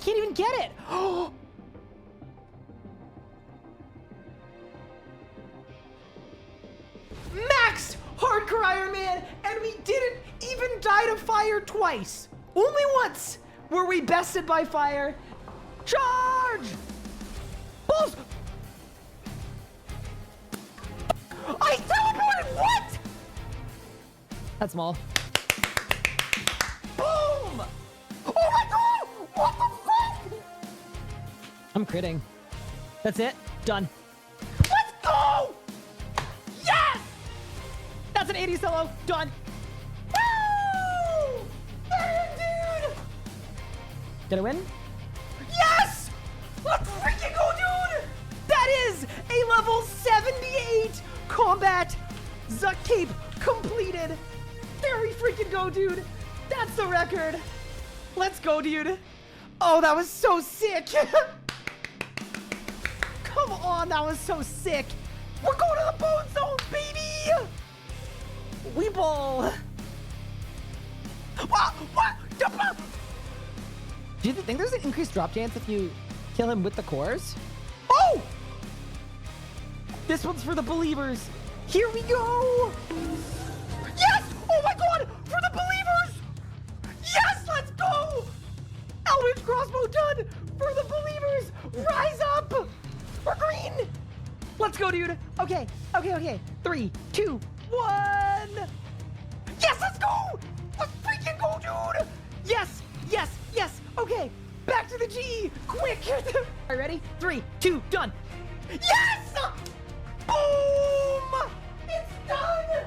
can't even get it. Max Hardcore Iron Man, and we didn't even die to fire twice. Only once were we bested by fire. Charge! Balls! I teleported! What? That's small. Boom! Oh my god! What the fuck? I'm critting. That's it. Done. Let's go! Yes! That's an 80 solo. Done. Woo! Dude! Did I win? Yes! Let's freaking go, dude! That is a level 78 combat Nuzlocke completed. There we freaking go, dude. That's the record. Let's go, dude. Oh, that was so sick. Come on, that was so sick. We're going to the bone zone, baby. We ball. What? Do you think there's an increased drop chance if you kill him with the cores? Oh! This one's for the believers. Here we go. Yes! Oh my god! For the believers! Yes! Let's go! Eldritch crossbow done! For the believers! Rise up! We're green! Let's go, dude. Okay. 3, 2, 1. Yes, let's go! Let's freaking go, dude! Yes! Okay, back to the G! Quick! All right, ready? 3, 2, done! Yes! Boom! It's done!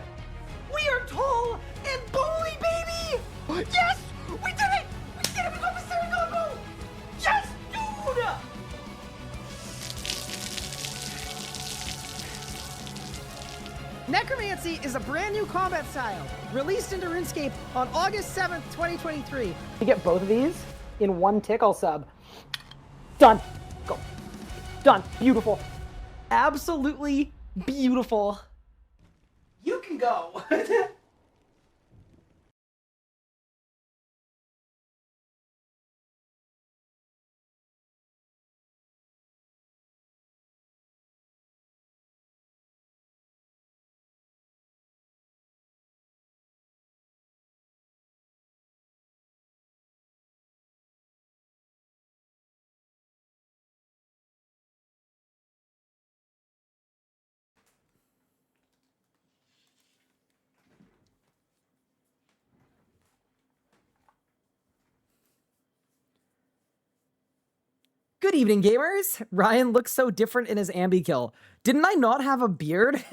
We are tall and bully, baby! Yes! We did it! We did it! We got the Saragogo! Yes, dude! Necromancy is a brand new combat style, released into RuneScape on August 7th, 2023. You get both of these in one tick, I'll sub. Done. Go. Done. Beautiful. Absolutely beautiful. You can go. Good evening, gamers. Ryan looks so different in his ambi kill. Didn't I not have a beard?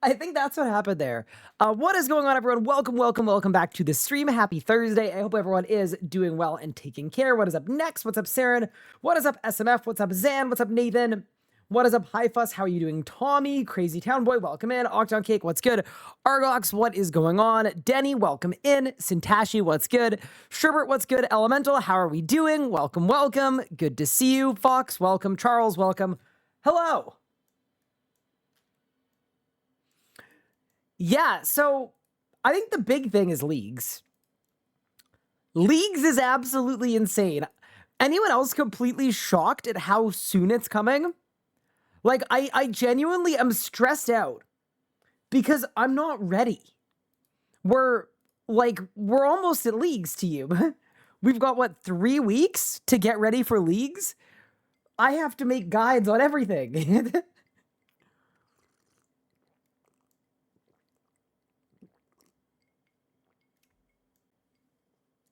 I think that's what happened there. What is going on, everyone? Welcome back to the stream. Happy Thursday. I hope everyone is doing well and taking care. What is up next? What's up, Saren? What is up, SMF? What's up, Zan? What's up, Nathan? What is up, Hi Fuss? How are you doing, Tommy? Crazy Town Boy, welcome in. Octon Cake, what's good? Argox, what is going on? Denny, welcome in. Sintashi, what's good? Sherbert, what's good? Elemental, how are we doing? Welcome. Good to see you. Fox, welcome. Charles, welcome. Hello. Yeah, so I think the big thing is leagues. Leagues is absolutely insane. Anyone else completely shocked at how soon it's coming? Like, I genuinely am stressed out because I'm not ready. We're almost at leagues to you. We've got, what, 3 weeks to get ready for leagues? I have to make guides on everything.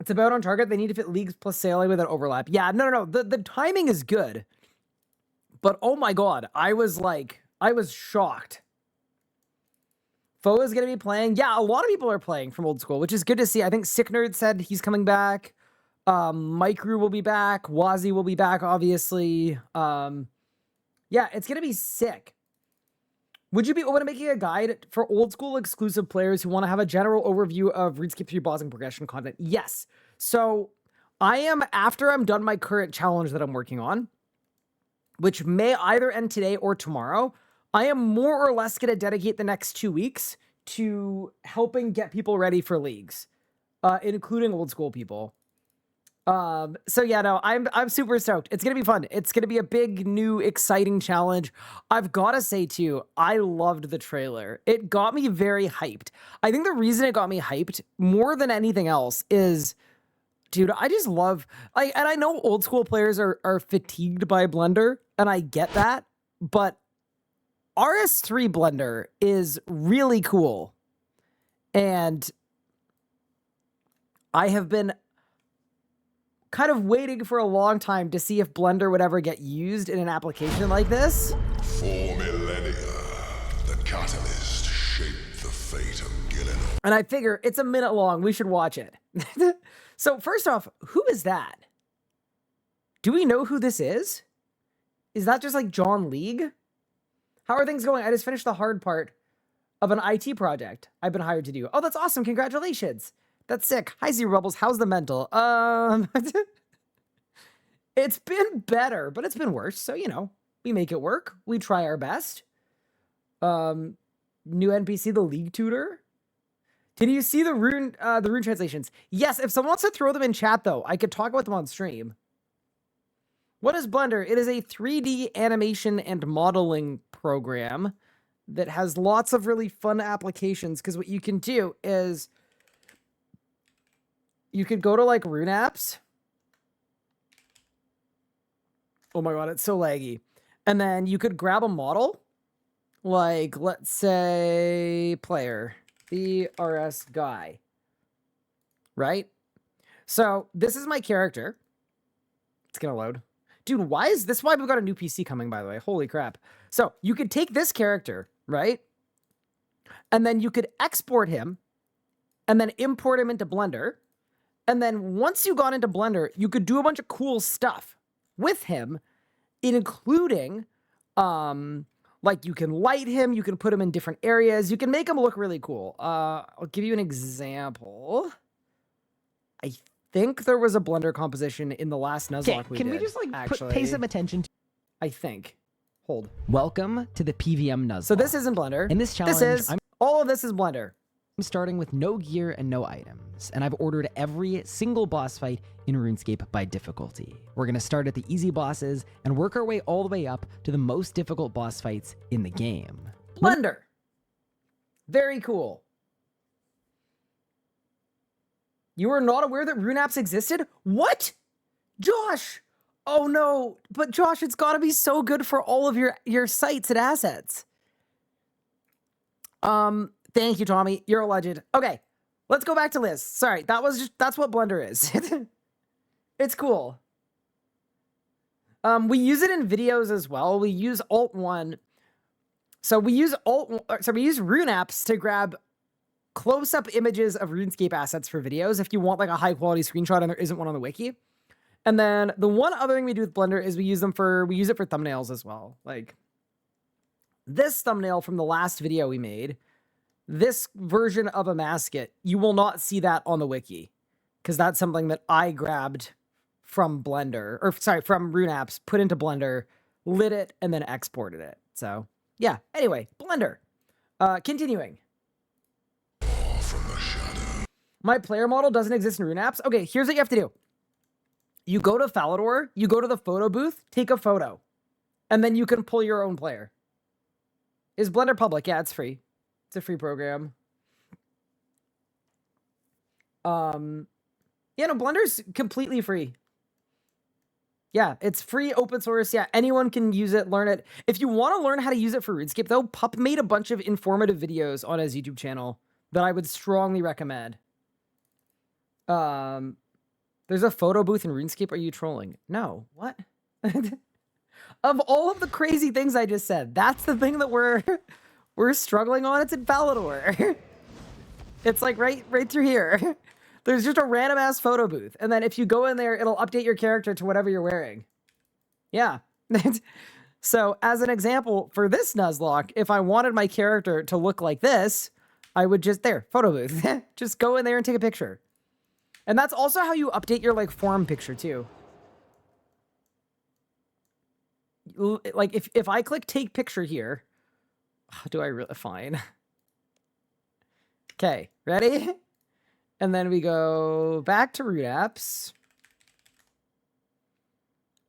It's about on target. They need to fit leagues plus sailing without overlap. Yeah, no. The timing is good. But oh my god, I was shocked. Foe is going to be playing. Yeah, a lot of people are playing from old school, which is good to see. I think Sick Nerd said he's coming back. Micro will be back. Wazi will be back, obviously. Yeah, it's going to be sick. Would you be open to making a guide for old school exclusive players who want to have a general overview of RuneScape 3 boss and progression content? Yes. So I am, after I'm done my current challenge that I'm working on, which may either end today or tomorrow, I am more or less going to dedicate the next 2 weeks to helping get people ready for leagues, including old school people. So yeah, no, I'm super stoked. It's gonna be fun. It's gonna be a big, new, exciting challenge. I've gotta say too, I loved the trailer. It got me very hyped. I think the reason it got me hyped more than anything else is, dude, I just love, and I know old school players are fatigued by Blender, and I get that, but RS3 Blender is really cool. And I have been kind of waiting for a long time to see if Blender would ever get used in an application like this. For millennia, the catalyst shaped the fate of Gillenor. And I figure it's a minute long. We should watch it. So first off, who is that? Do we know who this is? Is that just like John League? How are things going? I just finished the hard part of an IT project I've been hired to do. Oh, that's awesome. Congratulations. That's sick. Hi, Zero Rebels. How's the mental? It's been better, but it's been worse. So, you know, we make it work. We try our best. New NPC, the League Tutor. Can you see the rune translations? Yes, if someone wants to throw them in chat, though, I could talk about them on stream. What is Blender? It is a 3D animation and modeling program that has lots of really fun applications, because what you can do is you could go to like Rune Apps. Oh my god, it's so laggy. And then you could grab a model, like let's say player, the RS guy, right? So this is my character. It's gonna load. Dude, why is this why we've got a new PC coming, by the way? Holy crap. So you could take this character, right? And then you could export him and then import him into Blender. And then once you got into Blender, you could do a bunch of cool stuff with him, including, like you can light him, you can put him in different areas, you can make him look really cool. I'll give you an example. I think there was a Blender composition in the last Nuzlocke we did. Can we just like pay some attention to? I think. Hold. Welcome to the PvM Nuzlocke. So this isn't Blender. In this challenge, all of this is Blender. I'm starting with no gear and no items, and I've ordered every single boss fight in RuneScape by difficulty. We're going to start at the easy bosses and work our way all the way up to the most difficult boss fights in the game. Blender. Very cool. You were not aware that Rune Apps existed? What? Josh! Oh no, but Josh, it's gotta be so good for all of your sites and assets. Thank you, Tommy. You're a legend. Okay, let's go back to Liz. Sorry, that's what Blender is. It's cool. We use it in videos as well. We use Alt-1. So we use Rune Apps to grab close-up images of RuneScape assets for videos if you want like a high-quality screenshot and there isn't one on the wiki. And then the one other thing we do with Blender is we use it for thumbnails as well. Like this thumbnail from the last video we made, this version of a mascot, you will not see that on the wiki because that's something that I grabbed from Blender, or sorry, from Rune Apps, put into Blender, lit it, and then exported it. So yeah, anyway, Blender. Continuing. My player model doesn't exist in Rune Apps. Okay, here's what you have to do. You go to Falador, you go to the photo booth, take a photo, and then you can pull your own player. Is Blender public? Yeah, it's free. It's a free program. Yeah, no, Blender's completely free. Yeah, it's free, open source. Yeah, anyone can use it, learn it. If you want to learn how to use it for RuneScape, though, Pup made a bunch of informative videos on his YouTube channel that I would strongly recommend. There's a photo booth in RuneScape. Are you trolling? No. What? Of all of the crazy things I just said, that's the thing that we're struggling on. It's in Falador. It's like right through here. There's just a random ass photo booth. And then if you go in there, it'll update your character to whatever you're wearing. Yeah. So as an example for this Nuzlocke, if I wanted my character to look like this, I would just, photo booth. Just go in there and take a picture. And that's also how you update your like forum picture too. Like if I click take picture here, do I really, fine. Okay, ready? And then we go back to Rune Apps.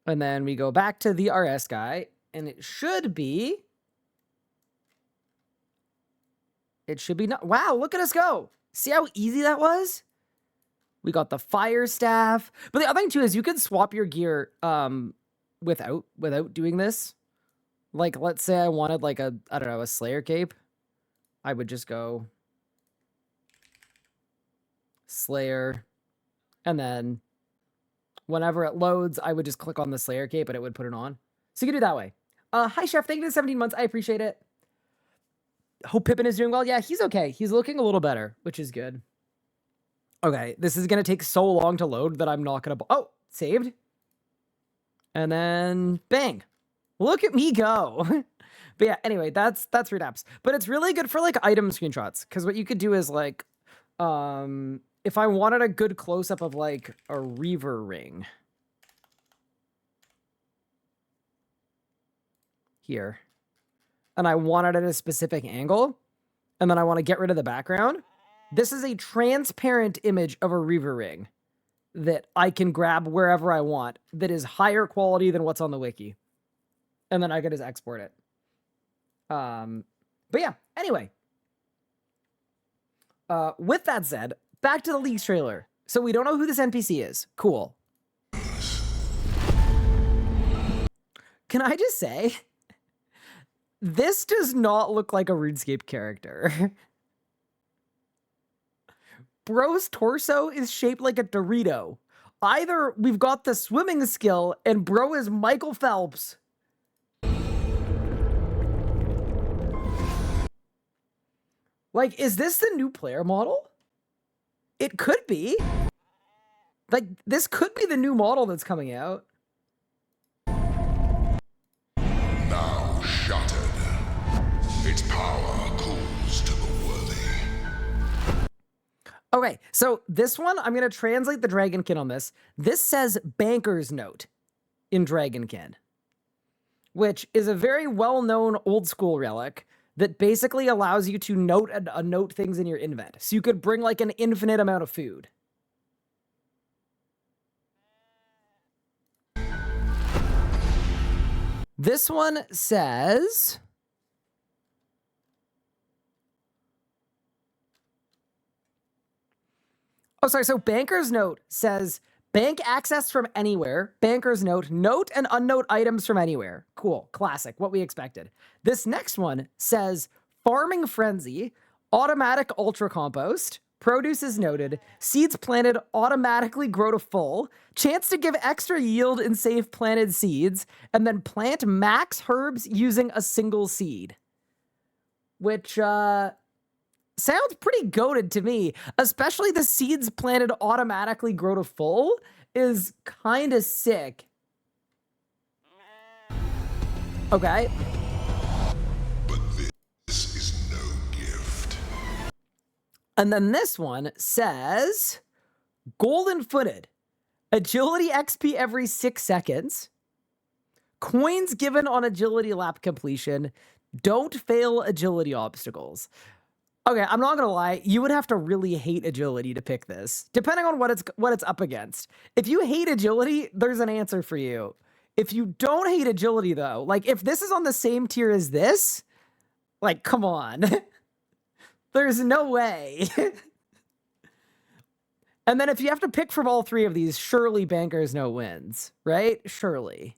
And then we go back to the RS guy, and it should be not. Wow, look at us go. See how easy that was? We got the fire staff. But the other thing too is you can swap your gear without doing this. Like, let's say I wanted like a, I don't know, a Slayer cape. I would just go Slayer, and then whenever it loads, I would just click on the Slayer cape and it would put it on. So you can do it that way. Hi Chef, thank you for 17 months. I appreciate it. Hope Pippin is doing well. Yeah, he's okay. He's looking a little better, which is good. Okay, this is going to take so long to load that I'm not going to... Oh, saved. And then bang. Look at me go. But yeah, anyway, that's Root Apps. But it's really good for like item screenshots. Because what you could do is like... if I wanted a good close-up of like a Reaver ring. Here. And I want it at a specific angle. And then I want to get rid of the background. This is a transparent image of a Reaver ring that I can grab wherever I want that is higher quality than what's on the wiki. And then I can just export it. But yeah, anyway. With that said, back to the leaks trailer. So we don't know who this NPC is. Cool. Can I just say, this does not look like a RuneScape character. Bro's torso is shaped like a Dorito. Either we've got the swimming skill and Bro is Michael Phelps. Like, is this the new player model? It could be. Like, this could be the new model that's coming out. Now shattered, its power cools to the worthy. Okay, so this one, I'm going to translate the Dragonkin on this. This says Banker's Note in Dragonkin, which is a very well-known old-school relic that basically allows you to note things in your invent. So you could bring like an infinite amount of food. This one says... Oh, sorry. So Banker's Note says bank access from anywhere. Banker's Note, note and unnote items from anywhere. Cool. Classic. What we expected. This next one says Farming Frenzy, automatic ultra compost, produce is noted, seeds planted automatically grow to full, chance to give extra yield in save planted seeds, and then plant max herbs using a single seed. Which, sounds pretty goated to me, especially the seeds planted automatically grow to full is kind of sick. Okay. But this is no gift. And then this one says Golden Footed, agility XP every 6 seconds, coins given on agility lap completion, don't fail agility obstacles. Okay, I'm not gonna lie. You would have to really hate agility to pick this, depending on what it's up against. If you hate agility, there's an answer for you. If you don't hate agility, though, like if this is on the same tier as this, like come on, there's no way. And then if you have to pick from all three of these, surely Banker's Note wins, right? Surely.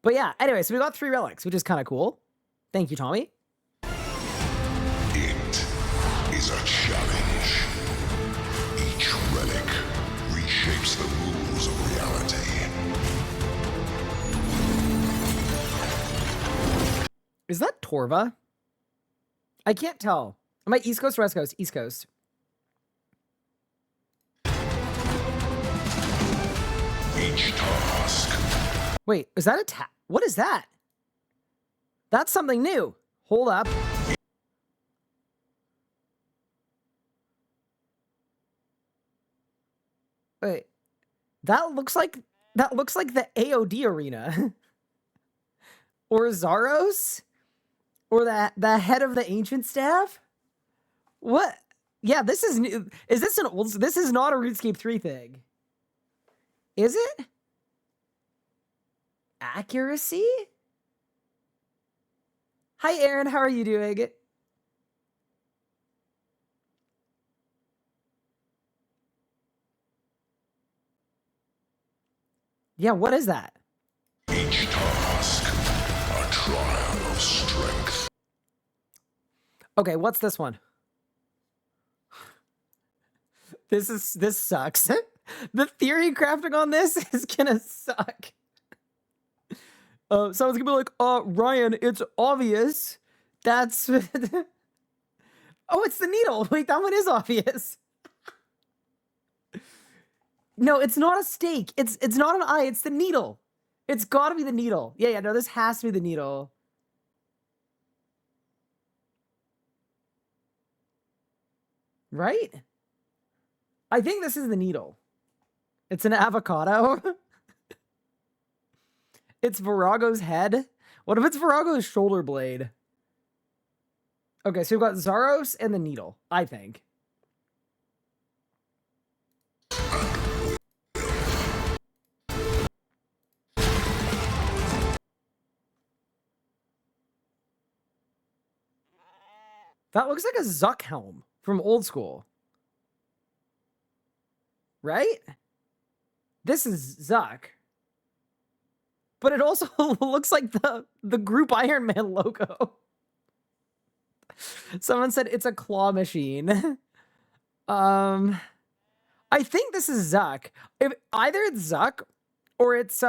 But yeah, anyway, so we got 3 relics, which is kind of cool. Thank you, Tommy. It is a challenge. Each relic reshapes the rules of reality. Is that Torva? I can't tell. Am I East Coast or West Coast? East Coast. Each task. Wait, is that a what is that? That's something new. Hold up. Wait. That looks like the AOD arena. Or Zaros? Or the head of the ancient staff? What? Yeah, this is new. Is this an old... This is not a RuneScape 3 thing. Is it? Accuracy? Hi, Aaron. How are you doing? Yeah, what is that? Each task, a trial of strength. Okay, what's this one? This sucks. The theory crafting on this is gonna suck. Someone's gonna be like, Ryan, it's obvious. That's oh, it's the needle. Wait, that one is obvious. No, it's not a stake. It's not an eye, it's the needle. It's gotta be the needle. Yeah, no, this has to be the needle. Right? I think this is the needle. It's an avocado. It's Virago's head. What if it's Virago's shoulder blade? Okay, so we've got Zaros and the needle, I think. That looks like a Zuck helm from old school. Right? This is Zuck. But it also looks like the group Iron Man logo. Someone said it's a claw machine. I think this is Zuck. If either it's Zuck or it's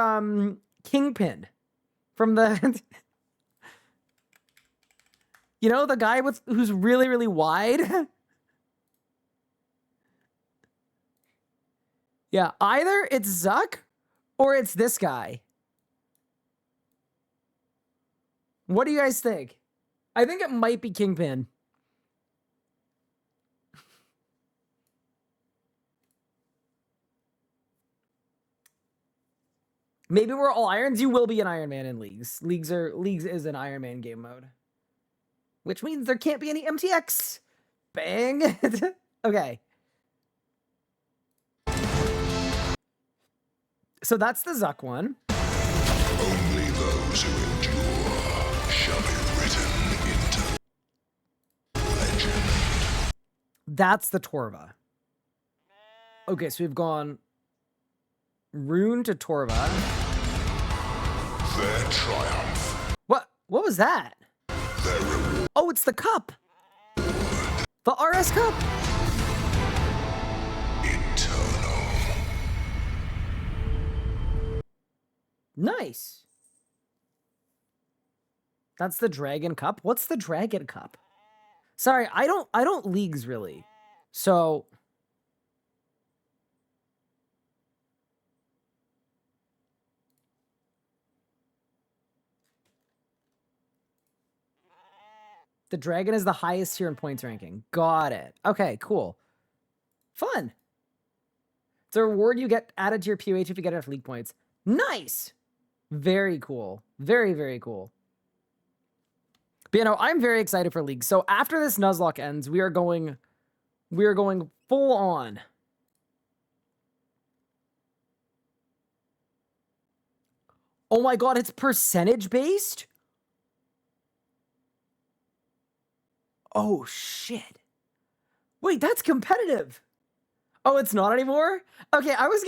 Kingpin from the you know, the guy who's really, really wide. Yeah, either it's Zuck or it's this guy. What do you guys think? I think it might be Kingpin. Maybe we're all irons. You will be an Iron Man in Leagues. Leagues is an Iron Man game mode. Which means there can't be any MTX. Bang. Okay. So that's the Zuck one. Only those who endure shall be written into legend. That's the Torva. Okay, so we've gone Rune to Torva. Their triumph. What was that? Their reward. Oh, it's the cup. The RS cup. Eternal. Nice. That's the Dragon Cup. What's the Dragon Cup? Sorry, I don't Leagues really. So the dragon is the highest tier in points ranking. Got it. Okay, cool. Fun. It's a reward you get added to your POH if you get enough league points. Nice. Very cool. Very, very cool. But, you know, I'm very excited for League. So after this Nuzlocke ends, we are going full on. Oh my god, it's percentage based? Oh shit. Wait, that's competitive. Oh, it's not anymore? Okay, I was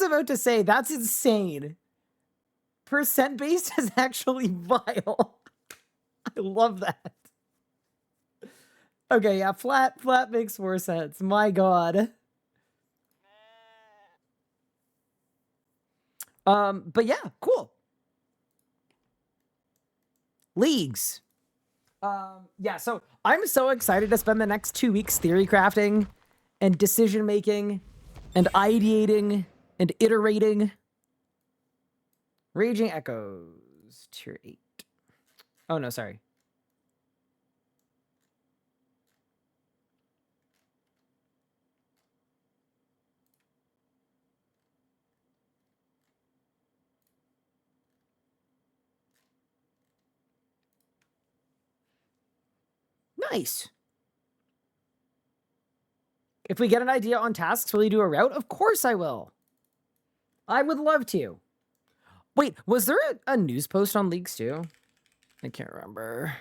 about to say, that's insane. Percent based is actually vile. I love that. Okay, yeah, flat makes more sense. My god. But yeah, cool. Leagues. Yeah, so I'm so excited to spend the next 2 weeks theory crafting and decision making and ideating and iterating. Raging Echoes, tier 8. Oh no, sorry. Nice. If we get an idea on tasks, will you do a route? Of course I will. I would love to. Wait, was there a news post on leaks too? I can't remember.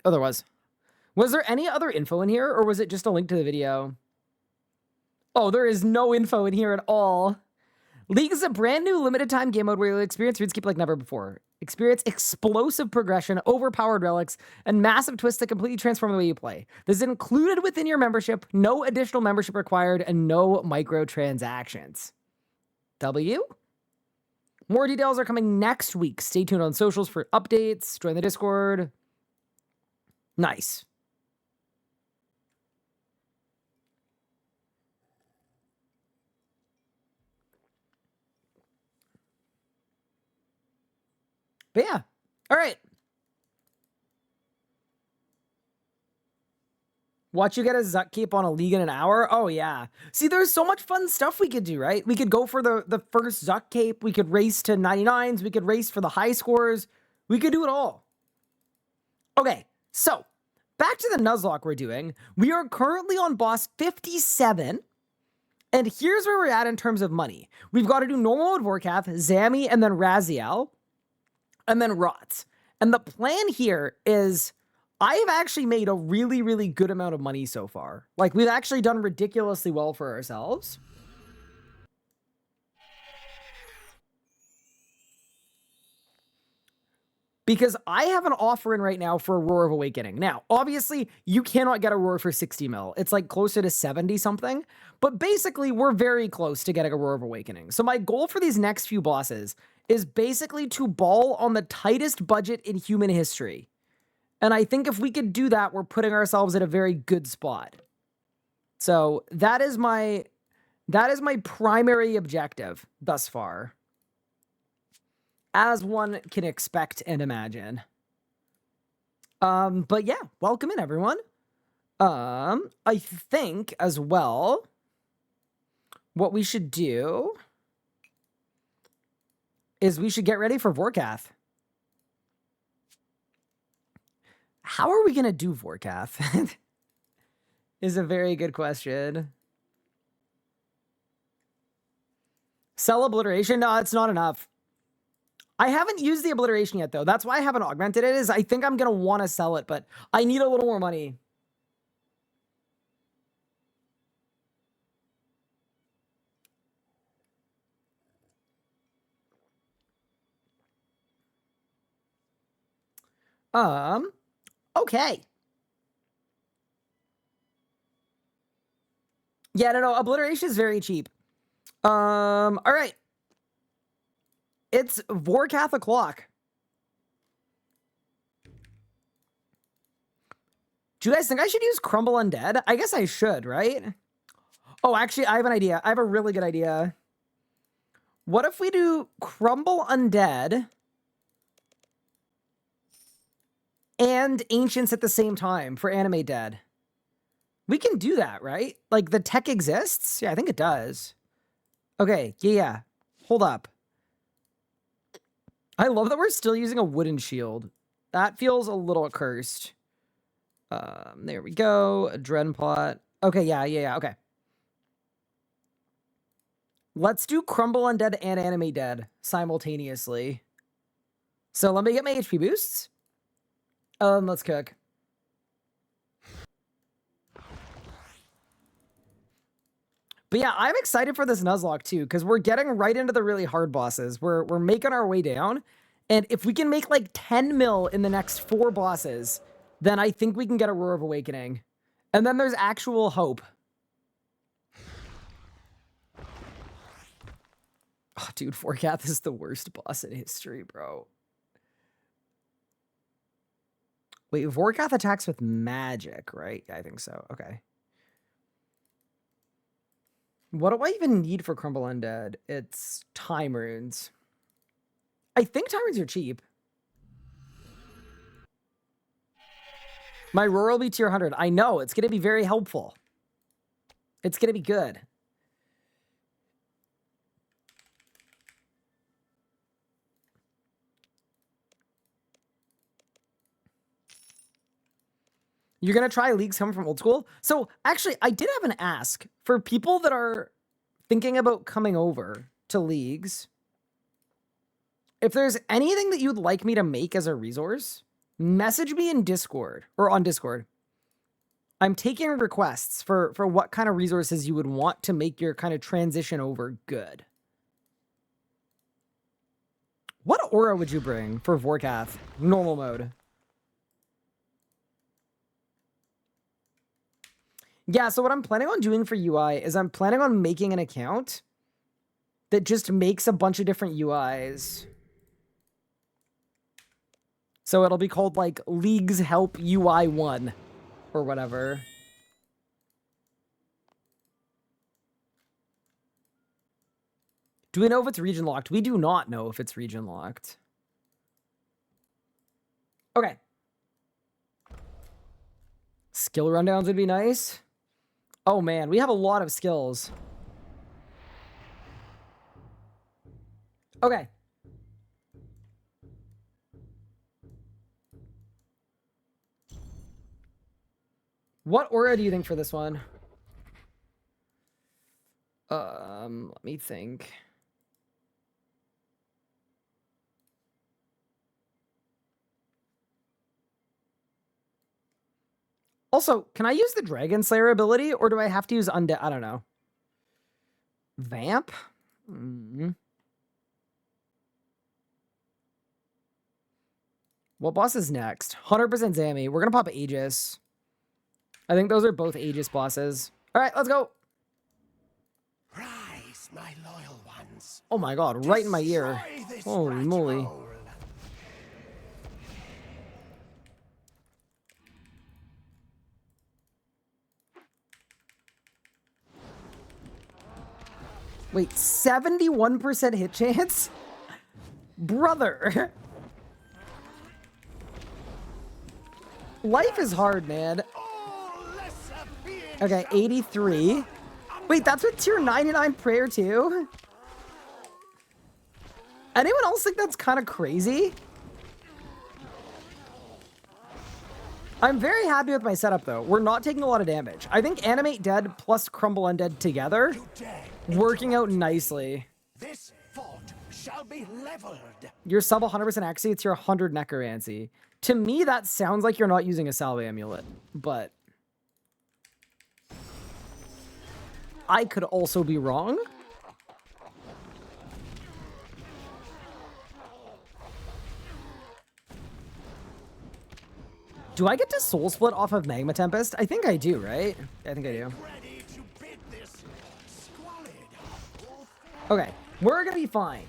Oh, there was. Was there any other info in here, or was it just a link to the video? Oh, there is no info in here at all. League is a brand new limited time game mode where you'll experience RuneScape like never before. Experience explosive progression, overpowered relics, and massive twists that completely transform the way you play. This is included within your membership, no additional membership required, and no microtransactions. W? More details are coming next week. Stay tuned on socials for updates. Join the Discord. Nice. But yeah, all right. Watch you get a Zuck Cape on a league in an hour? Oh, yeah. See, there's so much fun stuff we could do, right? We could go for the first Zuck Cape. We could race to 99s. We could race for the high scores. We could do it all. Okay, so back to the Nuzlocke we're doing. We are currently on boss 57. And here's where we're at in terms of money. We've got to do normal mode Vorkath, Zami, and then Raziel. And then Rots. And the plan here is I have actually made a really, really good amount of money so far. Like, we've actually done ridiculously well for ourselves. Because I have an offer in right now for a Roar of Awakening. Now, obviously, you cannot get a Roar for 60 mil. It's like closer to 70 something. But basically, we're very close to getting a Roar of Awakening. So my goal for these next few bosses is basically to ball on the tightest budget in human history. And I think if we could do that, we're putting ourselves at a very good spot. So that is my primary objective thus far, as one can expect and imagine. But yeah, welcome in, everyone. I think as well, what we should do is we should get ready for Vorkath. How are we going to do Vorkath? Is a very good question. Sell obliteration? No, it's not enough. I haven't used the obliteration yet, though. That's why I haven't augmented it, is I think I'm going to want to sell it, but I need a little more money. Okay. Yeah, no, obliteration is very cheap. All right. It's Vorkath o'clock. Do you guys think I should use Crumble Undead? I guess I should, right? Oh, actually, I have an idea. I have a really good idea. What if we do Crumble Undead and Ancients at the same time for Animate Dead? We can do that, right? Like, the tech exists? Yeah, I think it does. Okay, yeah. Hold up. I love that we're still using a wooden shield. That feels a little cursed. There we go. A Dren Pot. Okay, yeah, okay. Let's do Crumble Undead and Animate Dead simultaneously. So let me get my HP boosts. Let's cook. But yeah, I'm excited for this Nuzlocke too, because we're getting right into the really hard bosses. We're making our way down. And if we can make like 10 mil in the next 4 bosses, then I think we can get a Roar of Awakening. And then there's actual hope. Oh, dude, Vorkath is the worst boss in history, bro. Wait, Vorkath attacks with magic, right? Yeah, I think so. Okay. What do I even need for Crumble Undead? It's Time Runes. I think Time Runes are cheap. My Roar will be tier 100. I know, it's going to be very helpful. It's going to be good. You're going to try leagues coming from old school? So, actually, I did have an ask for people that are thinking about coming over to leagues. If there's anything that you'd like me to make as a resource, message me in Discord or on Discord. I'm taking requests for what kind of resources you would want to make your kind of transition over good. What aura would you bring for Vorkath? Normal mode. Yeah, so what I'm planning on doing for UI is I'm planning on making an account that just makes a bunch of different UIs. So it'll be called like Leagues Help UI 1 or whatever. Do we know if it's region locked? We do not know if it's region locked. Okay. Skill rundowns would be nice. Oh man, we have a lot of skills. Okay. What aura do you think for this one? Let me think. Also, can I use the Dragon Slayer ability, or do I have to use Undead? I don't know. Vamp? What boss is next? 100% Zammy. We're gonna pop Aegis. I think those are both Aegis bosses. All right, let's go. Rise, my loyal ones. Oh my god, right in my ear. Destroy this Holy rat moly. hole. Wait, 71% hit chance? Brother. Life is hard, man. Okay, 83. Wait, that's with tier 99 prayer too? Anyone else think that's kind of crazy? I'm very happy with my setup though. We're not taking a lot of damage. I think Animate Dead plus Crumble Undead together, working out nicely. This fort shall be leveled. You're sub 100% accuracy, it's your 100 necromancy. To me, that sounds like you're not using a Salve Amulet, but I could also be wrong. Do I get to Soul Split off of Magma Tempest? I think I do, right? I think I do. Ready to bid this squalid. Okay, we're gonna be fine.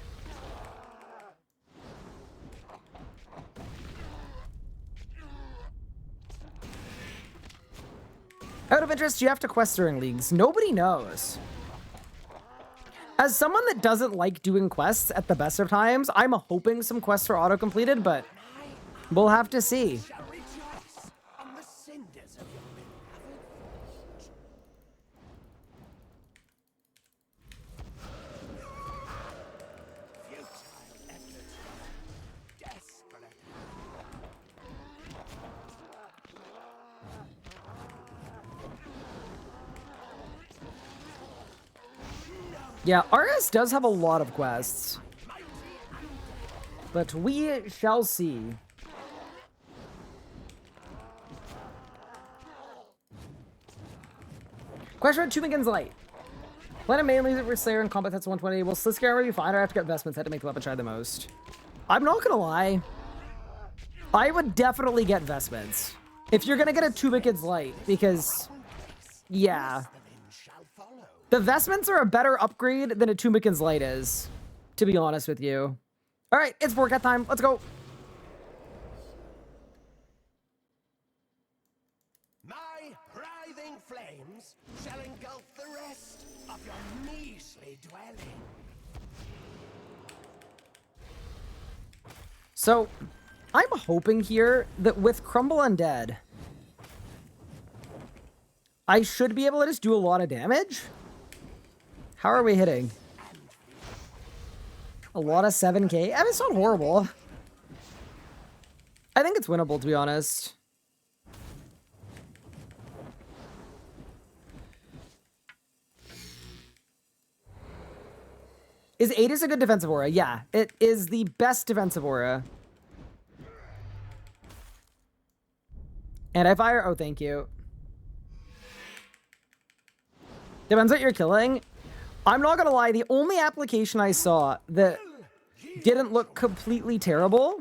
Out of interest, do you have to quest during leagues? Nobody knows. As someone that doesn't like doing quests at the best of times, I'm hoping some quests are auto-completed, but we'll have to see. Shall rejoice on the cinders of your beloved fort. Futile efforts. Desperate. Yeah, RS does have a lot of quests. But we shall see. Question about Two Begins Light. Planet mainly for Slayer and combat that's 120. Will Slisker be fine or I have to get vestments? I had to make the weapon try the most. I'm not gonna lie. I would definitely get vestments. If you're gonna get a Two Begins Light, because yeah. Shall follow. The vestments are a better upgrade than a Tumikin's Light is, to be honest with you. All right, it's Vorkath time. Let's go. My writhing flames shall engulf the rest of your measly dwelling. So, I'm hoping here that with Crumble Undead, I should be able to just do a lot of damage. How are we hitting? A lot of 7k? I mean, it's not horrible. I think it's winnable, to be honest. Is Aegis a good defensive aura? Yeah, it is the best defensive aura. Anti-fire? Oh, thank you. Depends what you're killing. I'm not gonna lie, the only application I saw that didn't look completely terrible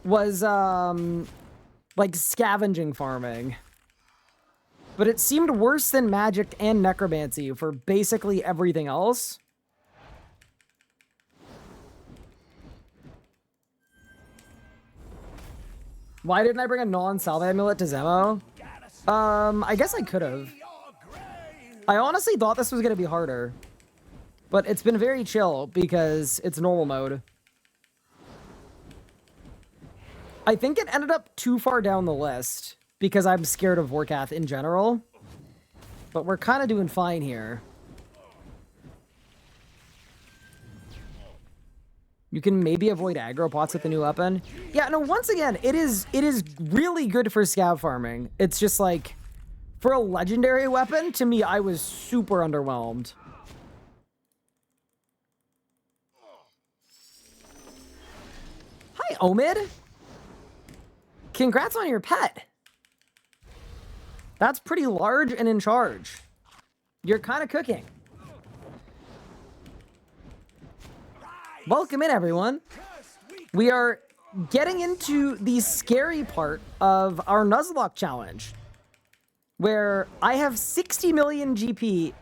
was, like, scavenging farming. But it seemed worse than magic and necromancy for basically everything else. Why didn't I bring a non-salve amulet to Zemo? I guess I could have. I honestly thought this was going to be harder. But it's been very chill because it's normal mode. I think it ended up too far down the list because I'm scared of Vorkath in general. But we're kind of doing fine here. You can maybe avoid aggro pots with the new weapon. Yeah, no, once again, it is really good for scav farming. It's just like, for a legendary weapon, to me, I was super underwhelmed. Hi, Omid. Congrats on your pet. That's pretty large and in charge. You're kind of cooking. Welcome in, everyone. We are getting into the scary part of our Nuzlocke challenge, where I have 60 million GP,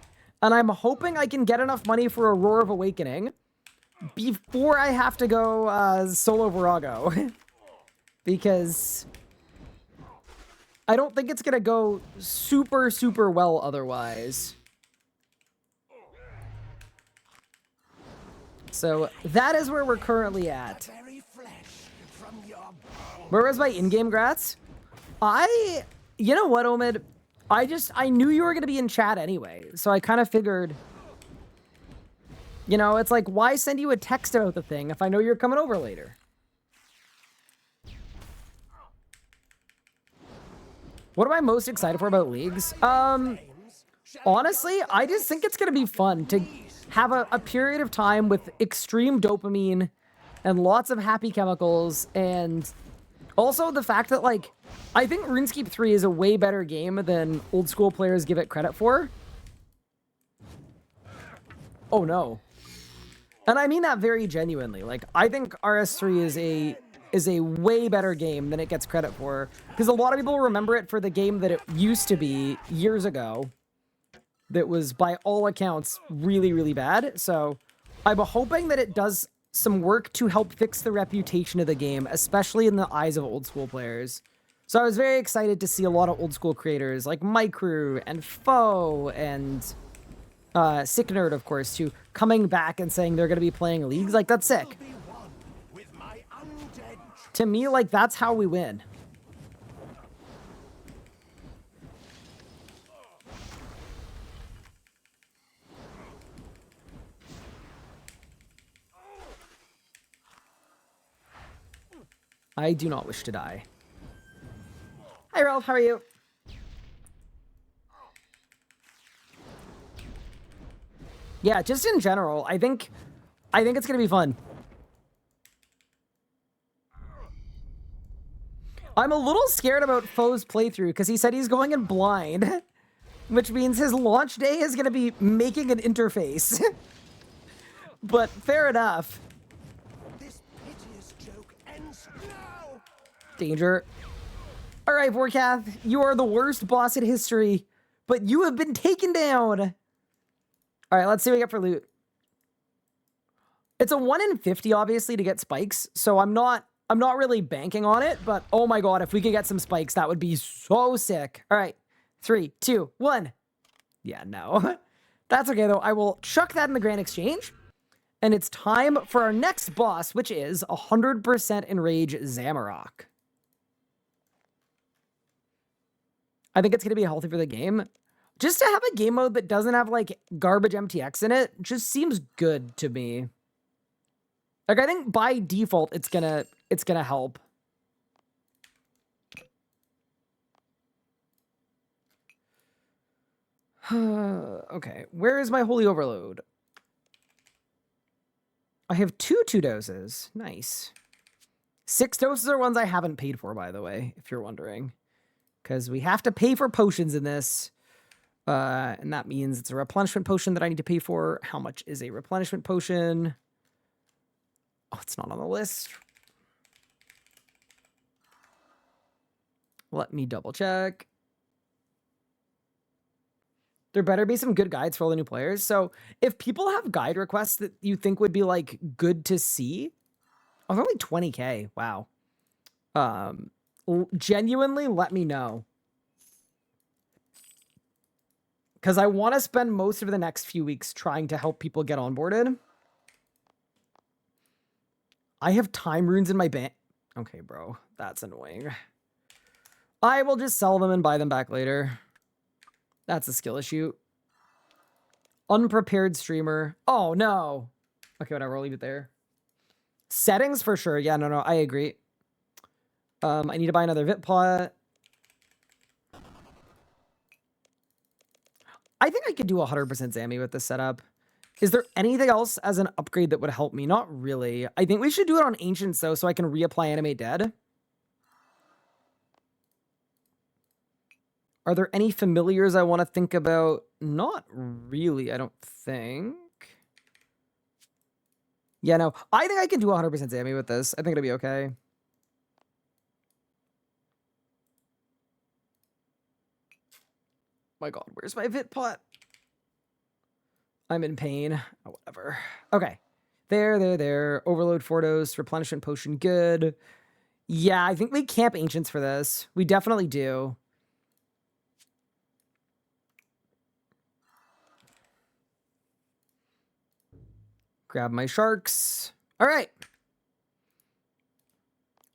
and I'm hoping I can get enough money for a Roar of Awakening before I have to go solo Virago. Because I don't think it's going to go super, super well otherwise. So that is where we're currently at. Where was my in-game grats? You know what, Omid? I knew you were going to be in chat anyway. So I kind of figured, you know, it's like, why send you a text about the thing if I know you're coming over later? What am I most excited for about leagues? Honestly, I just think it's going to be fun to have a period of time with extreme dopamine and lots of happy chemicals, and also the fact that, like, I think RuneScape 3 is a way better game than old school players give it credit for. Oh no. And I mean that very genuinely. Like, I think RS3 is a way better game than it gets credit for, because a lot of people remember it for the game that it used to be years ago. That was, by all accounts, really, really bad. So I'm hoping that it does some work to help fix the reputation of the game, especially in the eyes of old school players. So I was very excited to see a lot of old school creators like Micrew and Foe and Sick Nerd, of course, too, coming back and saying they're going to be playing leagues. Like, that's sick. To me, like, that's how we win. I do not wish to die. Hi, Ralph. How are you? Yeah, just in general, I think it's gonna be fun. I'm a little scared about Foe's playthrough because he said he's going in blind, which means his launch day is gonna be making an interface. But fair enough. Danger. All right, Vorkath, you are the worst boss in history, but you have been taken down. All right, let's see what we get for loot. It's a 1 in 50, obviously, to get spikes, so I'm not really banking on it, but oh my god, if we could get some spikes, that would be so sick. All right, 3, 2, 1. Yeah, no. That's okay, though. I will chuck that in the Grand Exchange, and it's time for our next boss, which is 100% Enrage Zamorak. I think it's going to be healthy for the game. Just to have a game mode that doesn't have, like, garbage MTX in it just seems good to me. Like, I think by default, it's gonna help. Okay, where is my Holy Overload? I have 2 doses. Nice. 6 doses are ones I haven't paid for, by the way, if you're wondering. Because we have to pay for potions in this. And that means it's a replenishment potion that I need to pay for. How much is a replenishment potion? Oh, it's not on the list. Let me double check. There better be some good guides for all the new players. So if people have guide requests that you think would be like good to see, oh, they're only 20K. Wow. Genuinely let me know. Because I want to spend most of the next few weeks trying to help people get onboarded. I have time runes in my bank. Okay, bro. That's annoying. I will just sell them and buy them back later. That's a skill issue. Unprepared streamer. Oh, no. Okay, whatever. I'll leave it there. Settings for sure. Yeah, no, I agree. I need to buy another Vit pot. I think I could do 100% Zammy with this setup. Is there anything else as an upgrade that would help me? Not really. I think we should do it on Ancients, though, so I can reapply Animate Dead. Are there any familiars I want to think about? Not really, I don't think. Yeah, no. I think I can do 100% Zammy with this. I think it'll be okay. My God, where's my Vit pot? I'm in pain. Oh, whatever. Okay. There. Overload 4 dose. Replenishment potion. Good. Yeah, I think we camp Ancients for this. We definitely do. Grab my sharks. All right.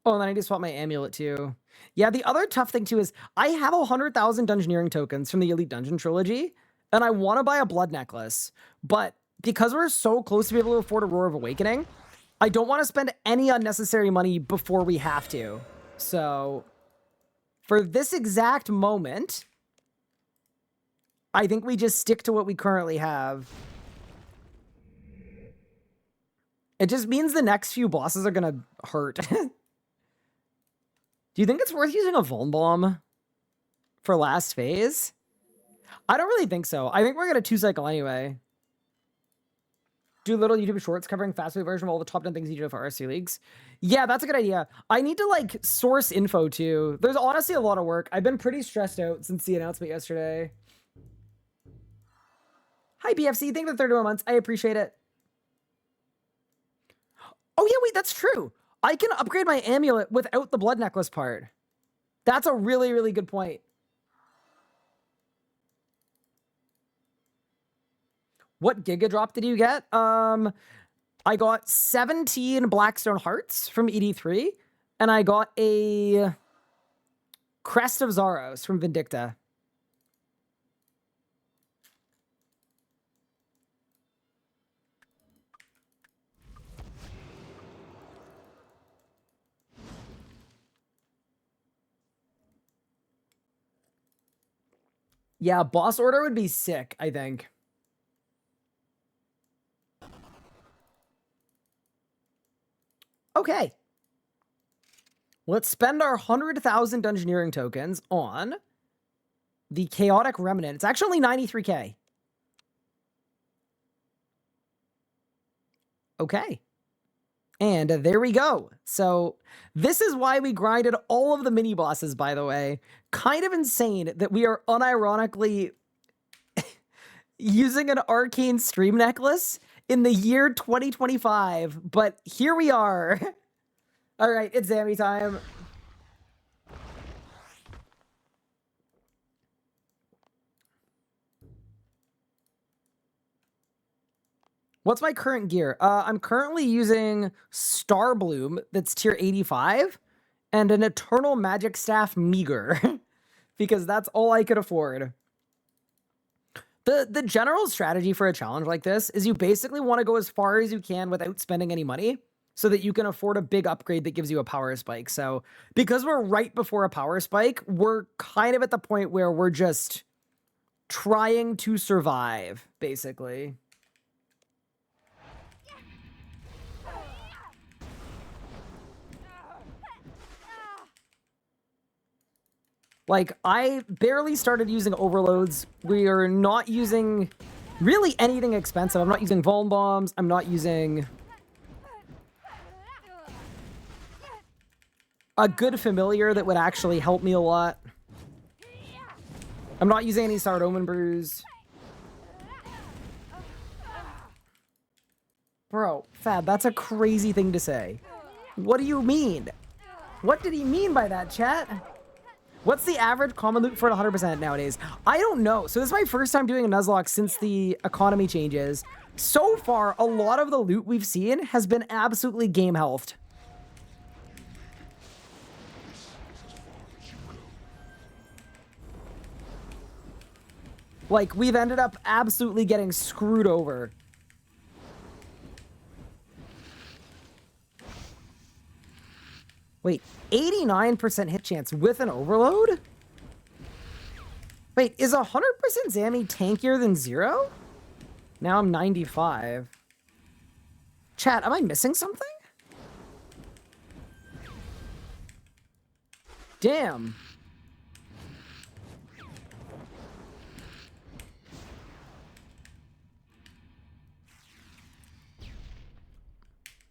Oh, and then I need to swap my amulet too. Yeah, the other tough thing too is I have 100,000 Dungeoneering tokens from the Elite Dungeon Trilogy, and I want to buy a blood necklace. But because we're so close to be able to afford a Roar of Awakening, I don't want to spend any unnecessary money before we have to. So for this exact moment, I think we just stick to what we currently have. It just means the next few bosses are going to hurt. Do you think it's worth using a Vuln Bomb for last phase? I don't really think so. I think we're going to 2-cycle anyway. Do little YouTube shorts covering fast food version of all the top 10 things you do for RC leagues. Yeah, that's a good idea. I need to like source info too. There's honestly a lot of work. I've been pretty stressed out since the announcement yesterday. Hi, BFC. Thank you for 31 months. I appreciate it. Oh, yeah, wait, that's true. I can upgrade my amulet without the blood necklace part. That's a really, really good point. What Giga Drop did you get? I got 17 Blackstone Hearts from ED3, and I got a Crest of Zaros from Vindicta. Yeah, boss order would be sick, I think. Okay. Let's spend our 100,000 Dungeoneering tokens on the Chaotic Remnant. It's actually only 93K. Okay. And there we go. So this is why we grinded all of the mini bosses, by the way. Kind of insane that we are unironically using an arcane stream necklace in the year 2025. But here we are. All right, it's Zammy time. What's my current gear? I'm currently using Star Bloom, that's tier 85, and an Eternal Magic Staff Meager, because that's all I could afford. The general strategy for a challenge like this is you basically want to go as far as you can without spending any money, so that you can afford a big upgrade that gives you a power spike. So because we're right before a power spike, we're kind of at the point where we're just trying to survive, basically. Like, I barely started using overloads. We are not using really anything expensive. I'm not using Vuln Bombs. I'm not using a good familiar that would actually help me a lot. I'm not using any Starred Omen Brews. Bro, Fab, that's a crazy thing to say. What do you mean? What did he mean by that, chat? What's the average common loot for 100% nowadays? I don't know. So this is my first time doing a Nuzlocke since the economy changes. So far, a lot of the loot we've seen has been absolutely game healthed. Like, we've ended up absolutely getting screwed over. Wait, 89% hit chance with an overload? Wait, is 100% Zammy tankier than 0? Now I'm 95. Chat, am I missing something? Damn.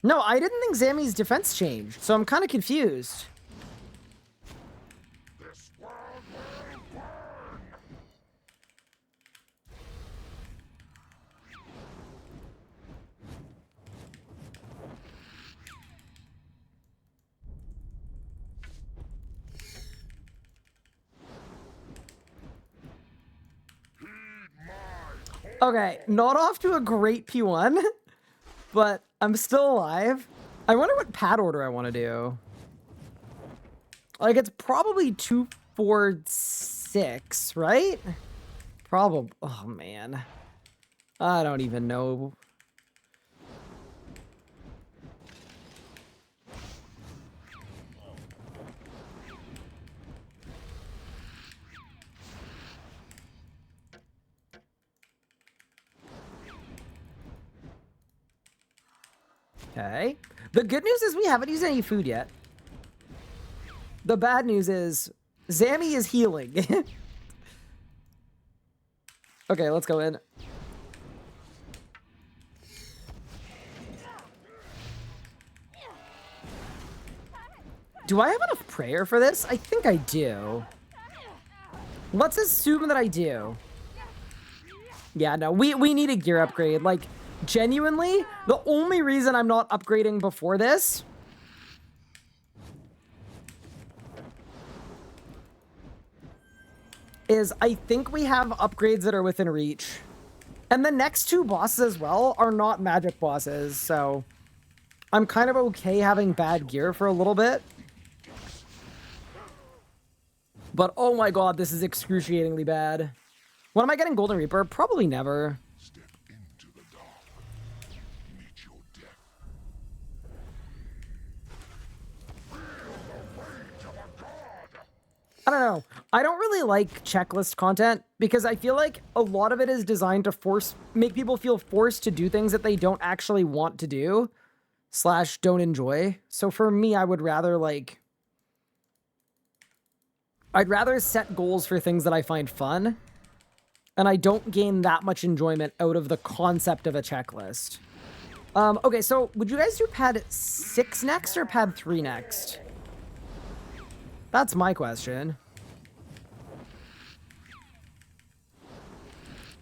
No, I didn't think Zammy's defense changed, so I'm kind of confused. Okay, not off to a great P1, but I'm still alive. I wonder what pad order I want to do. Like, it's probably 2, 4, 6, right? Probably. Oh, man. I don't even know. Okay. The good news is we haven't used any food yet. The bad news is Zammy is healing. Okay, let's go in. Do I have enough prayer for this? I think I do. Let's assume that I do. Yeah, no, we need a gear upgrade. Like, genuinely, the only reason I'm not upgrading before this is I think we have upgrades that are within reach. And the next 2 bosses as well are not magic bosses, so I'm kind of okay having bad gear for a little bit. But oh my god, this is excruciatingly bad. When am I getting Golden Reaper? Probably never. Step into the dark. Meet your death. I don't know. I don't really like checklist content because I feel like a lot of it is designed to make people feel forced to do things that they don't actually want to do / don't enjoy. So for me, I would rather I'd rather set goals for things that I find fun, and I don't gain that much enjoyment out of the concept of a checklist. Okay, so would you guys do pad 6 next or pad 3 next? That's my question.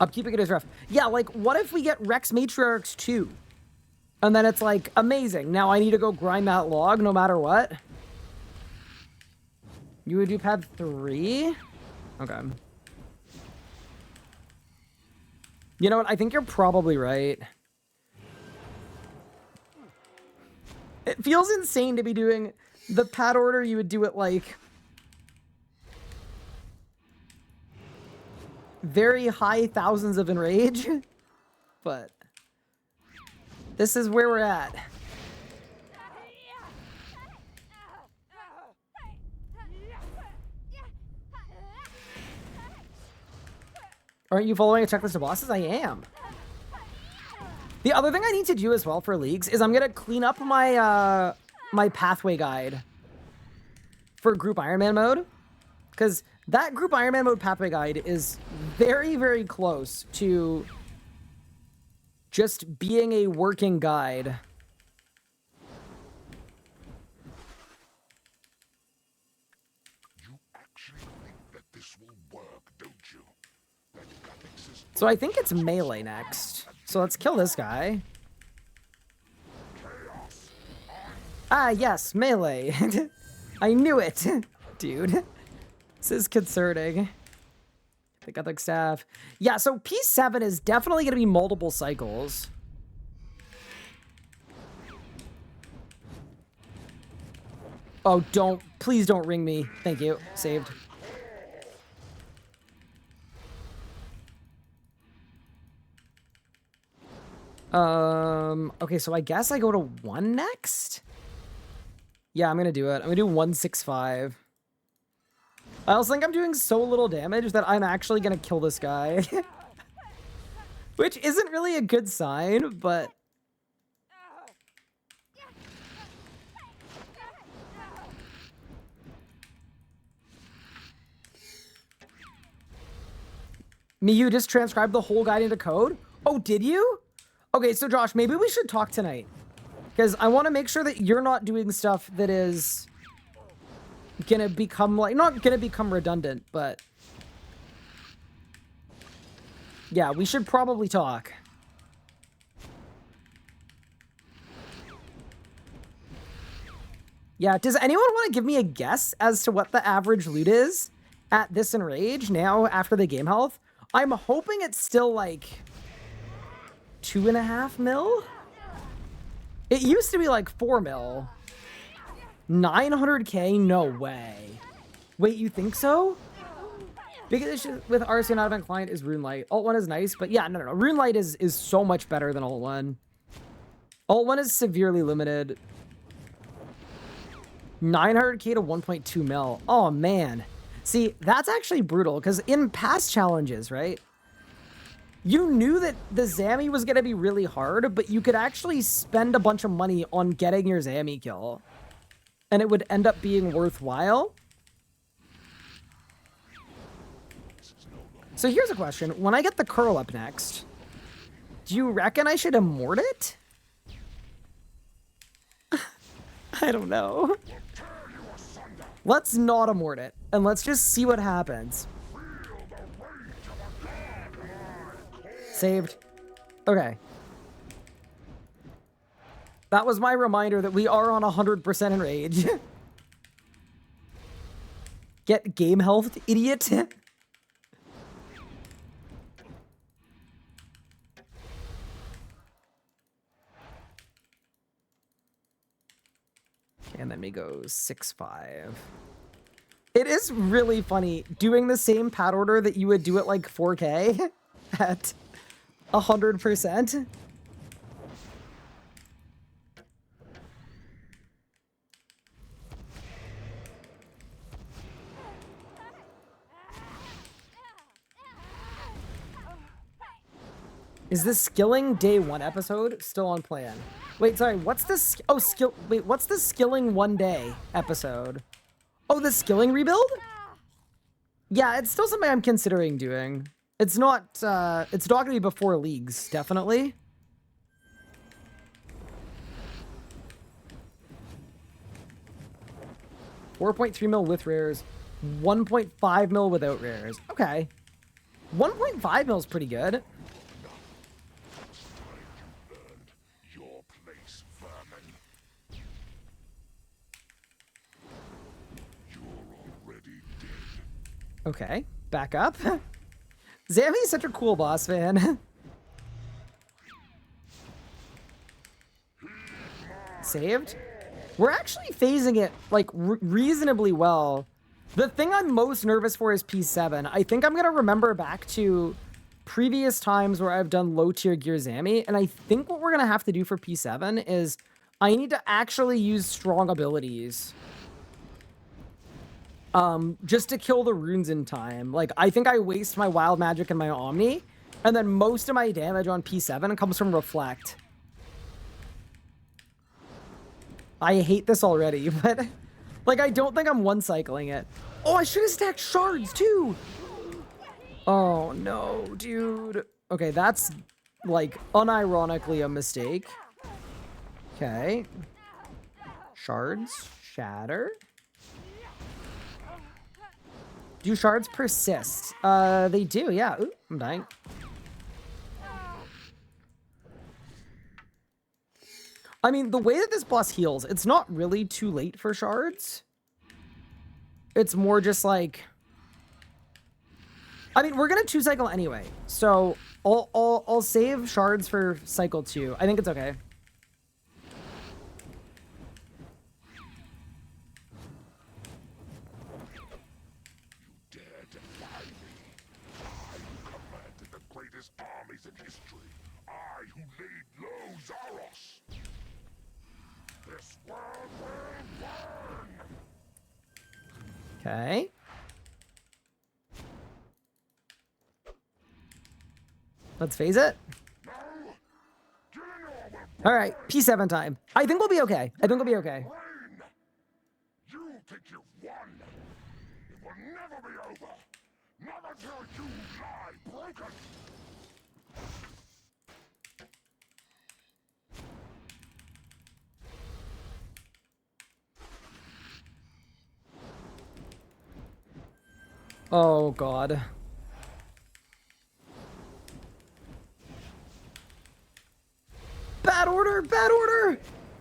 Upkeeping it is rough. Yeah, like, what if we get Rex Matriarchs 2? And then it's like, amazing. Now I need to go grind that log no matter what. You would do pad 3? Okay. You know what? I think you're probably right. It feels insane to be doing the pad order. You would do it like very high thousands of enrage, but this is where we're at. Aren't you following a checklist of bosses? I am. The other thing I need to do as well for leagues is I'm gonna clean up my my pathway guide for group Ironman mode. Because that group Iron Man mode pathway guide is very, very close to just being a working guide. You actually think that this will work, don't you? That exists. So I think it's melee next. So let's kill this guy. Ah, yes, melee. I knew it, dude. This is concerning. The Gothic Staff. Yeah, so P7 is definitely going to be multiple cycles. Oh, please don't ring me. Thank you. Saved. Okay, so I guess I go to 1 next? Yeah, I'm gonna do it. I'm gonna do 165. I also think I'm doing so little damage that I'm actually gonna kill this guy. Which isn't really a good sign, but... You just transcribed the whole guide into code? Oh, did you? Okay, so Josh, maybe we should talk tonight. Because I want to make sure that you're not doing stuff that is gonna become, like, not gonna become redundant, but... yeah, we should probably talk. Yeah, does anyone want to give me a guess as to what the average loot is at this Enrage now after the game health? I'm hoping it's still like 2.5 mil? It used to be like 4 mil. 900k? No way. Wait, you think so? Biggest issue with RC not event client is Runelight. Alt 1 is nice, but yeah, no. Runelight is so much better than Alt 1. Alt 1 is severely limited. 900k to 1.2 mil. Oh, man. See, that's actually brutal, because in past challenges, right? You knew that the Zammy was going to be really hard, but you could actually spend a bunch of money on getting your Zammy kill. And it would end up being worthwhile. So here's a question. When I get the curl up next, do you reckon I should immort it? I don't know. Let's not immort it, and let's just see what happens. Saved. Okay. That was my reminder that we are on 100% Enrage. Get game health, idiot. Okay, and then we go 6-5. It is really funny doing the same pad order that you would do at like 4K at 100%. Is this skilling day 1 episode still on plan? Wait, sorry, what's this? Oh, what's the skilling 1 day episode? Oh, the skilling rebuild? Yeah, it's still something I'm considering doing. It's not gonna be before leagues, definitely. $4.3 mil with rares, 1.5 mil without rares. Okay. 1.5 mil is pretty good. Okay, back up. Zammy's such a cool boss, man. Saved? We're actually phasing it, like, reasonably well. The thing I'm most nervous for is P7. I think I'm going to remember back to previous times where I've done low-tier gear Zammy, and I think what we're going to have to do for P7 is I need to actually use strong abilities. Just to kill the runes in time. Like, I think I waste my wild magic and my omni, and then most of my damage on P7 comes from reflect. I hate this already, but like, I don't think I'm one cycling it. Oh, I should have stacked shards too. Oh no, dude. Okay, that's like unironically a mistake. Okay. Shards, shatter. Do shards persist? They do, yeah. Ooh, I'm dying. I mean, the way that this boss heals, it's not really too late for shards. It's more just like... I mean, we're gonna 2-cycle anyway, so I'll save shards for cycle 2. I think it's okay. Greatest armies in history. I who laid low Zaros. This world will burn. Okay. Let's phase it. No. All right, P7 time. I think we'll be okay. I think we'll be okay. Rain. You think you've won. It will never be over. Not until you lie broken. Oh, God. Bad order! Bad order!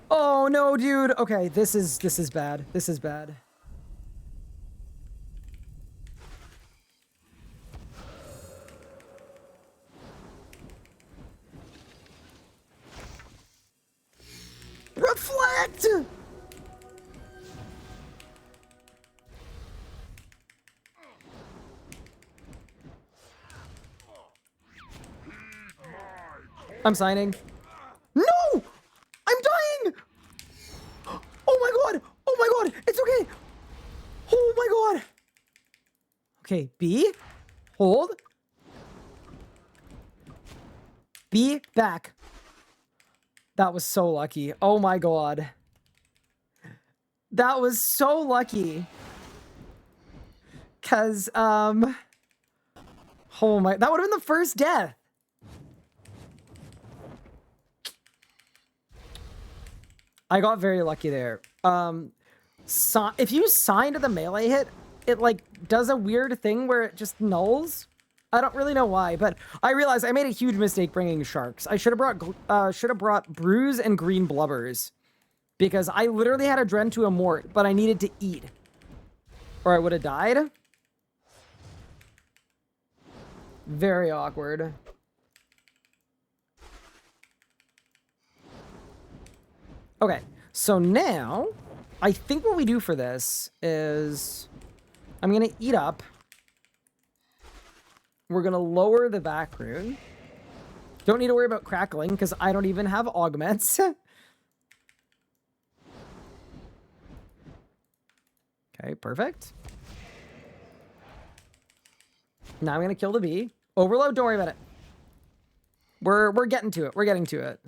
Oh, no, dude. Okay, this is bad. This is bad. Reflect! I'm signing. No! I'm dying! Oh my god! Oh my god! It's okay! Oh my god! Okay, B. Hold. B, back. That was so lucky. Oh my god. That was so lucky. Cause, oh my, that would have been the first death. I got very lucky there. If you sign to the melee hit, it like does a weird thing where it just nulls. I don't really know why, but I realized I made a huge mistake bringing sharks. I should have brought Bruise and Green Blubbers, because I literally had a Dren to a Mort, but I needed to eat, or I would have died. Very awkward. Okay, so now I think what we do for this is I'm gonna eat up. We're gonna lower the back rune. Don't need to worry about crackling because I don't even have augments. Okay, perfect. Now I'm gonna kill the bee. Overload, don't worry about it. We're getting to it. We're getting to it.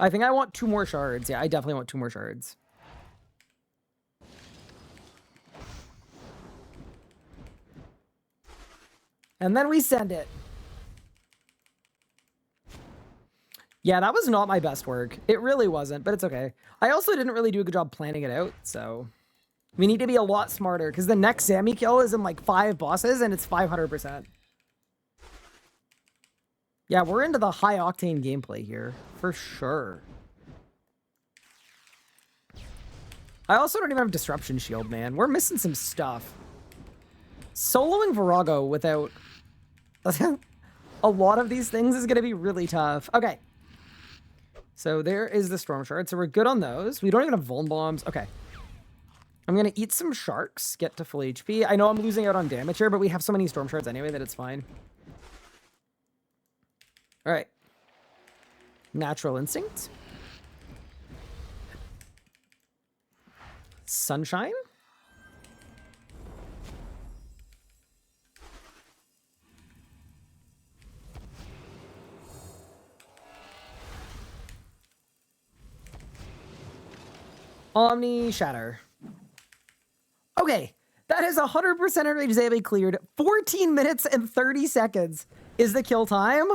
I think I want 2 more shards. Yeah, I definitely want 2 more shards. And then we send it. Yeah, that was not my best work. It really wasn't, but it's okay. I also didn't really do a good job planning it out, so... We need to be a lot smarter, because the next Sammy kill is in like 5 bosses, and it's 500%. Yeah, we're into the high-octane gameplay here, for sure. I also don't even have Disruption Shield, man. We're missing some stuff. Soloing Virago without a lot of these things is going to be really tough. Okay. So there is the Storm Shard. So we're good on those. We don't even have Vuln Bombs. Okay. I'm going to eat some sharks, get to full HP. I know I'm losing out on damage here, but we have so many Storm Shards anyway that it's fine. All right. Natural Instinct. Sunshine. Omni Shatter. Okay, that is 100% enrage Zami cleared. 14 minutes and 30 seconds is the kill time.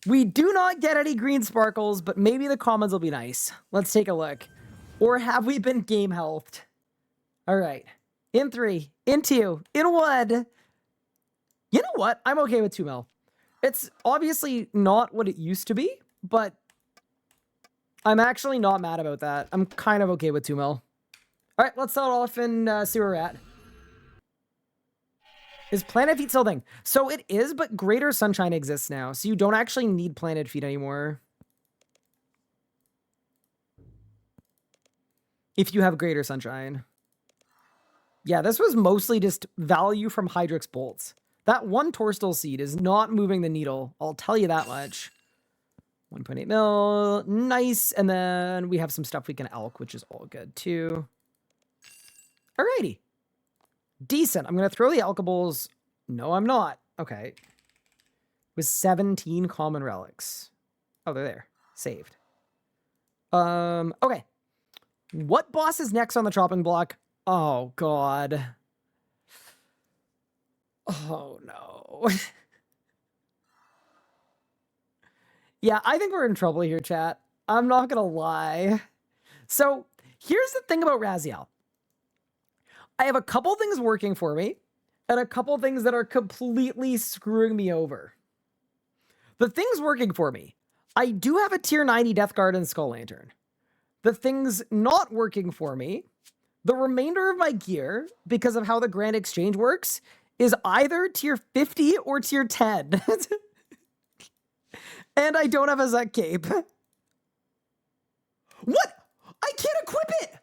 We do not get any green sparkles, but maybe the commons will be nice. Let's take a look. Or have we been game healthed? All right. In 3, in 2, in 1. You know what? I'm okay with 2 mil. It's obviously not what it used to be, but I'm actually not mad about that. I'm kind of okay with 2 mil. All right, let's start off and see where we're at. Is Planet Feet still a thing? So it is, but Greater Sunshine exists now, so you don't actually need Planet Feet anymore. If you have Greater Sunshine. Yeah, this was mostly just value from Hydrix Bolts. That one Torstal Seed is not moving the needle, I'll tell you that much. 1.8 mil, nice, and then we have some stuff we can elk, which is all good too. Alrighty. Decent. I'm going to throw the alkables. No, I'm not. Okay. With 17 common relics. Oh, they're there. Saved. Okay. What boss is next on the chopping block? Oh, God. Oh, no. Yeah, I think we're in trouble here, chat. I'm not going to lie. So, here's the thing about Raziel. I have a couple things working for me, and a couple things that are completely screwing me over. The things working for me, I do have a tier 90 Death Guard and Skull Lantern. The things not working for me, the remainder of my gear, because of how the Grand Exchange works, is either tier 50 or tier 10. And I don't have a Zek cape. What? I can't equip it!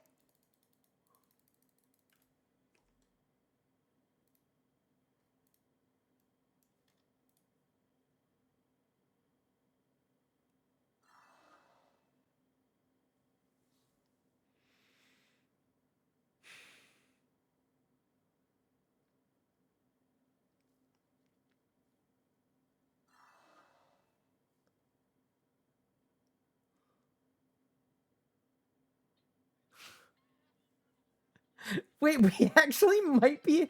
Wait, we actually might be...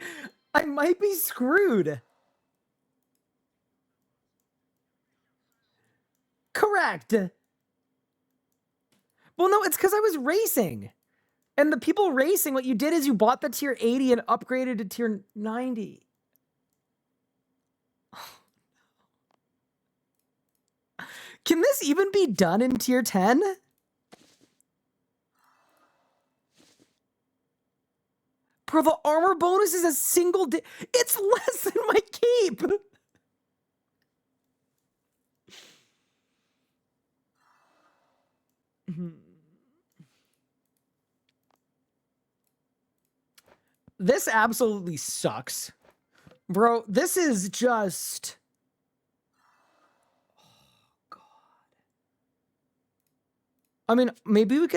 I might be screwed. Correct. Well, no, it's because I was racing. And the people racing, what you did is you bought the tier 80 and upgraded to tier 90. Can this even be done in tier 10? Bro, the armor bonus is a single... It's less than my cape! This absolutely sucks. Bro, this is just... Oh, God. I mean, maybe we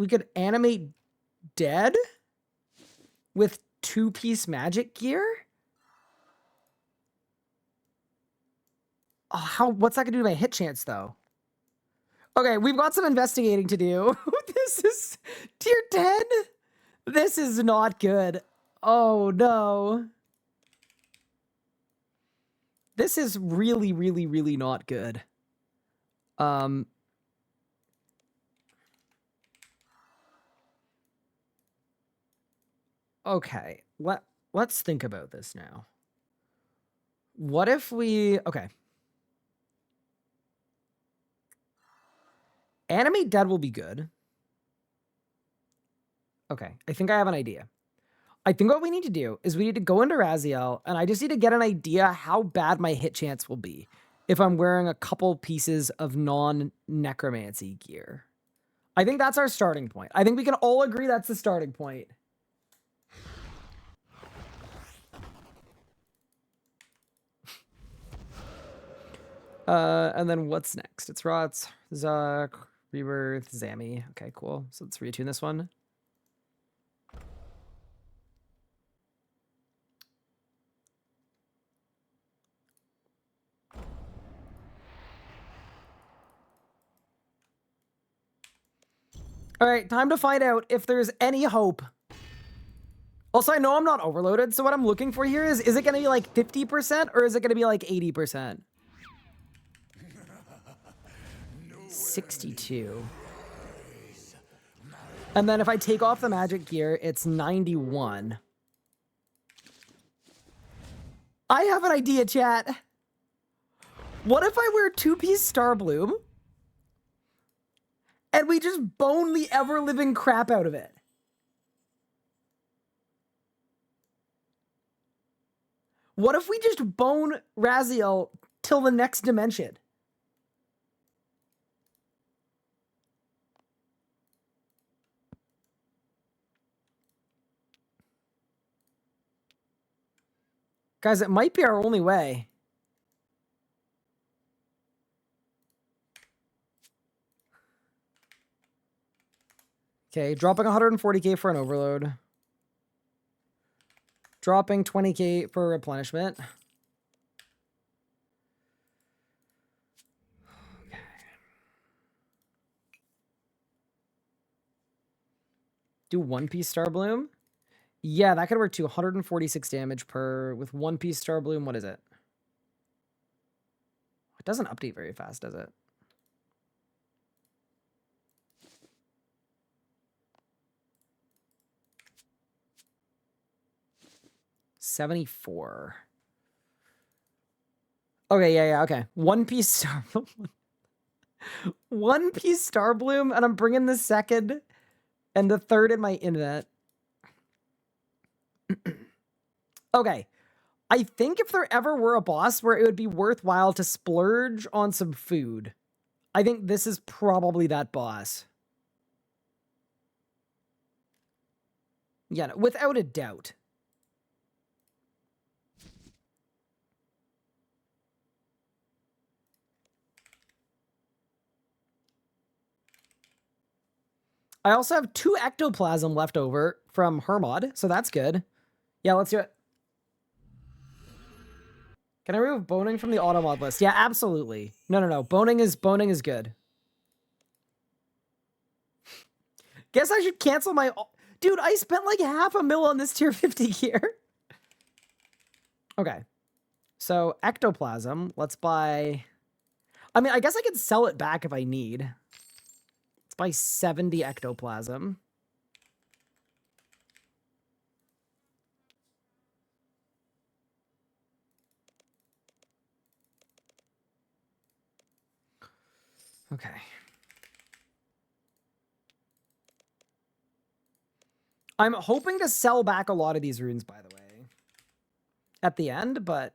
could animate dead with 2-piece magic gear? Oh, what's that gonna do to my hit chance, though? Okay, we've got some investigating to do. This is tier 10? This is not good. Oh, no. This is really, really, really not good. Okay, let's think about this now. What if we... Okay. Animate dead will be good. Okay, I think I have an idea. I think what we need to do is we need to go into Raziel, and I just need to get an idea how bad my hit chance will be if I'm wearing a couple pieces of non-necromancy gear. I think that's our starting point. I think we can all agree that's the starting point. And then what's next? It's Rots, Zuck, Rebirth, Zami. Okay, cool. So let's retune this one. All right, time to find out if there's any hope. Also, I know I'm not overloaded, so what I'm looking for here is it going to be like 50% or is it going to be like 80%? 62. And then if I take off the magic gear, it's 91. I have an idea, chat. What if I wear 2-piece Star Bloom and we just bone the ever-living crap out of it? What if we just bone Raziel till the next dimension? Guys, it might be our only way. Okay, dropping 140k for an overload. Dropping 20k for replenishment. Okay. Do 1-piece Star Bloom? Yeah, that could work too. 146 damage per with 1-piece Star Bloom. What is it? It doesn't update very fast, does it? $74. Okay, yeah, okay. 1-piece Star Bloom. 1-piece Star Bloom, and I'm bringing the second and the third in my internet. Okay. I think if there ever were a boss where it would be worthwhile to splurge on some food, I think this is probably that boss. Yeah, no, without a doubt. I also have 2 ectoplasm left over from Hermod, so that's good. Yeah, let's do it. Can I remove boning from the auto mod list? Yeah, absolutely. No. Boning is good. Guess I should cancel my... Dude, I spent like $500,000 on this tier 50 gear. Okay. So, ectoplasm. Let's buy... I mean, I guess I could sell it back if I need. Let's buy 70 ectoplasm. Okay. I'm hoping to sell back a lot of these runes, by the way, at the end, but...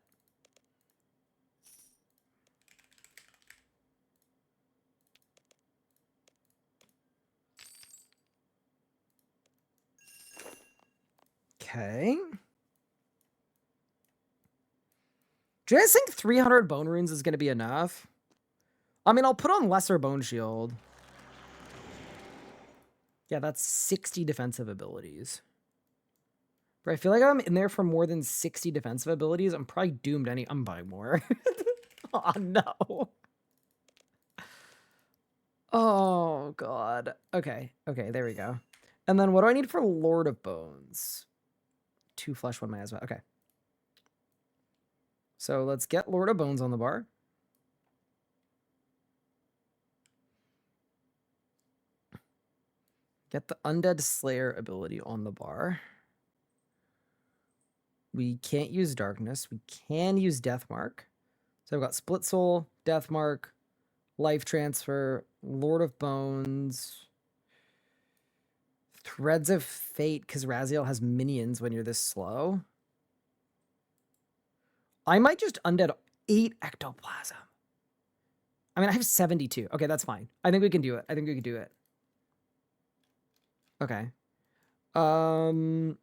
Okay. Do you guys think 300 bone runes is going to be enough? I mean, I'll put on lesser bone shield. Yeah, that's 60 defensive abilities. But I feel like I'm in there for more than 60 defensive abilities. I'm probably doomed I'm buying more. Oh, no. Oh, God. Okay, there we go. And then what do I need for Lord of Bones? 2 flesh, 1 miasma. Okay. So let's get Lord of Bones on the bar. Get the Undead Slayer ability on the bar. We can't use Darkness. We can use Deathmark. So I've got Split Soul, Deathmark, Life Transfer, Lord of Bones, Threads of Fate, because Raziel has minions when you're this slow. I might just undead 8 ectoplasm. I mean, I have 72. Okay, that's fine. I think we can do it. Okay. Do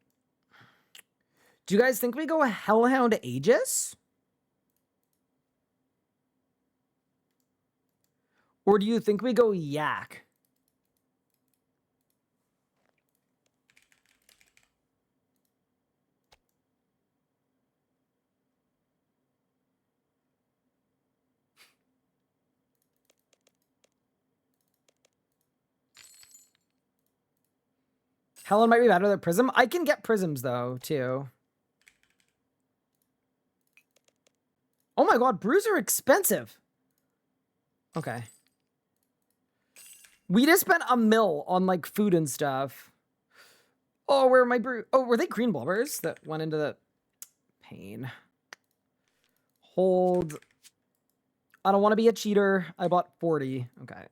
you guys think we go Hellhound Aegis? Or do you think we go Yak? Helen might be better than Prism. I can get Prisms, though, too. Oh my god, brews are expensive. Okay. We just spent $1 million on, like, food and stuff. Oh, where are my brew? Oh, were they green blubbers that went into the pain? Hold. I don't want to be a cheater. I bought 40. Okay.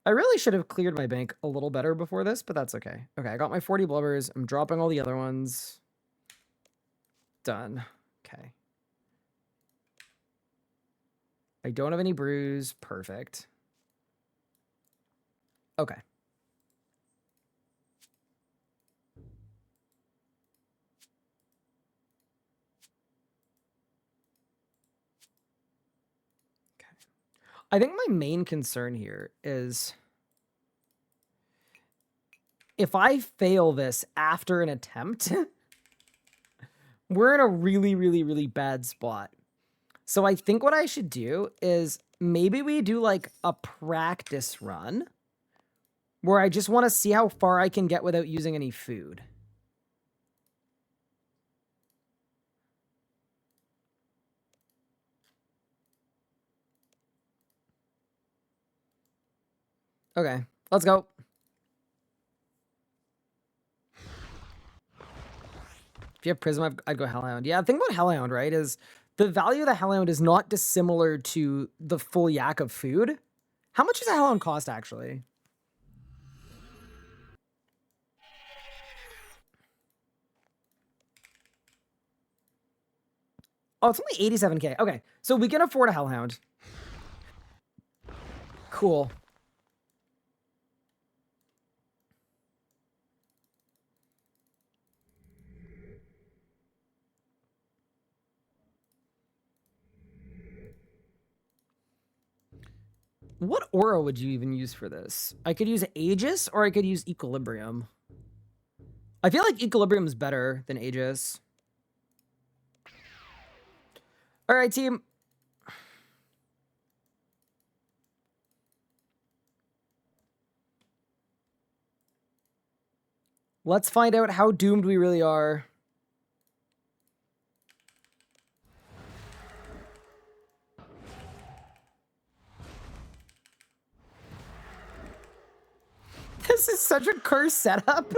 I really should have cleared my bank a little better before this, but that's okay. Okay, I got my 40 blubbers. I'm dropping all the other ones. Done. Okay. I don't have any brews. Perfect. Okay. I think my main concern here is if I fail this after an attempt, we're in a really, really, really bad spot. So I think what I should do is maybe we do like a practice run where I just want to see how far I can get without using any food. Okay, let's go. If you have Prism, I'd go Hellhound. Yeah, the thing about Hellhound, right, is the value of the Hellhound is not dissimilar to the full yak of food. How much does a Hellhound cost, actually? Oh, it's only 87k. Okay, so we can afford a Hellhound. Cool. What aura would you even use for this? I could use Aegis or I could use Equilibrium. I feel like Equilibrium is better than Aegis. All right, team. Let's find out how doomed we really are. This is such a cursed setup.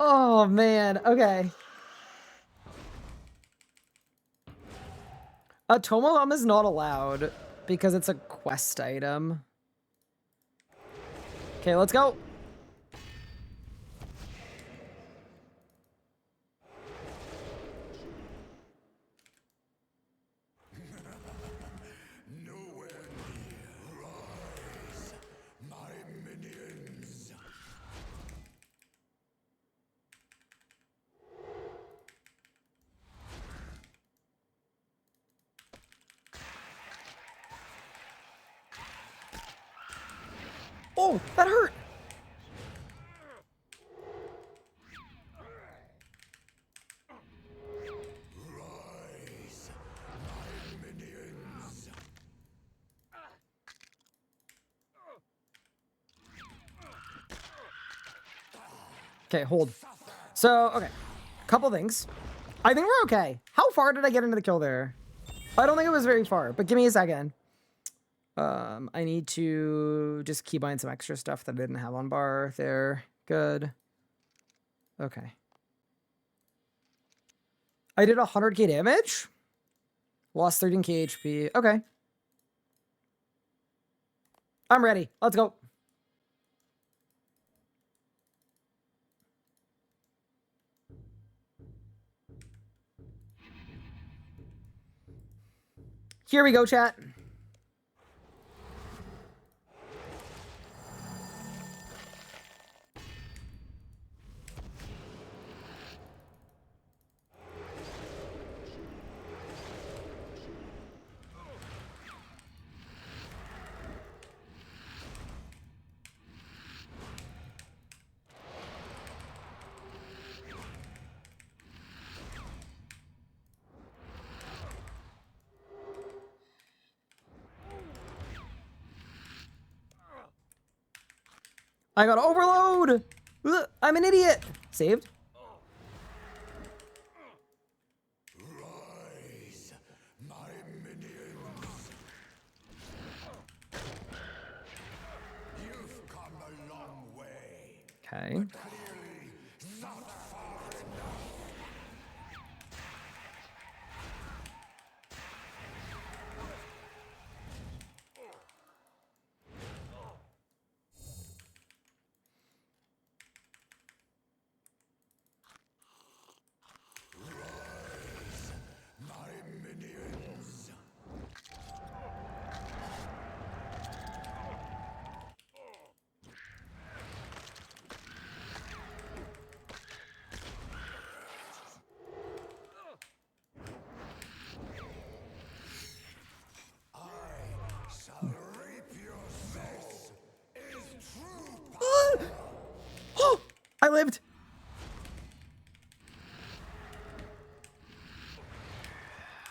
Oh, man. Okay. A Tomobomb is not allowed because it's a quest item. Okay, let's go. Oh, that hurt. Okay, hold. So, okay. Couple things. I think we're okay. How far did I get into the kill there? I don't think it was very far, but give me a second. I need to just key bind some extra stuff that I didn't have on bar there. Good. Okay. I did 100k damage. Lost 13k HP. Okay. I'm ready. Let's go. Here we go, chat. I got overload. Ugh, I'm an idiot. Saved. Rise, my minions. You've come a long way. Okay. Clearly, not far enough. Rise, my minions. I shall reap your this is true power. Oh, I lived.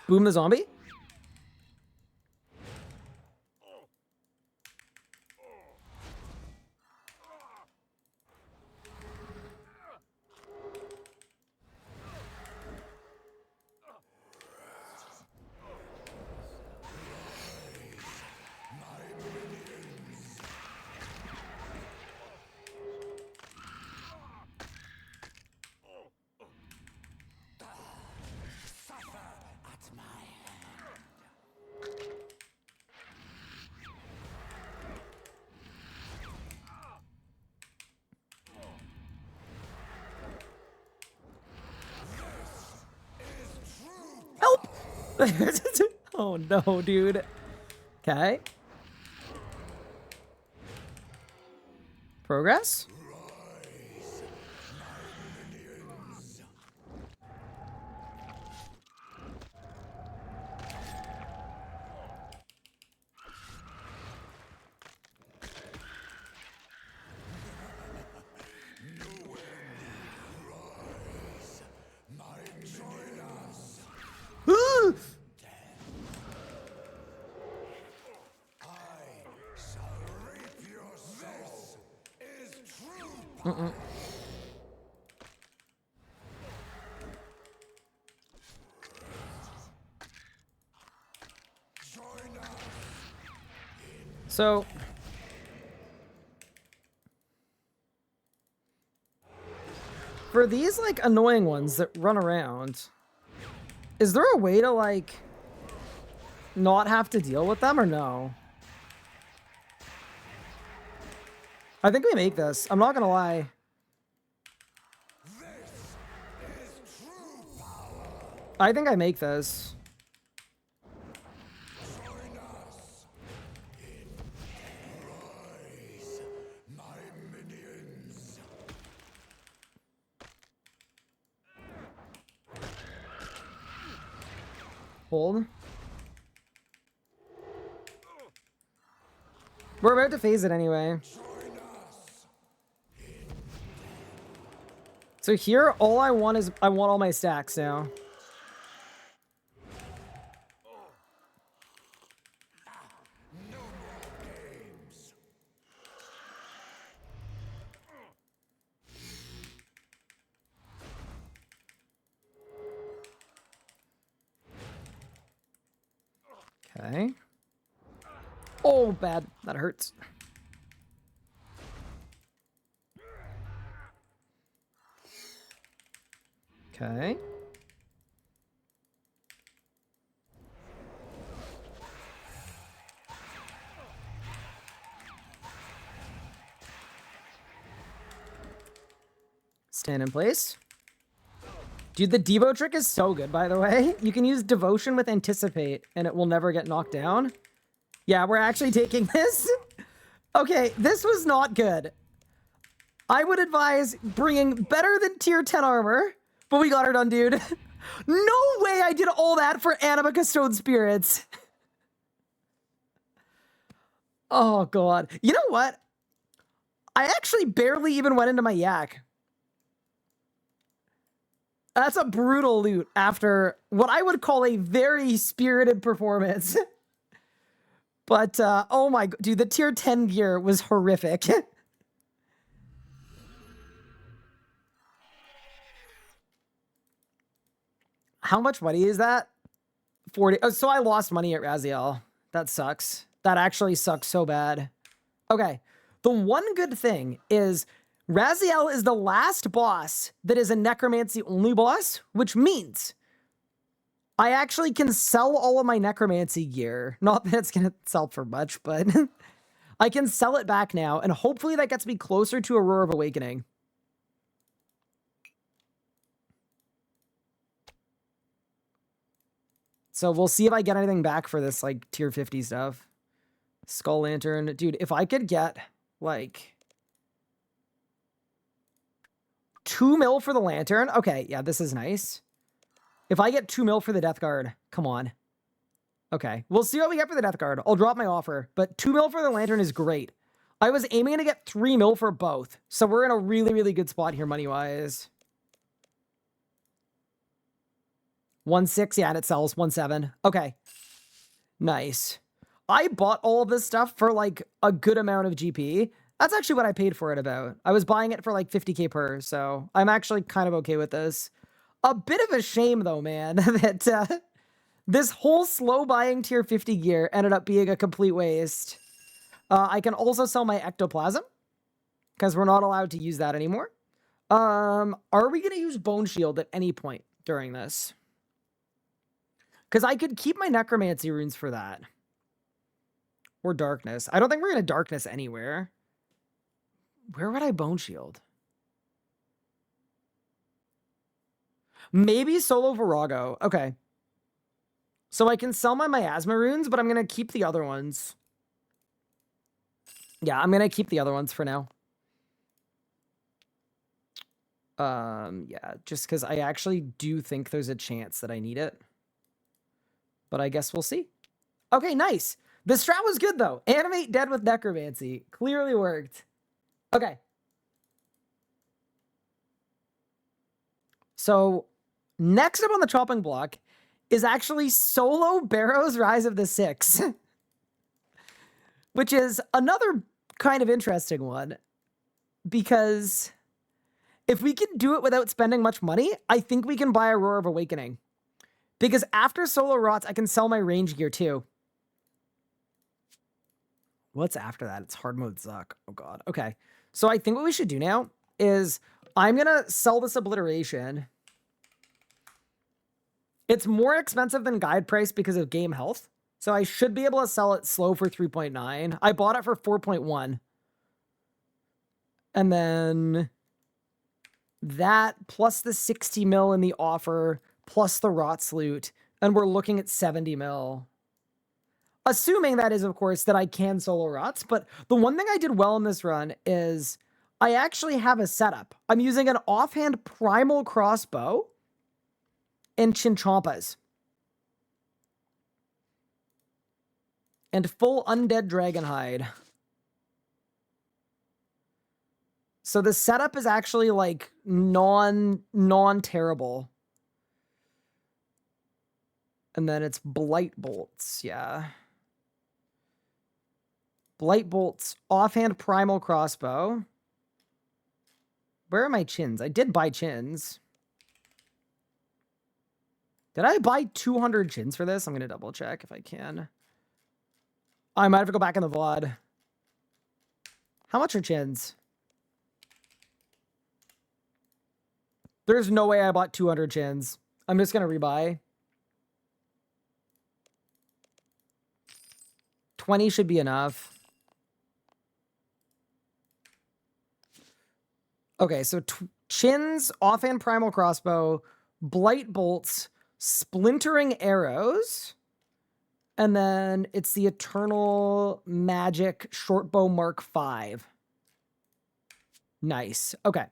Boom the zombie. Suffer at my hand. Help! Oh no, dude. Okay. Progress? Rise, my minions. Nowhere near. Rise, my minions. I shall reap your this is true power. Join us. So, for these like annoying ones that run around, is there a way to like not have to deal with them or no? I think we make this. I'm not gonna lie. This is true power. I think I make this. Join us in Rise, my minions. Hold. We're about to phase it anyway. Join us. So here, all I want is I want all my stacks now. No more games. Okay. Oh, bad. That hurts. Okay. Stand in place. Dude, the Devo trick is so good, by the way. You can use Devotion with Anticipate, and it will never get knocked down. Yeah, we're actually taking this. Okay, this was not good. I would advise bringing better than tier 10 armor, but we got her done, dude. No way I did all that for Anima Custode Spirits. Oh, God. You know what? I actually barely even went into my yak. That's a brutal loot after what I would call a very spirited performance. But, oh my, dude, the tier 10 gear was horrific. How much money is that? 40. Oh, so I lost money at Raziel. That sucks. That actually sucks so bad. Okay. The one good thing is Raziel is the last boss that is a necromancy only boss, which means I actually can sell all of my necromancy gear. Not that it's going to sell for much, but I can sell it back now, and hopefully that gets me closer to Aurora of Awakening. So we'll see if I get anything back for this, like, tier 50 stuff. Skull Lantern. Dude, if I could get, like, 2 mil for the Lantern. Okay, yeah, this is nice. If I get 2 mil for the Death Guard, come on. Okay, we'll see what we get for the Death Guard. I'll drop my offer, but 2 mil for the Lantern is great. I was aiming to get 3 mil for both, so we're in a really, really good spot here money-wise. 1.6, yeah, and it sells 1.7. Okay, nice. I bought all of this stuff for, like, a good amount of GP. That's actually what I paid for it about. I was buying it for, like, 50k per, so I'm actually kind of okay with this. A bit of a shame, though, man, that this whole slow buying tier 50 gear ended up being a complete waste. I can also sell my ectoplasm, because we're not allowed to use that anymore. Are we going to use Bone Shield at any point during this? Because I could keep my necromancy runes for that. Or darkness. I don't think we're going to darkness anywhere. Where would I Bone Shield? Maybe solo Virago. Okay. So I can sell my miasma runes, but I'm going to keep the other ones. Yeah, I'm going to keep the other ones for now. Yeah, just because I actually do think there's a chance that I need it. But I guess we'll see. Okay, nice. The strat was good, though. Animate dead with necromancy. Clearly worked. Okay. So, next up on the chopping block is actually solo Barrow's Rise of the Six. Which is another kind of interesting one. Because if we can do it without spending much money, I think we can buy Aurora of Awakening. Because after solo rots, I can sell my range gear too. What's after that? It's hard mode Zuck. Oh god. Okay. So I think what we should do now is I'm going to sell this obliteration. It's more expensive than guide price because of game health. So I should be able to sell it slow for 3.9. I bought it for 4.1. And then that plus the 60 mil in the offer plus the rots loot. And we're looking at 70 mil. Assuming that is, of course, that I can solo rots. But the one thing I did well in this run is I actually have a setup. I'm using an offhand primal crossbow and chinchompas. And full undead dragon hide. So the setup is actually like non-terrible. And then it's blight bolts, yeah. Blight bolts, offhand primal crossbow. Where are my chins? I did buy chins. Did I buy 200 chins for this? I'm going to double check if I can. I might have to go back in the VOD. How much are chins? There's no way I bought 200 chins. I'm just going to rebuy. 20 should be enough. Okay, so chins, offhand primal crossbow, blight bolts, splintering arrows, and then it's the eternal magic shortbow Mark 5. Nice. Okay.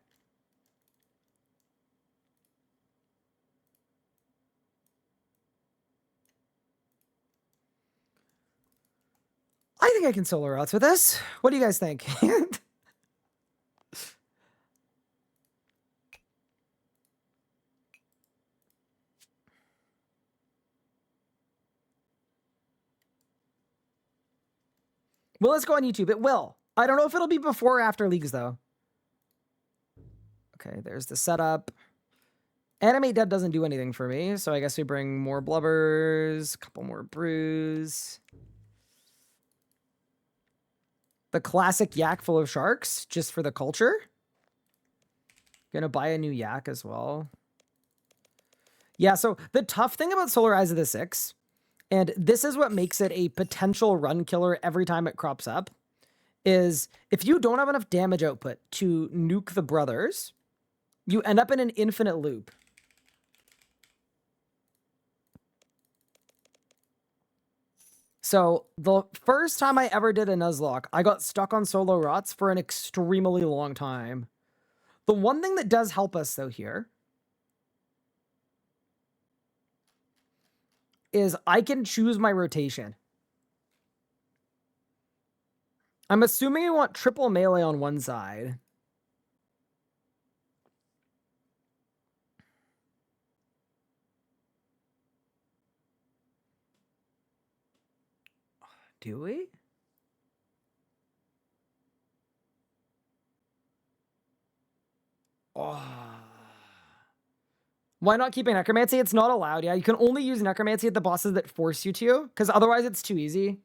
I think I can solo routes with this. What do you guys think? Well, let's go on YouTube. It will. I don't know if it'll be before or after leagues, though. Okay, there's the setup. Animate Dead doesn't do anything for me, so I guess we bring more Blubbers, a couple more Brews. The classic yak full of sharks, just for the culture. Gonna buy a new yak as well. Yeah, so the tough thing about Solar Eyes of the Six, and this is what makes it a potential run killer every time it crops up, is if you don't have enough damage output to nuke the brothers, you end up in an infinite loop. So the first time I ever did a Nuzlocke, I got stuck on solo rots for an extremely long time. The one thing that does help us though here is I can choose my rotation. I'm assuming I want triple melee on one side. Do we? Oh. Why not keeping Necromancy? It's not allowed. Yeah, you can only use Necromancy at the bosses that force you to, because otherwise it's too easy.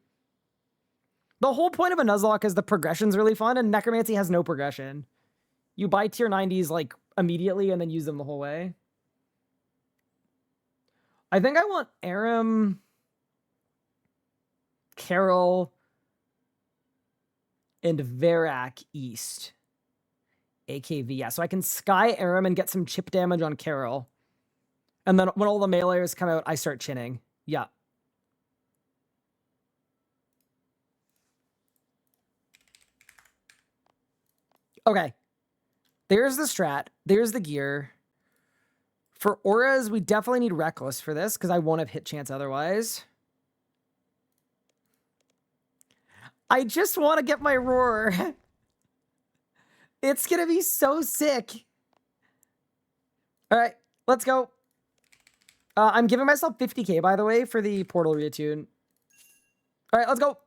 The whole point of a Nuzlocke is the progression's really fun, and Necromancy has no progression. You buy tier 90s like immediately and then use them the whole way. I think I want Aram, Carol, and Verak East. AKV, yeah. So I can Sky Aram and get some chip damage on Carol. And then when all the meleeers come out, I start chinning. Yeah. Okay. There's the strat. There's the gear. For auras, we definitely need Reckless for this, because I won't have hit chance otherwise. I just want to get my Roar. It's going to be so sick. All right, let's go. I'm giving myself 50k, by the way, for the portal retune. All right, let's go.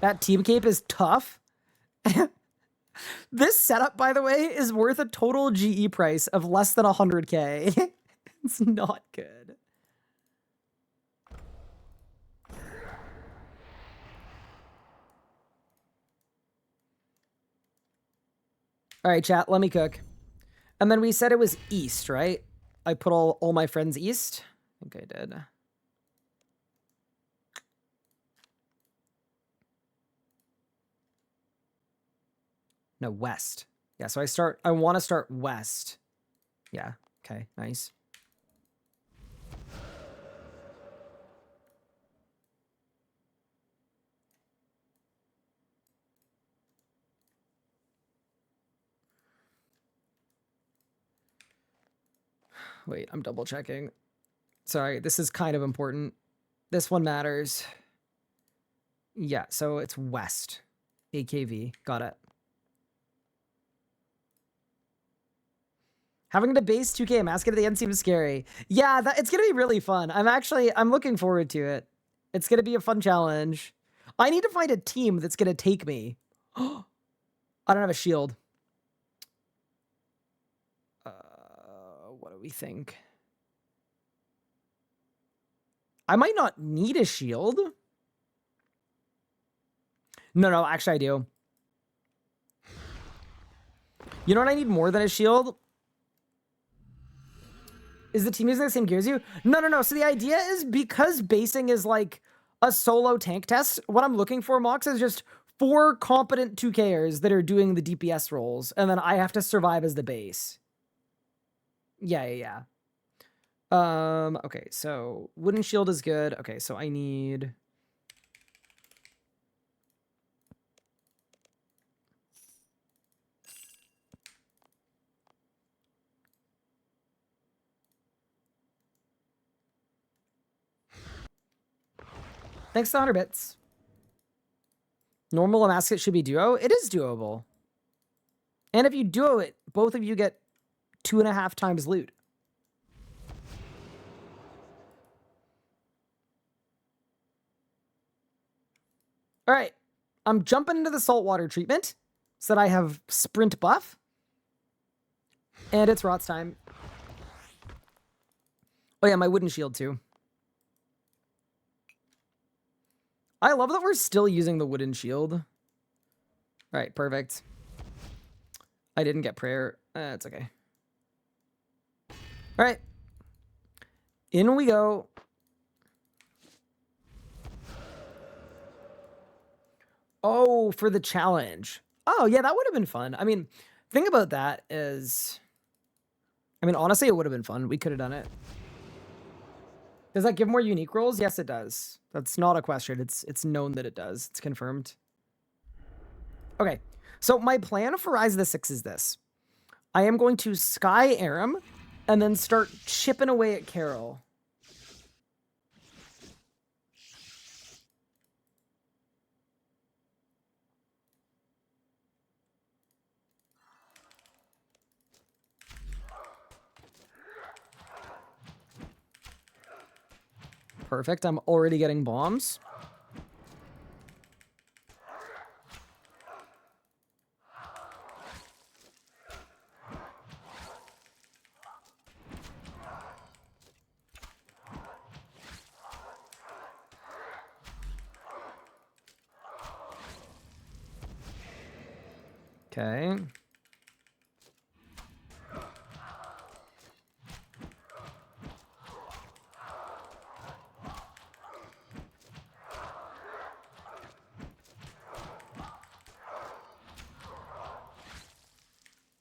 That team cape is tough. This setup, by the way, is worth a total GE price of less than 100k. It's not good. All right, chat, let me cook. And then we said it was east, right? I put all my friends east. I think I did. No, west. Yeah, so I want to start west. Yeah, okay, nice. Wait, I'm double checking. Sorry, this is kind of important. This one matters. Yeah, so it's west. AKV, got it. Having to base 2k a mask at the end seems scary. Yeah, it's going to be really fun. I'm looking forward to it. It's going to be a fun challenge. I need to find a team that's going to take me. I don't have a shield. What do we think? I might not need a shield. No, actually I do. You know what I need more than a shield? Is the team using the same gear as you? No. So the idea is because basing is like a solo tank test, what I'm looking for, Mox, is just 4 competent 2Kers that are doing the DPS roles, and then I have to survive as the base. Yeah. Okay, so wooden shield is good. Okay, so I need... Thanks to 100 bits. Normal Amasket should be duo. It is doable. And if you duo it, both of you get 2.5 times loot. All right. I'm jumping into the saltwater treatment so that I have sprint buff. And it's Rot's time. Oh yeah, my wooden shield too. I love that we're still using the wooden shield. All right, perfect. I didn't get prayer. It's okay. All right. In we go. Oh, for the challenge. Oh, yeah, that would have been fun. I mean, thing about that is... I mean, honestly, it would have been fun. We could have done it. Does that give more unique rolls? Yes, it does. That's not a question. It's known that it does. It's confirmed. Okay, so my plan for Rise of the Six is this. I am going to Sky Aram and then start chipping away at Carol. Perfect. I'm already getting bombs. Okay.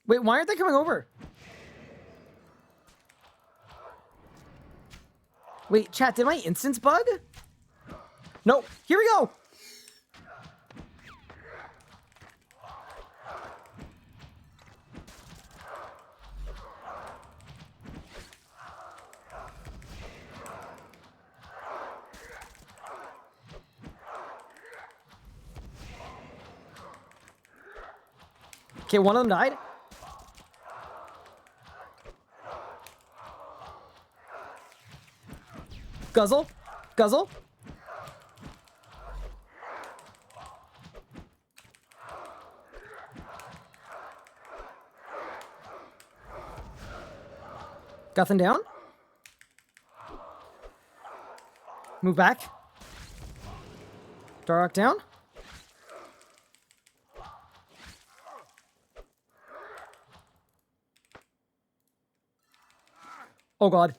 Wait, why aren't they coming over? Wait, chat, did my instance bug? No, here we go. Okay, one of them died. Guzzle. Guzzle. Got them down. Move back. Dark down. Oh god.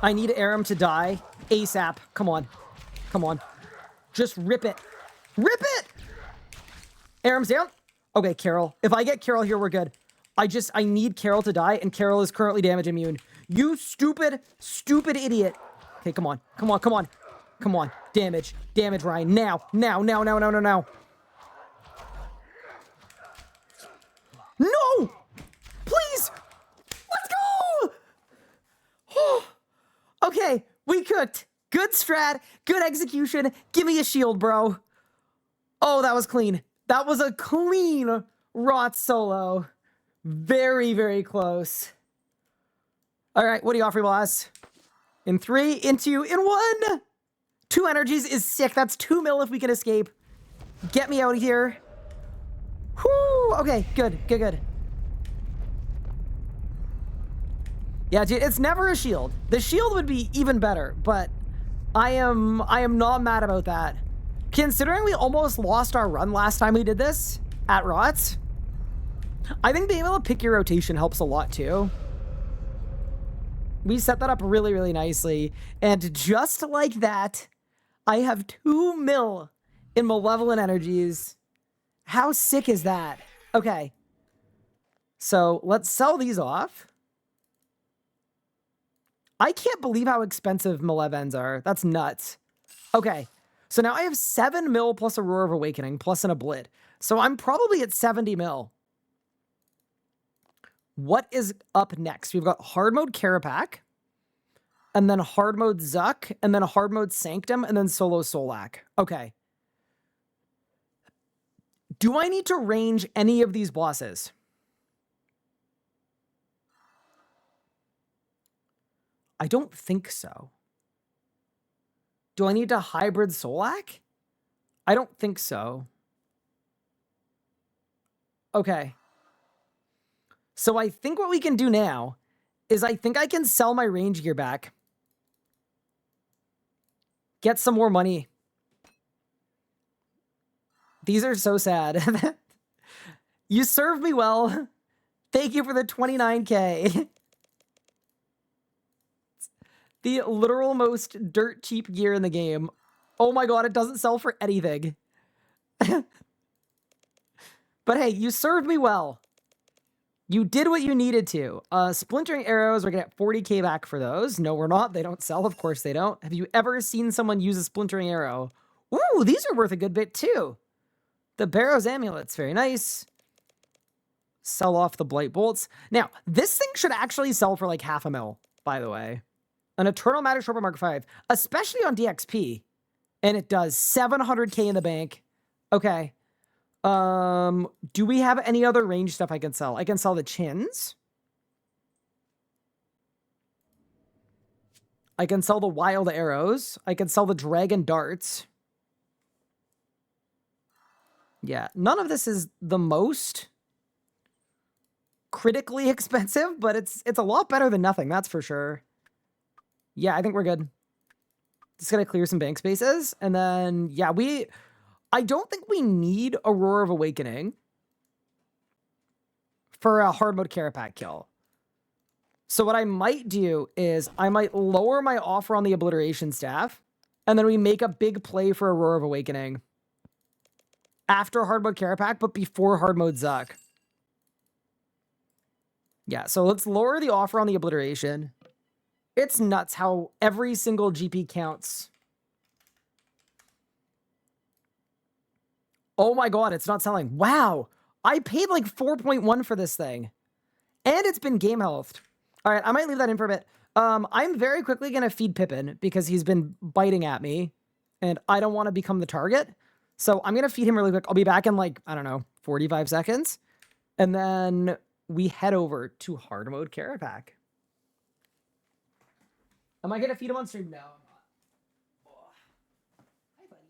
I need Aram to die ASAP. Come on. Come on. Just rip it. Rip it! Aram's down. Okay, Carol. If I get Carol here, we're good. I need Carol to die, and Carol is currently damage immune. You stupid, stupid idiot. Okay, come on. Come on, come on. Come on. Damage. Damage, Ryan. Now. Now, now, now, now, now, now. No! Please! Let's go! Oh. Okay, we cooked. Good strat, good execution. Give me a shield, bro. Oh, that was clean. That was a clean Rot solo. Very, very close. All right, what do you offer, boss? In 3, in 2, in 1. 2 energies is sick. That's 2 mil if we can escape. Get me out of here. Whoo! Okay, good, good, good. Yeah, dude, it's never a shield. The shield would be even better, but I am not mad about that. Considering we almost lost our run last time we did this at Rots, I think being able to pick your rotation helps a lot too. We set that up really, really nicely. And just like that, I have 2 mil in malevolent energies. How sick is that? Okay. So let's sell these off. I can't believe how expensive Malevens are. That's nuts. Okay. So now I have 7 mil plus a Roar of Awakening plus an Ablit. So I'm probably at 70 mil. What is up next? We've got hard mode Carapac, and then hard mode Zuck, and then a hard mode Sanctum, and then solo Solak. Okay. Do I need to range any of these bosses? I don't think so. Do I need to hybrid Solak? I don't think so. Okay. So I think what we can do now is I think I can sell my range gear back. Get some more money. These are so sad. You served me well. Thank you for the 29K. The literal most dirt cheap gear in the game. Oh my god, it doesn't sell for anything. But hey, you served me well. You did what you needed to. Splintering arrows, we're gonna get 40K back for those. No, we're not. They don't sell. Of course they don't. Have you ever seen someone use a splintering arrow? Ooh, these are worth a good bit too. The Barrow's Amulet's very nice. Sell off the Blight Bolts. Now, this thing should actually sell for like half a mil, by the way. An Eternal Matter Sharper Mark 5, especially on DXP. And it does 700K in the bank. Okay. Do we have any other range stuff I can sell? I can sell the chins. I can sell the wild arrows. I can sell the dragon darts. Yeah, none of this is the most critically expensive, but it's a lot better than nothing, that's for sure. Yeah, I think we're good. Just gotta clear some bank spaces, and then, yeah, I don't think we need Aurora of Awakening for a hard mode Carapac kill. So what I might do is I might lower my offer on the Obliteration Staff, and then we make a big play for Aurora of Awakening after hard mode Carapac, but before hard mode Zuck. Yeah, so let's lower the offer on the Obliteration. It's nuts how every single GP counts. Oh my god, it's not selling. Wow, I paid like 4.1 for this thing. And it's been game healthed. All right, I might leave that in for a bit. I'm very quickly going to feed Pippin because he's been biting at me. And I don't want to become the target. So I'm going to feed him really quick. I'll be back in like, I don't know, 45 seconds. And then we head over to hard mode Carapac. Am I going to feed him on stream? No, I'm not. Oh. Hi, buddy.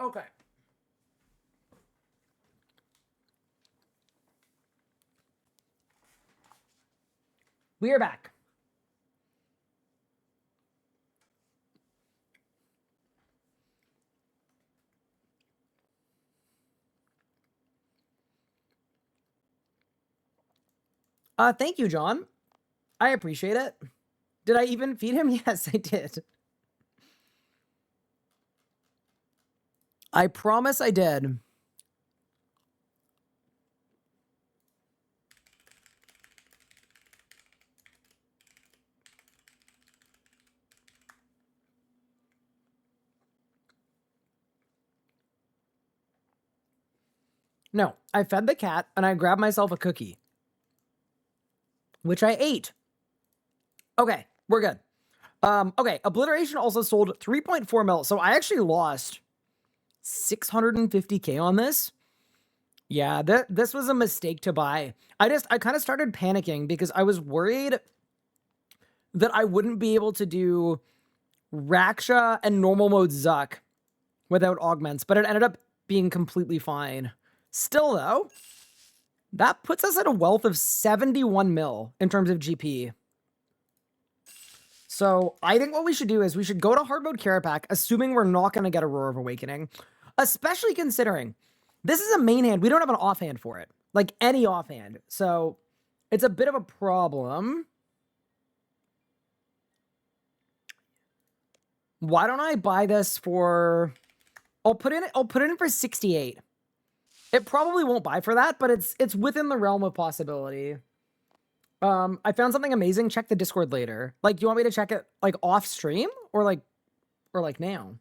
Okay. We are back. Thank you, John. I appreciate it. Did I even feed him? Yes, I did. I promise I did. No, I fed the cat and I grabbed myself a cookie, which I ate. Okay, we're good. Okay, Obliteration also sold 3.4 mil, so I actually lost 650K on this. Yeah, this was a mistake to buy. I kind of started panicking because I was worried that I wouldn't be able to do Raksha and normal mode Zuck without augments, but it ended up being completely fine. Still though, that puts us at a wealth of 71 mil in terms of GP. So I think what we should do is we should go to hard mode Carapac, assuming we're not going to get Aurora of Awakening, especially considering this is a main hand. We don't have an offhand for it, like any offhand. So it's a bit of a problem. Why don't I buy this for, I'll put it in for 68. It probably won't buy for that, but it's within the realm of possibility. I found something amazing. Check the Discord later. Like, do you want me to check it like off stream or like now?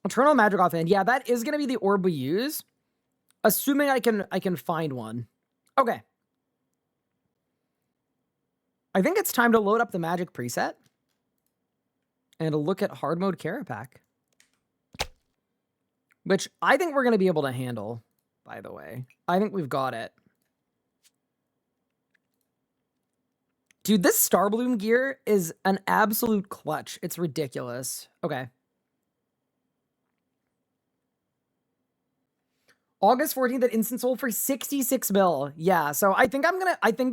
Eternal Magic Offhand. Yeah, that is gonna be the orb we use, assuming I can find one. Okay. I think it's time to load up the magic preset and to look at hard mode Carapac, which I think we're gonna be able to handle. By the way, I think we've got it. Dude, this Star Bloom gear is an absolute clutch. It's ridiculous. Okay. August 14th at instant sold for 66 mil. Yeah, so I think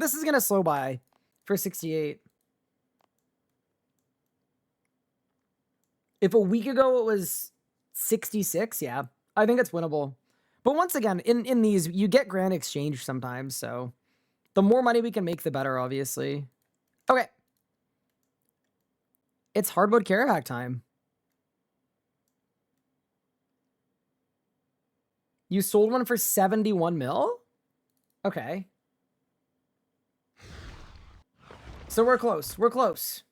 this is gonna slow by for 68. If a week ago it was 66, yeah, I think it's winnable. But once again, in these, you get grand exchange sometimes, so the more money we can make, the better, obviously. Okay. It's hard mode Carapac time. You sold one for 71 mil? Okay. So we're close. We're close.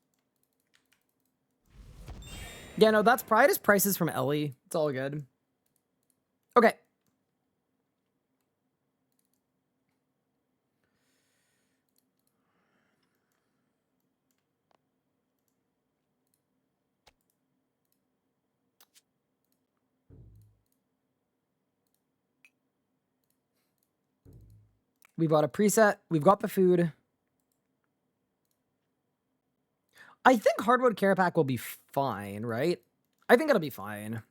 Yeah, no, that's probably just prices from Ellie. It's all good. Okay. We bought a preset. We've got the food. I think hard mode Carapac will be fine, right? I think it'll be fine.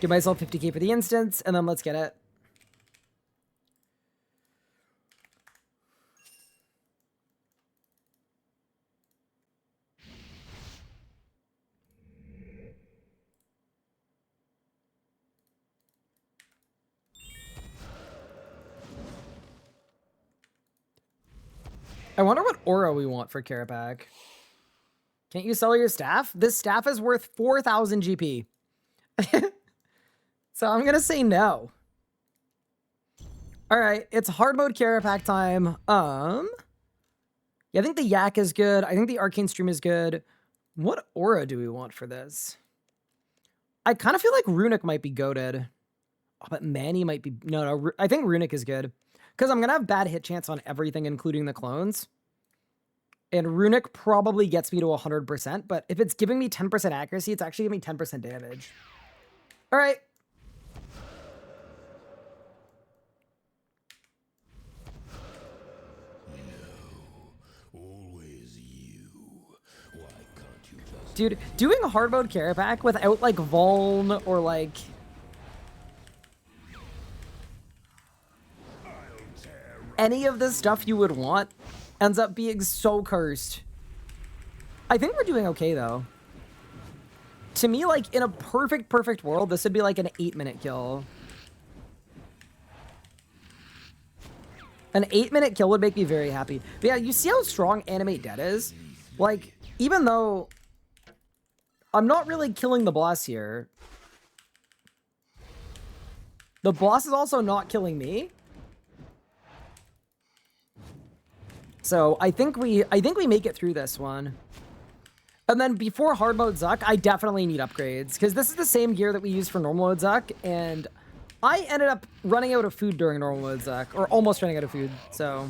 Give myself 50k for the instance, and then let's get it. I wonder what aura we want for Carapac. Can't you sell your staff? This staff is worth 4,000 GP. So I'm going to say no. All right, it's hard mode Carapac time. Yeah, I think the Yak is good. I think the Arcane Stream is good. What aura do we want for this? I kind of feel like Runic might be goated. Oh, but Manny might be... No, I think Runic is good. Because I'm going to have bad hit chance on everything, including the clones. And Runic probably gets me to 100%, but if it's giving me 10% accuracy, it's actually giving me 10% damage. All right. Dude, doing a hard mode Carapac without, like, Vuln or, like... any of the stuff you would want ends up being so cursed. I think we're doing okay, though. To me, like, in a perfect world, this would be, like, an 8-minute kill. An 8-minute kill would make me very happy. But yeah, you see how strong Animate Dead is? Like, even though... I'm not really killing the boss here. The boss is also not killing me. So I think we make it through this one. And then before hard mode Zuck, I definitely need upgrades because this is the same gear that we use for normal mode Zuck, and I ended up running out of food during normal mode Zuck, or almost running out of food. So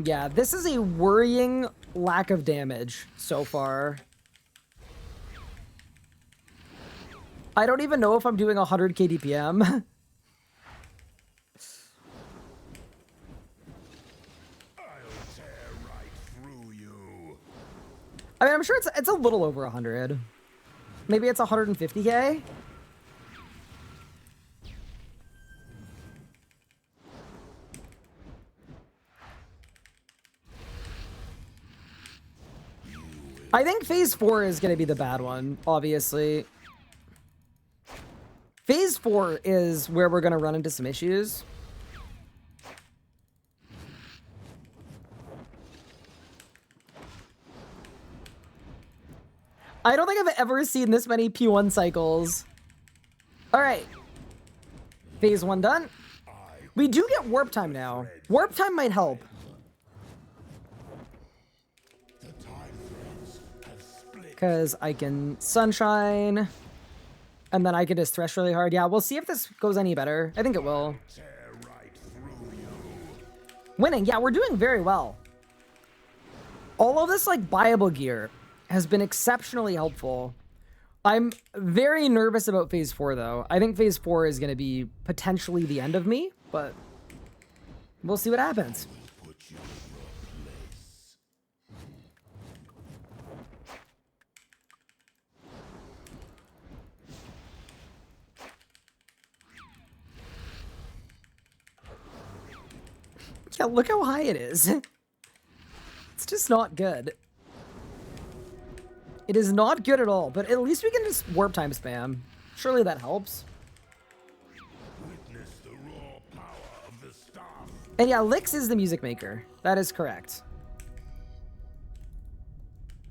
yeah, this is a worrying lack of damage so far. I don't even know if I'm doing 100k DPM. I mean, I'm sure it's a little over 100. Maybe it's 150k. I think phase 4 is going to be the bad one, obviously. Phase 4 is where we're going to run into some issues. I don't think I've ever seen this many P1 cycles. All right. Phase 1 done. We do get warp time now. Warp time might help. Because I can sunshine. And then I can just thresh really hard. Yeah, we'll see if this goes any better. I think it will. Winning. Yeah, we're doing very well. All of this, like, buyable gear has been exceptionally helpful. I'm very nervous about phase 4, though. I think phase 4 is going to be potentially the end of me, but we'll see what happens. Yeah, look how high it is. It's just not good. It is not good at all, but at least we can just warp time spam. Surely that helps. Witness the raw power of the staff. And yeah, Lix is the music maker. That is correct.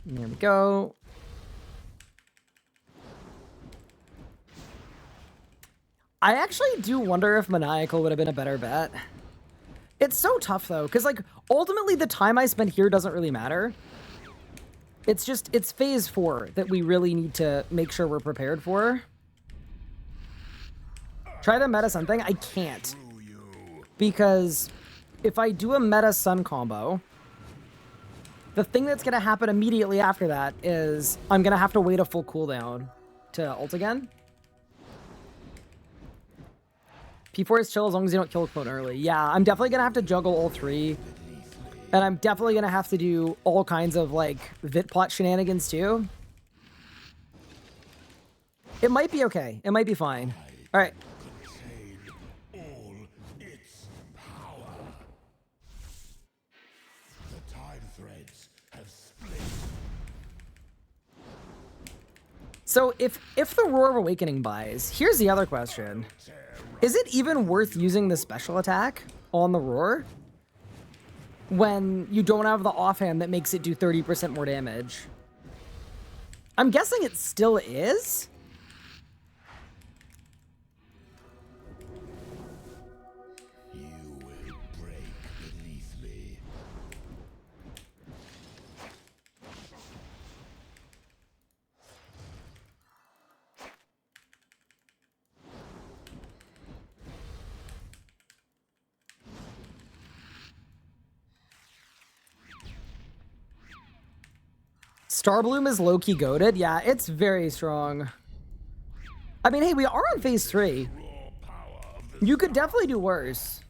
And there we go. I actually do wonder if Maniacal would have been a better bet. It's so tough, though, because, like, ultimately the time I spend here doesn't really matter. It's just, it's phase 4 that we really need to make sure we're prepared for. Try to meta something. I can't. Because if I do a meta sun combo, the thing that's going to happen immediately after that is I'm going to have to wait a full cooldown to ult again. P4 is chill as long as you don't kill a clone early. Yeah, I'm definitely going to have to juggle all 3. And I'm definitely going to have to do all kinds of, like, Vitplot shenanigans, too. It might be okay. It might be fine. All right. All its power. The time threads have split. So if the Roar of Awakening buys, here's the other question. Is it even worth using the special attack on the Roar when you don't have the offhand that makes it do 30% more damage? I'm guessing it still is. You will break beneath me. Starbloom is low-key goated. Yeah, it's very strong. I mean, hey, we are on phase 3. You could definitely do worse.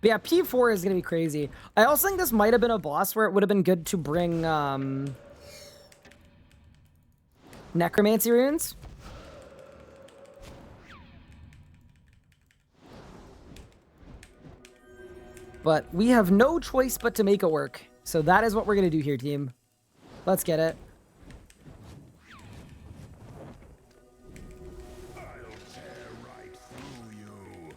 But yeah, P4 is going to be crazy. I also think this might have been a boss where it would have been good to bring Necromancy runes. But we have no choice but to make it work. So that is what we're going to do here, team. Let's get it. I'll tear right through you.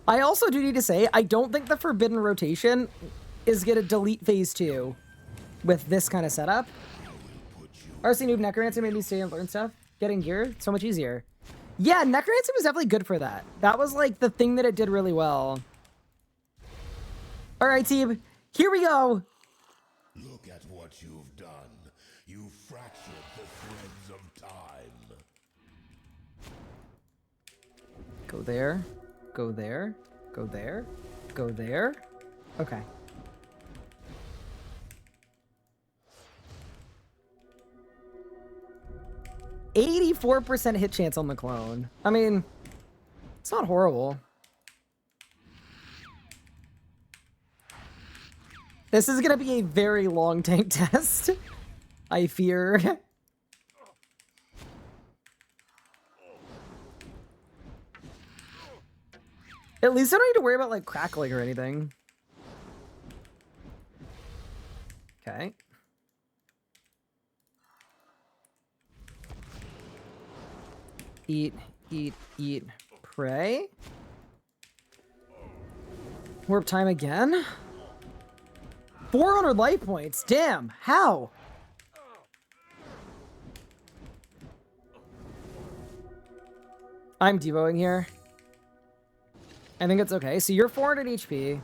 I also do need to say, I don't think the Forbidden Rotation is going to delete phase 2 with this kind of setup. RC Noob Necromancy made me stay and learn stuff. Getting gear, so much easier. Yeah, Necromancy was definitely good for that. That was like the thing that it did really well. All right, team, here we go. Look at what you've done. You fractured the threads of time. Go there, go there, go there, go there. Okay. %84 hit chance on the clone. I mean, it's not horrible. This is going to be a very long tank test, I fear. At least I don't need to worry about like crackling or anything. Okay. Eat, eat, eat, pray. Warp time again. 400 life points. Damn. How? I'm devoing here. I think it's okay. So you're 400 HP.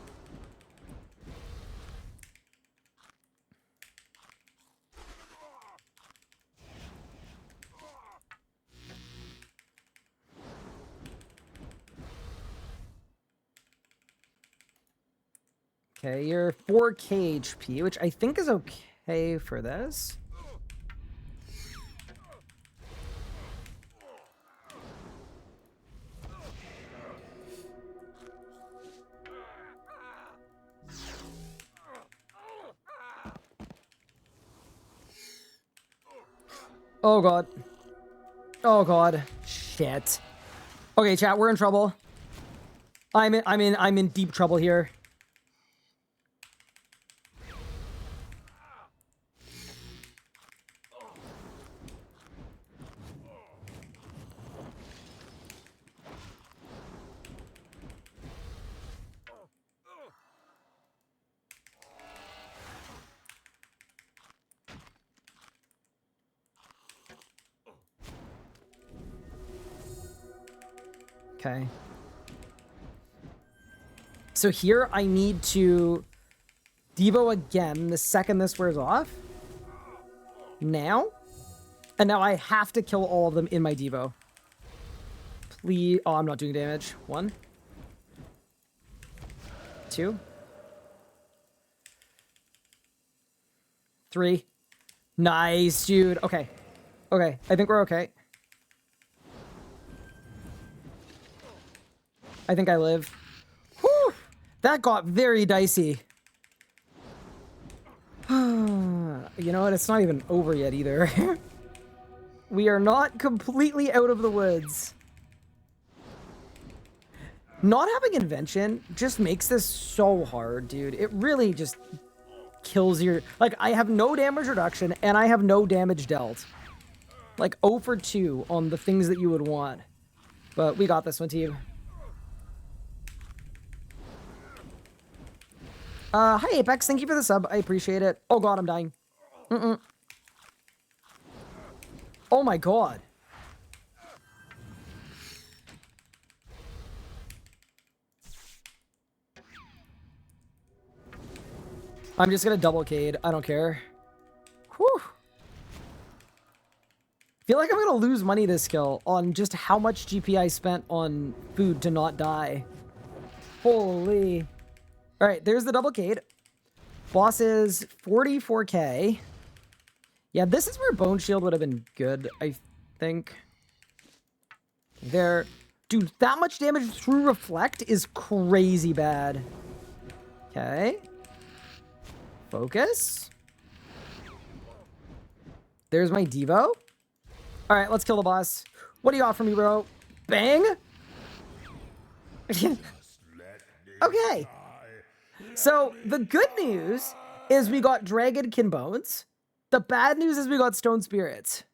Okay, you're 4k HP, which I think is okay for this. Oh god. Oh god. Shit. Okay, chat, we're in trouble. I'm in deep trouble here. Okay. So here I need to Devo again the second this wears off. Now. And now I have to kill all of them in my Devo. Please. Oh, I'm not doing damage. 1. 2. 3. Nice, dude. Okay. Okay. I think we're okay. I think I live. Whew! That got very dicey. You know what? It's not even over yet either. We are not completely out of the woods. Not having invention just makes this so hard, dude. It really just kills your... Like, I have no damage reduction, and I have no damage dealt. Like, 0 for 2 on the things that you would want. But we got this one, team. Hi, Apex. Thank you for the sub. I appreciate it. Oh, God, I'm dying. Oh, my God. I'm just going to double Cade. I don't care. Whew. Feel like I'm going to lose money this kill on just how much GP I spent on food to not die. Holy... All right, there's the double Cade. Boss is 44k. Yeah, this is where Bone Shield would have been good, I think. There. Dude, that much damage through Reflect is crazy bad. Okay. Focus. There's my Devo. All right, let's kill the boss. What do you got for me, bro? Bang. Okay. So, the good news is we got Dragonkin Bones. The bad news is we got Stone Spirits.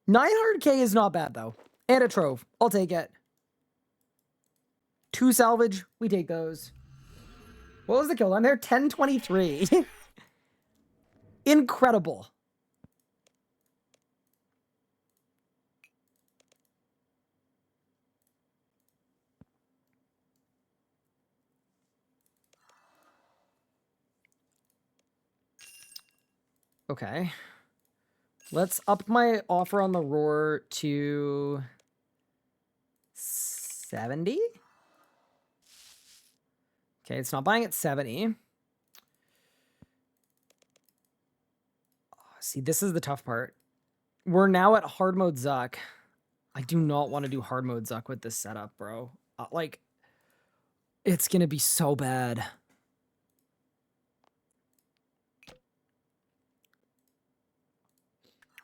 900k is not bad, though. And a Trove. I'll take it. 2 salvage. We take those. What was the kill on there? 1023. Incredible. Okay. Let's up my offer on the roar to 70. Okay, it's not buying at 70. See, this is the tough part. We're now at hard mode Zuck. I do not want to do hard mode Zuck with this setup, bro. Like, it's going to be so bad.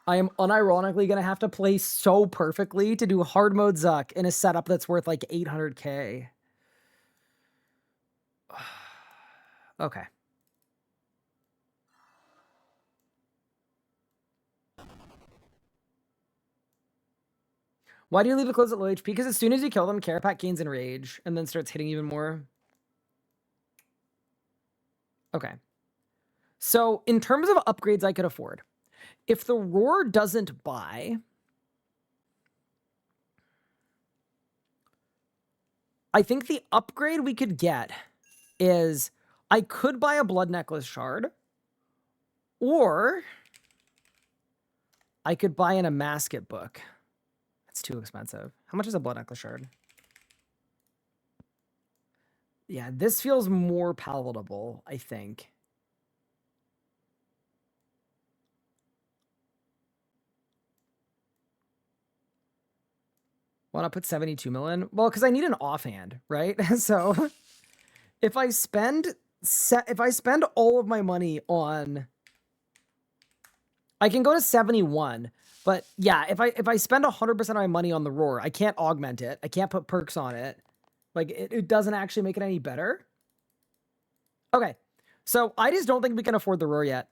I am unironically going to have to play so perfectly to do hard mode Zuck in a setup that's worth like 800k. Okay. Why do you leave the clothes at low HP? Because as soon as you kill them, Carapac gains Enrage and then starts hitting even more. Okay. So in terms of upgrades I could afford, if the Roar doesn't buy, I think the upgrade we could get is I could buy a Blood Necklace Shard, or I could buy an Amasket book. That's too expensive. How much is a Blood Necklace Shard? Yeah, this feels more palatable, I think. Want to put 72 million? Well, because I need an offhand, right? So if I spend all of my money on, I can go to 71. But yeah, if I spend 100% of my money on the Roar, I can't augment it. I can't put perks on it. Like it doesn't actually make it any better. Okay, so I just don't think we can afford the Roar yet.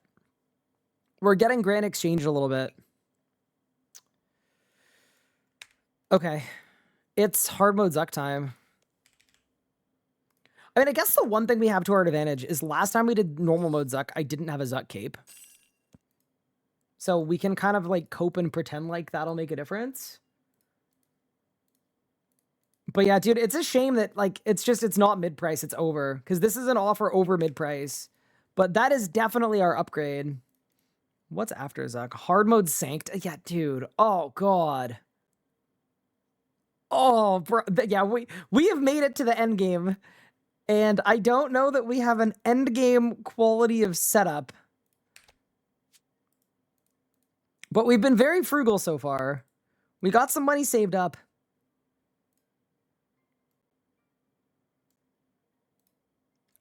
We're getting Grand Exchange a little bit. Okay, it's hard mode Zuck time. I mean, I guess the one thing we have to our advantage is last time we did normal mode Zuck, I didn't have a Zuck cape. So we can kind of like cope and pretend like that'll make a difference. But yeah, dude, it's a shame that like, it's not mid-price, it's over. Because this is an offer over mid-price. But that is definitely our upgrade. What's after Zuck? Hard mode Sanct? Yeah, dude. Oh, God. Oh, bro. Yeah, we have made it to the end game. And I don't know that we have an end game quality of setup. But we've been very frugal so far. We got some money saved up.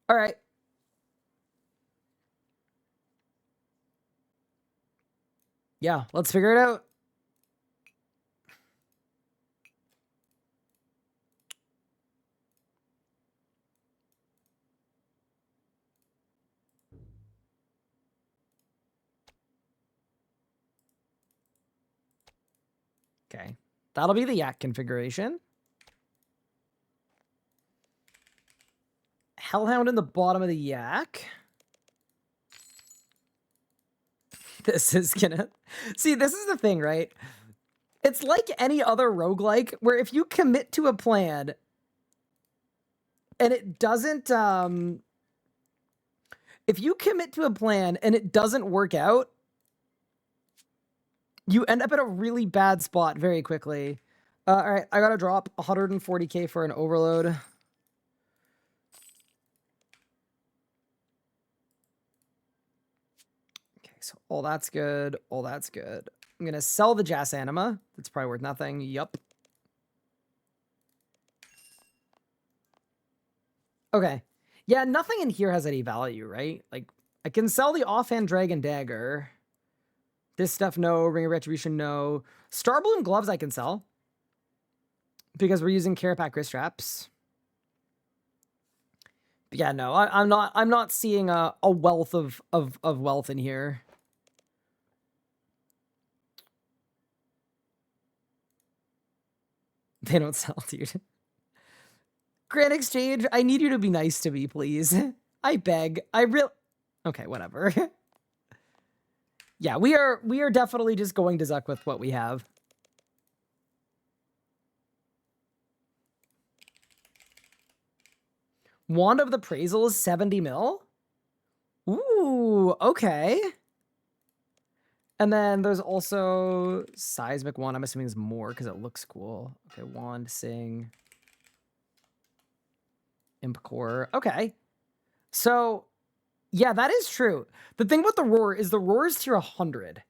All right. Yeah, let's figure it out. Okay, that'll be the yak configuration. Hellhound in the bottom of the yak. This is gonna... See, this is the thing, right? It's like any other roguelike, where if you commit to a plan and it doesn't... If you commit to a plan and it doesn't work out, you end up in a really bad spot very quickly. All right, I gotta drop 140k for an overload. Okay, so all that's good. All that's good. I'm gonna sell the Jas Anima. That's probably worth nothing. Yup. Okay. Yeah, nothing in here has any value, right? Like, I can sell the offhand Dragon Dagger. This stuff, no. Ring of Retribution, no. Starbloom Gloves I can sell. Because we're using Carapac Wrist Straps. But yeah, no, I'm not seeing a wealth of wealth in here. They don't sell, dude. Grand Exchange, I need you to be nice to me, please. I beg. Okay, whatever. Yeah, we are definitely just going to Zuck with what we have. Wand of the Praisal is 70 mil? Ooh, okay. And then there's also Seismic Wand. I'm assuming is more because it looks cool. Okay, Wand, Sing. Imp Core. Okay. So, yeah, that is true. The thing with the Roar is the Roar is tier 100.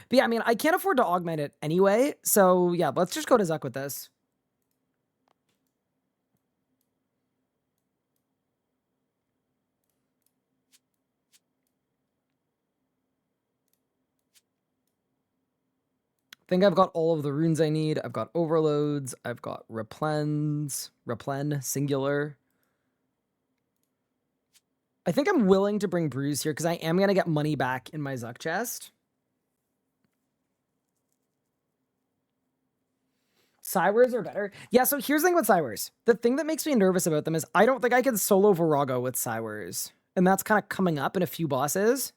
But yeah, I mean, I can't afford to augment it anyway. So, yeah, let's just go to Zuck with this. think I've got all of the runes I need. I've got overloads. I've got replen, singular. I think I'm willing to bring Bruise here because I am going to get money back in my Zuck chest. Cywers are better. Yeah, so here's the thing with Cywers. The thing that makes me nervous about them is I don't think I can solo Virago with Cywers. And that's kind of coming up in a few bosses.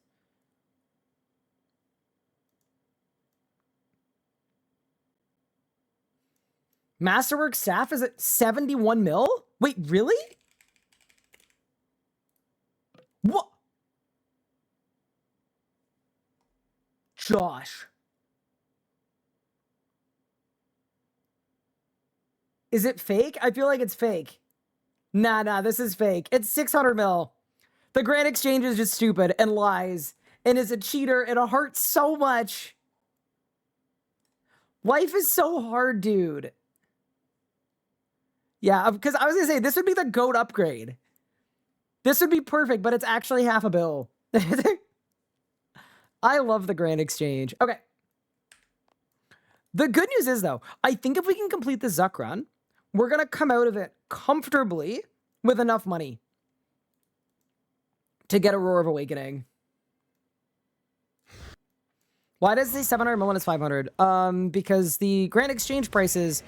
Masterwork staff is at 71 mil? Wait, really? What? Josh. Is it fake? I feel like it's fake. Nah, this is fake. It's 600 mil. The Grand Exchange is just stupid and lies and is a cheater and it hurts so much. Life is so hard, dude. Yeah, because I was going to say, this would be the GOAT upgrade. This would be perfect, but it's actually half a bill. I love the Grand Exchange. Okay. The good news is, though, I think if we can complete the Zuck run, we're going to come out of it comfortably with enough money to get a Roar of Awakening. Why does it say 700 mil when it's 500? Because the Grand Exchange prices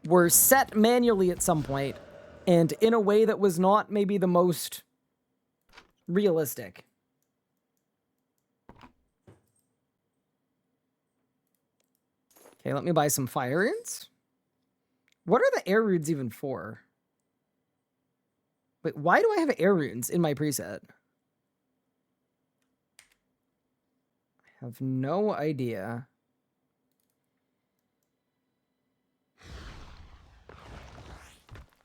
were set manually at some point and in a way that was not maybe the most realistic. Okay, let me buy some fire runes. What are the air runes even for? Wait, why do I have air runes in my preset? I have no idea.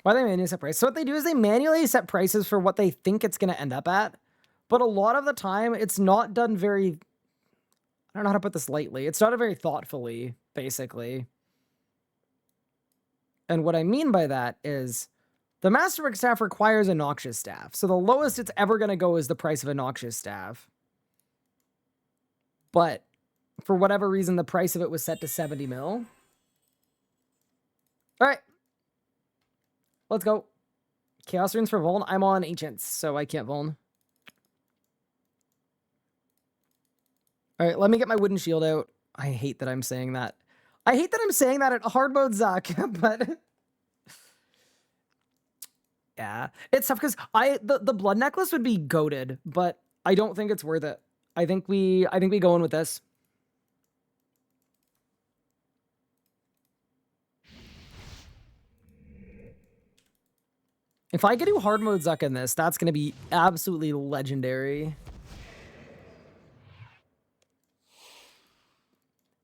Why do they manually set prices? So what they do is they manually set prices for what they think it's going to end up at. But a lot of the time, it's not done very... I don't know how to put this lightly. It's not very thoughtfully, basically. And what I mean by that is the Masterwork staff requires a Noxious staff. So the lowest it's ever going to go is the price of a Noxious staff. But for whatever reason, the price of it was set to 70 mil. All right. Let's go. Chaos runes for Vuln. I'm on Ancients, so I can't Vuln. All right, let me get my wooden shield out. I hate that I'm saying that. I hate that I'm saying that at hard mode Zuck, but yeah, it's tough because the blood necklace would be goated, but I don't think it's worth it. I think we go in with this. If I can do hard mode Zuck in this, that's going to be absolutely legendary.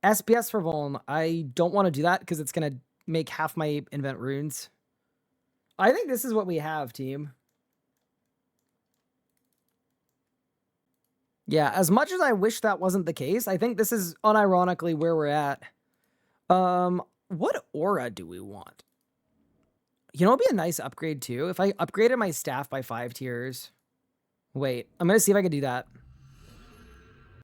SPS for Vuln. I don't want to do that because it's going to make half my invent runes. I think this is what we have, team. Yeah, as much as I wish that wasn't the case, I think this is unironically where we're at. What aura do we want? You know, it'd be a nice upgrade too. If I upgraded my staff by 5 tiers. Wait, I'm going to see if I can do that.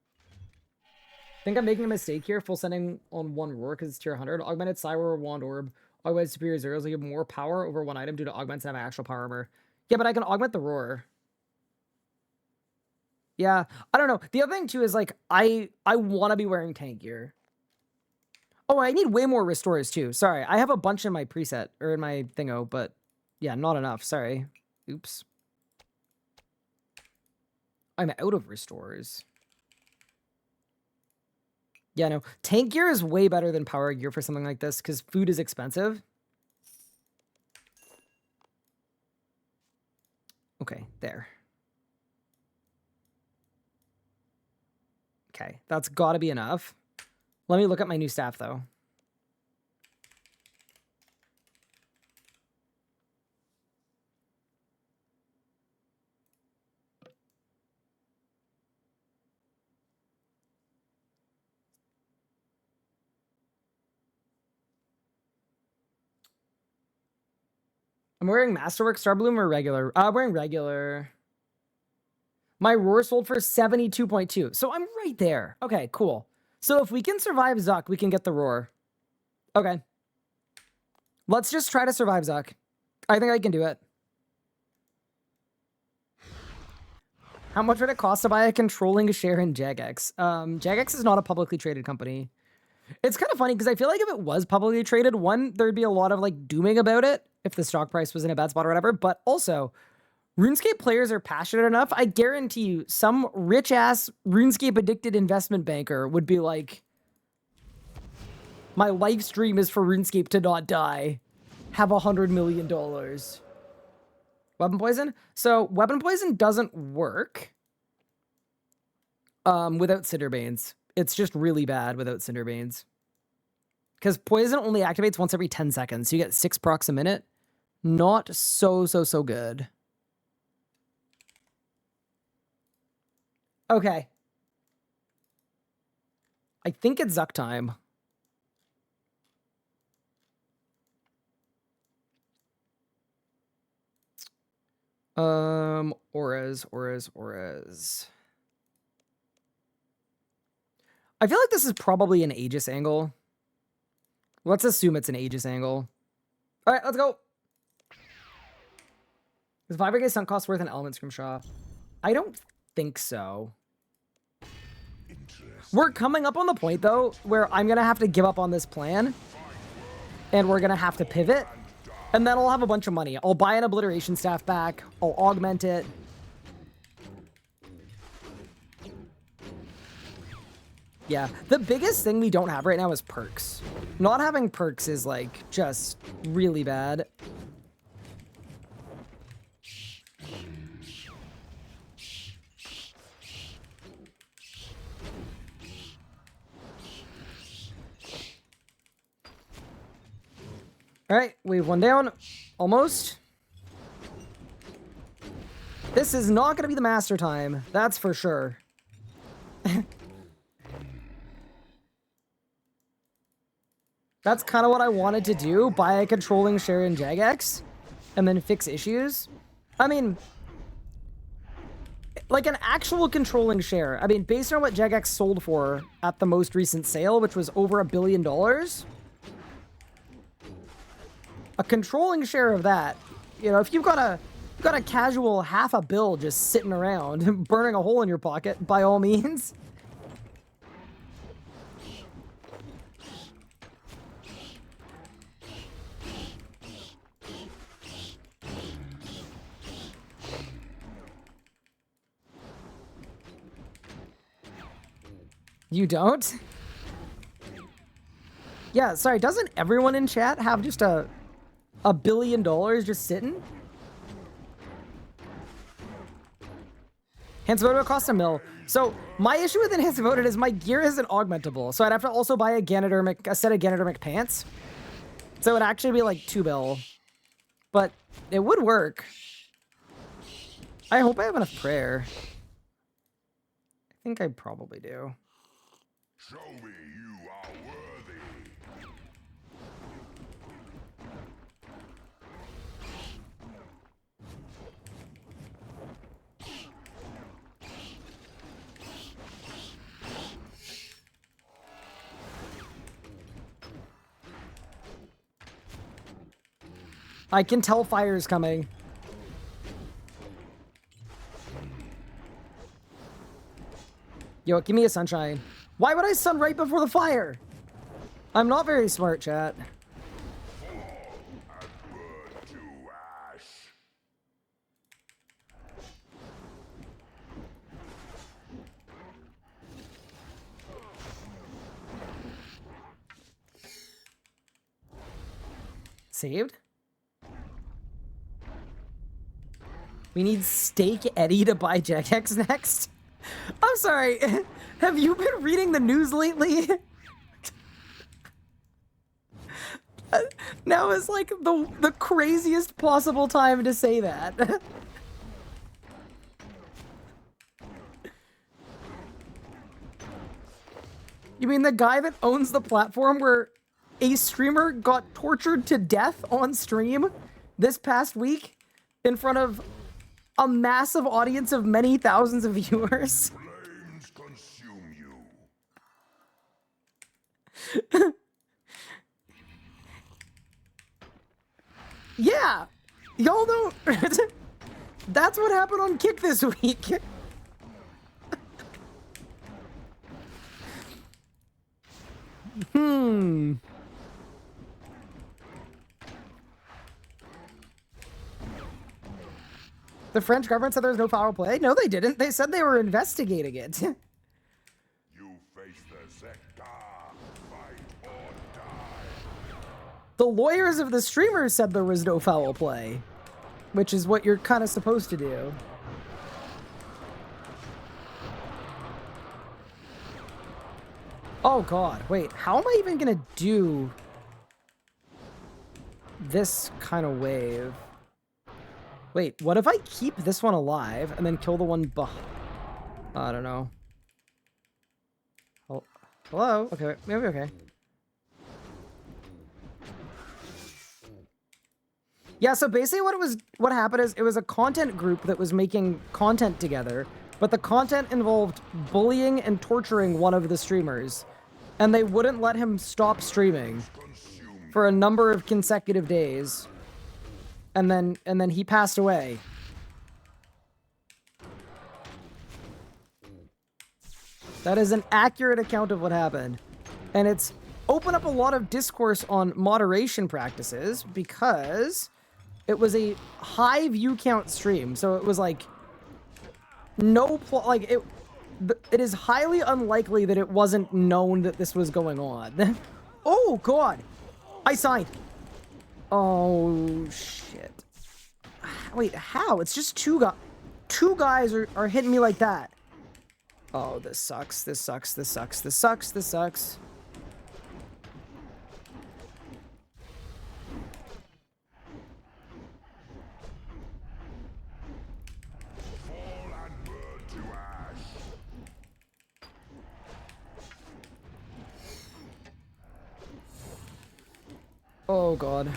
I think I'm making a mistake here. Full sending on one roar because it's tier 100. Augmented Cyber Wand Orb. Augmented Superior Zeros will give more power over one item due to augments and have actual power armor. Yeah, but I can augment the roar. Yeah, I don't know. The other thing too is like I want to be wearing tank gear. Oh, I need way more restores too. Sorry, I have a bunch in my preset or in my thingo, but yeah, not enough. Sorry. Oops. I'm out of restores. Yeah, no. Tank gear is way better than power gear for something like this because food is expensive. Okay, there. Okay, that's got to be enough. Let me look at my new staff, though. I'm wearing Masterwork Starbloom or regular? I'm wearing regular. My roar sold for 72.2. So I'm right there. Okay, cool. So if we can survive Zuck, we can get the roar. Okay. Let's just try to survive Zuck. I think I can do it. How much would it cost to buy a controlling share in Jagex? Jagex is not a publicly traded company. It's kind of funny because I feel like if it was publicly traded, one, there'd be a lot of like dooming about it if the stock price was in a bad spot or whatever. But also, RuneScape players are passionate enough. I guarantee you, some rich ass RuneScape addicted investment banker would be like, my live stream is for RuneScape to not die. Have $100 million. Weapon poison? So weapon poison doesn't work without Cinderbanes. It's just really bad without Cinderbanes. Because poison only activates once every 10 seconds. So you get 6 procs a minute. Not so good. Okay. I think it's Zuck time. Auras. I feel like this is probably an Aegis angle. Let's assume it's an Aegis angle. All right, let's go. Is 5k sunk cost worth an element scrimshaw? I don't think so. We're coming up on the point, though, where I'm going to have to give up on this plan. And we're going to have to pivot. And then I'll have a bunch of money. I'll buy an obliteration staff back. I'll augment it. Yeah, the biggest thing we don't have right now is perks. Not having perks is, like, just really bad. All right, we have one down. Almost. This is not going to be the master time. That's for sure. That's kind of what I wanted to do. Buy a controlling share in Jagex. And then fix issues. I mean, like an actual controlling share. I mean, based on what Jagex sold for at the most recent sale, which was over $1 billion. A controlling share of that, you know, if you've got a casual $500 million just sitting around, burning a hole in your pocket, by all means. You don't? Yeah, sorry, doesn't everyone in chat have just $1 billion just sitting? Enhanced Voted costs $1 million. So my issue with Enhanced Voted is my gear isn't augmentable. So I'd have to also buy a set of Ganodermic pants. So it would actually be like $2 million. But it would work. I hope I have enough prayer. I think I probably do. Show me you are worthy. I can tell fire's coming. Yo, give me a sunshine. Why would I sun right before the fire? I'm not very smart, chat. Saved? We need Steak Eddie to buy Jagex next? I'm sorry. Have you been reading the news lately? Now is like the craziest possible time to say that. You mean the guy that owns the platform where a streamer got tortured to death on stream this past week in front of a massive audience of many thousands of viewers? Flames consume you. Yeah, y'all know. That's what happened on Kick this week. The French government said there was no foul play. No, they didn't. They said they were investigating it. You face the sector, fight or die. The lawyers of the streamers said there was no foul play, which is what you're kind of supposed to do. Oh god, wait, how am I even gonna do this kind of wave? Wait, what if I keep this one alive and then kill the one behind? I don't know. Oh, hello? Okay, maybe okay. Yeah, so basically what happened is it was a content group that was making content together, but the content involved bullying and torturing one of the streamers, and they wouldn't let him stop streaming for a number of consecutive days. And then he passed away. That is an accurate account of what happened. And it's opened up a lot of discourse on moderation practices because it was a high view count stream. So it was like it is highly unlikely that it wasn't known that this was going on. Oh god. I signed. Oh, shit. Wait, how? It's just two guys are hitting me like that. Oh, this sucks. This sucks. This sucks. This sucks. This sucks. Fall and burn to ash. Oh, God.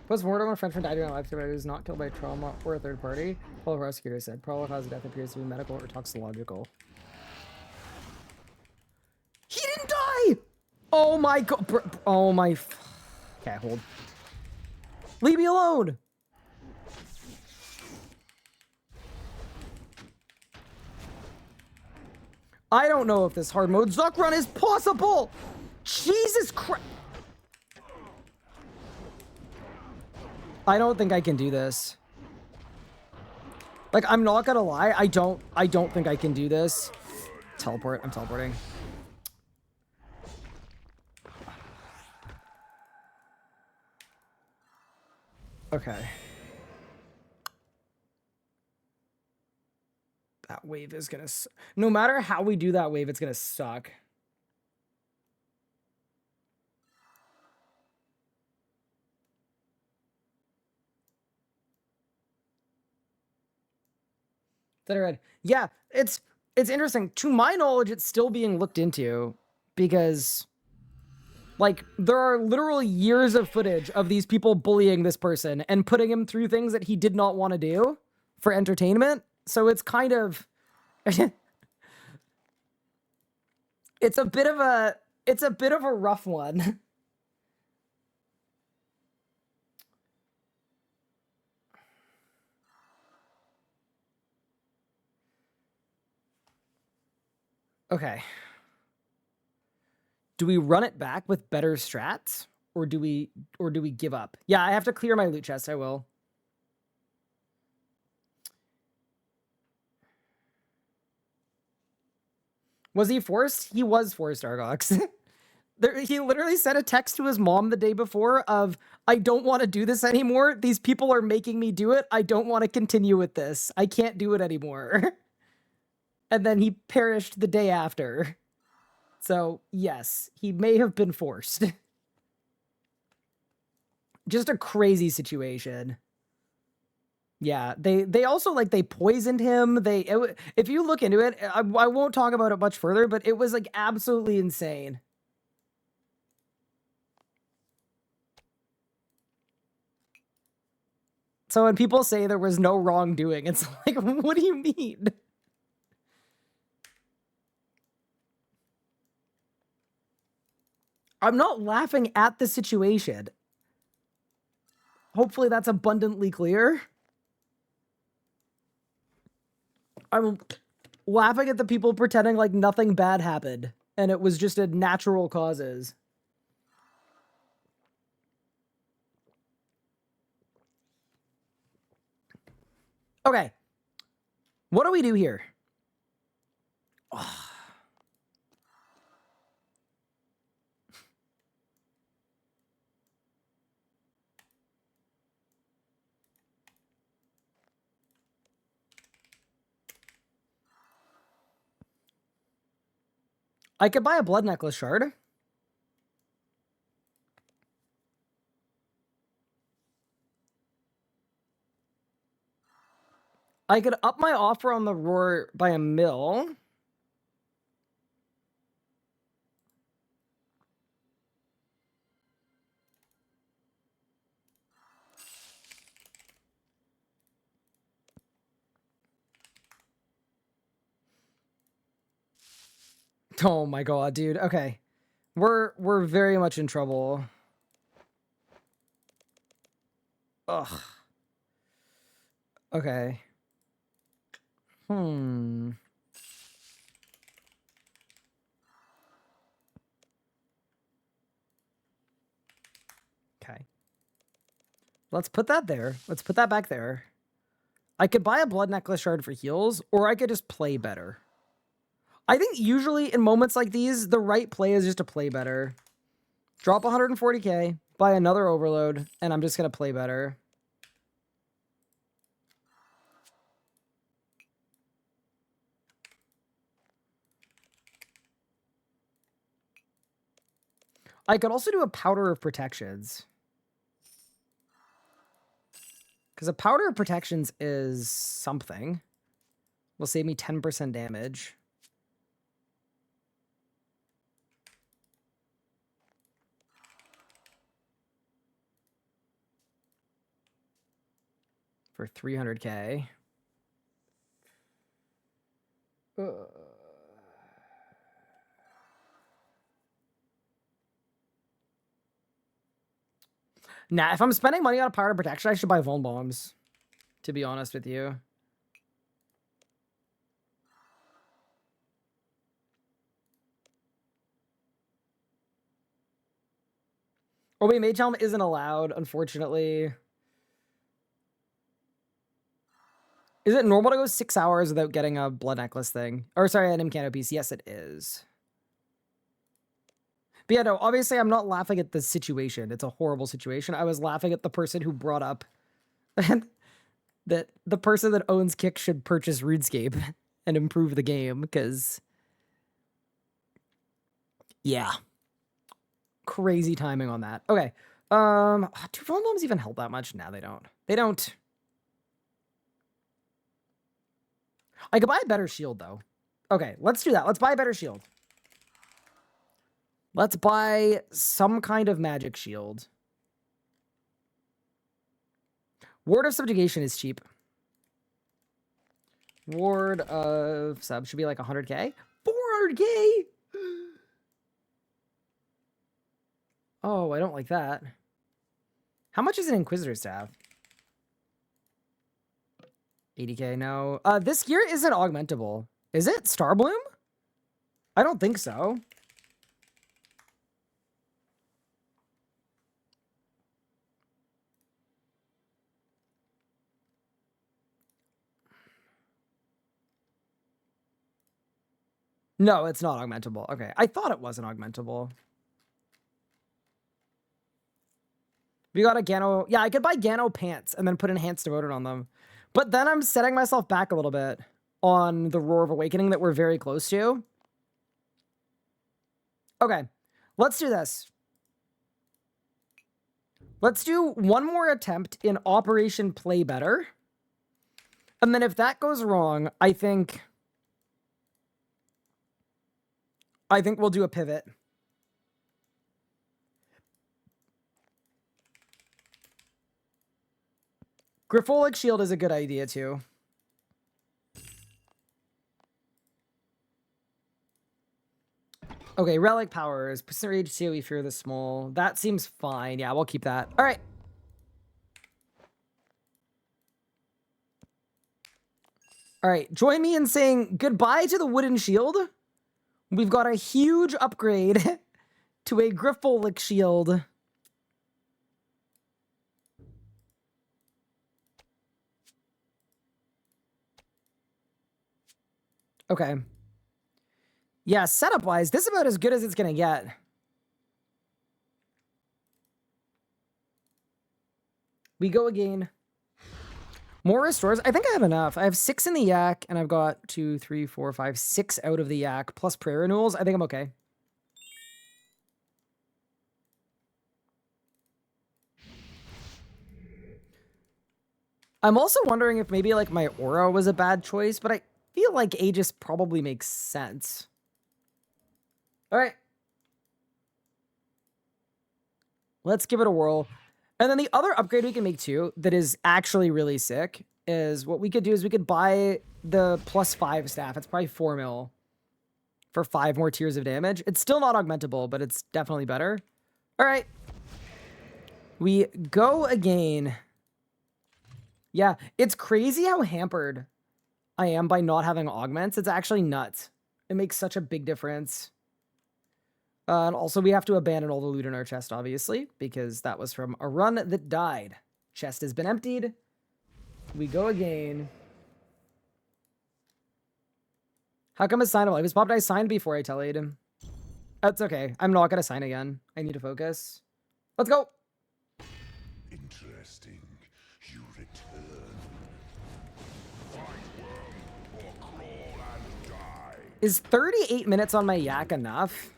Post-mortem when a Frenchman died during a live stream, but he was not killed by trauma or a third party. Paul prosecutor said probable cause of death appears to be medical or toxicological. He didn't die! Oh my god. Oh my. Okay, hold. Leave me alone! I don't know if this hard mode Zuck run is possible! Jesus Christ! I don't think I can do this. Like, I'm not gonna lie, I don't think I can do this. Teleport, I'm teleporting. Okay. That wave is gonna no matter how we do that wave, it's gonna suck. Yeah, it's interesting. To my knowledge, it's still being looked into because, like, there are literally years of footage of these people bullying this person and putting him through things that he did not want to do for entertainment. So it's kind of, it's a bit of a rough one. Okay. Do we run it back with better strats or do we give up? Yeah, I have to clear my loot chest. I will. Was he forced? He was forced, Argox. He literally sent a text to his mom the day before of, I don't want to do this anymore. These people are making me do it. I don't want to continue with this. I can't do it anymore. And then he perished the day after. So, yes, he may have been forced. Just a crazy situation. Yeah, they also, like, they poisoned him. If you look into it, I won't talk about it much further, but it was, like, absolutely insane. So when people say there was no wrongdoing, it's like, what do you mean? I'm not laughing at the situation. Hopefully that's abundantly clear. I'm laughing at the people pretending like nothing bad happened and it was just a natural causes. Okay. What do we do here? I could buy a blood necklace shard. I could up my offer on the roar by a mil. Oh my god, dude. Okay. We're very much in trouble. Ugh. Okay. Okay. Let's put that there. Let's put that back there. I could buy a blood necklace shard for heals, or I could just play better. I think usually in moments like these, the right play is just to play better. Drop 140k, buy another overload, and I'm just going to play better. I could also do a powder of protections. Because a powder of protections is something. Will save me 10% damage. For 300k. Nah, if I'm spending money on a powder protection, I should buy Vuln Bombs. To be honest with you. Oh wait, Mage Helm isn't allowed, unfortunately. Is it normal to go 6 hours without getting a blood necklace thing? Or sorry, an Imcano piece. Yes, it is. But yeah, no, obviously I'm not laughing at the situation. It's a horrible situation. I was laughing at the person who brought up that the person that owns Kick should purchase RuneScape and improve the game, because yeah. Crazy timing on that. Okay. Do Vuln Bombs even help that much? No, they don't. They don't. I could buy a better shield, though. Okay, let's do that. Let's buy a better shield. Let's buy some kind of magic shield. Ward of Subjugation is cheap. Ward of Sub should be like 100k. 400k? Oh, I don't like that. How much is an Inquisitor staff? 80k, no. This gear isn't augmentable. Is it? Starbloom? I don't think so. No, it's not augmentable. Okay, I thought it wasn't augmentable. We got a Gano. Yeah, I could buy Gano pants and then put Enhanced Devoted on them. But then I'm setting myself back a little bit on the Roar of Awakening that we're very close to. Okay, let's do this. Let's do one more attempt in Operation Play Better. And then if that goes wrong, I think we'll do a pivot. Griffolic Shield is a good idea, too. Okay, Relic Powers. Percent Rage COE Fear the Small. That seems fine. Yeah, we'll keep that. All right. All right, join me in saying goodbye to the Wooden Shield. We've got a huge upgrade to a Griffolic Shield. Okay. Yeah, setup-wise, this is about as good as it's going to get. We go again. More restores. I think I have enough. I have 6 in the yak, and I've got 2, 3, 4, 5, 6 out of the yak, plus prayer renewals. I think I'm okay. I'm also wondering if maybe, like, my aura was a bad choice, but I feel like Aegis probably makes sense. All right. Let's give it a whirl. And then the other upgrade we can make too that is actually really sick is what we could do is we could buy the +5 staff. It's probably 4 mil for 5 more tiers of damage. It's still not augmentable, but it's definitely better. All right. We go again. Yeah, it's crazy how hampered I am by not having augments. It's actually nuts. It makes such a big difference. And also, we have to abandon all the loot in our chest, obviously, because that was from a run that died. Chest has been emptied. We go again. How come it's signable? It was popped. I signed before I tellied him. That's okay. I'm not going to sign again. I need to focus. Let's go. Interesting. You return. Fight worm or crawl and die. Is 38 minutes on my yak enough?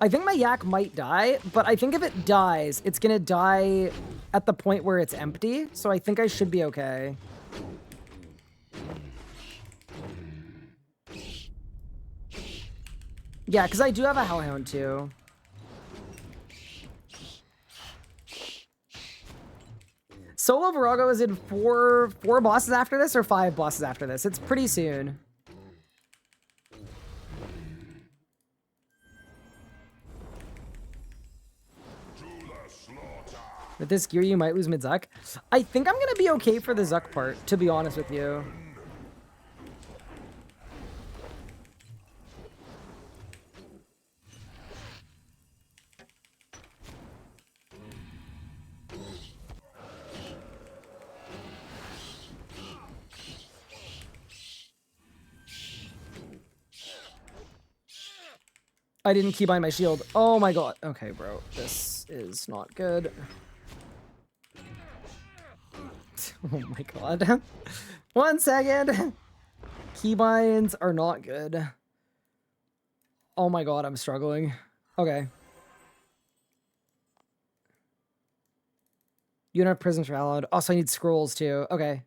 I think my yak might die, but I think if it dies, it's going to die at the point where it's empty. So I think I should be okay. Yeah, because I do have a Hellhound too. Solo Virago is in four bosses after this or 5 bosses after this. It's pretty soon. With this gear, you might lose mid-Zuck. I think I'm going to be okay for the Zuck part, to be honest with you. I didn't keybind my shield. Oh my god. Okay, bro. This is not good. Oh my god. 1 second. Keybinds are not good. Oh my god, I'm struggling. Okay. You don't have prisms for Hallowed. Also, I need scrolls too. Okay.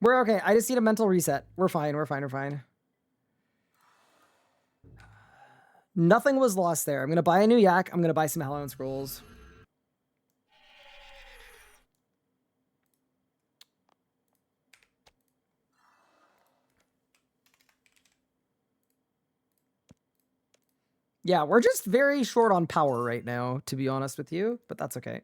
We're okay. I just need a mental reset. We're fine. We're fine. We're fine. Nothing was lost there. I'm going to buy a new yak. I'm going to buy some Hallowed scrolls. Yeah, we're just very short on power right now, to be honest with you, but that's okay.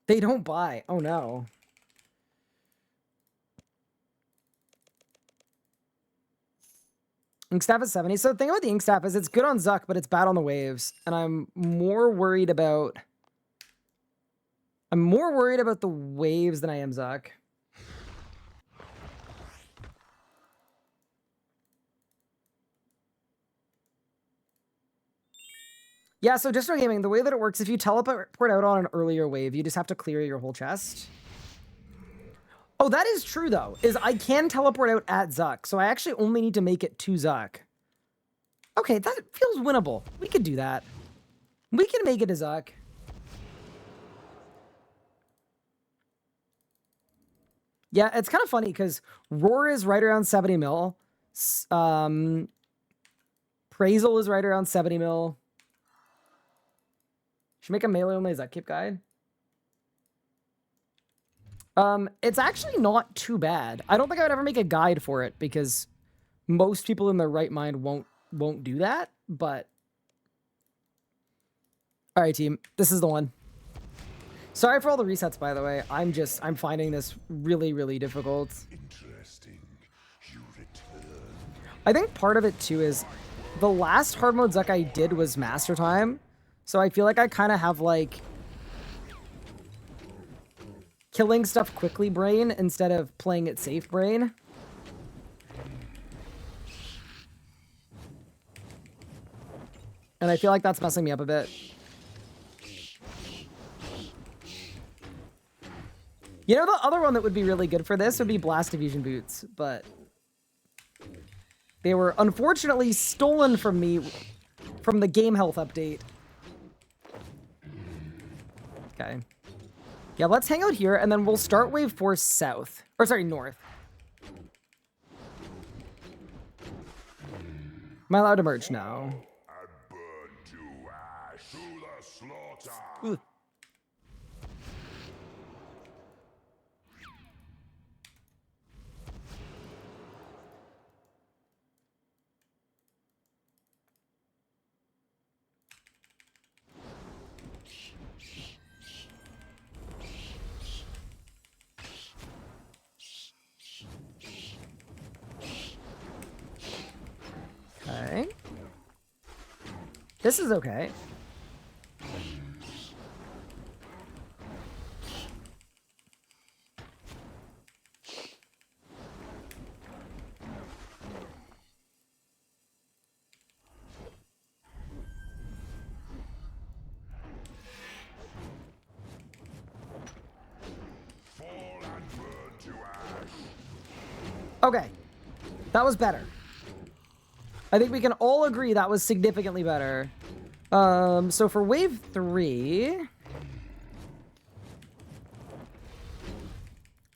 They don't buy. Oh, no. Inkstaff is 70. So the thing about the Inkstaff is it's good on Zuck, but it's bad on the waves. And I'm more worried about... the waves than I am Zuck. Yeah, so Distro Gaming, the way that it works, if you teleport out on an earlier wave, you just have to clear your whole chest. Oh, that is true, though, is I can teleport out at Zuck, so I actually only need to make it to Zuck. Okay, that feels winnable. We could do that. We can make it to Zuck. Yeah, it's kind of funny, because Roar is right around 70 mil. Appraisal is right around 70 mil. Should make a melee only Zutkeep guide. It's actually not too bad. I don't think I would ever make a guide for it because most people in their right mind won't do that, but all right, team, this is the one. Sorry for all the resets, by the way. I'm finding this really, really difficult. Interesting. You return. I think part of it too is the last hard mode Zuck I did was Master Time, so I feel like I kind of have like killing stuff quickly brain instead of playing it safe brain. And I feel like that's messing me up a bit. You know, the other one that would be really good for this would be Blast Diffusion Boots, but they were unfortunately stolen from me from the game health update. Okay. Yeah, let's hang out here, and then we'll start wave 4 south. Or, sorry, north. Am I allowed to merge now? And burn to ash. To the slaughter. Ooh. Okay. This is okay. Fall and burn to ash. Okay. That was better. I think we can all agree that was significantly better. So for wave 3,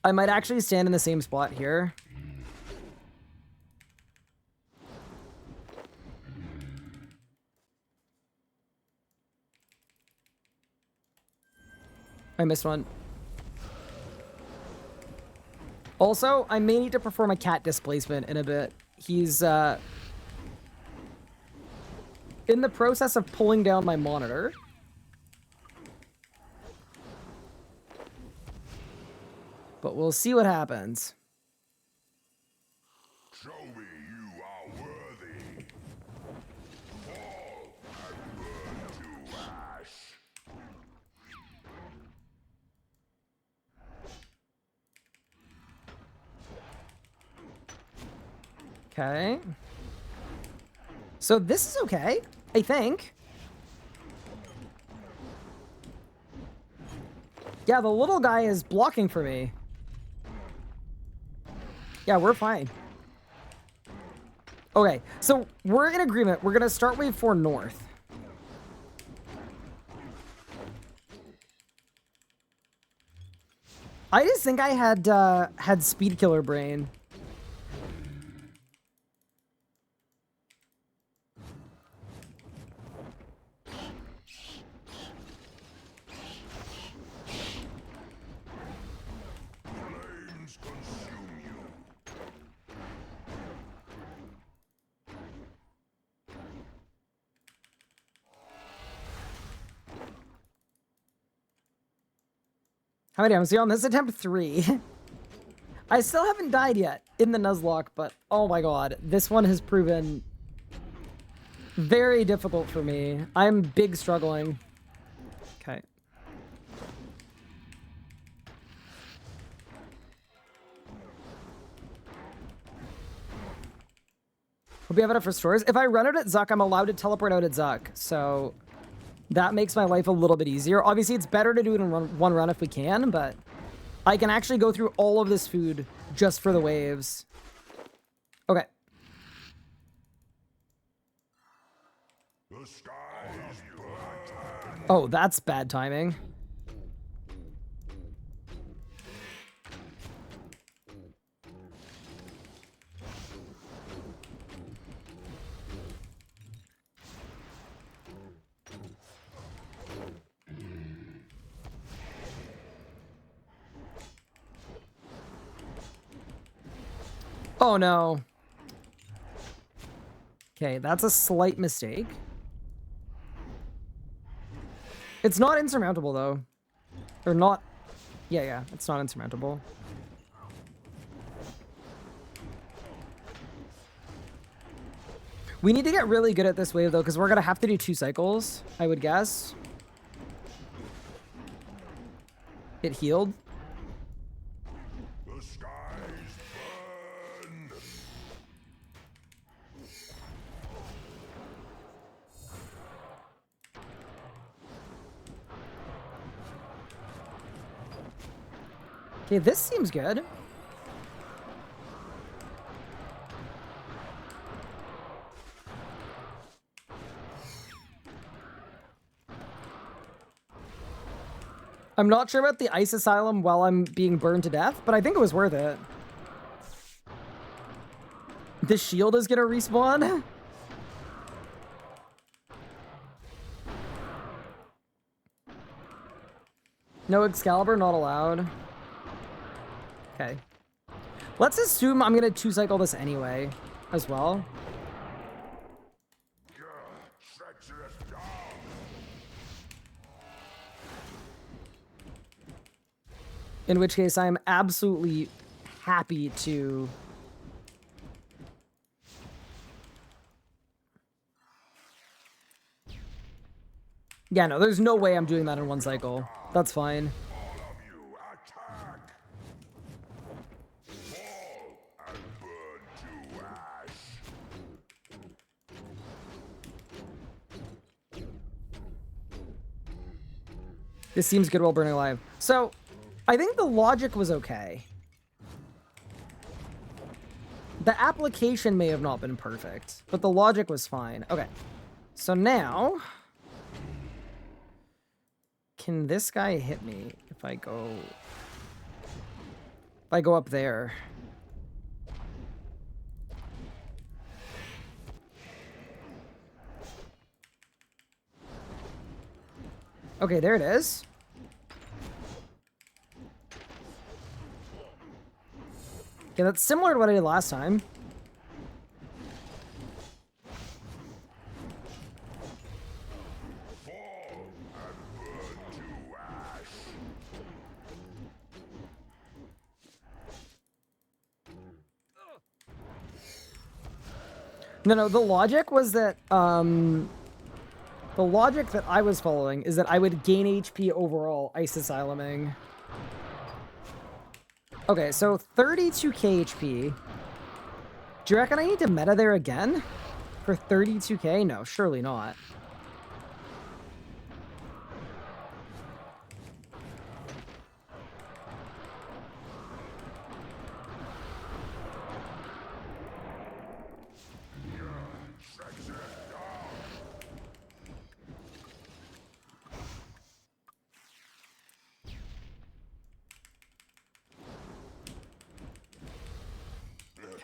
I might actually stand in the same spot here. I missed one. Also, I may need to perform a cat displacement in a bit. He's, in the process of pulling down my monitor. But we'll see what happens. Show me you are worthy. Fall and burn to ash. Okay. So this is okay, I think. Yeah, the little guy is blocking for me. Yeah, we're fine. Okay, so we're in agreement. We're gonna start wave 4 north. I just think I had speed killer brain. Flames consume you. How many times? On this attempt 3. I still haven't died yet in the Nuzlocke, but oh my god, this one has proven very difficult for me. I'm big struggling. Okay. Hope you have enough for stores. If I run out at Zuck, I'm allowed to teleport out at Zuck, so that makes my life a little bit easier. Obviously, it's better to do it in one run if we can, but I can actually go through all of this food just for the waves. Okay. The skies burn. Oh, that's bad timing. Oh no. Okay, that's a slight mistake. It's not insurmountable though. Or not. Yeah, it's not insurmountable. We need to get really good at this wave though, because we're gonna have to do 2 cycles, I would guess. It healed. The skies burn. Okay, this seems good. I'm not sure about the ice asylum while I'm being burned to death, but I think it was worth it. The shield is gonna respawn. No Excalibur, not allowed. Okay. Let's assume I'm gonna 2-cycle this anyway, as well. Treacherous dog. In which case, I am absolutely happy to... Yeah, no, there's no way I'm doing that in 1 cycle. That's fine. All of you attack. Fall and burn to ash. This seems good while burning alive. So, I think the logic was okay. The application may have not been perfect, but the logic was fine. Okay. So now... Can this guy hit me if I go... If I go up there? Okay, there it is. Okay, that's similar to what I did last time. No, the logic was that, the logic that I was following is that I would gain HP overall ice asyluming. Okay, so 32k HP. Do you reckon I need to meta there again? For 32k? No, surely not.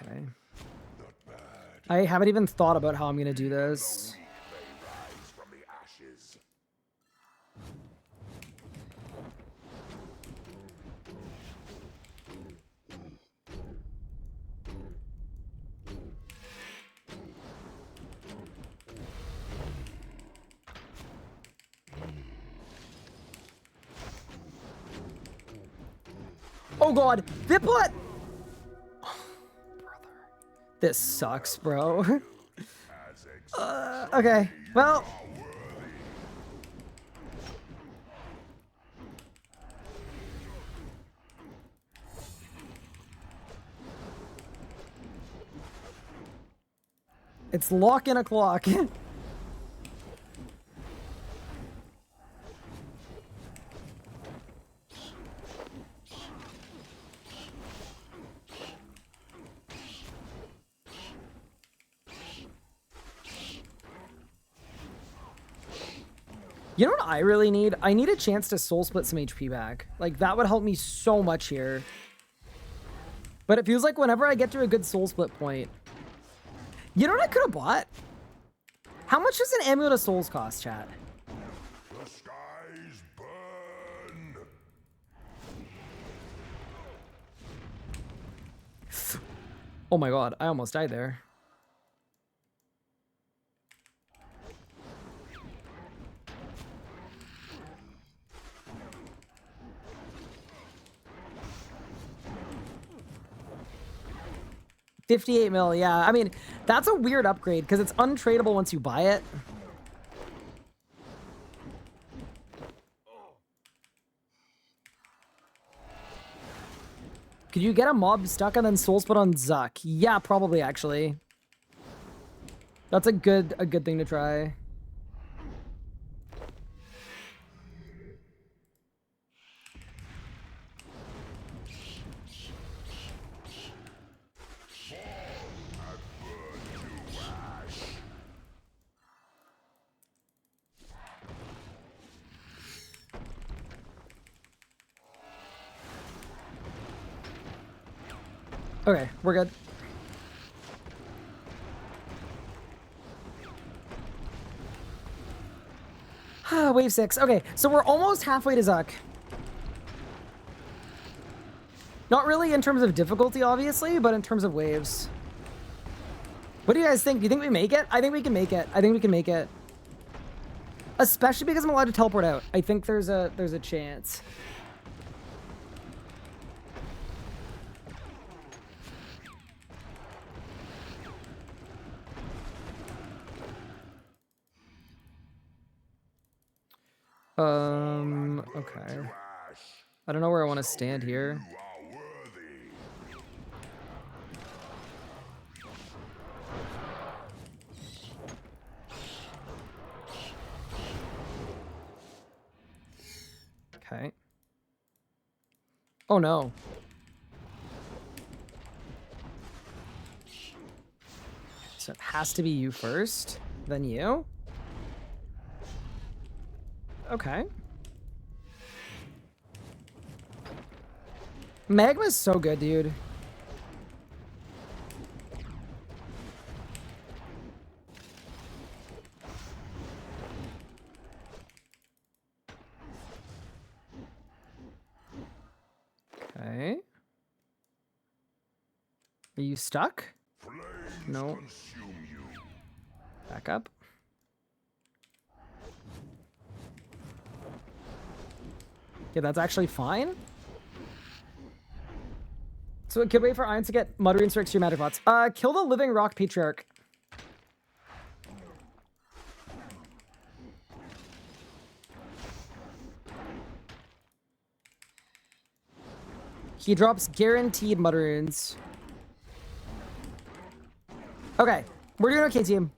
Okay. I haven't even thought about how I'm gonna do this. They rise from the ashes. Oh god, Viplet! Brother. This sucks, bro. Okay, well... It's lock in a clock. You know what I really need? I need a chance to soul split some HP back. Like, that would help me so much here. But it feels like whenever I get to a good soul split point... You know what I could have bought? How much does an Amulet of Souls cost, chat? The skies burn. Oh my god, I almost died there. $58 mil, yeah. I mean, that's a weird upgrade because it's untradeable once you buy it. Could you get a mob stuck and then soul split on Zuck? Yeah, probably actually. That's a good thing to try. Okay, we're good. Wave 6. Okay, so we're almost halfway to Zuck. Not really in terms of difficulty, obviously, but in terms of waves. What do you guys think? Do you think we make it? I think we can make it. I think we can make it. Especially because I'm allowed to teleport out. I think there's a chance. Okay. I don't know where I want to stand here. Okay. Oh no. So it has to be you first, then you. Okay. Magma's so good, dude. Okay. Are you stuck? No. Back up. Yeah, that's actually fine. So it could wait for Irons to get Muttering for extreme magic pots. Kill the living rock patriarch. He drops guaranteed Mutterings. Okay, we're doing okay, team.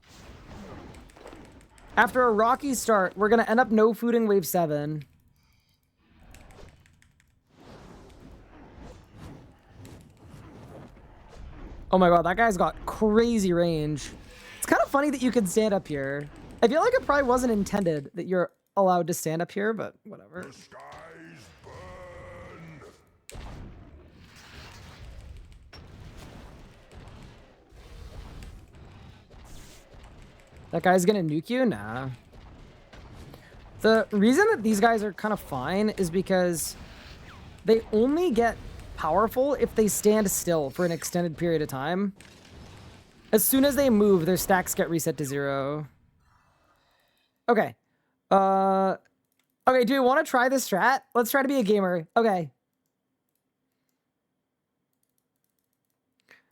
After a rocky start, we're gonna end up no fooding wave 7. Oh my god, that guy's got crazy range. It's kind of funny that you can stand up here. I feel like it probably wasn't intended that you're allowed to stand up here, but whatever. The skies burn. That guy's gonna nuke you? Nah. The reason that these guys are kind of fine is because they only get powerful if they stand still for an extended period of time. As soon as they move, their stacks get reset to 0. Okay. Okay, do we want to try this strat? Let's try to be a gamer. Okay.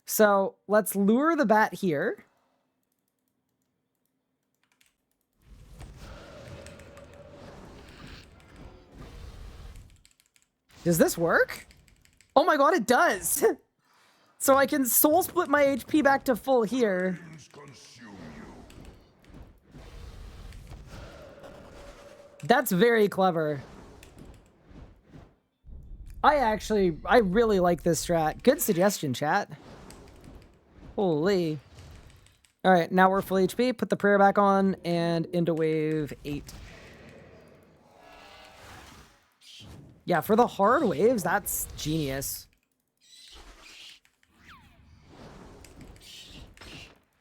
So let's lure the bat here. Does this work? Oh my god, it does! So I can soul split my HP back to full here. That's very clever. I really like this strat. Good suggestion, chat. Holy. All right, now we're full HP. Put the prayer back on and into wave 8. Yeah, for the hard waves, that's genius.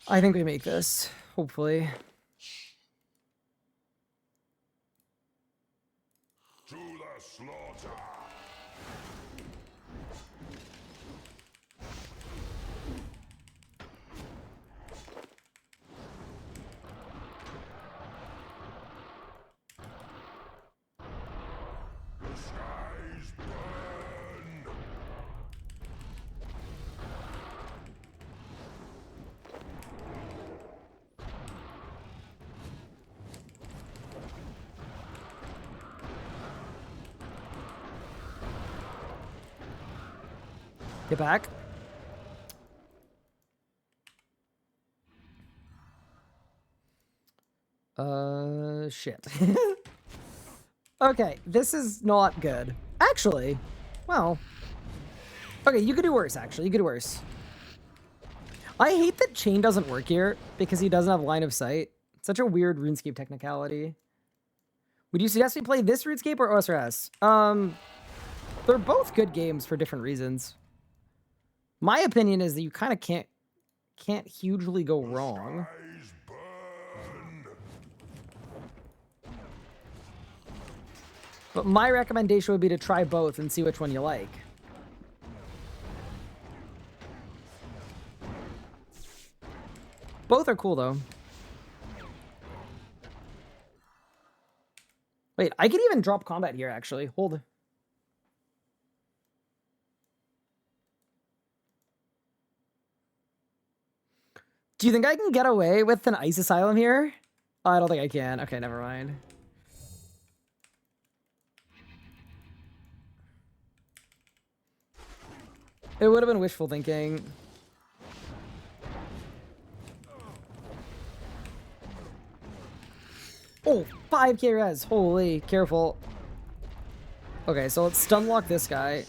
I think we make this, hopefully. To the slaughter. Get back. Shit. Okay, this is not good. Actually, well... Okay, you could do worse, actually. You could do worse. I hate that chain doesn't work here because he doesn't have line of sight. Such a weird RuneScape technicality. Would you suggest we play this RuneScape or OSRS? They're both good games for different reasons. My opinion is that you kind of can't hugely go wrong. Skies burn. But my recommendation would be to try both and see which one you like. Both are cool, though. Wait, I could even drop combat here, actually. Hold. Do you think I can get away with an Ice Asylum here? Oh, I don't think I can. Okay, never mind. It would have been wishful thinking. Oh, 5k res. Holy, careful. Okay, so let's stun lock this guy.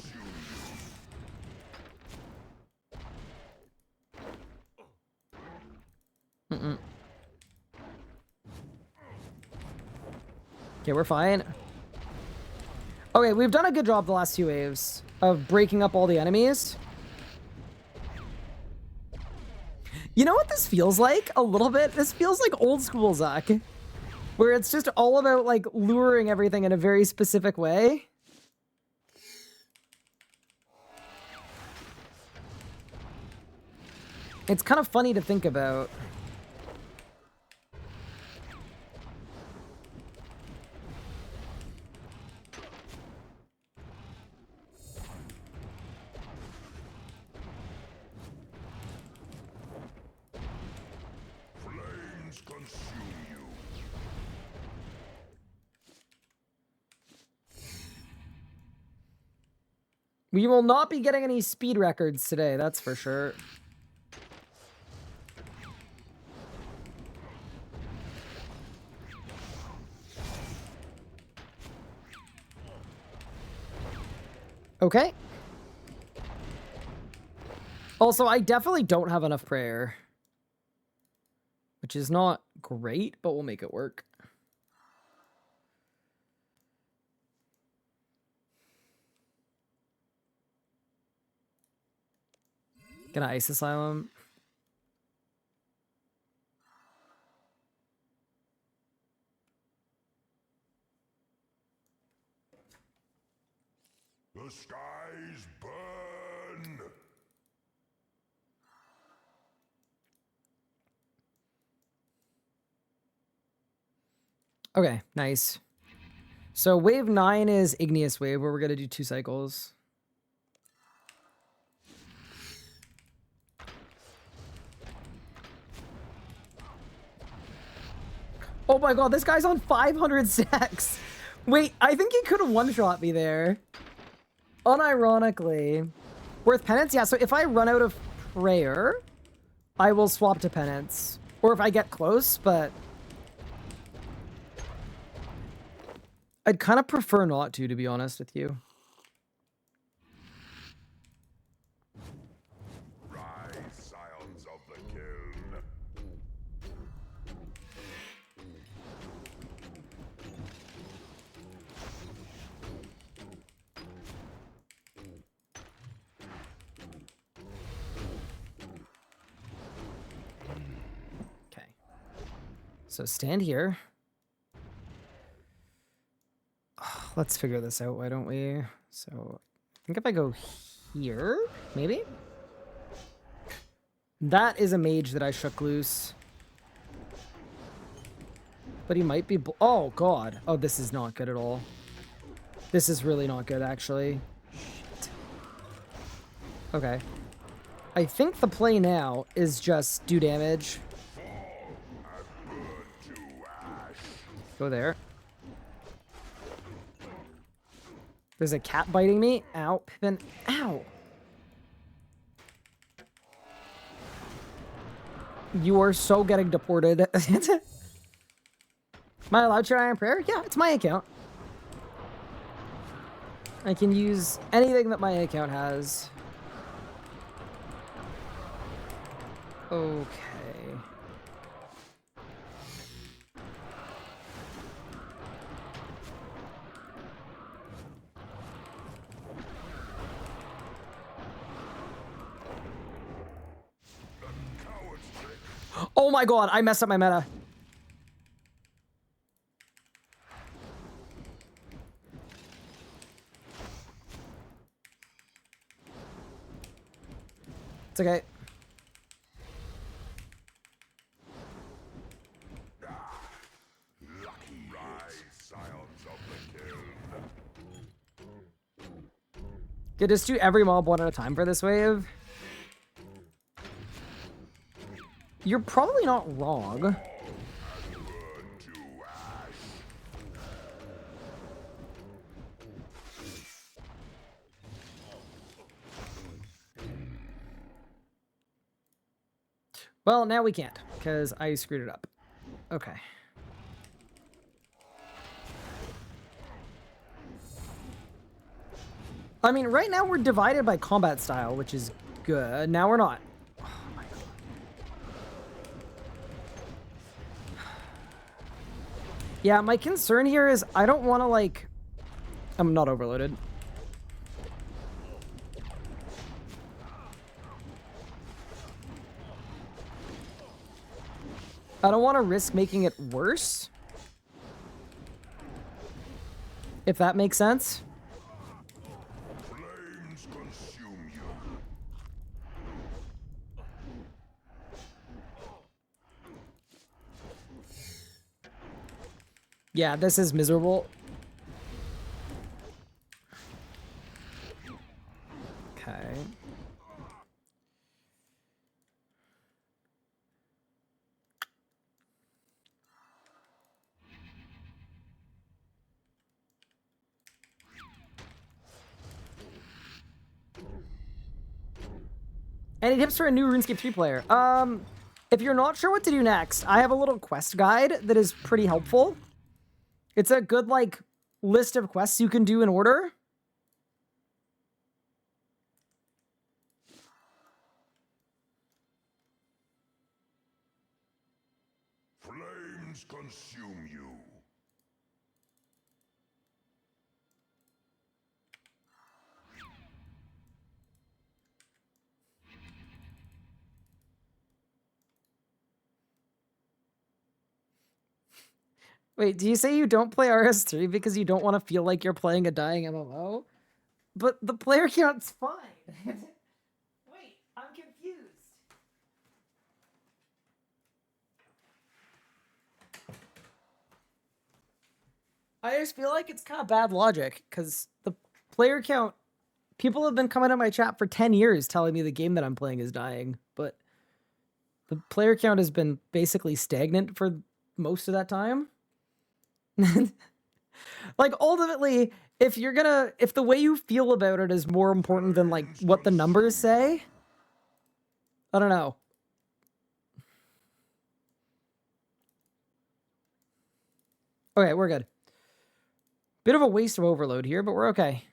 Okay, we're fine. Okay, we've done a good job the last 2 waves of breaking up all the enemies. You know what this feels like? A little bit? This feels like old school Zach. Where it's just all about, like, luring everything in a very specific way. It's kind of funny to think about. Flames consume you. We will not be getting any speed records today, that's for sure. Okay. Also, I definitely don't have enough prayer. Which is not great, but we'll make it work. Gonna Ice Asylum. The skies burn. Okay, nice. So wave 9 is Igneous Wave, where we're gonna do 2 cycles. Oh my god, this guy's on 500 stacks. Wait, I think he could have one-shot me there. Unironically. Worth penance? Yeah, so if I run out of prayer, I will swap to penance. Or if I get close, but... I'd kind of prefer not to be honest with you. Rise, scions of the kiln. Okay. So stand here. Let's figure this out, why don't we? So, I think if I go here, maybe? That is a mage that I shook loose. But he might be... Oh, God. Oh, this is not good at all. This is really not good, actually. Shit. Okay. I think the play now is just do damage. Go there. There's a cat biting me. Ow, Pippin. Ow. You are so getting deported. Am I allowed to try on prayer? Yeah, it's my account. I can use anything that my account has. Okay. Oh my god, I messed up my meta. It's okay. Okay, just do every mob one at a time for this wave. You're probably not wrong. Well, now we can't, because I screwed it up. Okay. I mean, right now we're divided by combat style, which is good. Now we're not. Oh my god. Yeah, my concern here is I don't want to, like... I'm not overloaded. I don't want to risk making it worse. If that makes sense. Flames consume you. Yeah, this is miserable. Okay. Any tips for a new RuneScape 3 player? If you're not sure what to do next, I have a little quest guide that is pretty helpful. It's a good, like, list of quests you can do in order. Flames consume you. Wait, do you say you don't play RS3 because you don't want to feel like you're playing a dying MMO? But the player count's fine. Wait, I'm confused. I just feel like it's kind of bad logic, because the player count... People have been coming to my chat for 10 years telling me the game that I'm playing is dying, but the player count has been basically stagnant for most of that time. Like, ultimately, if the way you feel about it is more important than, like, what the numbers say, I don't know. Okay, we're good. Bit of a waste of overload here, but we're okay.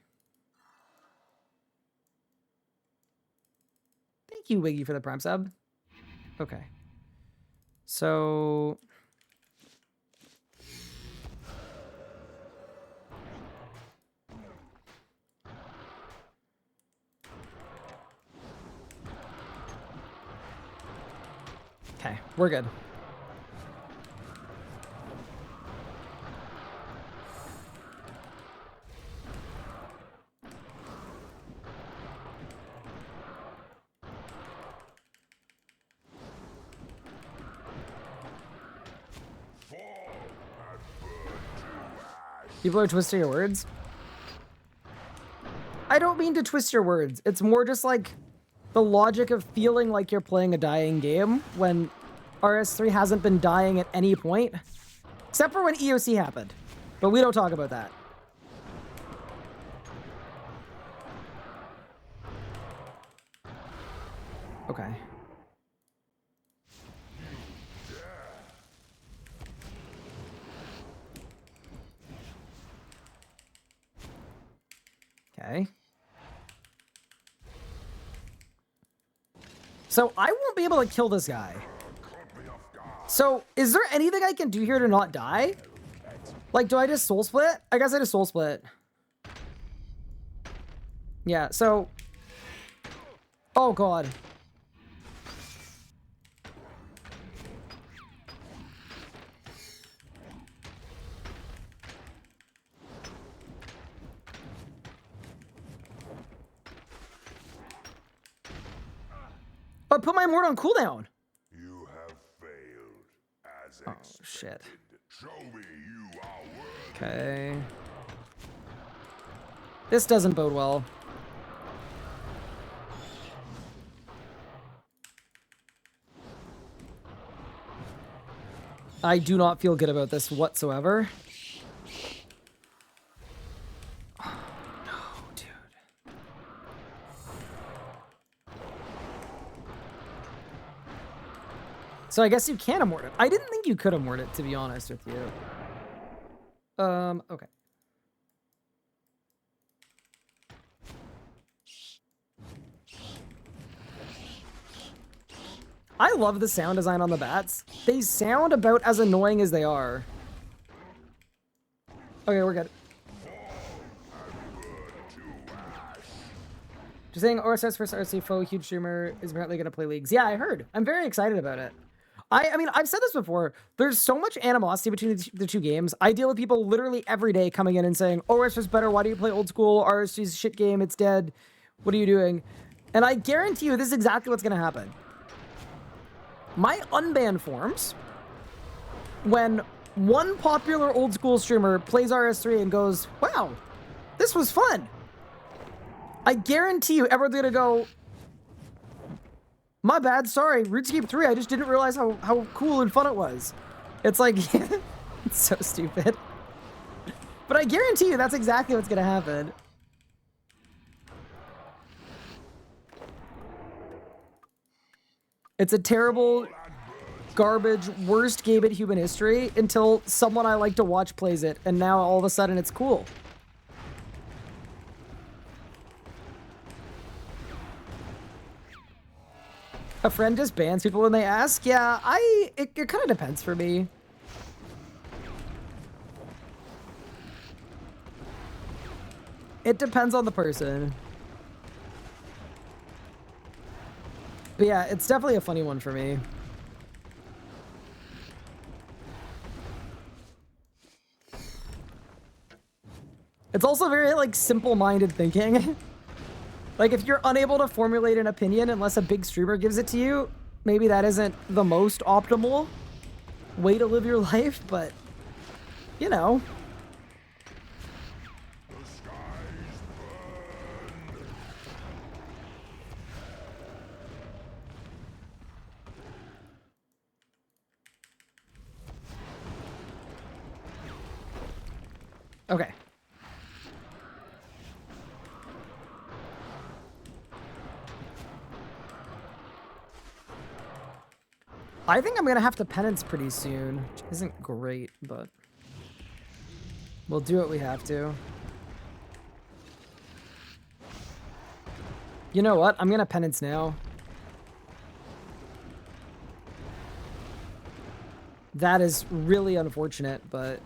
Thank you, Wiggy, for the prime sub. Okay. So... Okay, we're good. People are twisting your words. I don't mean to twist your words. It's more just like the logic of feeling like you're playing a dying game when RS3 hasn't been dying at any point. Except for when EOC happened. But we don't talk about that. Okay. Okay. So I won't be able to kill this guy. So is there anything I can do here to not die? Like, do I just soul split? I guess I just soul split. Yeah, so... Oh, God. Oh, I put my ward on cooldown. You have failed as Oh, expected. shit. Show me you are worthy. Okay. This doesn't bode well. I do not feel good about this whatsoever. Oh, no, dude. So I guess you can immort it. I didn't think you could immort it, to be honest with you. Okay. I love the sound design on the bats. They sound about as annoying as they are. Okay, we're good. Just saying, OSS versus RC foe, huge streamer, is apparently going to play leagues. Yeah, I heard. I'm very excited about it. I mean, I've said this before. There's so much animosity between the two games. I deal with people literally every day coming in and saying, OSS is better. Why do you play old school? RSG is a shit game. It's dead. What are you doing? And I guarantee you this is exactly what's going to happen. My unban forms when one popular old school streamer plays RS3 and goes, wow, this was fun. I guarantee you everyone's gonna go, my bad, sorry, RuneScape 3, I just didn't realize how cool and fun it was. It's like, it's so stupid. But I guarantee you that's exactly what's gonna happen. It's a terrible, garbage, worst game in human history until someone I like to watch plays it, and now all of a sudden it's cool. A friend just bans people when they ask? Yeah, it kind of depends for me. It depends on the person. But yeah, it's definitely a funny one for me. It's also very, like, simple-minded thinking. Like, if you're unable to formulate an opinion unless a big streamer gives it to you, maybe that isn't the most optimal way to live your life, but, you know. Okay. I think I'm gonna have to penance pretty soon, which isn't great, but we'll do what we have to. You know what? I'm gonna penance now. That is really unfortunate, but...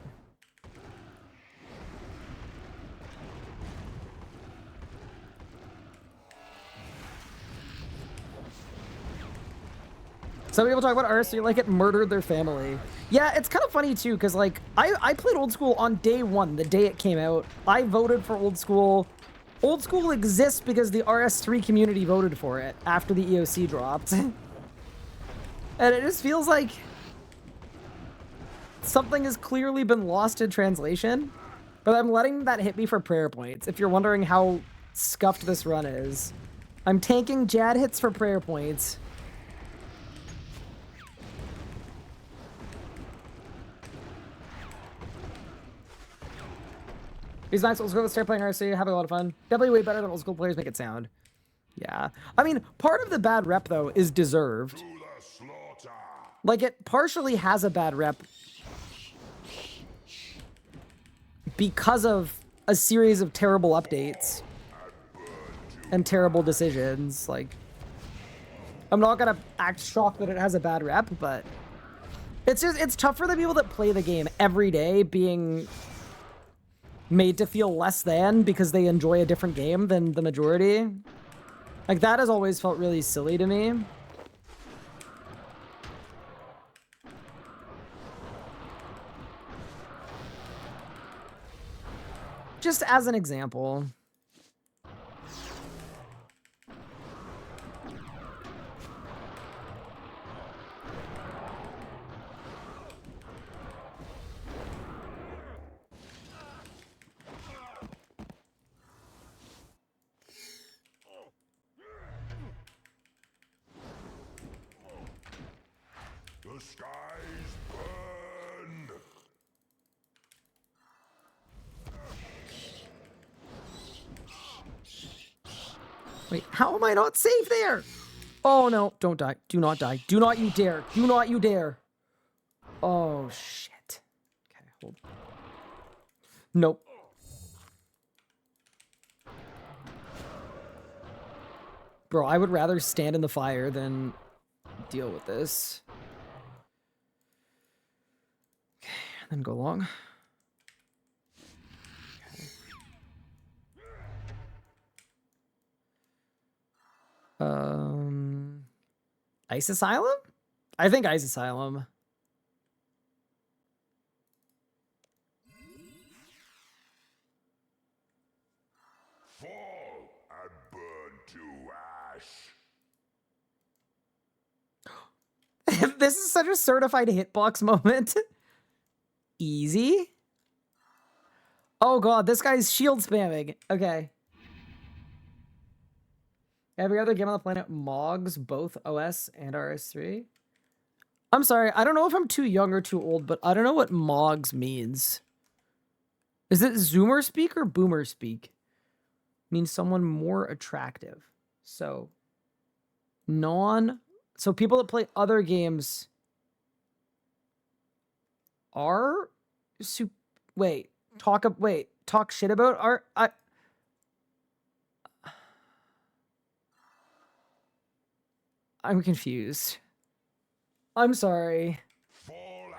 Some people talk about RSC like it murdered their family. Yeah, it's kind of funny too, because like I played old school on day one, the day it came out. I voted for old school. Old school exists because the RS3 community voted for it after the EOC dropped. And it just feels like something has clearly been lost in translation. But I'm letting that hit me for prayer points, if you're wondering how scuffed this run is. I'm tanking Jad hits for prayer points. These nice old school, let's start playing RC, having a lot of fun. Definitely way better than old school players make it sound. Yeah. I mean, part of the bad rep, though, is deserved. Like, it partially has a bad rep because of a series of terrible updates. and terrible decisions. Like, I'm not gonna act shocked that it has a bad rep, but it's tough for the people that play the game every day being made to feel less than because they enjoy a different game than the majority. Like, that has always felt really silly to me. Just as an example. The skies burn. Wait, how am I not safe there? Oh no, don't die. Do not die. Do not you dare. Do not you dare. Oh shit. Okay, hold. Nope. Bro, I would rather stand in the fire than deal with this. Okay, then go long. Ice Asylum? I think Ice Asylum. Fall and burn to ash. This is such a certified hitbox moment. Easy. Oh god, this guy's shield spamming. Okay. Every other game on the planet mogs both OS and RS3. I'm sorry, I don't know if I'm too young or too old, but I don't know what mogs means. Is it Zoomer speak or Boomer speak? Means someone more attractive. So, so people that play other games are talk shit about I'm confused. I'm sorry. Fall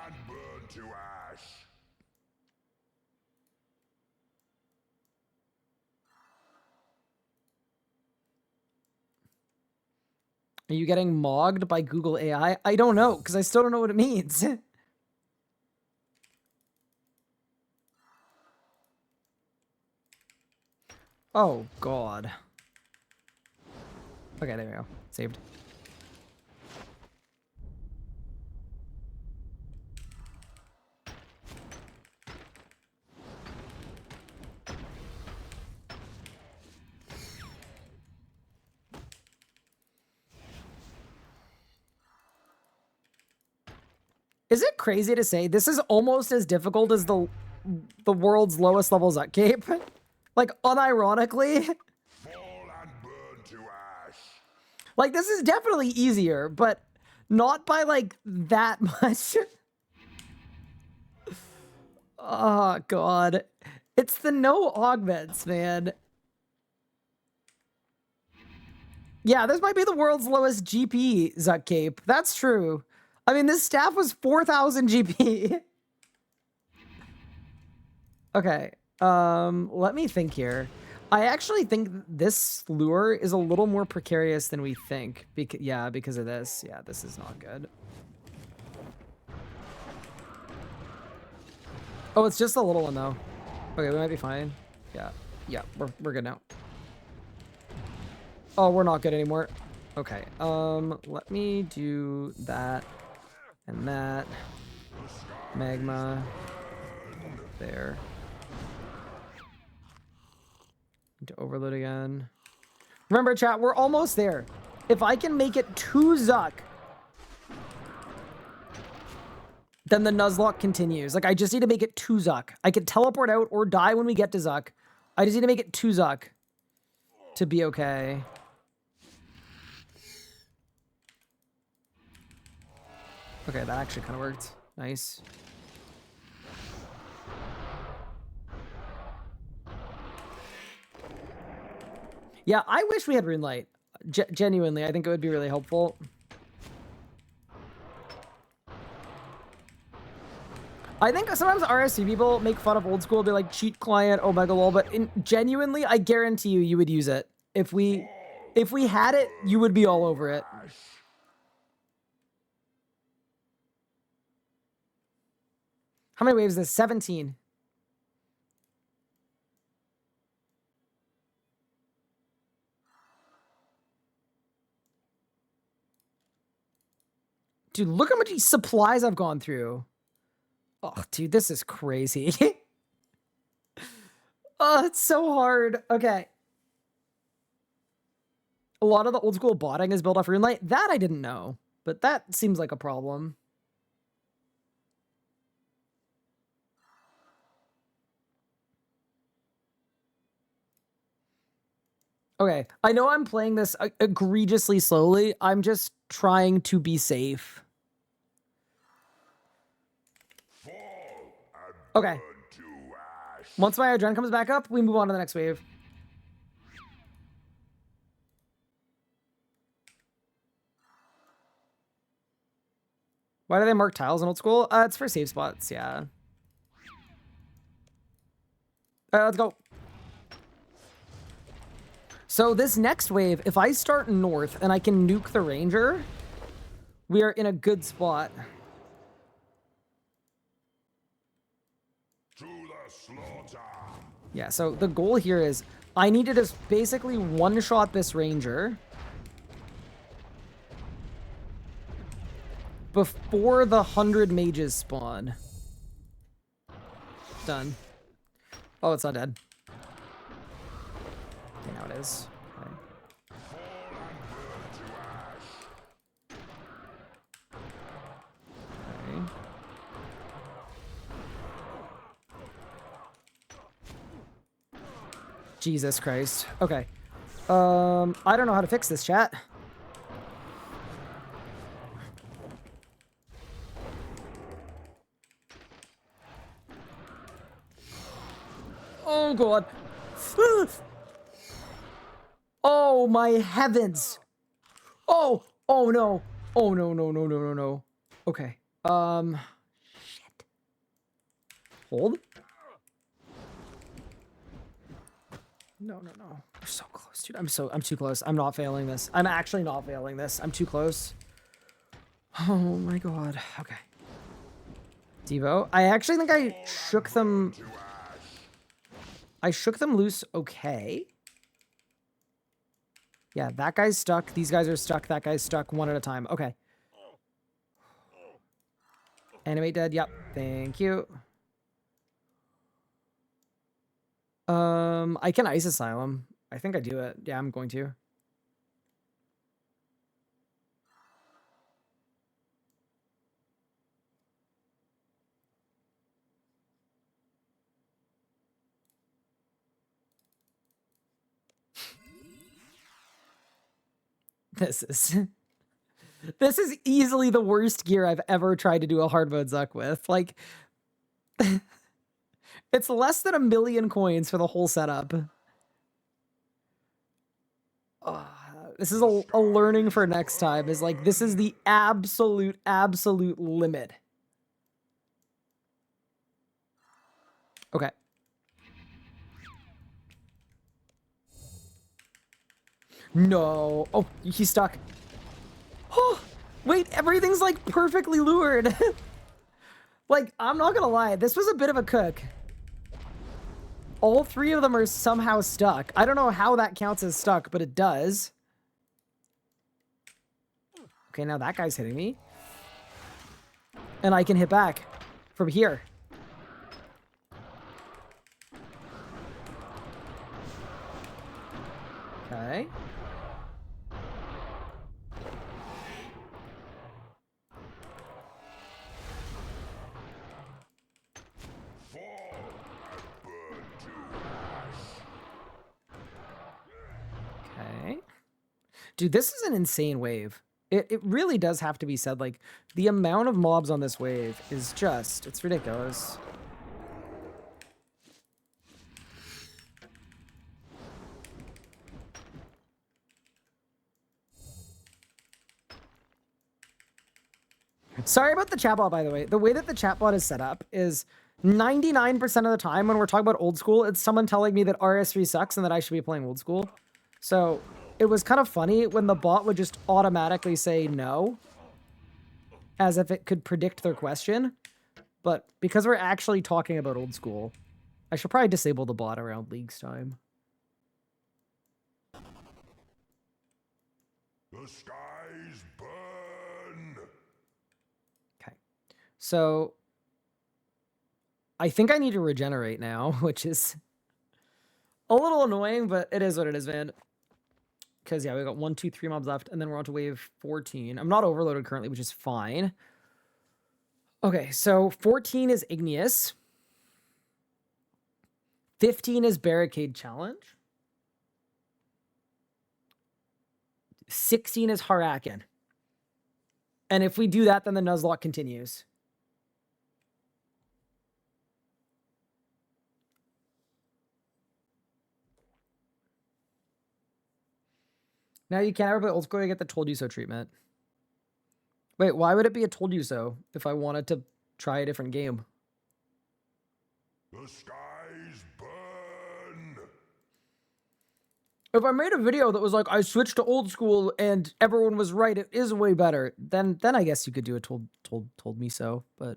and burn to ash. Are you getting mogged by Google AI? I don't know, because I still don't know what it means. Oh, God. Okay, there we go. Saved. Is it crazy to say this is almost as difficult as the world's lowest level Nuzlocke? Like, unironically? Fall and burn to ash. Like, this is definitely easier, but not by, like, that much. Oh, God. It's the no augments, man. Yeah, this might be the world's lowest GP, Nuzlocke. That's true. I mean, this staff was 4,000 GP. Okay, let me think here. I actually think this lure is a little more precarious than we think. Because of this. Yeah, this is not good. Oh, it's just a little one, though. Okay, we might be fine. Yeah, we're good now. Oh, we're not good anymore. Okay, let me do that and that. Magma. There. To overload again. Remember, chat, we're almost there. If I can make it to Zuck, then the Nuzlocke continues. Like, I just need to make it to Zuck. I could teleport out or die when we get to Zuck. I just need to make it to Zuck to be okay. Okay, that actually kind of worked. Nice. Yeah, I wish we had Runelight. Genuinely, I think it would be really helpful. I think sometimes RSC people make fun of old school, be like cheat client, Omega lol, but genuinely, I guarantee you would use it. If we had it, you would be all over it. How many waves is this? 17. Dude, look how much supplies I've gone through. Oh, dude, this is crazy. Oh, it's so hard. Okay. A lot of the old school botting is built off Runelight. That I didn't know, but that seems like a problem. Okay, I know I'm playing this egregiously slowly. I'm just trying to be safe. Okay. Once my adrenaline comes back up, we move on to the next wave. Why do they mark tiles in old school? It's for safe spots, yeah. All right, let's go. So this next wave, if I start north and I can nuke the ranger, we are in a good spot. To the slaughter. Yeah, so the goal here is I need to just basically one-shot this ranger before the 100 mages spawn. Done. Oh, it's not dead. Okay, now it is. Okay. Okay. Jesus Christ. Okay. I don't know how to fix this, chat. Oh, God. Oh, my heavens. Oh, oh, no. Oh, no, no, no, no, no, no. Okay. Shit. Hold. No, no, no. We're so close, dude. I'm too close. I'm not failing this. I'm actually not failing this. I'm too close. Oh my God. Okay. Devo. I actually think I shook them. I shook them loose okay. Yeah, that guy's stuck. These guys are stuck. That guy's stuck one at a time. Okay. Animate dead. Yep. Thank you. I can Ice Asylum. I think I do it. Yeah, I'm going to. This is easily the worst gear I've ever tried to do a hard mode Zuck with. Like, it's less than 1 million coins for the whole setup. This is a learning for next time, is like, this is the absolute limit. Okay. No. Oh, he's stuck. Oh, wait, everything's like perfectly lured. Like, I'm not gonna lie, this was a bit of a cook. All 3 of them are somehow stuck. I don't know how that counts as stuck, but it does. Okay, now that guy's hitting me. And I can hit back from here. Okay. Okay. Dude, this is an insane wave. It really does have to be said, like, the amount of mobs on this wave is just, it's ridiculous. Sorry about the chatbot, by the way. The way that the chatbot is set up is 99% of the time when we're talking about old school, it's someone telling me that RS3 sucks and that I should be playing old school. So it was kind of funny when the bot would just automatically say no, as if it could predict their question. But because we're actually talking about old school, I should probably disable the bot around League's time. The skies burn. Okay. So I think I need to regenerate now, which is a little annoying, but it is what it is, man. Because, yeah, we got 1, 2, 3 mobs left, and then we're on to wave 14. I'm not overloaded currently, which is fine. Okay, so 14 is Igneous. 15 is Barricade Challenge. 16 is Harakan. And if we do that, then the Nuzlocke continues. Now you can't ever play old school, you get the told you so treatment. Wait, why would it be a told you so if I wanted to try a different game? The skies burn. If I made a video that was like, I switched to old school and everyone was right, it is way better, then I guess you could do a told me so, but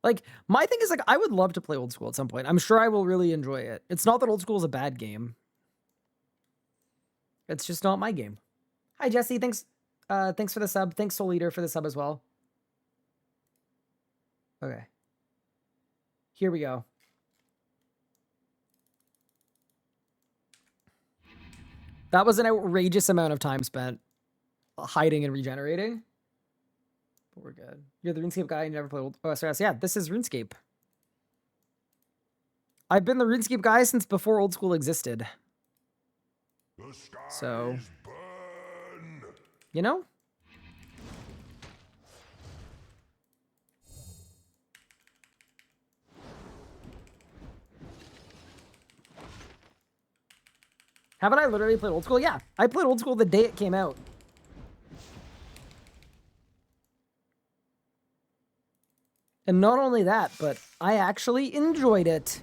like, my thing is, like, I would love to play old school at some point. I'm sure I will really enjoy it. It's not that old school is a bad game. It's just not my game. Hi, Jesse. Thanks for the sub. Thanks, Soul Eater, for the sub as well. Okay. Here we go. That was an outrageous amount of time spent hiding and regenerating. But we're good. You're the RuneScape guy and you never played old... Oh, sorry. Yeah, this is RuneScape. I've been the RuneScape guy since before old school existed. The skies So, burn. you know? Haven't I literally played old school? Yeah, I played old school the day it came out. And not only that, but I actually enjoyed it.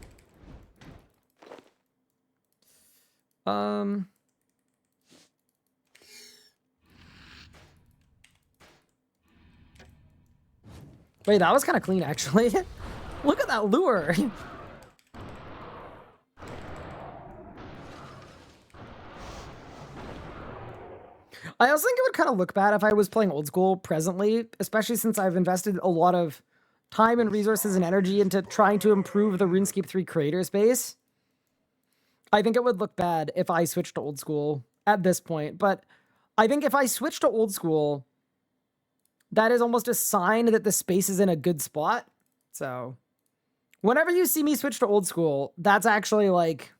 Wait, that was kind of clean, actually. Look at that lure. I also think it would kind of look bad if I was playing old school presently, especially since I've invested a lot of time and resources and energy into trying to improve the RuneScape 3 creator space. I think it would look bad if I switched to old school at this point, but I think if I switch to old school, that is almost a sign that the space is in a good spot. So whenever you see me switch to old school, that's actually like,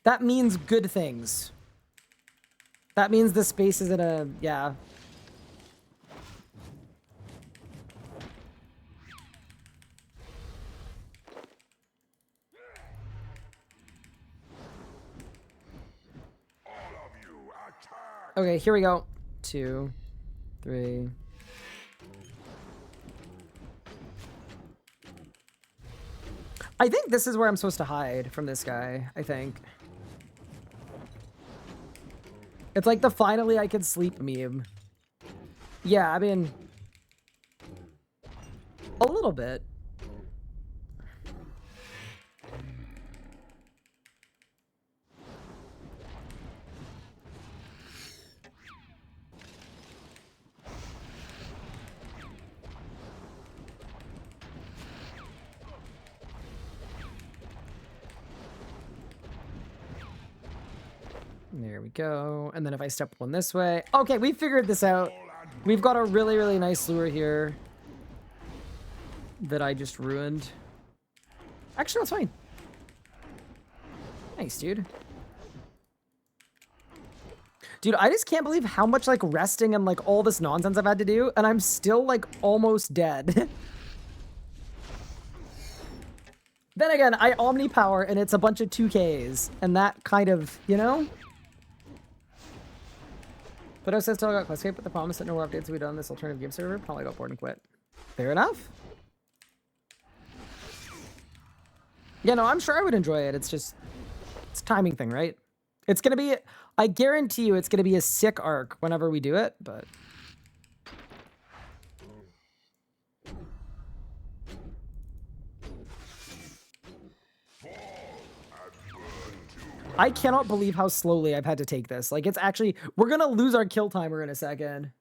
that means good things. That means the space is in a, yeah. Okay, here we go. 2, 3. I think this is where I'm supposed to hide from this guy, I think. It's like the finally I can sleep meme. Yeah, I mean, a little bit. There we go. And then if I step one this way. Okay, we figured this out. We've got a really, really nice lure here that I just ruined. Actually, that's fine. Nice, dude. Dude, I just can't believe how much, like, resting and, like, all this nonsense I've had to do, and I'm still, like, almost dead. Then again, I omnipower, and it's a bunch of 2Ks, and that kind of, you know? But I still got Questcape with the promise that no more updates will be done on this alternative game server. Probably got bored and quit. Fair enough. Yeah, no, I'm sure I would enjoy it. It's just, it's a timing thing, right? It's going to be, I guarantee you it's going to be a sick arc whenever we do it, but... I cannot believe how slowly I've had to take this. Like, it's actually... We're going to lose our kill timer in a second.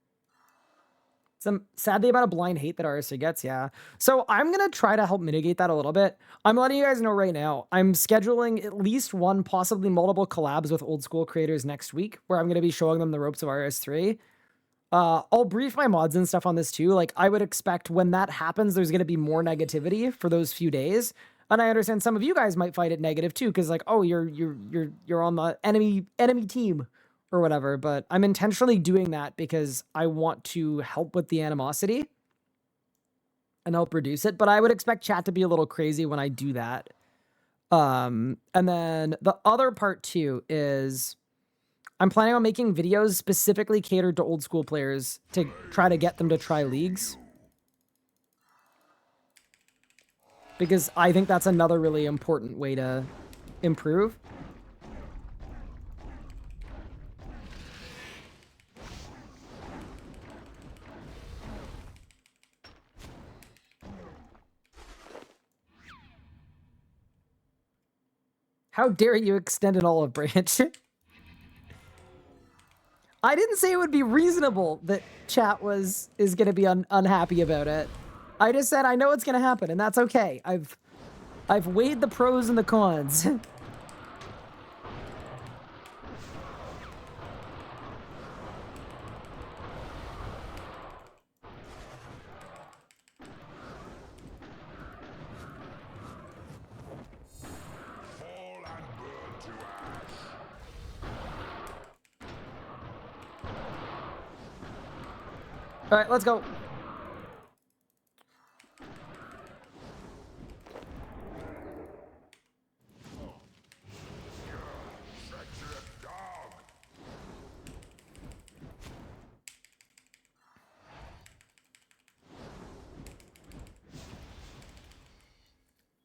Sad the amount of blind hate that RSC gets, yeah. So I'm going to try to help mitigate that a little bit. I'm letting you guys know right now, I'm scheduling at least one, possibly multiple collabs with old school creators next week, where I'm going to be showing them the ropes of RS3. I'll brief my mods and stuff on this too. Like, I would expect when that happens, there's going to be more negativity for those few days. And I understand some of you guys might find it negative too, because like, oh, you're on the enemy team or whatever. But I'm intentionally doing that because I want to help with the animosity and help reduce it. But I would expect chat to be a little crazy when I do that. And then the other part too is I'm planning on making videos specifically catered to old school players to try to get them to try leagues. Because I think that's another really important way to improve. How dare you extend an olive branch? I didn't say it would be reasonable that chat is going to be unhappy about it. I just said I know it's going to happen, and that's okay. I've weighed the pros and the cons. All right, let's go.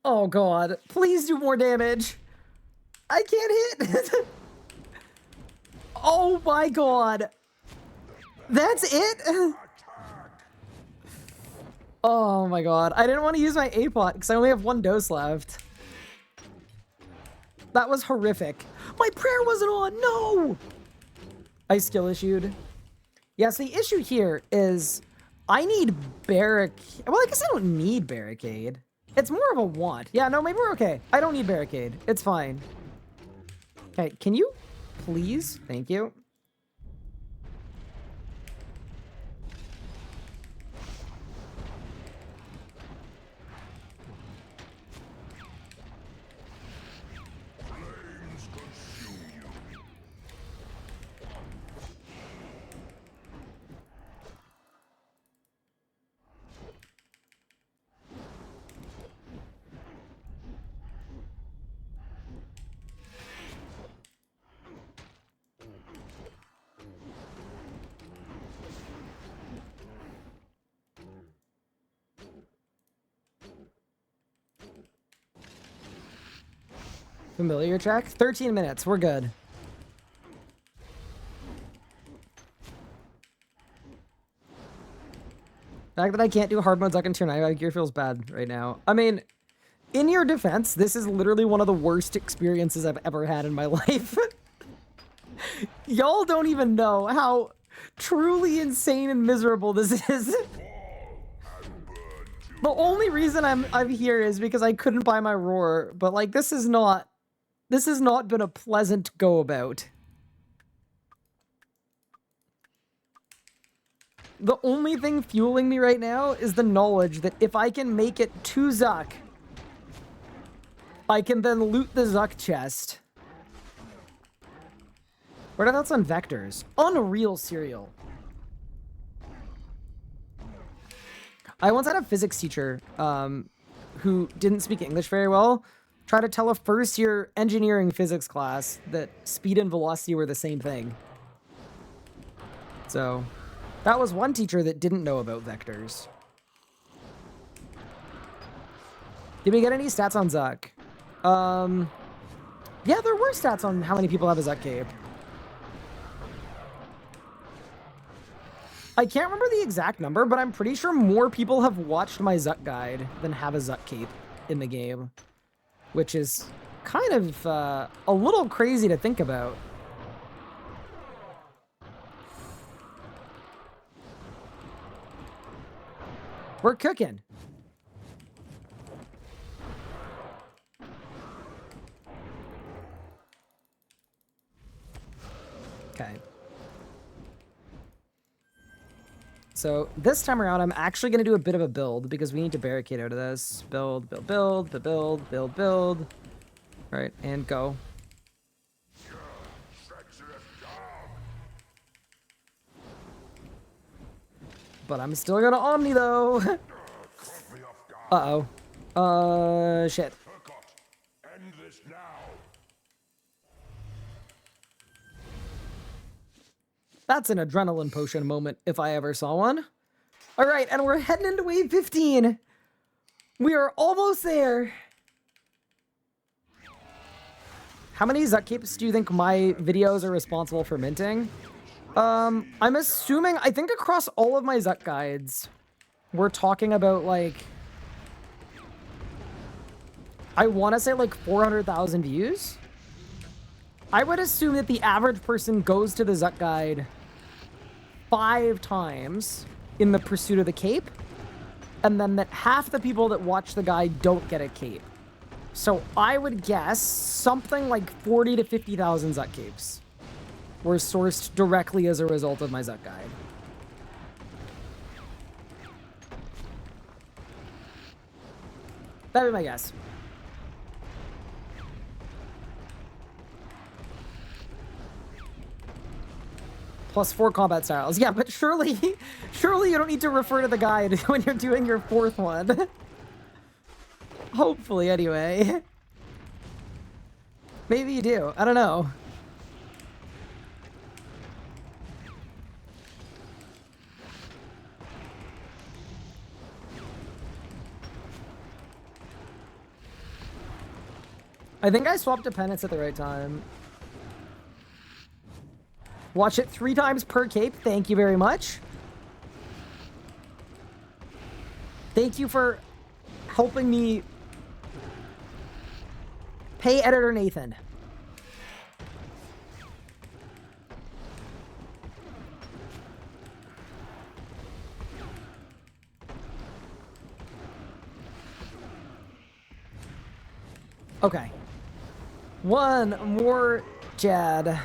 Oh god, please do more damage. I can't hit. Oh my god. That's it? Oh my god. I didn't want to use my A-pot because I only have one dose left. That was horrific. My prayer wasn't on. No! I skill issued. Yes, the issue here is I need barricade. Well, I guess I don't need barricade. It's more of a want. Yeah, no, maybe we're okay. I don't need barricade. It's fine. Okay, can you please? Thank you. Familiar track? 13 minutes. We're good. The fact that I can't do hard modes like in tier 9 gear feels bad right now. I mean, in your defense, this is literally one of the worst experiences I've ever had in my life. Y'all don't even know how truly insane and miserable this is. The only reason I'm here is because I couldn't buy my roar, but like this has not been a pleasant go about. The only thing fueling me right now is the knowledge that if I can make it to Zuck, I can then loot the Zuck chest. What are thoughts on vectors? Unreal cereal. I once had a physics teacher who didn't speak English very well try to tell a first-year engineering physics class that speed and velocity were the same thing. So that was one teacher that didn't know about vectors. Did we get any stats on Zuck? Yeah, there were stats on how many people have a Zuck cape. I can't remember the exact number, but I'm pretty sure more people have watched my Zuck guide than have a Zuck cape in the game, which is kind of a little crazy to think about. We're cooking. Okay. So this time around, I'm actually going to do a bit of a build because we need to barricade out of this. Build, build, build, build, build, build, build. Right, and go. But I'm still going to Omni, though. Uh-oh. Shit. End this now. That's an adrenaline potion moment, if I ever saw one. All right, and we're heading into wave 15. We are almost there. How many Zuck capes do you think my videos are responsible for minting? I'm assuming, I think across all of my Zuck guides, we're talking about, like, I want to say, like, 400,000 views. I would assume that the average person goes to the Zuck guide 5 times in the pursuit of the cape, and then that half the people that watch the guide don't get a cape. So I would guess something like 40 to 50,000 Zuck capes were sourced directly as a result of my Zuck guide. That'd be my guess. Plus 4 combat styles. Yeah, but surely you don't need to refer to the guide when you're doing your 4th one. Hopefully, anyway. Maybe you do. I don't know. I think I swapped to penance at the right time. Watch it 3 times per cape. Thank you very much. Thank you for helping me pay editor Nathan. Okay. One more Jad.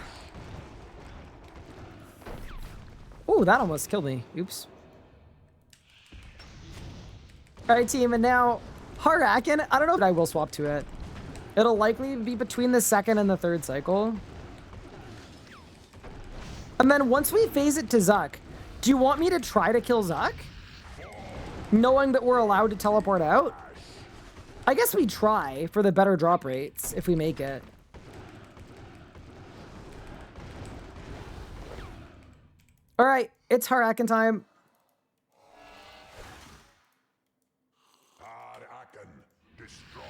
Oh, that almost killed me. Oops. All right, team, and now Harakin. I don't know if I will swap to it. It'll likely be between the 2nd and the 3rd cycle. And then once we phase it to Zuck, do you want me to try to kill Zuck? Knowing that we're allowed to teleport out? I guess we try for the better drop rates if we make it. All right, it's Harakin time. Harakin, destroy.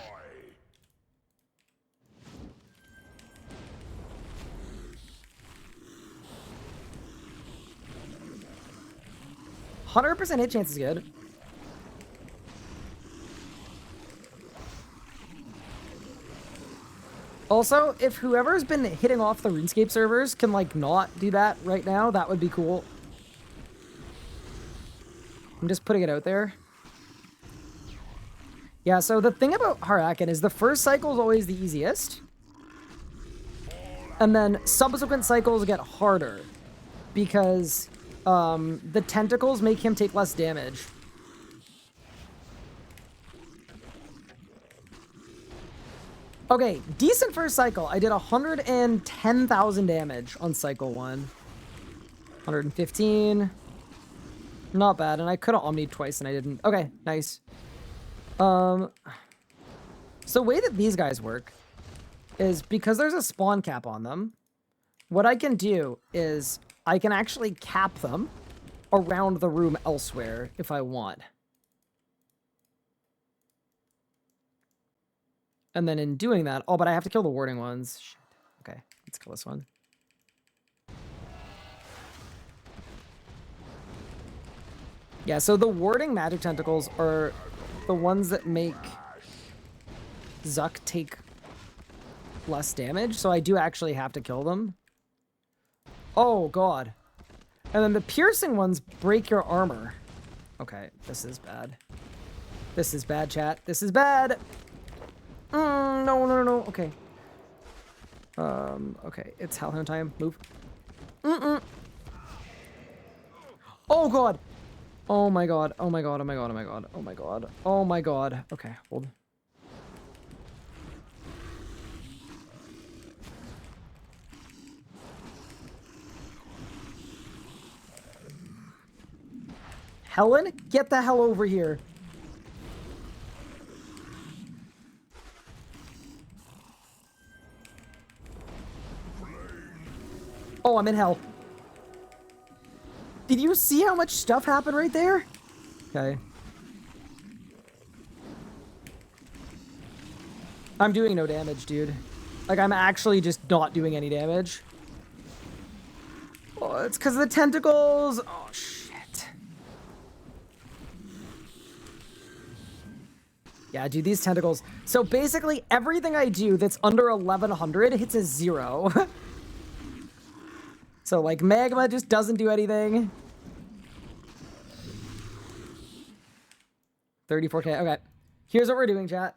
100% hit chance is good. Also, if whoever's been hitting off the RuneScape servers can, like, not do that right now, that would be cool. I'm just putting it out there. Yeah, so the thing about Harakin is the first cycle is always the easiest. And then subsequent cycles get harder because the tentacles make him take less damage. Okay, decent first cycle. I did 110,000 damage on cycle 1. 115. Not bad, and I could have omnied twice and I didn't. Okay, nice. So the way that these guys work is because there's a spawn cap on them, what I can do is I can actually cap them around the room elsewhere if I want. And then in doing that, oh, but I have to kill the warding ones. Shit. Okay, let's kill this one. Yeah, so the warding magic tentacles are the ones that make Zuck take less damage, so I do actually have to kill them. Oh, God. And then the piercing ones break your armor. Okay, this is bad. This is bad, chat. This is bad. No. Okay. Okay, it's Hellhound time. Move. Oh, God. Oh, my God. Oh, my God. Oh, my God. Oh, my God. Oh, my God. Oh, my God. Okay, hold. Helen, get the hell over here. Oh, I'm in hell. Did you see how much stuff happened right there? Okay. I'm doing no damage, dude. Like, I'm actually just not doing any damage. Oh, it's because of the tentacles. Oh, shit. Yeah, dude, these tentacles. So basically, everything I do that's under 1100 hits a 0. So, like, magma just doesn't do anything. 34k. Okay. Here's what we're doing, chat.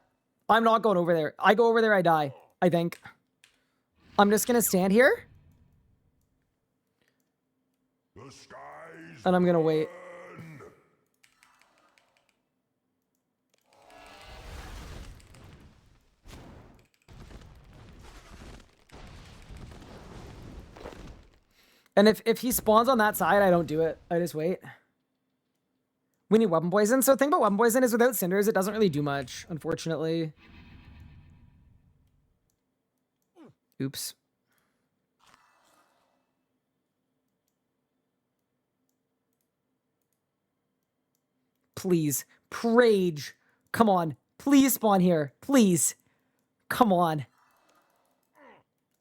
I'm not going over there. I go over there, I die. I think. I'm just gonna stand here. And I'm gonna wait. And if he spawns on that side, I don't do it. I just wait. We need weapon poison. So the thing about weapon poison is without cinders, it doesn't really do much, unfortunately. Oops. Please. Prage. Come on. Please spawn here. Please. Come on.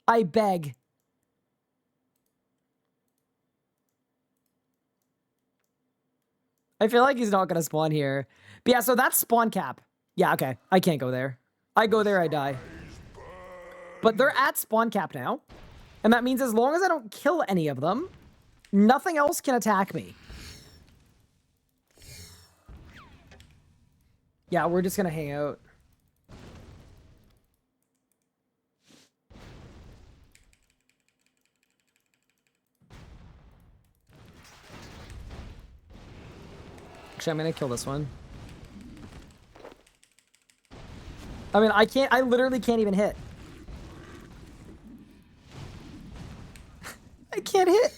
I beg. I feel like he's not going to spawn here. But yeah, so that's spawn cap. Yeah, okay. I can't go there. I go there, I die. But they're at spawn cap now. And that means as long as I don't kill any of them, nothing else can attack me. Yeah, we're just going to hang out. Actually, I'm going to kill this one. I mean, I literally can't even hit. I can't hit.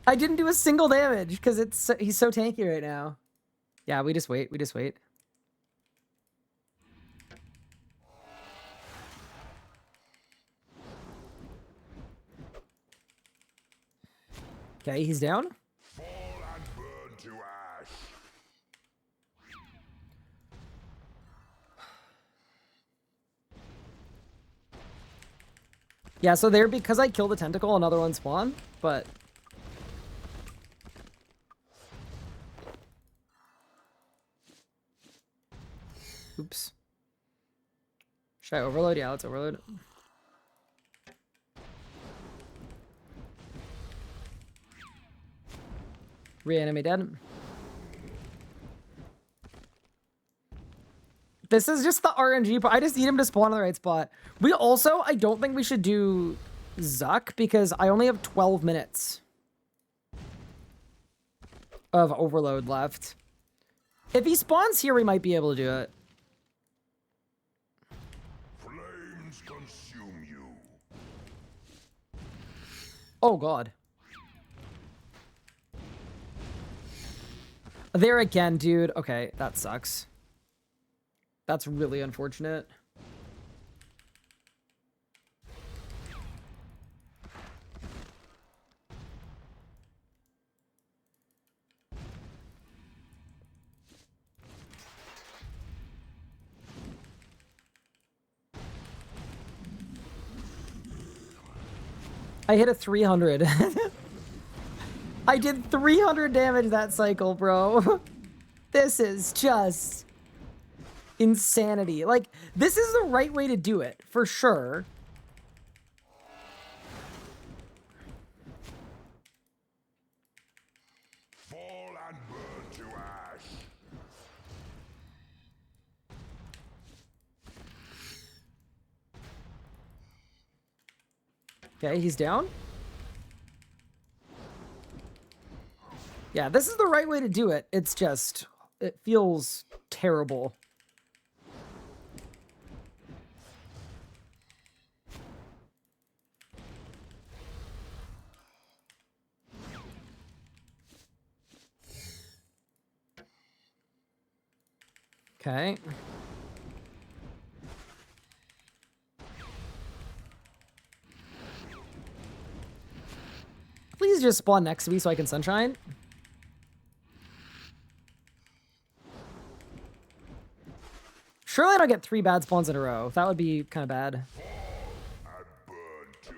I didn't do a single damage because he's so tanky right now. Yeah, we just wait. We just wait. Okay, he's down. Fall and burn to ash. Yeah, so there, because I killed the tentacle, another one spawned, but... Oops. Should I overload? Yeah, let's overload. Reanimate dead. This is just the RNG, but I just need him to spawn in the right spot. We also, I don't think we should do Zuck because I only have 12 minutes of overload left. If he spawns here, we might be able to do it. Flames consume you. Oh, God. There again, dude. Okay, that sucks. That's really unfortunate. I hit a 300. I did 300 damage that cycle, bro. This is just insanity. Like, this is the right way to do it, for sure. Fall and burn to ash. Okay, he's down. Yeah, this is the right way to do it. It's just, it feels terrible. Okay. Please just spawn next to me so I can sunshine. Surely I don't get 3 bad spawns in a row. That would be kind of bad. And burn to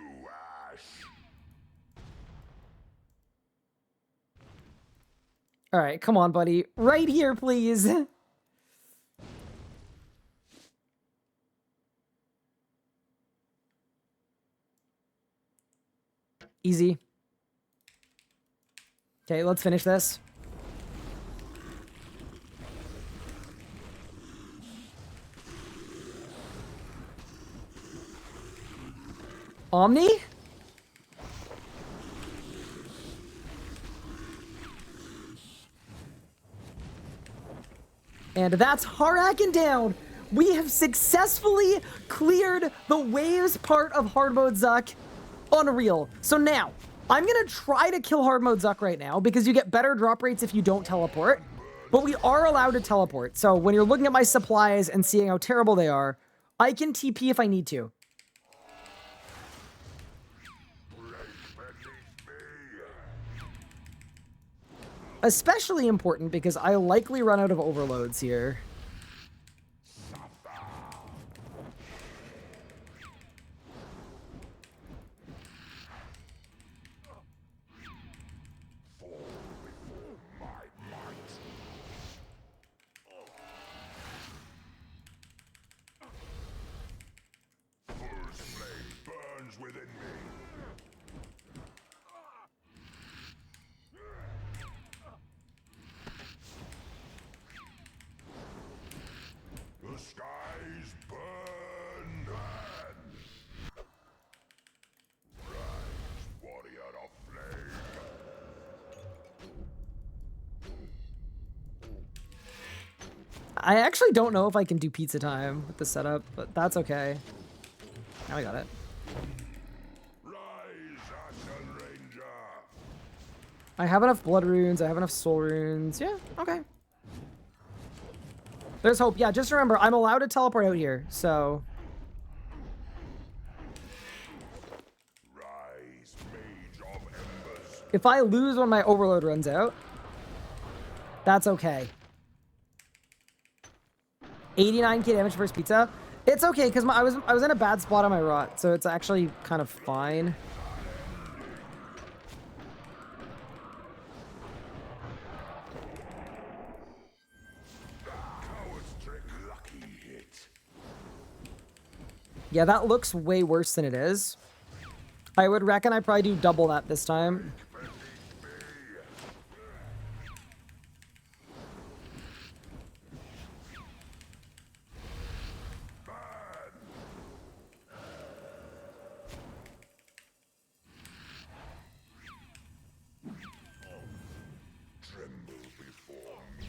ash. All right, come on, buddy. Right here, please. Easy. Okay, let's finish this. Omni? And that's Harakin down. We have successfully cleared the waves part of hard mode Zuck. Unreal. So now, I'm going to try to kill hard mode Zuck right now because you get better drop rates if you don't teleport. But we are allowed to teleport. So when you're looking at my supplies and seeing how terrible they are, I can TP if I need to. Especially important because I likely run out of overloads here. Burns within me. The skies burn and rise, warrior of flame. I actually don't know if I can do pizza time with the setup, but that's okay. Now I got it. Rise, Ashen Ranger. I have enough blood runes. I have enough soul runes. Yeah, okay. There's hope. Yeah, just remember, I'm allowed to teleport out here, so... Rise, mage of embers. If I lose when my overload runs out, that's okay. 89k damage first pizza. It's okay because I was in a bad spot on my rot, so it's actually kind of fine. Coward's trick, lucky hit. Yeah, that looks way worse than it is. I would reckon I probably do double that this time. Tremble before me.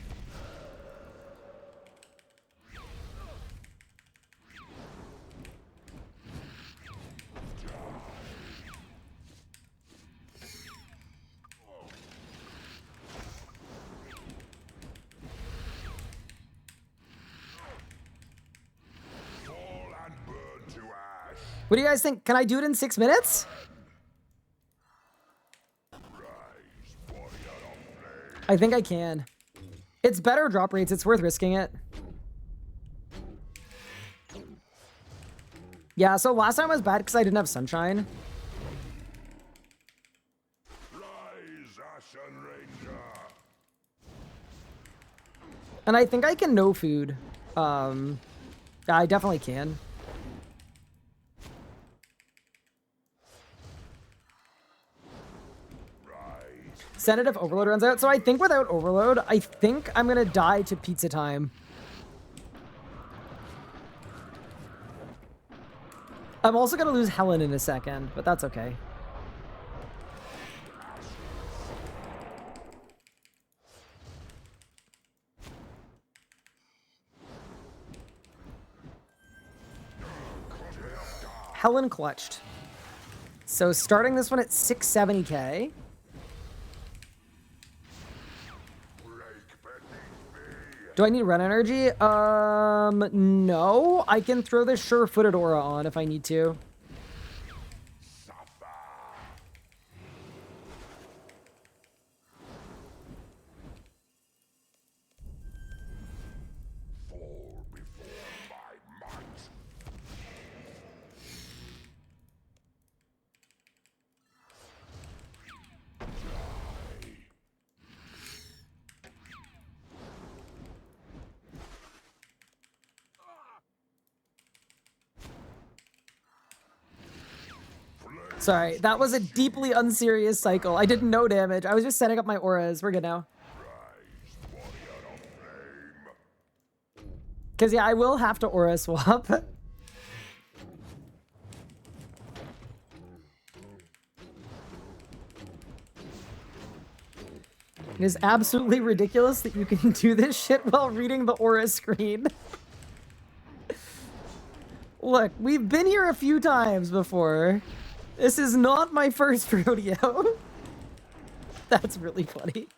Fall and burn to ash. What do you guys think? Can I do it in 6 minutes? Rise, warrior of flame. I think I can. It's better drop rates. It's worth risking it. Yeah, so last time was bad because I didn't have sunshine. And I think I can no food. I definitely can. Send it if Overload runs out. So I think without Overload, I think I'm gonna die to pizza time. I'm also gonna lose Helen in a second, but that's okay. Helen clutched. So starting this one at 670k. Do I need run energy? No. I can throw this sure-footed aura on if I need to. Sorry, that was a deeply unserious cycle. I did no damage. I was just setting up my auras. We're good now. Because, yeah, I will have to aura swap. It is absolutely ridiculous that you can do this shit while reading the aura screen. Look, we've been here a few times before. This is not my first rodeo. That's really funny.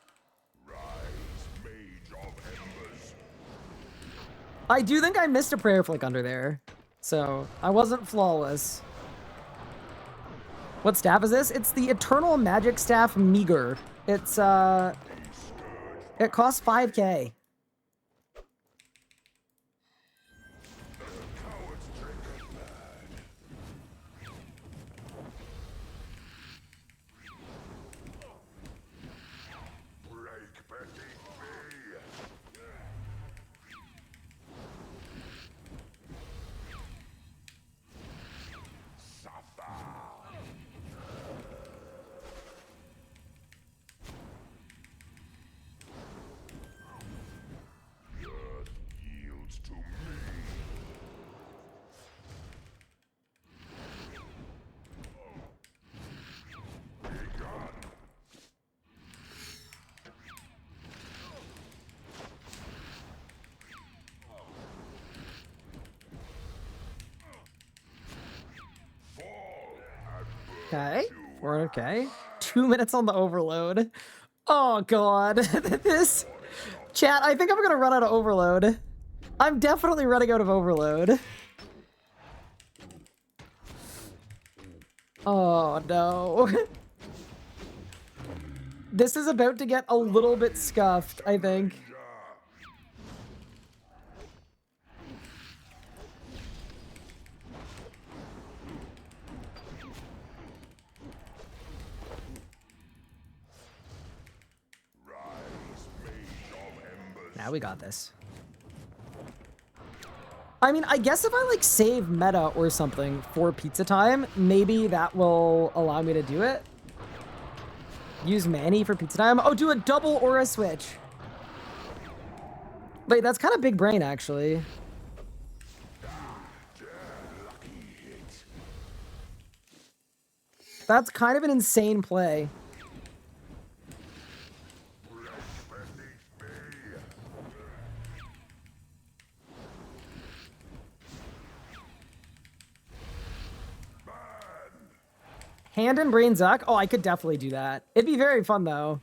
I do think I missed a prayer flick under there. So, I wasn't flawless. What staff is this? It's the Eternal Magic Staff Meager. It's, it costs 5k. Okay, 400k. 2 minutes on the overload. Oh god, this chat. I think I'm gonna run out of overload. I'm definitely running out of overload. Oh no. This is about to get a little bit scuffed, I think. Now we got this. I mean, I guess if I like save meta or something for pizza time, maybe that will allow me to do it. Use Manny for pizza time. Oh, do a double aura switch. Wait, that's kind of big brain, actually. That's kind of an insane play. Hand and brain Zuck? Oh, I could definitely do that. It'd be very fun, though.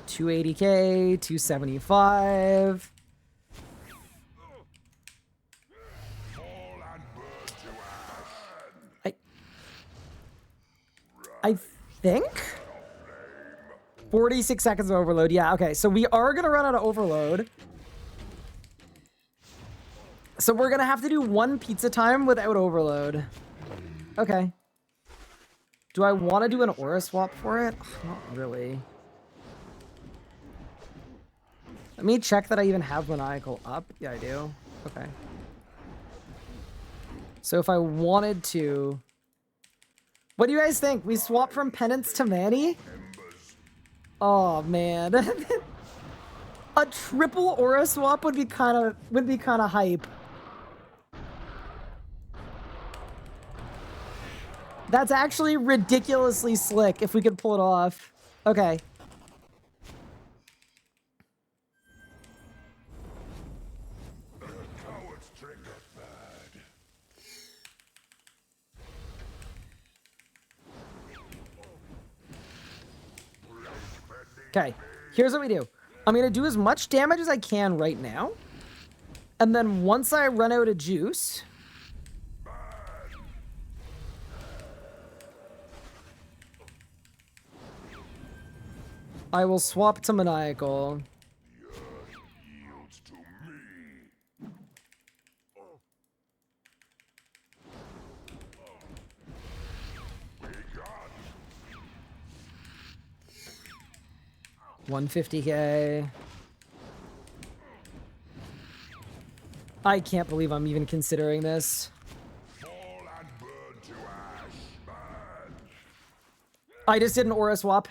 $280k, 275. I think 46 seconds of overload. Yeah, okay. So we are going to run out of overload. So we're going to have to do one pizza time without overload. Okay. Do I want to do an aura swap for it? Not really. Let me check that I even have Maniacal up. Yeah, I do. Okay. So if I wanted to... What do you guys think? We swap from Penance to Manny? Oh, man. A triple aura swap would be kind of hype. That's actually ridiculously slick if we could pull it off. Okay. Okay, here's what we do. I'm going to do as much damage as I can right now. And then once I run out of juice... I will swap to Maniacal. Yields to me. 150k. I can't believe I'm even considering this. Fall and burn to ash. Burn. I just did an aura swap.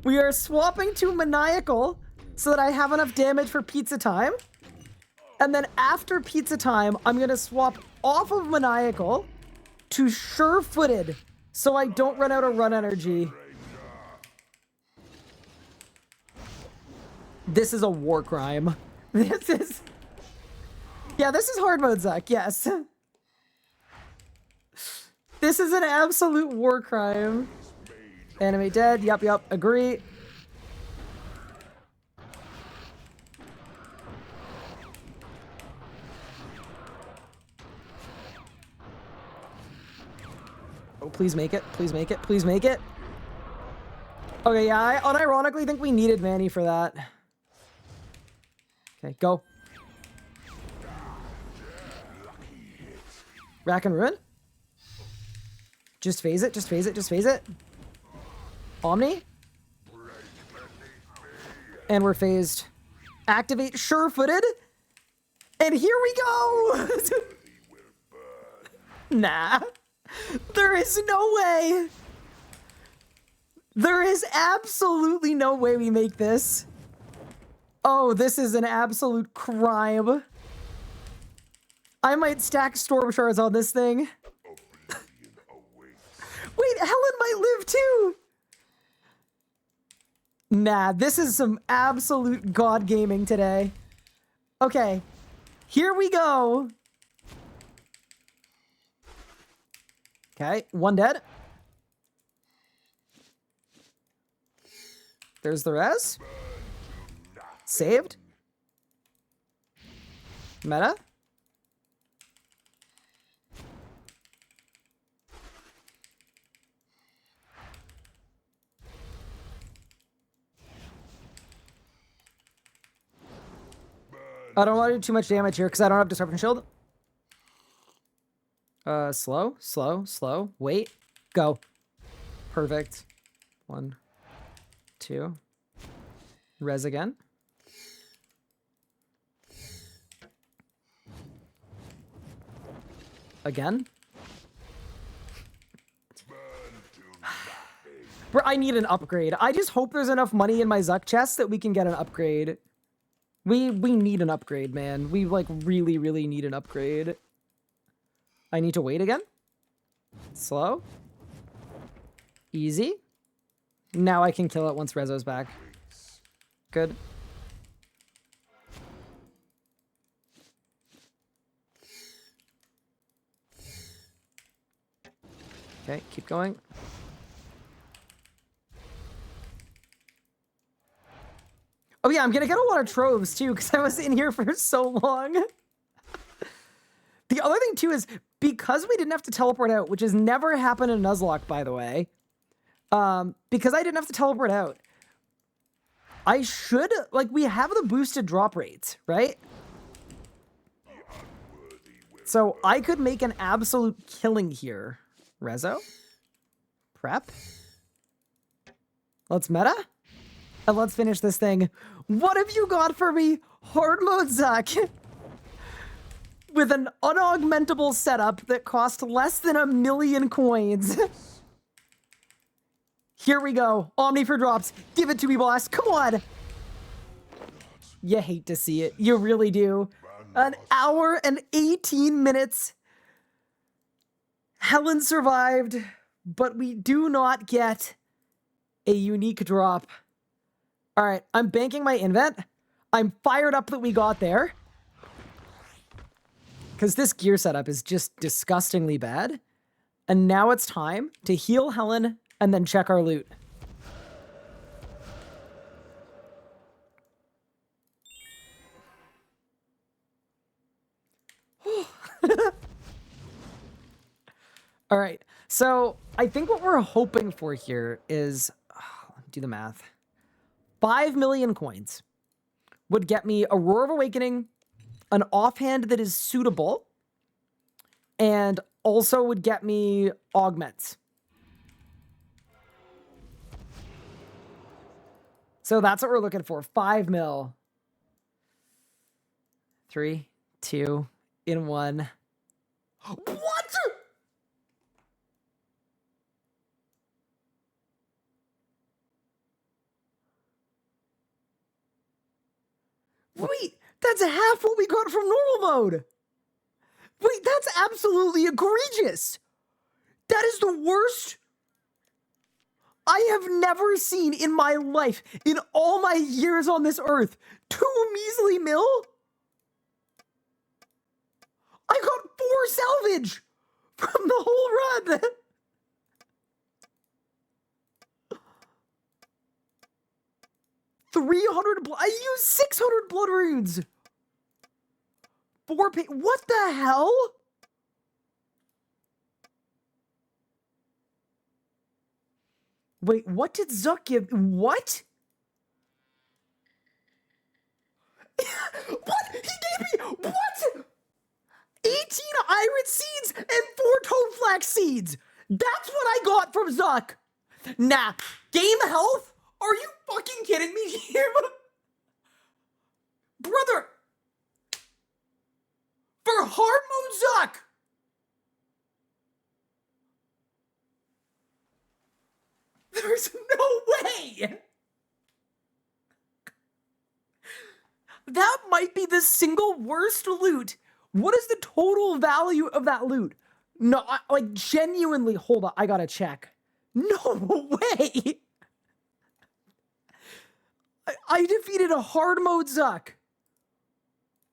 We are swapping to Maniacal so that I have enough damage for pizza time. And then after pizza time, I'm going to swap off of Maniacal to sure-footed so I don't run out of run energy. This is a war crime. This is... Yeah, this is hard mode, Zuck, yes. This is an absolute war crime. Enemy dead. Yup, agree. Oh, please make it. Please make it. Please make it. Okay, yeah, I unironically think we needed Manny for that. Okay, go. Rack and Ruin? Just phase it, just phase it, just phase it. Omni. And we're phased. Activate sure-footed. And here we go! Nah. There is no way. There is absolutely no way we make this. Oh, this is an absolute crime. I might stack Storm Shards on this thing. Wait, Helen might live too! Nah, this is some absolute god gaming today. Okay, here we go. Okay, one dead. There's the res. Saved. Meta. I don't want to do too much damage here because I don't have Disruption Shield. Slow. Wait. Go. Perfect. 1, 2. Res again. Again. Bro, I need an upgrade. I just hope there's enough money in my Zuck chest that we can get an upgrade. We need an upgrade, man. We, like, really, really need an upgrade. I need to wait again. Slow. Easy. Now I can kill it once Rezo's back. Good. Okay, keep going. Oh yeah, I'm gonna get a lot of troves too, because I was in here for so long. The other thing too is, because we didn't have to teleport out, which has never happened in Nuzlocke, by the way, because I didn't have to teleport out. I should, like, we have the boosted drop rates, right? So I could make an absolute killing here. Rezo? Prep? Let's meta? And let's finish this thing. What have you got for me? Hard mode Zuck. With an unaugmentable setup that cost less than 1 million coins. Here we go. Omni for drops. Give it to me, boss. Come on. You hate to see it. You really do. 1 hour and 18 minutes. Helen survived, but we do not get a unique drop. All right, I'm banking my invent. I'm fired up that we got there. Because this gear setup is just disgustingly bad. And now it's time to heal Helen and then check our loot. All right, so I think what we're hoping for here is, do the math, 5 million coins would get me a Roar of Awakening, an offhand that is suitable, and also would get me augments. So that's what we're looking for, 5 mil. 3, 2, in 1. What? Wait, that's half what we got from normal mode. Wait, that's absolutely egregious. That is the worst I have never seen in my life, in all my years on this earth. 2 measly mil? I got 4 salvage from the whole run. I used 600 blood runes. 4 pay. What the hell? Wait, what did Zuck give? What? What? He gave me what? 18 iron seeds and 4 toadflax seeds. That's what I got from Zuck. Nah, game health? Are you fucking kidding me here? Brother! For hard mode Zuck! There's no way! That might be the single worst loot. What is the total value of that loot? No, like, genuinely, hold on, I gotta check. No way! I defeated a hard mode Zuck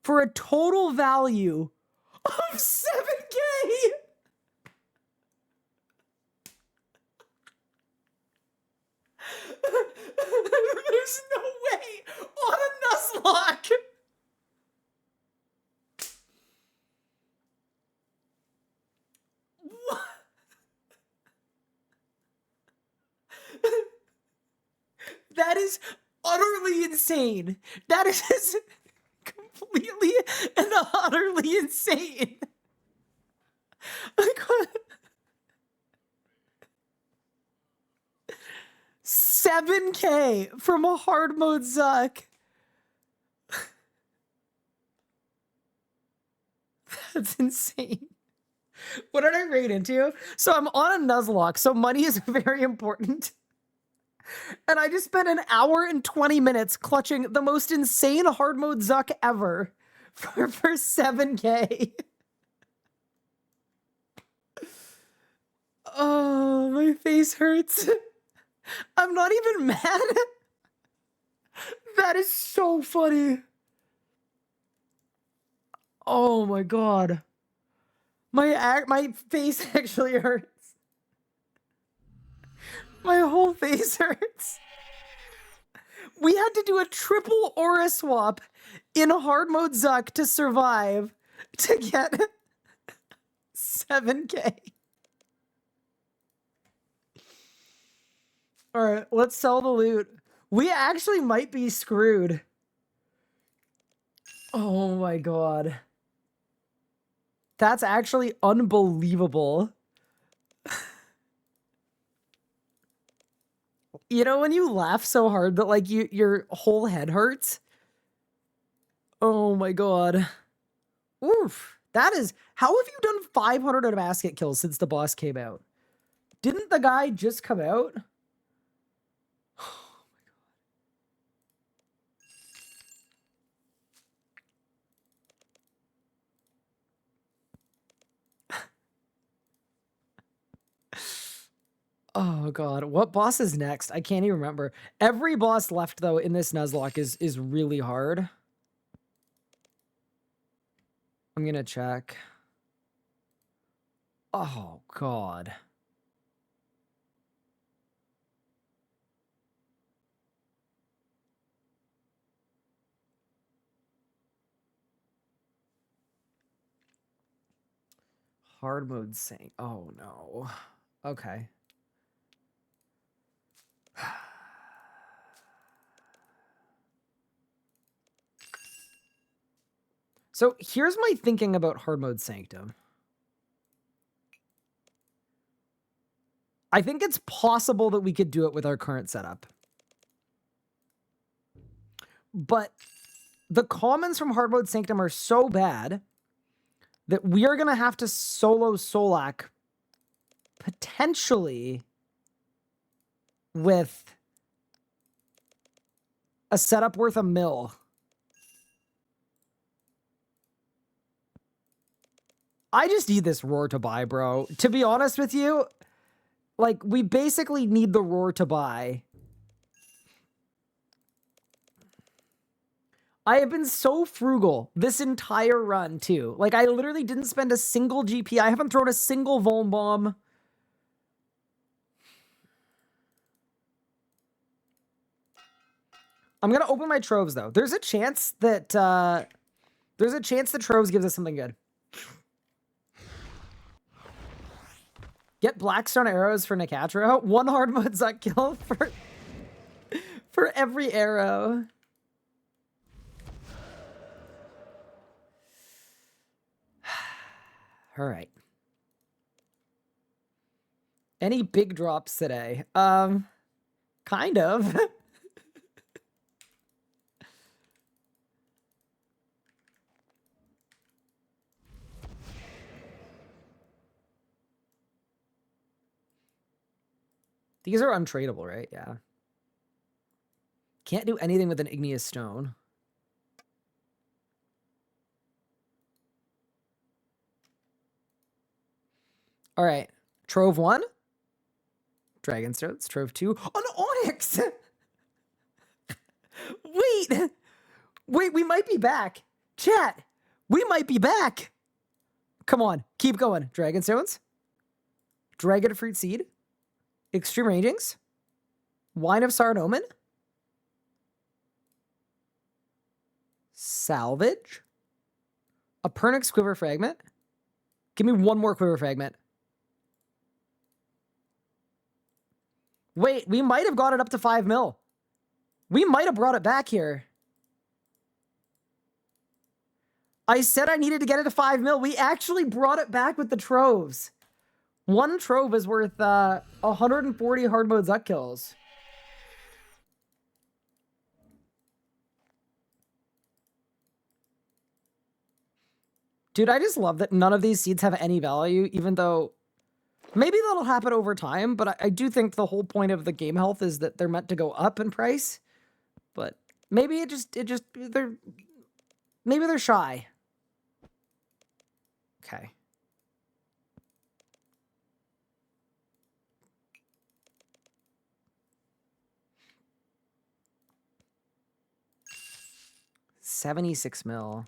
for a total value of 7K! There's no way on a Nuzlocke! What? That is utterly insane. That is completely and utterly insane. 7K from a hard mode Zuck. That's insane. What did I raid into? So I'm on a Nuzlocke, so money is very important. And I just spent 1 hour and 20 minutes clutching the most insane hard mode Zuck ever for 7K. Oh, my face hurts. I'm not even mad. That is so funny. Oh my god. My face actually hurts. My whole face hurts. We had to do a triple aura swap in a hard mode Zuck to survive to get 7K. All right, let's sell the loot. We actually might be screwed. Oh my god. That's actually unbelievable. You know when you laugh so hard that like your whole head hurts? Oh my god. Oof. That is... How have you done 500 out of basket kills since the boss came out? Didn't the guy just come out? Oh god, what boss is next? I can't even remember. Every boss left though in this Nuzlocke is really hard. I'm gonna check. Oh god. Hard mode sync. Oh no. Okay. So here's my thinking about hard mode sanctum. I think it's possible that we could do it with our current setup. But the commons from hard mode sanctum are so bad that we are going to have to solo Solak potentially with a setup worth $1 million. I just need this roar to buy, bro. To be honest with you, like, we basically need the roar to buy. I have been so frugal this entire run, too. Like, I literally didn't spend a single GP. I haven't thrown a single Vuln Bomb. I'm going to open my Troves, though. There's a chance that, Troves gives us something good. Get Blackstone arrows for Nicatro. 1 hard mode Zuck kill for every arrow. All right. Any big drops today? Kind of. These are untradeable, right? Yeah. Can't do anything with an igneous stone. All right. Trove 1. Dragon Stones. Trove 2. An Onyx! Wait! Wait, we might be back. Chat, we might be back. Come on, keep going. Dragon Stones. Dragon Fruit Seed. Extreme Rangings. Wine of Sardomen. Salvage. A Pernix Quiver Fragment. Give me 1 more Quiver Fragment. Wait, we might have got it up to 5 mil. We might have brought it back here. I said I needed to get it to 5 mil. We actually brought it back with the Troves. 1 Trove is worth 140 hard mode Zuck kills. Dude, I just love that none of these seeds have any value, even though maybe that'll happen over time, but I do think the whole point of the game health is that they're meant to go up in price. But maybe maybe they're shy. Okay. $76 mil.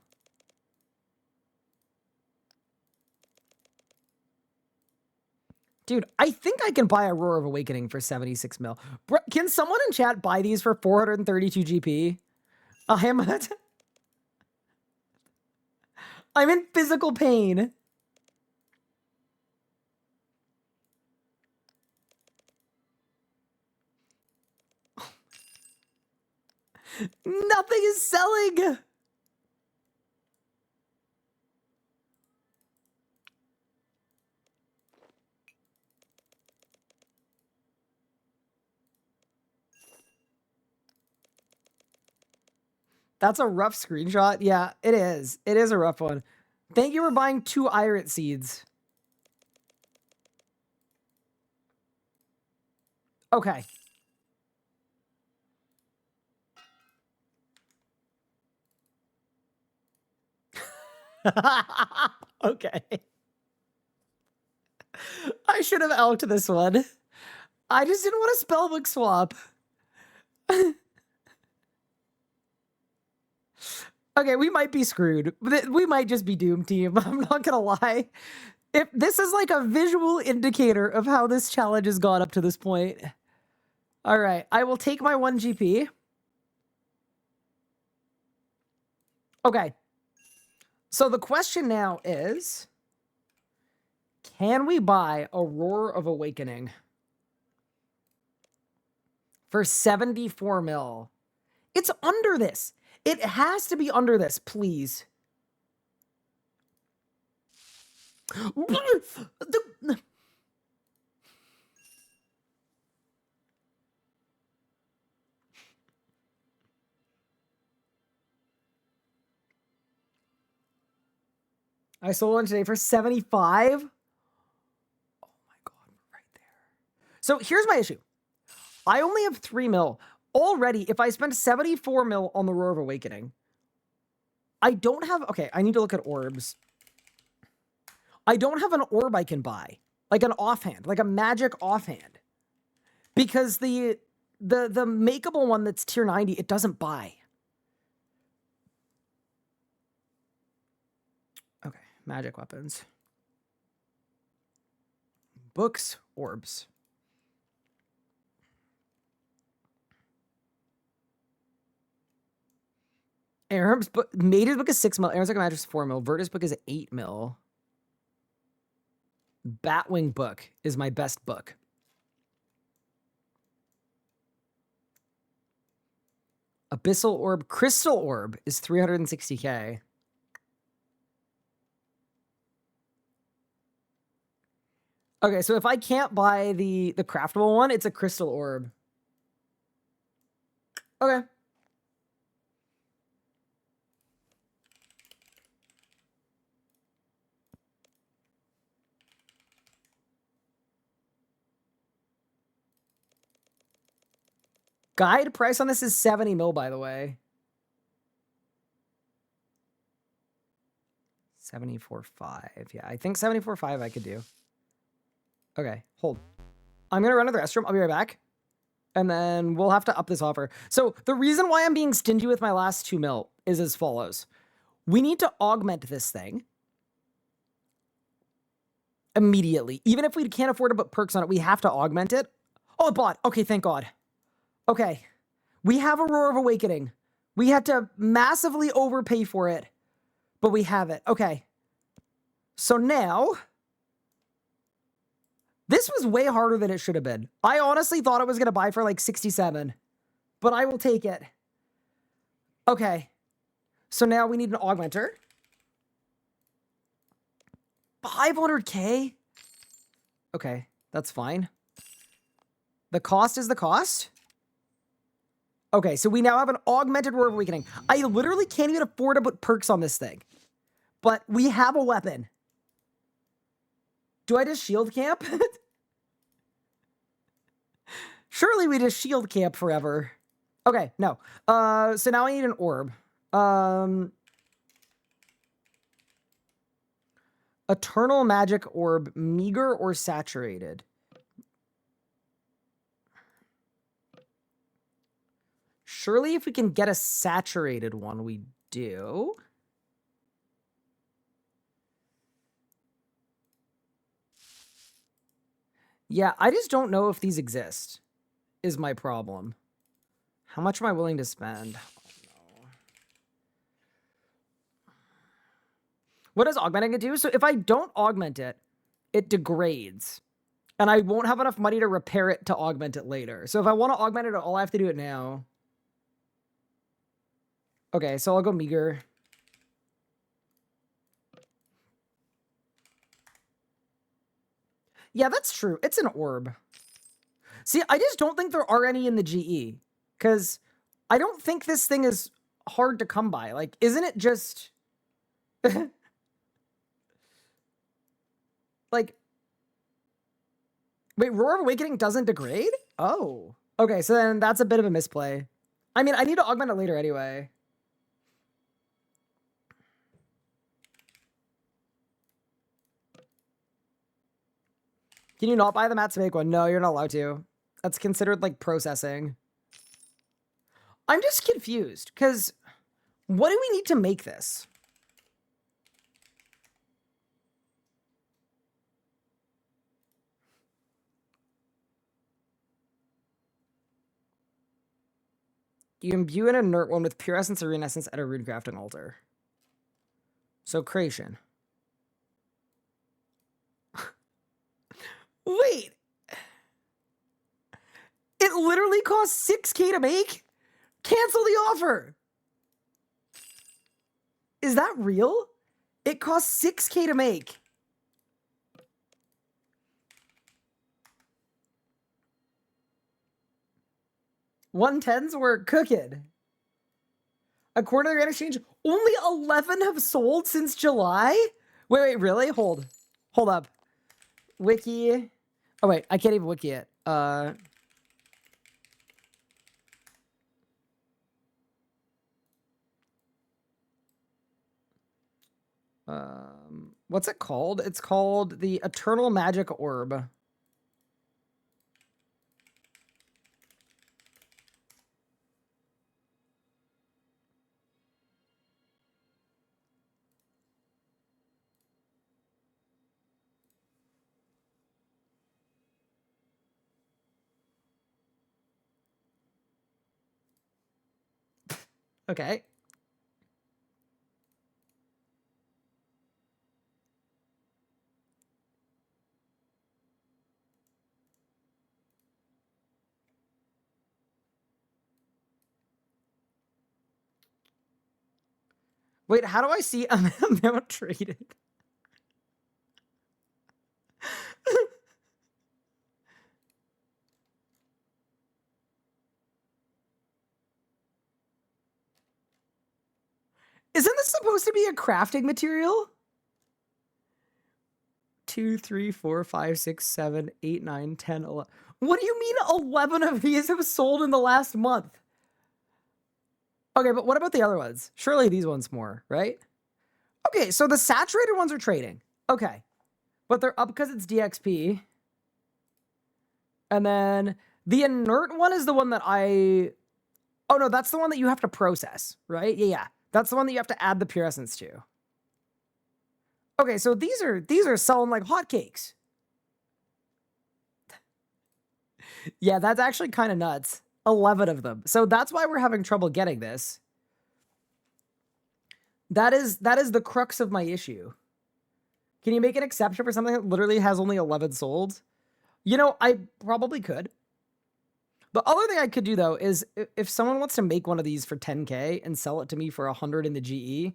Dude, I think I can buy a Roar of Awakening for 76 mil. Bro, can someone in chat buy these for 432 GP? I'm in physical pain. Nothing is selling. That's a rough screenshot. Yeah, it is. It is a rough one. Thank you for buying 2 Irit seeds. Okay. Okay. I should have elked this one. I just didn't want a spellbook swap. Okay, we might be screwed. We might just be doomed, team. I'm not gonna lie. If this is like a visual indicator of how this challenge has gone up to this point. All right, I will take my 1 GP. Okay. So the question now is, can we buy a Roar of Awakening for 74 mil? It's under this. It has to be under this, please. I sold one today for 75. Oh my God, we're right there. So here's my issue. I only have 3 mil. Already, if I spend 74 mil on the Roar of Awakening, I don't have... Okay, I need to look at orbs. I don't have an orb I can buy. Like an offhand. Like a magic offhand. Because the makeable one that's tier 90, it doesn't buy. Okay, magic weapons. Books, orbs. Aram's book, Mage's book is 6 mil. Aaron's like a magic is 4 mil. Vertus book is 8 mil. Batwing book is my best book. Abyssal orb, crystal orb is 360k. Okay, so if I can't buy the craftable one, it's a crystal orb. Okay. Guide price on this is 70 mil, by the way. 74.5. Yeah, I think 74.5 I could do. Okay, hold. I'm going to run to the restroom. I'll be right back. And then we'll have to up this offer. So the reason why I'm being stingy with my last 2 mil is as follows. We need to augment this thing immediately. Even if we can't afford to put perks on it, we have to augment it. Oh, it bought. Okay, thank God. Okay. We have a Roar of Awakening. We had to massively overpay for it, but we have it. Okay. So now... This was way harder than it should have been. I honestly thought it was going to buy for like 67, but I will take it. Okay. So now we need an augmenter. 500k? Okay, that's fine. The cost is the cost? Okay, so we now have an augmented Roar of Awakening. I literally can't even afford to put perks on this thing. But we have a weapon. Do I just shield camp? Surely we just shield camp forever. Okay, no. So now I need an orb. Eternal Magic Orb, meager or saturated? Surely if we can get a saturated one, we do. Yeah, I just don't know if these exist, is my problem. How much am I willing to spend? Oh, no. What does augmenting it do? So if I don't augment it, it degrades. And I won't have enough money to repair it to augment it later. So if I want to augment it, all I have to do it now. Okay, so I'll go meager. Yeah, that's true. It's an orb. See, I just don't think there are any in the GE. Because I don't think this thing is hard to come by. Like, isn't it just... like... Wait, Roar of Awakening doesn't degrade? Oh. Okay, so then that's a bit of a misplay. I mean, I need to augment it later anyway. Can you not buy the mats to make one? No, you're not allowed to. That's considered, like, processing. I'm just confused, because what do we need to make this? You imbue an inert one with pure essence or rune essence at a runecraft and altar. So creation. Wait. It literally costs 6K to make? Cancel the offer. Is that real? It costs 6K to make. $110s were cooking. According to the Grand Exchange, only 11 have sold since July? Wait, really? Hold up. Wiki. Oh, wait, I can't even wiki it. What's it called? It's called the Eternal Magic Orb. Okay. Wait, how do I see amount traded? Isn't this supposed to be a crafting material? 2, 3, 4, 5, 6, 7, 8, 9, 10, 11. What do you mean 11 of these have sold in the last month? Okay, but what about the other ones? Surely these ones more, right? Okay, so the saturated ones are trading. Okay. But they're up because it's DXP. And then the inert one is the one that I... Oh, no, that's the one that you have to process, right? Yeah. That's the one that you have to add the pure essence to. Okay, so these are selling like hotcakes. Yeah, that's actually kind of nuts. 11 of them. So that's why we're having trouble getting this. That is the crux of my issue. Can you make an exception for something that literally has only 11 sold? You know, I probably could. The other thing I could do, though, is if someone wants to make one of these for 10K and sell it to me for 100 in the GE,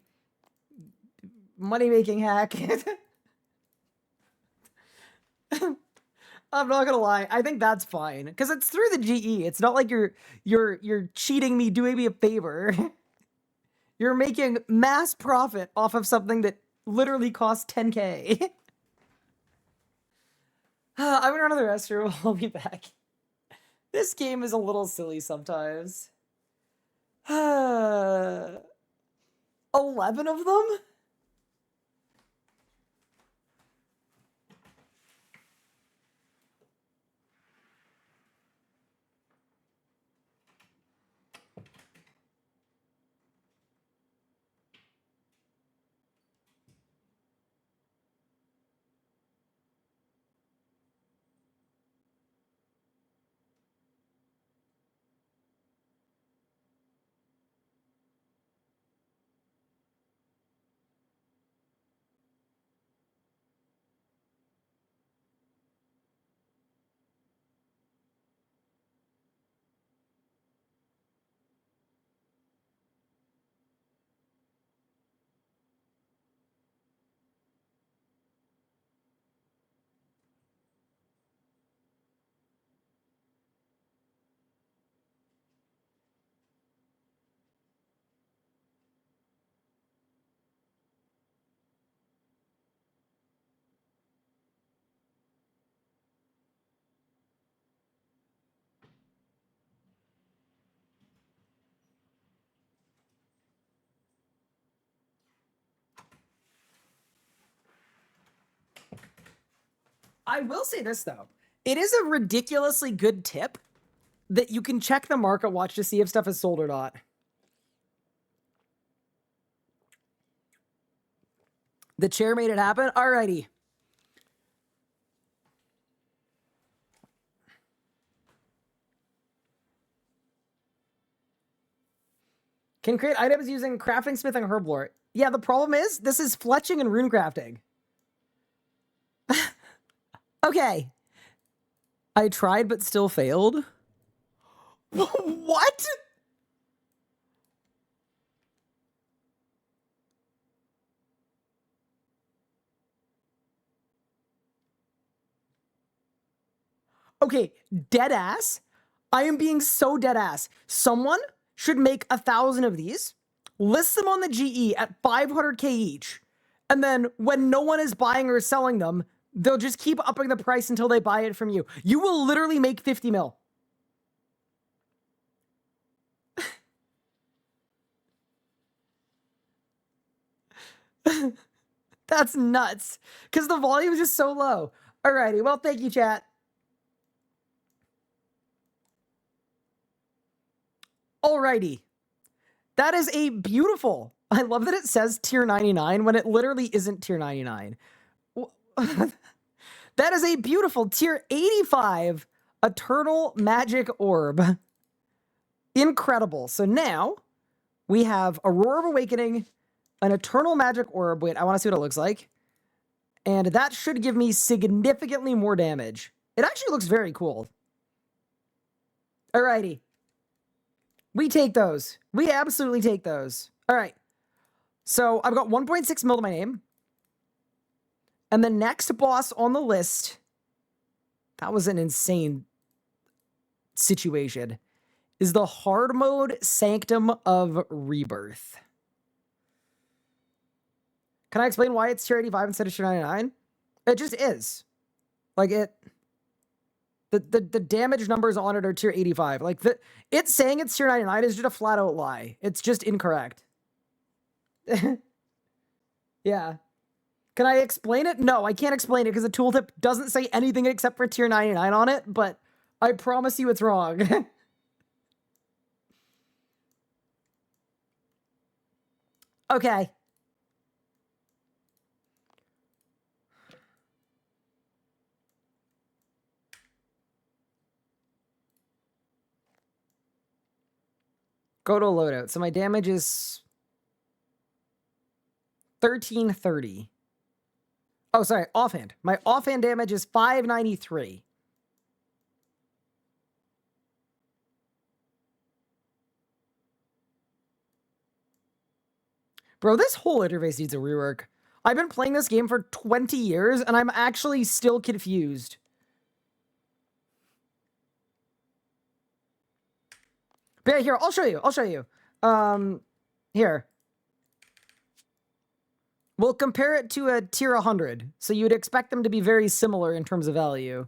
money-making hack. I'm not gonna lie. I think that's fine because it's through the GE. It's not like you're cheating me, doing me a favor. You're making mass profit off of something that literally costs 10K. I'm gonna run to the restroom. I'll be back. This game is a little silly sometimes. 11 of them? I will say this, though. It is a ridiculously good tip that you can check the market watch to see if stuff is sold or not. The chair made it happen? Alrighty. Can create items using crafting, smithing, herb lore. Yeah, the problem is, this is fletching and rune crafting. Okay. I tried but still failed. What? Okay, dead ass. I am being so dead ass. Someone should make 1,000 of these, list them on the GE at 500k each, and then when no one is buying or selling them, they'll just keep upping the price until they buy it from you. You will literally make 50 mil. That's nuts. Because the volume is just so low. Alrighty, well, thank you, chat. Alrighty. That is a beautiful... I love that it says tier 99 when it literally isn't tier 99. That is a beautiful tier 85 Eternal Magic Orb. Incredible. So now we have Aurora of Awakening, an Eternal Magic Orb. Wait, I want to see what it looks like. And that should give me significantly more damage. It actually looks very cool. Alrighty. We take those. We absolutely take those. All right. So I've got 1.6 mil to my name. And the next boss on the list, that was an insane situation, is the hard mode Sanctum of Rebirth. Can I explain why it's tier 85 instead of tier 99? It just is. Like the damage numbers on it are tier 85. Like it's saying it's tier 99 is just a flat out lie. It's just incorrect. Yeah. Can I explain it? No, I can't explain it because the tooltip doesn't say anything except for tier 99 on it, but I promise you it's wrong. Okay. Go to a loadout. So my damage is 1330. Oh, sorry, offhand. My offhand damage is 593. Bro, this whole interface needs a rework. I've been playing this game for 20 years, and I'm actually still confused. But yeah, here, I'll show you. I'll show you. Here. We'll compare it to a tier 100. So you'd expect them to be very similar in terms of value.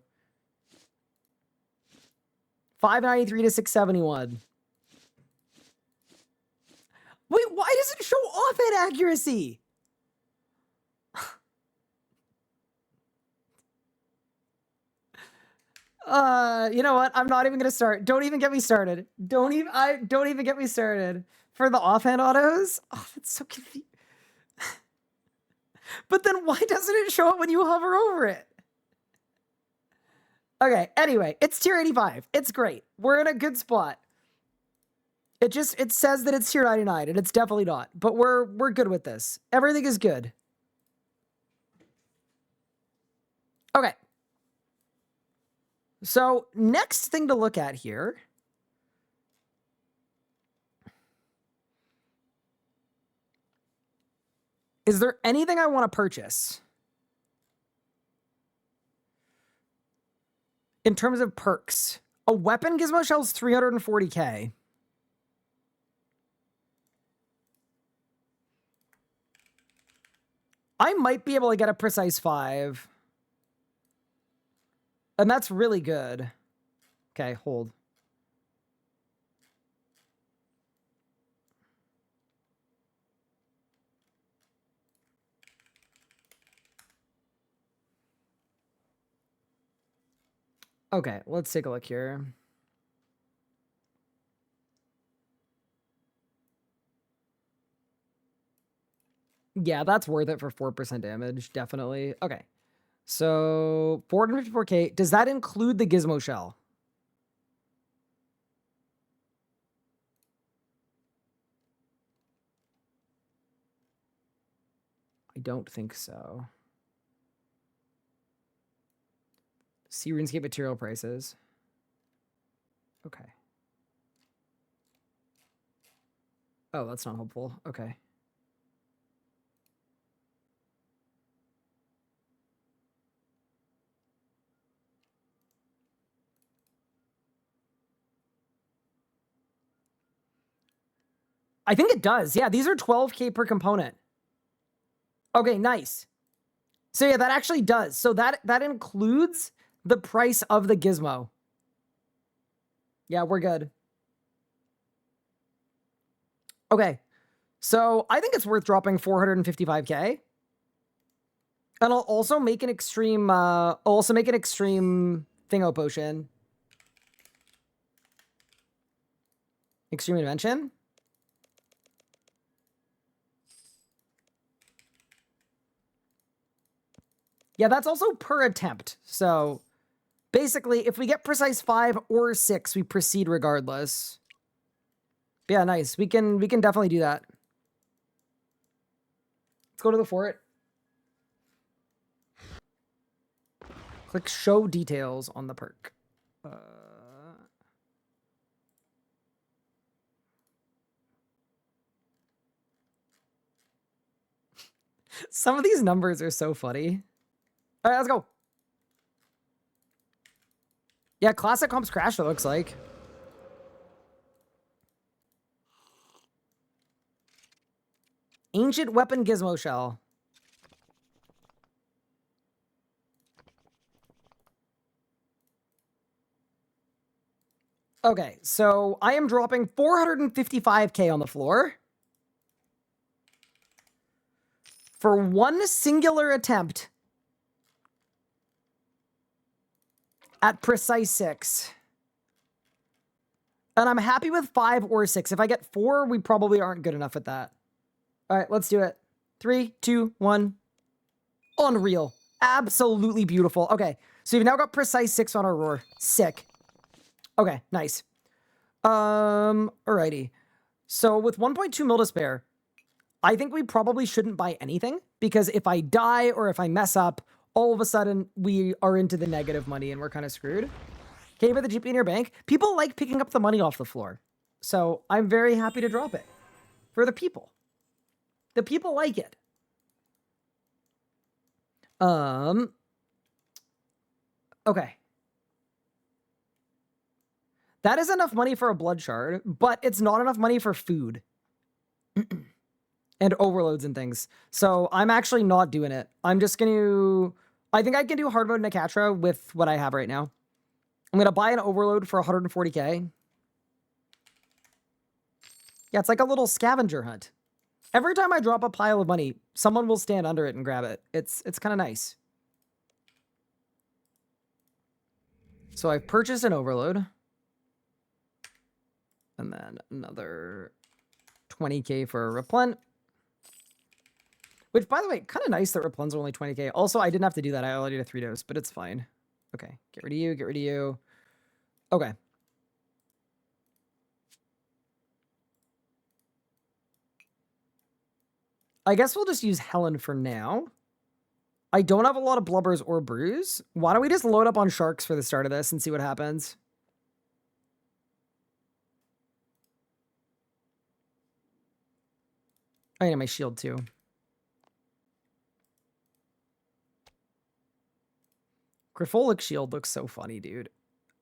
593 to 671. Wait, why does it show offhand accuracy? You know what? I'm not even gonna start. Don't even get me started. Don't even get me started. For the offhand autos? Oh, that's so confusing. But then why doesn't it show it when you hover over it? Okay, anyway, it's tier 85. It's great. We're in a good spot. It says that it's tier 99, and it's definitely not. But we're good with this. Everything is good. Okay. So, next thing to look at here is there anything I want to purchase in terms of perks? A weapon gizmo shell's 340k. I might be able to get a precise 5. And that's really good. Okay, hold. Okay, let's take a look here. Yeah, that's worth it for 4% damage, definitely. Okay. So 454k. Does that include the gizmo shell? I don't think so. See RuneScape material prices. Okay. Oh, that's not helpful. Okay. I think it does. Yeah, these are 12k per component. Okay, nice. So yeah, that actually does. So that includes the price of the gizmo. Yeah, we're good. Okay. So I think it's worth dropping 455k. And I'll also make an extreme thingo potion. Extreme invention. Yeah, that's also per attempt. So basically, if we get precise 5 or 6, we proceed regardless. Yeah, nice. We can definitely do that. Let's go to the fort. Click show details on the perk. Some of these numbers are so funny. All right, let's go. Yeah, classic comps crash, it looks like. Ancient weapon gizmo shell. Okay, so I am dropping 455k on the floor for one singular attempt at precise 6. And I'm happy with 5 or 6. If I get 4, we probably aren't good enough at that. All right, let's do it. 3, 2, 1. Unreal. Absolutely beautiful. Okay, so you've now got precise 6 on our roar. Sick. Okay, nice. Alrighty. So with 1.2 mil to spare, I think we probably shouldn't buy anything, because if I die or if I mess up, all of a sudden we are into the negative money and we're kind of screwed. Okay, with the GP in your bank, people like picking up the money off the floor. So I'm very happy to drop it for the people. The people like it. Okay. That is enough money for a blood shard, but it's not enough money for food. And overloads and things. So I'm actually not doing it. I'm just going to... I think I can do hard mode Nakatra with what I have right now. I'm going to buy an overload for 140k. Yeah, it's like a little scavenger hunt. Every time I drop a pile of money, someone will stand under it and grab it. It's kind of nice. So I've purchased an overload. And then another 20k for a replent. Which, by the way, kind of nice that replens are only 20k. Also, I didn't have to do that. I already did a 3 dose, but it's fine. Okay, get rid of you, get rid of you. Okay. I guess we'll just use Helen for now. I don't have a lot of blubbers or brews. Why don't we just load up on sharks for the start of this and see what happens? I need my shield too. Grifolic shield looks so funny, dude.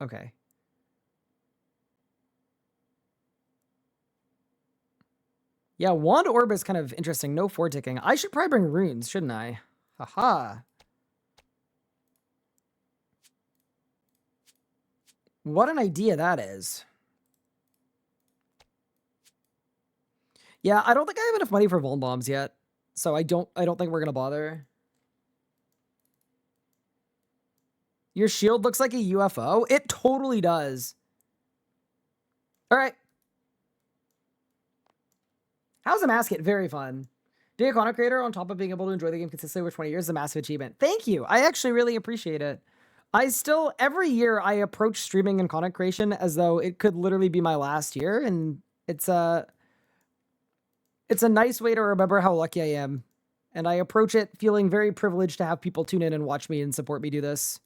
Okay. Yeah, Wand Orb is kind of interesting. No four-ticking. I should probably bring runes, shouldn't I? Haha. What an idea that is. Yeah, I don't think I have enough money for Vuln Bombs yet. So I don't think we're gonna bother. Your shield looks like a UFO. It totally does. All right. How's the Masket? Very fun. Being a content creator on top of being able to enjoy the game consistently over 20 years is a massive achievement. Thank you. I actually really appreciate it. Every year I approach streaming and content creation as though it could literally be my last year. And it's a nice way to remember how lucky I am. And I approach it feeling very privileged to have people tune in and watch me and support me do this.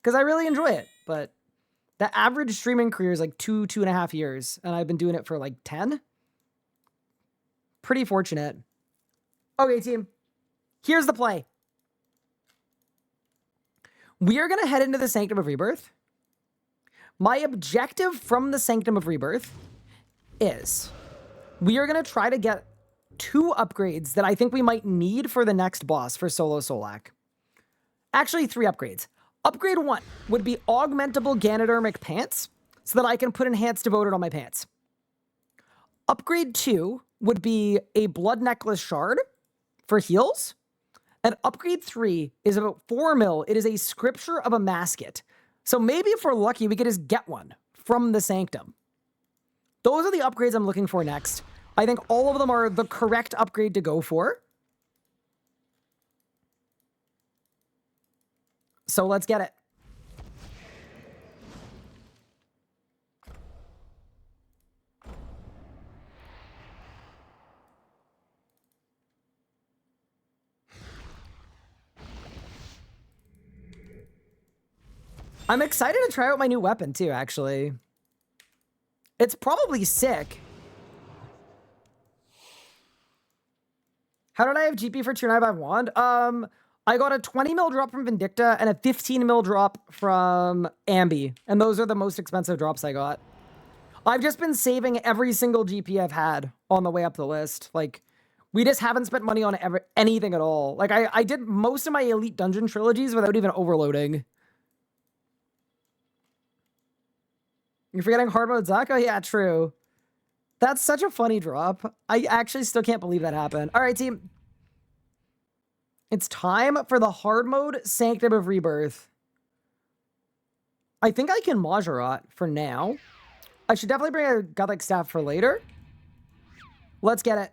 Because I really enjoy it. But the average streaming career is like 2.5 years. And I've been doing it for like 10. Pretty fortunate. Okay, team. Here's the play. We are going to head into the Sanctum of Rebirth. My objective from the Sanctum of Rebirth is we are going to try to get 2 upgrades that I think we might need for the next boss for Solo Solak. Actually, 3 upgrades. Upgrade 1 would be augmentable Ganodermic pants so that I can put enhanced devoted on my pants. Upgrade 2 would be a blood necklace shard for heals. And upgrade 3 is about 4 mil. It is a scripture of a masket. So maybe if we're lucky, we could just get one from the Sanctum. Those are the upgrades I'm looking for next. I think all of them are the correct upgrade to go for. So let's get it. I'm excited to try out my new weapon too, actually. It's probably sick. How did I have GP for 295 wand? I got a 20 mil drop from Vindicta and a 15 mil drop from Ambi. And those are the most expensive drops I got. I've just been saving every single GP I've had on the way up the list. Like, we just haven't spent money on anything at all. Like, I did most of my Elite Dungeon trilogies without even overloading. You're forgetting hard mode Zach? Oh, yeah, true. That's such a funny drop. I actually still can't believe that happened. All right, team. It's time for the hard mode Sanctum of Rebirth. I think I can Majorat for now. I should definitely bring a Godlike Staff for later. Let's get it.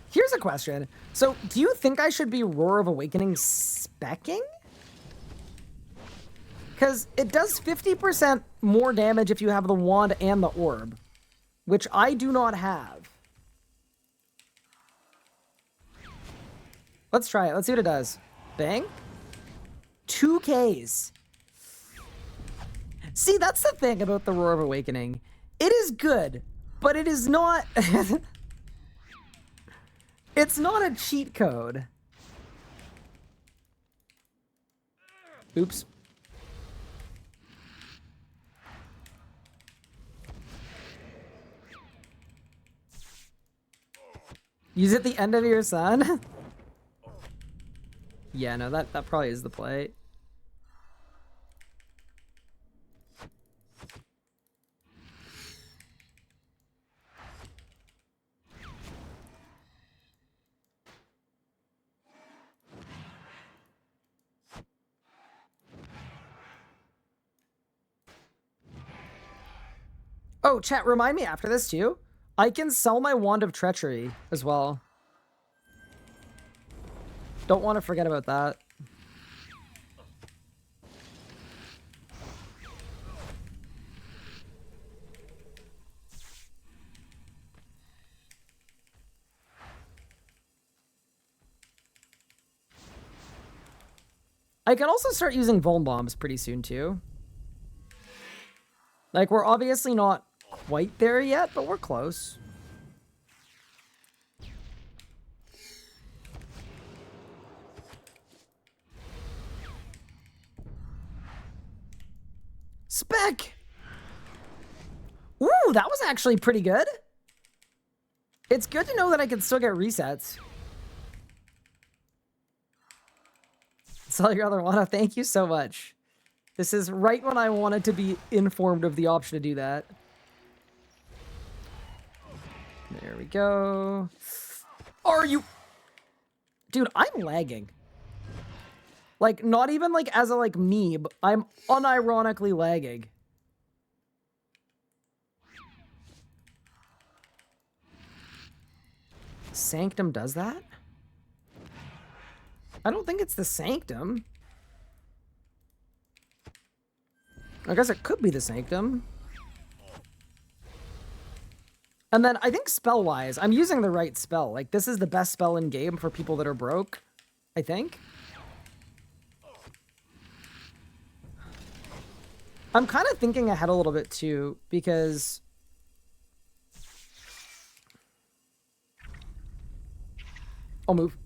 Here's a question. So, do you think I should be Roar of Awakening speccing? Because it does 50% more damage if you have the wand and the orb, which I do not have. Let's try it. Let's see what it does. Bang. 2Ks. See, that's the thing about the Roar of Awakening. It is good, but it is not... It's not a cheat code. Oops. Use it at the end of your sun? Yeah, no, that probably is the play. Oh, chat, remind me after this too. I can sell my Wand of Treachery as well. Don't want to forget about that. I can also start using Vuln Bombs pretty soon too. Like, we're obviously not quite there yet, but we're close. Spec! Ooh, that was actually pretty good. It's good to know that I can still get resets. Sell your other one. Thank you so much. This is right when I wanted to be informed of the option to do that. There we go. Are you... Dude, I'm lagging. Like, not even like as a like me, but I'm unironically lagging. Sanctum does that? I don't think it's the Sanctum. I guess it could be the Sanctum. And then I think spell-wise, I'm using the right spell. Like, this is the best spell in game for people that are broke, I think. I'm kind of thinking ahead a little bit too, because... I'll move.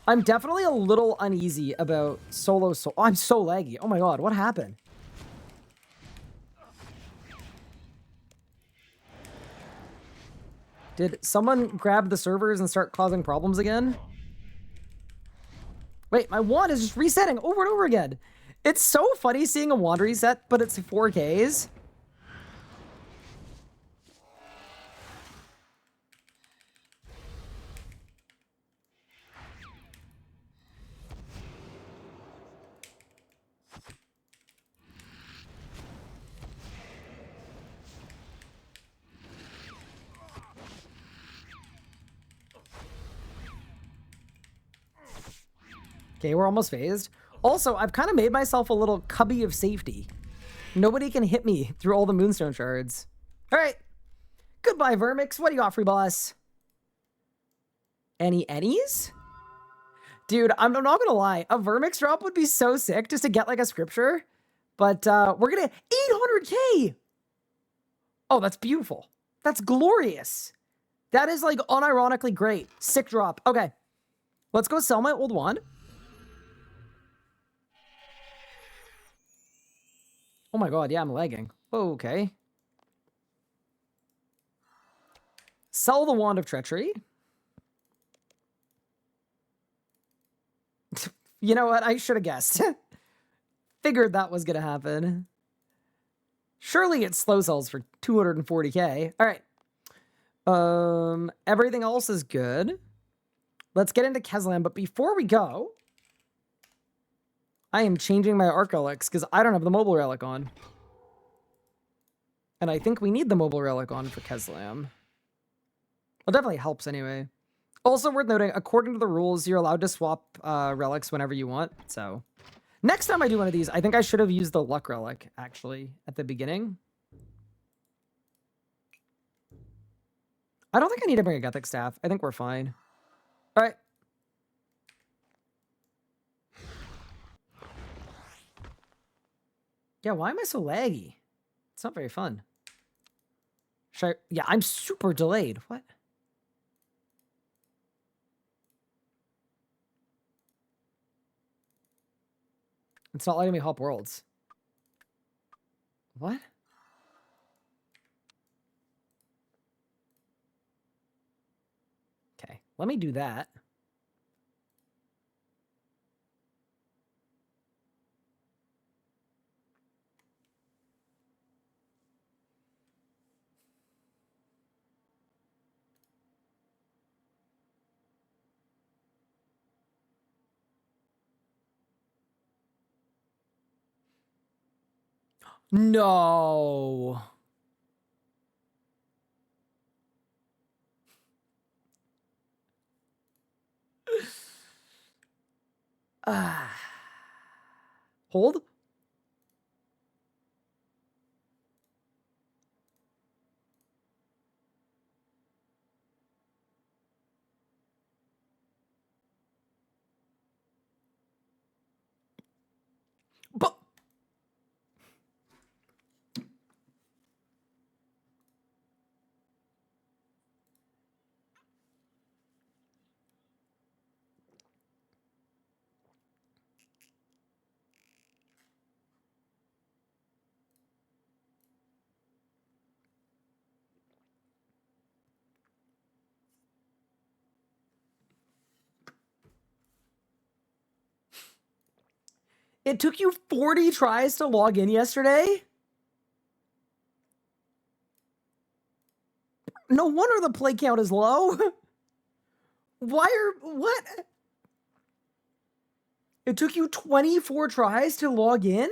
I'm definitely a little uneasy about solo. Oh, I'm so laggy. Oh my god, what happened? Did someone grab the servers and start causing problems again? Wait, my wand is just resetting over and over again. It's so funny seeing a wand reset, but it's 4Ks. Okay, we're almost phased. Also, I've kind of made myself a little cubby of safety. Nobody can hit me through all the moonstone shards. All right. Goodbye, Vermix. What do you got, free boss? Any Ennies? Dude, I'm not gonna lie. A Vermix drop would be so sick just to get like a scripture. But we're gonna 800k. Oh, that's beautiful. That's glorious. That is like unironically great. Sick drop. Okay. Let's go sell my old wand. Oh my god, yeah, I'm lagging. Okay. Sell the Wand of Treachery. You know what? I should have guessed. Figured that was gonna happen. Surely it slow sells for 240k. All right. Everything else is good. Let's get into Keslan, but before we go, I am changing my Arc Relics because I don't have the Mobile Relic on. And I think we need the Mobile Relic on for Keslam. Well, definitely helps anyway. Also worth noting, according to the rules, you're allowed to swap relics whenever you want. So next time I do one of these, I think I should have used the Luck Relic, actually, at the beginning. I don't think I need to bring a Gothic Staff. I think we're fine. All right. Yeah, why am I so laggy? It's not very fun. Should I... Yeah, I'm super delayed. What? It's not letting me hop worlds. What? Okay, let me do that. No. Hold. But it took you 40 tries to log in yesterday? No wonder the play count is low. What? It took you 24 tries to log in?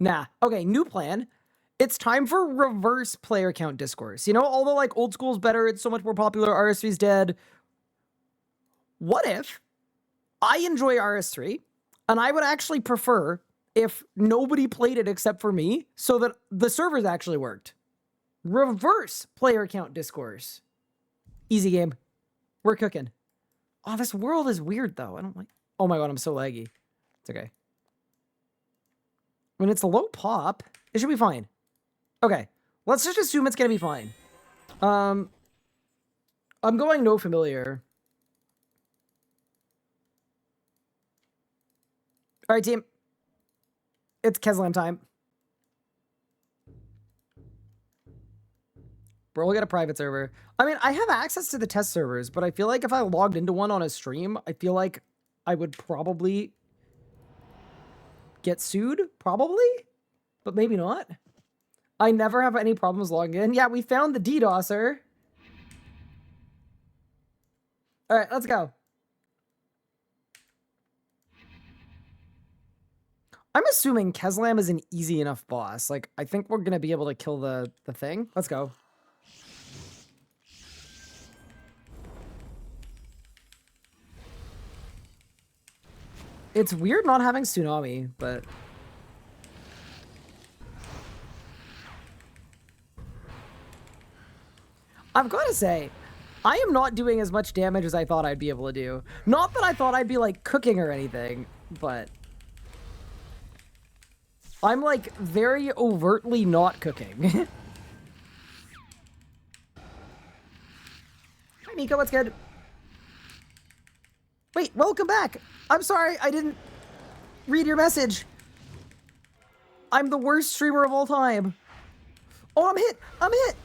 Nah. Okay, new plan. It's time for reverse player count discourse. You know, although like old school's better, it's so much more popular, RS3's dead. What if I enjoy RS3 and I would actually prefer if nobody played it except for me so that the servers actually worked? Reverse player count discourse. Easy game. We're cooking. Oh, this world is weird though. I don't like. Oh my god, I'm so laggy. It's okay. When it's a low pop, it should be fine. Okay, let's just assume it's gonna be fine. I'm going no familiar. All right, team. It's Keslam time. Bro, we'll get a private server. I mean, I have access to the test servers, but I feel like if I logged into one on a stream, I feel like I would probably get sued, probably, but maybe not. I never have any problems logging in. Yeah, we found the DDoSer. All right, let's go. I'm assuming Keslam is an easy enough boss. Like, I think we're going to be able to kill the thing. Let's go. It's weird not having Tsunami, but... I've got to say, I am not doing as much damage as I thought I'd be able to do. Not that I thought I'd be, like, cooking or anything, but... I'm, like, very overtly not cooking. Hi, Nico, what's good? Wait, welcome back! I'm sorry, I didn't read your message. I'm the worst streamer of all time. Oh, I'm hit! I'm hit!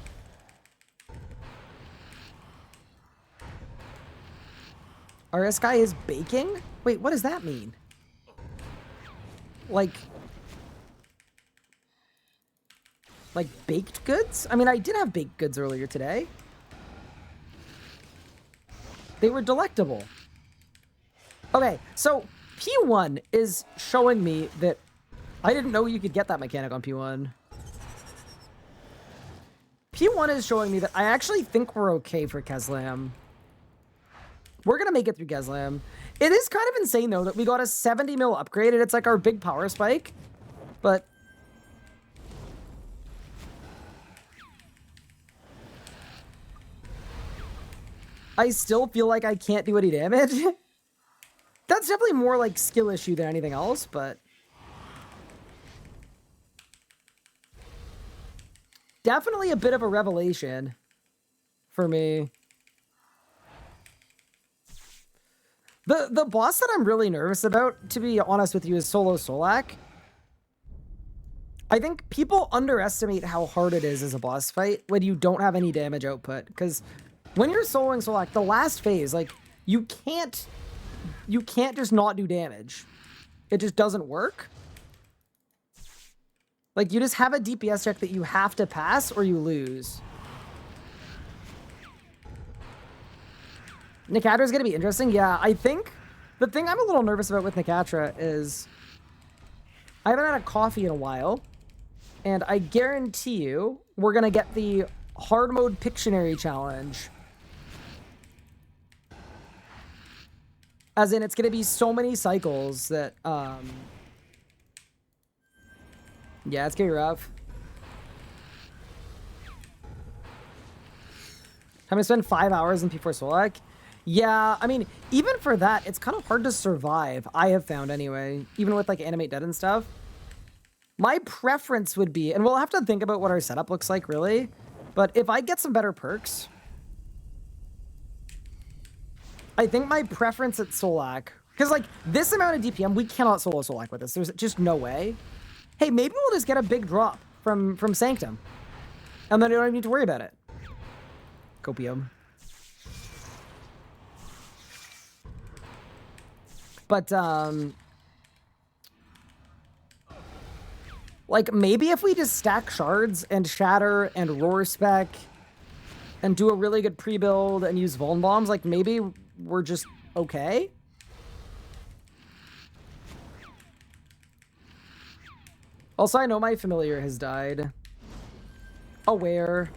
RS guy is baking? Wait, what does that mean? Like baked goods? I mean, I did have baked goods earlier today. They were delectable. Okay, so P1 is showing me that I didn't know you could get that mechanic on P1. P1 is showing me that I actually think we're okay for Keslam. We're gonna make it through Keslam. It is kind of insane though that we got a 70 mil upgrade and it's like our big power spike, but I still feel like I can't do any damage. That's definitely more like skill issue than anything else, but definitely a bit of a revelation for me. The boss that I'm really nervous about, to be honest with you, is Solo Solak. I think people underestimate how hard it is as a boss fight when you don't have any damage output. Because when you're soloing Solak, the last phase, like, you can't just not do damage. It just doesn't work. Like, you just have a DPS check that you have to pass or you lose. Nicatra's gonna be interesting. Yeah, I think the thing I'm a little nervous about with Nicatra is I haven't had a coffee in a while, and I guarantee you we're gonna get the hard mode Pictionary challenge. As in, it's gonna be so many cycles that, yeah, it's gonna be rough. Having to spend 5 hours in P4 Solak? Yeah, I mean, even for that, it's kind of hard to survive, I have found anyway, even with like Animate Dead and stuff. My preference would be, and we'll have to think about what our setup looks like, really, but if I get some better perks, I think my preference at Solak, because like this amount of DPM, we cannot solo Solak with this. There's just no way. Hey, maybe we'll just get a big drop from Sanctum, and then I don't even need to worry about it. Copium. But, Like, maybe if we just stack shards and shatter and roar spec and do a really good pre-build and use vuln bombs, like, maybe we're just okay. Also, I know my familiar has died. Aware.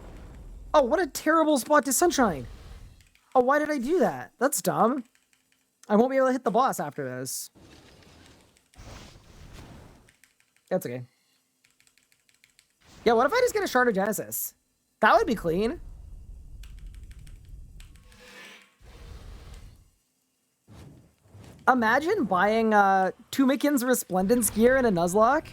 Oh, what a terrible spot to sunshine. Oh, why did I do that? That's dumb. I won't be able to hit the boss after this. That's okay. Yeah, what if I just get a Shard of Genesis? That would be clean. Imagine buying Tumikin's Resplendence gear in a Nuzlocke.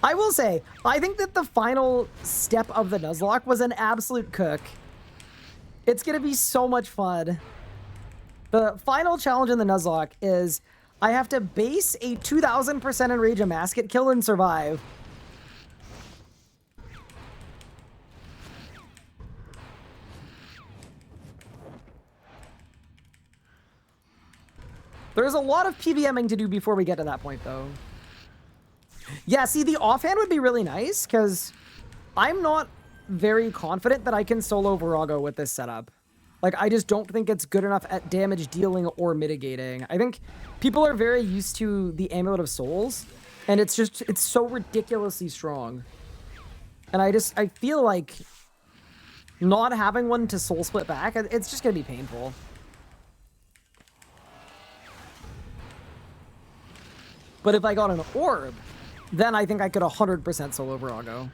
I will say, I think that the final step of the Nuzlocke was an absolute cook. It's going to be so much fun. The final challenge in the Nuzlocke is I have to base a 2000% enrage a Masket kill and survive. There's a lot of PvMing to do before we get to that point, though. Yeah, see, the offhand would be really nice, because I'm not very confident that I can solo Virago with this setup. Like, I just don't think it's good enough at damage dealing or mitigating. I think people are very used to the Amulet of Souls, and it's so ridiculously strong. And I feel like not having one to soul split back, it's just going to be painful. But if I got an orb, then I think I could 100% solo Virago.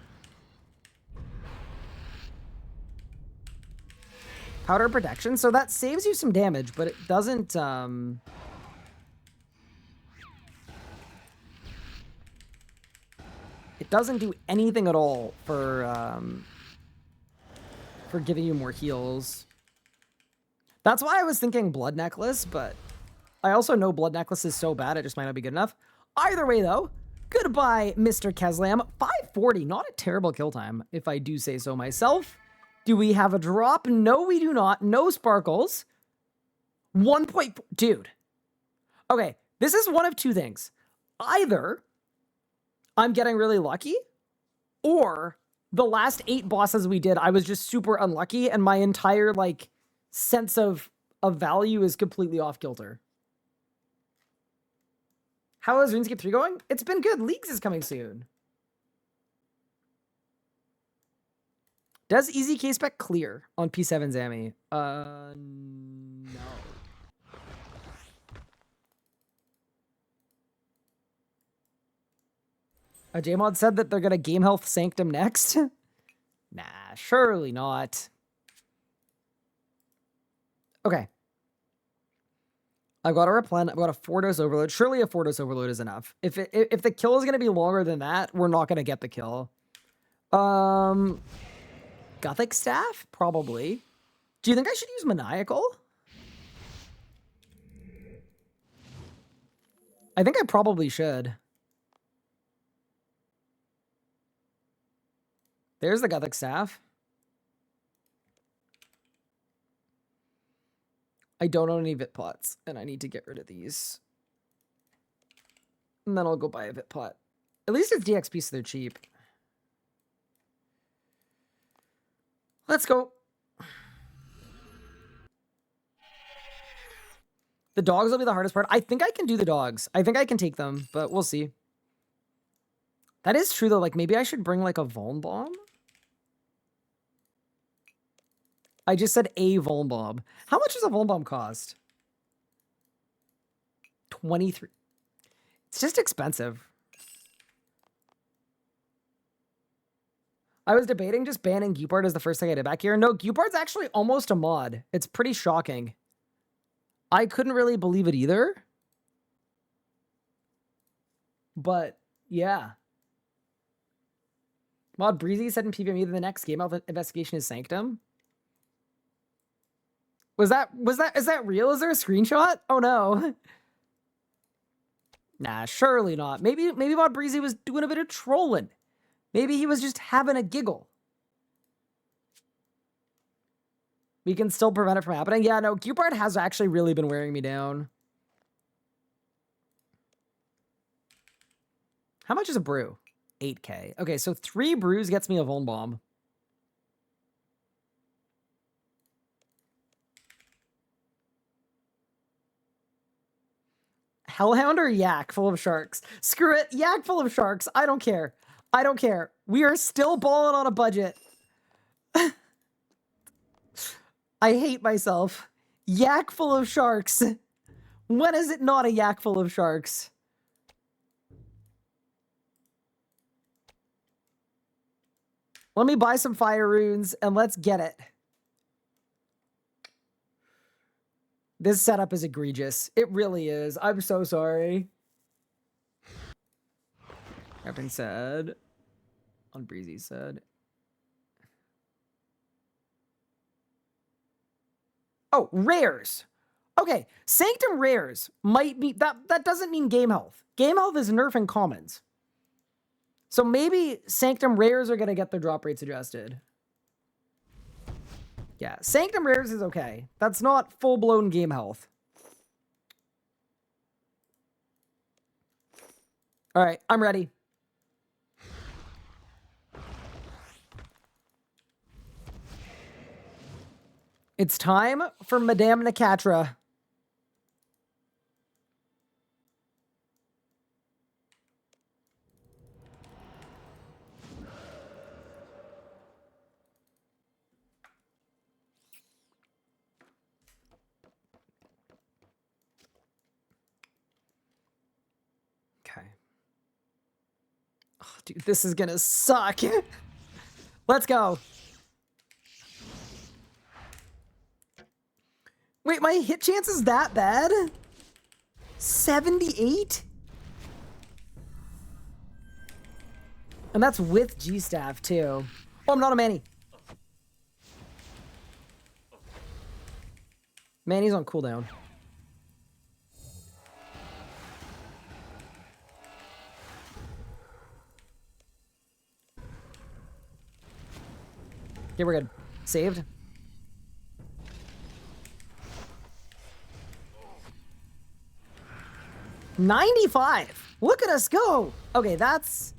Powder protection, so that saves you some damage, but it doesn't, it doesn't do anything at all for giving you more heals. That's why I was thinking Blood Necklace, but I also know Blood Necklace is so bad, it just might not be good enough. Either way, though, goodbye, Mr. Keslam. 540, not a terrible kill time, if I do say so myself. Do we have a drop? No, we do not. No sparkles. 1 point... Dude. Okay, this is one of two things. Either I'm getting really lucky, or the last 8 bosses we did, I was just super unlucky, and my entire, like, sense of value is completely off kilter. How is RuneScape 3 going? It's been good. Leagues is coming soon. Does easy case spec clear on P7 Zammy? No. JMod said that they're gonna game health Sanctum next. Nah, surely not. Okay. I've got a replen. I've got a 4-dose overload. Surely a 4-dose overload is enough. If the kill is gonna be longer than that, we're not gonna get the kill. Gothic Staff? Probably. Do you think I should use Maniacal? I think I probably should. There's the Gothic Staff. I don't own any Vit Pots, and I need to get rid of these. And then I'll go buy a Vit Pot. At least it's DXP, so they're cheap. Let's go. The dogs will be the hardest part. I think I can do the dogs. I think I can take them, but we'll see. That is true, though. Like, maybe I should bring, like, a Vuln Bomb? I just said a Vuln Bomb. How much does a Vuln Bomb cost? 23. It's just expensive. I was debating just banning Gupard as the first thing I did back here. No, Gupard's actually almost a mod. It's pretty shocking. I couldn't really believe it either. But, yeah. Mod Breezy said in PvM the next game investigation is Sanctum. Is that real? Is there a screenshot? Oh no. Nah, surely not. Maybe Mod Breezy was doing a bit of trolling. Maybe he was just having a giggle. We can still prevent it from happening. Yeah, no, Gupard has actually really been wearing me down. How much is a brew? 8K. Okay, so 3 brews gets me a Vuln Bomb. Hellhound or Yak full of sharks? Screw it. Yak full of sharks. I don't care. I don't care. We are still balling on a budget. I hate myself. Yak full of sharks. When is it not a yak full of sharks? Let me buy some fire runes and let's get it. This setup is egregious. It really is. I'm so sorry. Captain said. Unbreezy said. Oh, rares. Okay, Sanctum rares might be... That doesn't mean game health. Game health is nerfing commons. So maybe Sanctum rares are going to get their drop rates adjusted. Yeah, Sanctum rares is okay. That's not full-blown game health. All right, I'm ready. It's time for Madame Nicatra. Okay. Oh, dude, this is gonna suck. Let's go. Wait, my hit chance is that bad? 78? And that's with G-Staff, too. Oh, I'm not a Manny. Manny's on cooldown. Okay, we're good. Saved. $95. Look at us go. Okay, that's...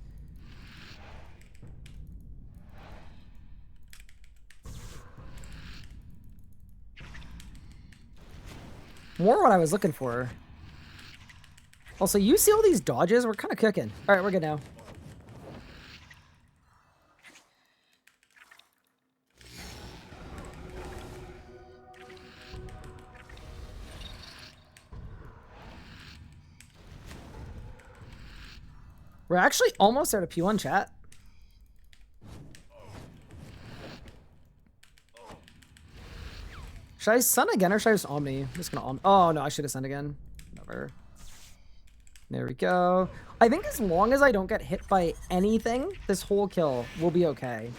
more what I was looking for. Also, you see all these dodges? We're kind of cooking. All right, we're good now. We're actually almost out of P1 chat. Should I stun again or should I just Omni? I'm just gonna oh no, I should have stunned again. Whatever. There we go. I think as long as I don't get hit by anything, this whole kill will be okay.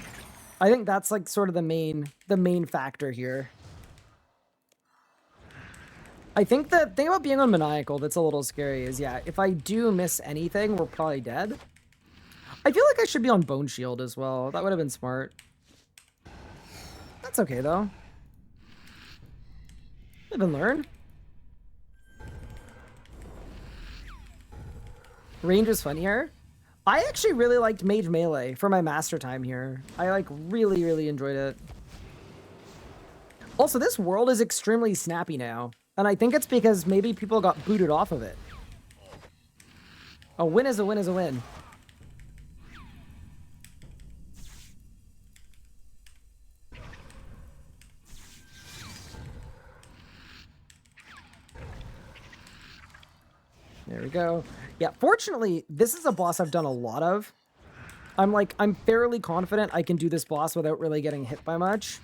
I think that's like sort of the main factor here. I think the thing about being on Maniacal that's a little scary is, yeah, if I do miss anything, we're probably dead. I feel like I should be on Bone Shield as well. That would have been smart. That's okay, though. Live and learn. Range is funnier. I actually really liked Mage Melee for my master time here. I, like, really, really enjoyed it. Also, this world is extremely snappy now. And I think it's because maybe people got booted off of it. A win is a win is a win. There we go. Yeah, fortunately, this is a boss I've done a lot of. I'm fairly confident I can do this boss without really getting hit by much.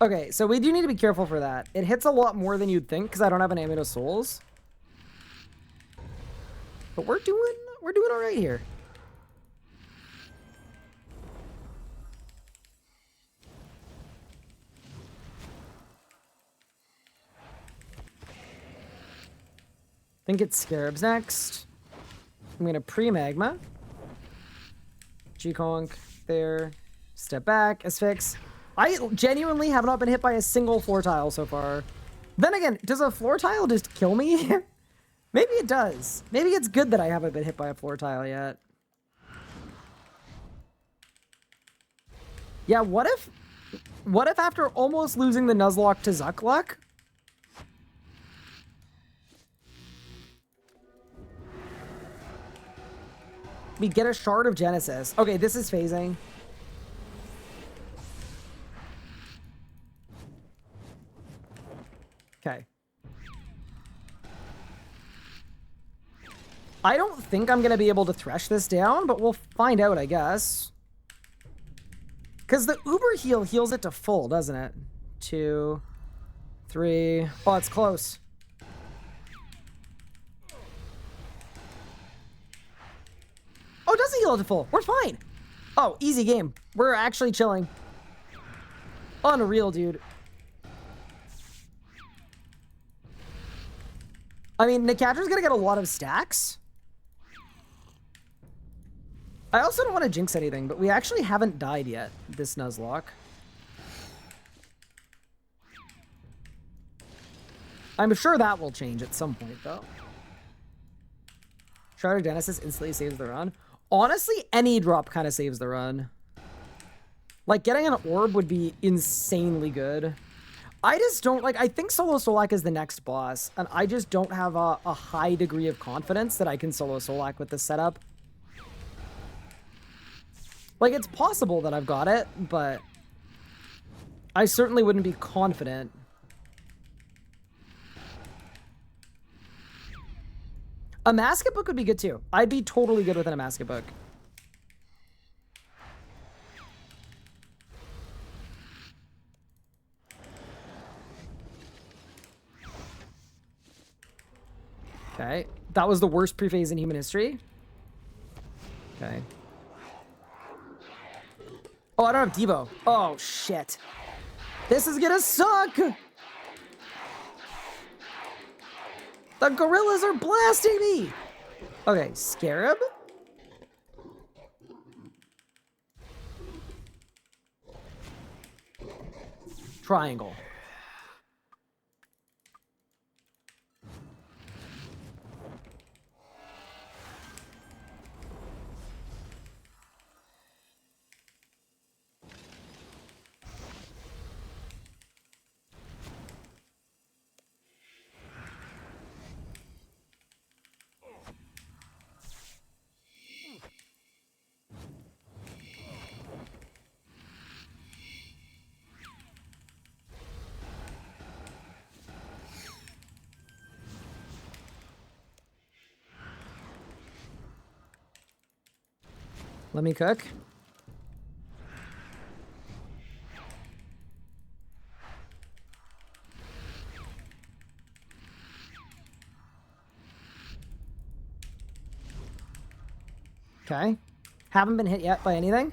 Okay, so we do need to be careful for that. It hits a lot more than you'd think because I don't have an Amulet of Souls. But we're doing all right here. I think it's Scarabs next. I'm gonna pre-magma. G-Conk there. Step back, Asphyx. I genuinely have not been hit by a single floor tile so far. Then again, does a floor tile just kill me? Maybe it does. Maybe it's good that I haven't been hit by a floor tile yet. Yeah, what if after almost losing the Nuzlocke to Zuckluck, we get a Shard of Genesis? Okay, this is phasing. Okay. I don't think I'm going to be able to thresh this down, but we'll find out, I guess. Because the Uber heal heals it to full, doesn't it? 2, 3. Oh, it's close. Oh, it doesn't heal it to full. We're fine. Oh, easy game. We're actually chilling. Unreal, dude. I mean, Nicadra's going to get a lot of stacks. I also don't want to jinx anything, but we actually haven't died yet, this Nuzlocke. I'm sure that will change at some point, though. Shard of Genesis instantly saves the run. Honestly, any drop kind of saves the run. Like, getting an orb would be insanely good. I just don't, like, I think Solo Solak is the next boss, and I just don't have a high degree of confidence that I can Solo Solak with this setup. Like, it's possible that I've got it, but I certainly wouldn't be confident. A Masket Book would be good, too. I'd be totally good with an Masket Book. Okay. That was the worst pre-phase in human history. Okay. Oh, I don't have Devo. Oh, shit. This is gonna suck! The gorillas are blasting me! Okay, Scarab? Triangle. Let me cook. Okay. Haven't been hit yet by anything.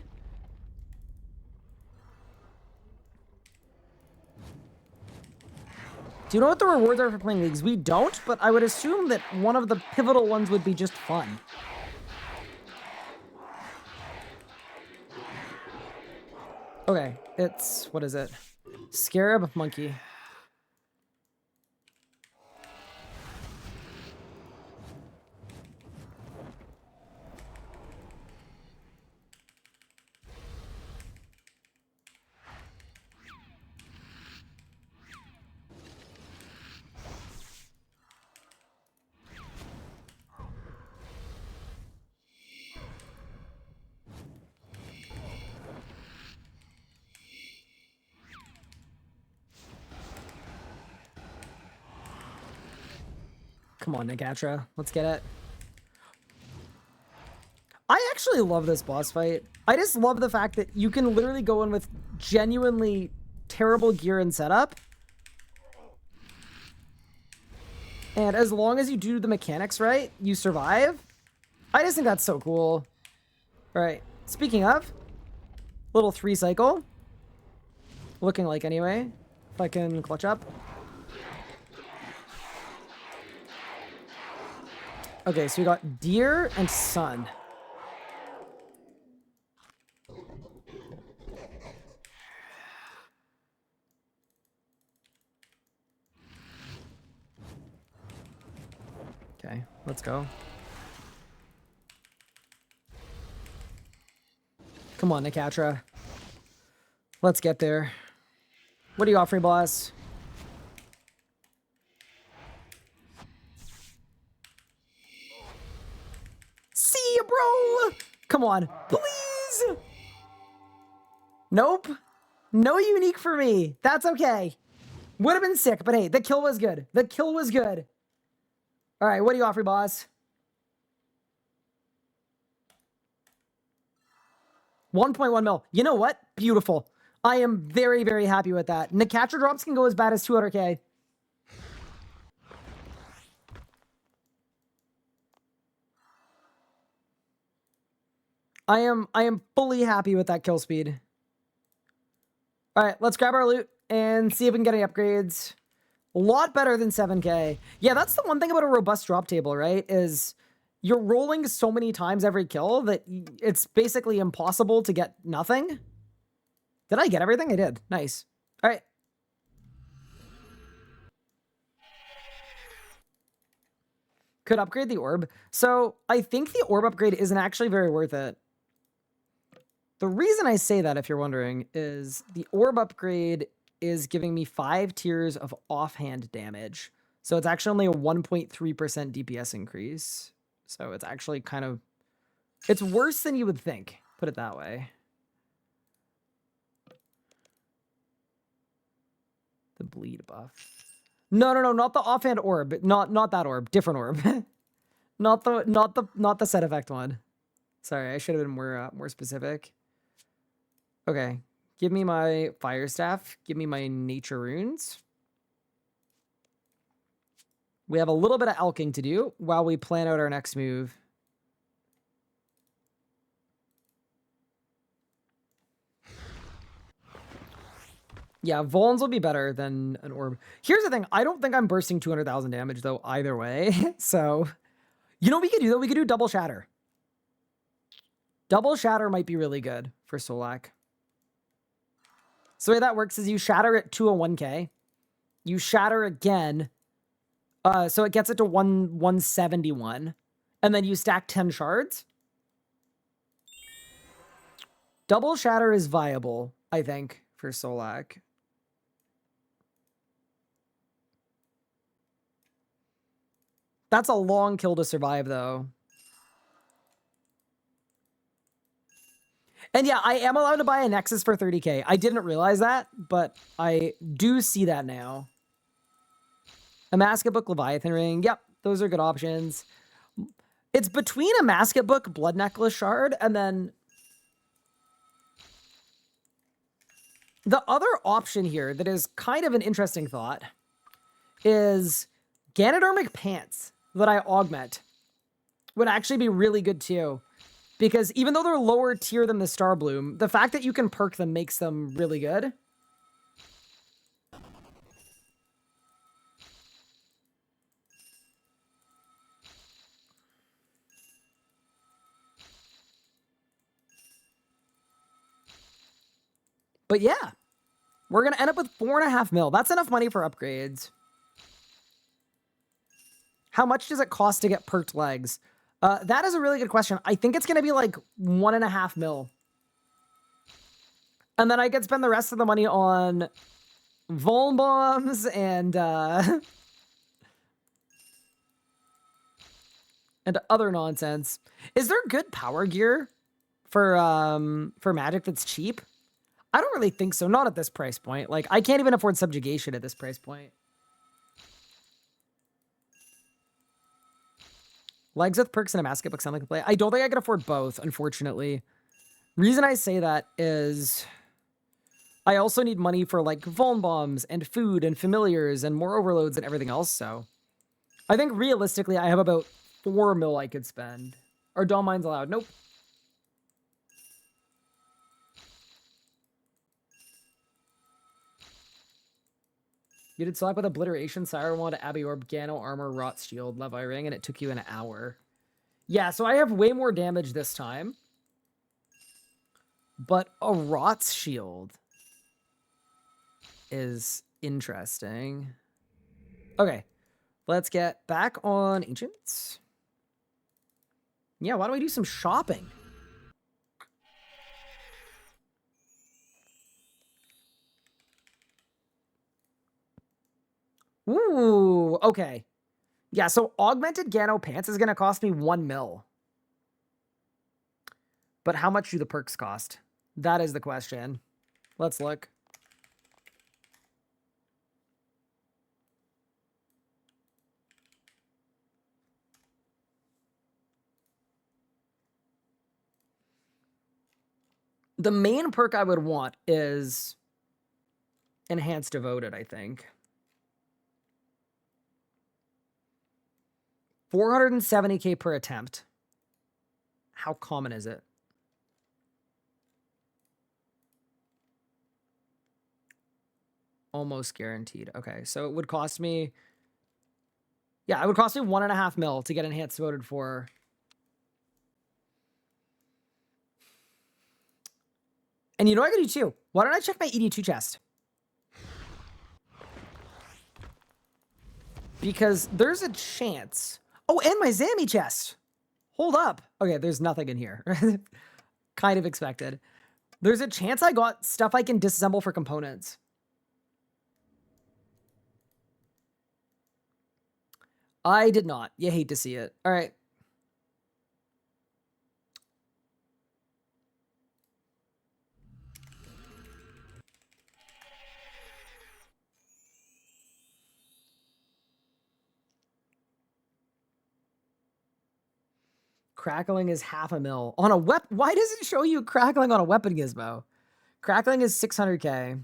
Do you know what the rewards are for playing leagues? We don't, but I would assume that one of the pivotal ones would be just fun. Okay, it's, what is it? Scarab Monkey. Come on, Negatra. Let's get it. I actually love this boss fight. I just love the fact that you can literally go in with genuinely terrible gear and setup. And as long as you do the mechanics right, you survive. I just think that's so cool. All right. Speaking of, little 3 cycle. Looking like anyway. If I can clutch up. Okay, so we got Deer and Sun. Let's go. Come on, Nikatra. Let's get there. What do you offer me, boss? See ya, bro! Come on, please! Nope. No unique for me. That's okay. Would have been sick, but hey, the kill was good. The kill was good. All right, what do you offer, boss? 1.1 mil. You know what? Beautiful. I am very, very happy with that. Nikatra drops can go as bad as 200k. I am fully happy with that kill speed. All right, let's grab our loot and see if we can get any upgrades. A lot better than 7k. Yeah, that's the one thing about a robust drop table, right? Is you're rolling so many times every kill that it's basically impossible to get nothing. Did I get everything? I did. Nice. All right. Could upgrade the orb. So I think the orb upgrade isn't actually very worth it. The reason I say that, if you're wondering, is the orb upgrade is giving me 5 tiers of offhand damage. So it's actually only a 1.3% DPS increase. So it's actually kind of... It's worse than you would think. Put it that way. The bleed buff. No, not the offhand orb. Not that orb. Different orb. not the set effect one. Sorry, I should have been more specific. Okay, give me my fire staff. Give me my nature runes. We have a little bit of alching to do while we plan out our next move. Yeah, Volans will be better than an orb. Here's the thing. I don't think I'm bursting 200,000 damage, though, either way. So, you know what we could do, though? We could do double shatter. Double shatter might be really good for Solak. So the way that works is you shatter at 201k. You shatter again. So it gets it to 171. And then you stack 10 shards. Double shatter is viable, I think, for Solak. That's a long kill to survive, though. And yeah, I am allowed to buy a Nexus for 30k. I didn't realize that, but I do see that now. A Masket Book, Leviathan Ring. Yep, those are good options. It's between a Masket Book, Blood Necklace Shard, and then... The other option here that is kind of an interesting thought is Ganodermic Pants that I augment would actually be really good too. Because even though they're lower tier than the Star Bloom, the fact that you can perk them makes them really good. But yeah, we're going to end up with 4.5 mil. That's enough money for upgrades. How much does it cost to get perked legs? That is a really good question. I think it's going to be like 1.5 mil. And then I could spend the rest of the money on Vuln bombs and other nonsense. Is there good power gear for Magic that's cheap? I don't really think so. Not at this price point. Like, I can't even afford subjugation at this price point. Legs with perks and a Masket Book sound like a play. I don't think I can afford both, unfortunately. Reason I say that is I also need money for, like, Vuln bombs and food and familiars and more overloads and everything else, so I think realistically I have about 4 mil I could spend. Are Dawn Mines allowed? Nope. You did select with Obliteration, Sire Wand, Abbey Orb, Gano Armor, Rot Shield, Levi Ring, and it took you an hour. Yeah, so I have way more damage this time. But a Rot Shield is interesting. Okay, let's get back on Ancients. Yeah, why don't we do some shopping? Ooh, okay. Yeah, so augmented Gano pants is going to cost me 1 mil. But how much do the perks cost? That is the question. Let's look. The main perk I would want is Enhanced Devoted, I think. 470k per attempt. How common is it? Almost guaranteed. Okay, so it would cost me... Yeah, it would cost me 1.5 mil to get Enhanced Devoted for... And you know what I could do too? Why don't I check my ED2 chest? Because there's a chance... Oh, and my Zammy chest! Hold up. Okay, there's nothing in here. Kind of expected. There's a chance I got stuff I can disassemble for components. I did not. You hate to see it. All right. Crackling is 0.5 mil. On a weapon. Why does it show you crackling on a weapon gizmo? Crackling is 600k.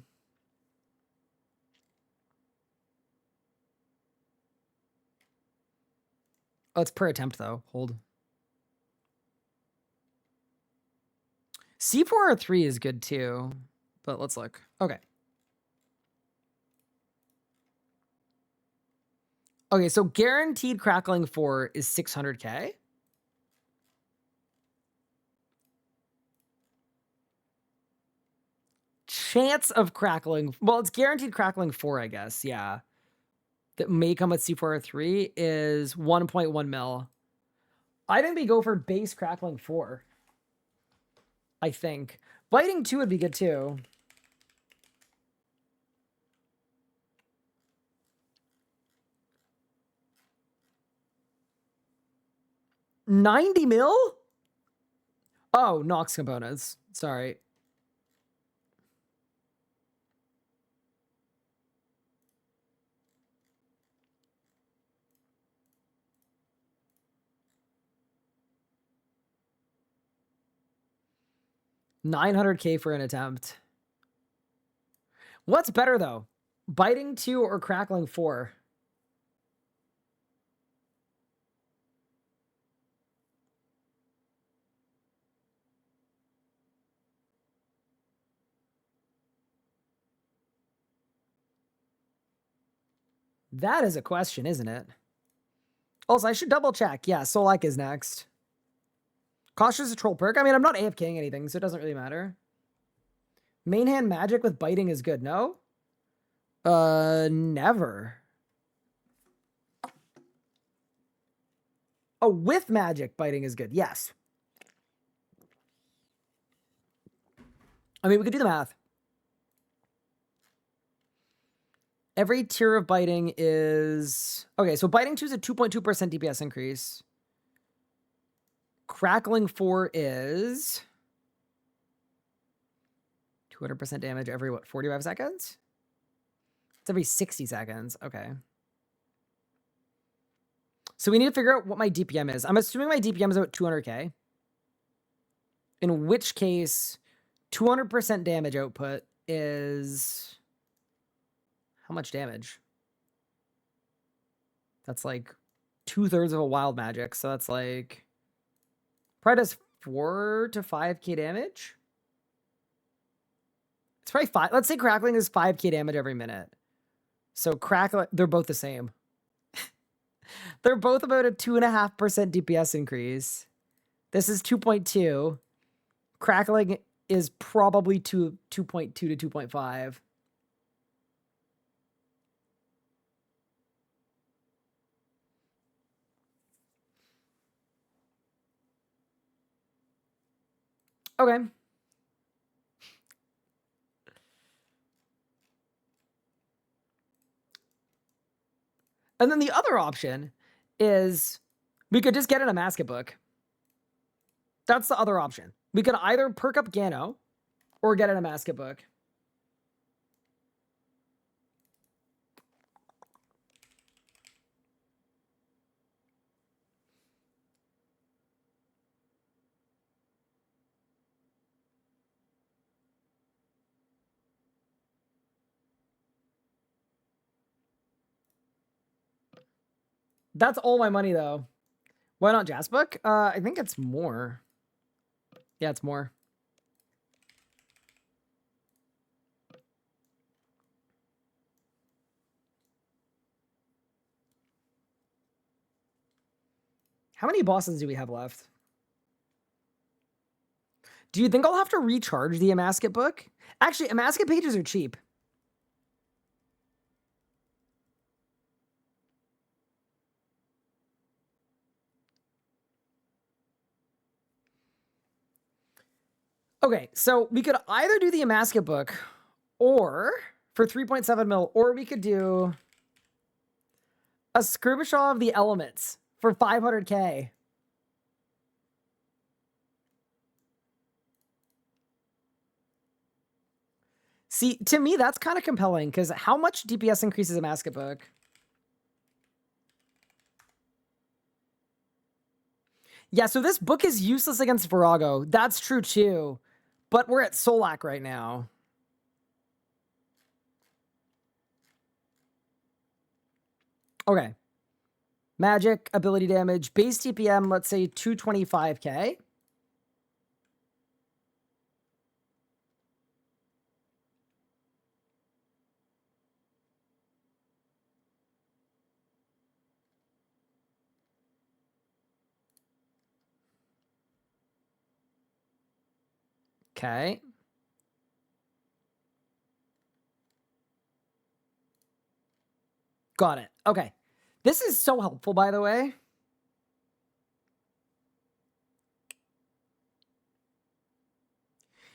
Oh, it's per attempt though. Hold. C4R3 is good too, but let's look. Okay. Okay, so guaranteed crackling 4 is 600k. Chance of crackling. Well, it's guaranteed crackling 4, I guess. Yeah. That may come with C4R3 is 1.1 mil. I think we go for base crackling 4. I think. Biting 2 would be good too. $90 mil? Oh, Nox components. Sorry. $900k for an attempt. What's better though? Biting 2 or crackling 4? That is a question, isn't it? Also, I should double check. Yeah, Solak is next. Cautious troll perk. I mean, I'm not AFKing anything, so it doesn't really matter. Main hand magic with biting is good, no? Never. Oh, with magic, biting is good. Yes. I mean, we could do the math. Every tier of biting is... Okay, so biting 2 is a 2.2% DPS increase. Crackling 4 is... 200% damage every, what, 45 seconds? It's every 60 seconds. Okay. So we need to figure out what my DPM is. I'm assuming my DPM is about 200k. In which case, 200% damage output is... How much damage? That's like 2/3 of a wild magic. So that's like... Probably does 4 to 5k damage? It's probably 5. Let's say crackling is 5k damage every minute. So crackling, they're both the same. They're both about a 2.5% DPS increase. This is 2.2. Crackling is probably 2.2 to 2.5. Okay. And then the other option is we could just get in a Masket book. That's the other option. We could either perk up Gano or get in a Masket book. That's all my money, though. Why not Jazz Book? I think it's more. Yeah, it's more. How many bosses do we have left? Do you think I'll have to recharge the Amasket book? Actually, Amasket pages are cheap. Okay, so we could either do the Amasket book or for 3.7 mil, or we could do a Skirmishaw of the Elements for 500k. See, to me, that's kind of compelling, because how much DPS increases a Masket book? Yeah, so this book is useless against Virago. That's true, too. But we're at Solak right now. Okay. Magic, ability damage, base TPM, let's say 225k. Okay. Got it. Okay. This is so helpful, by the way.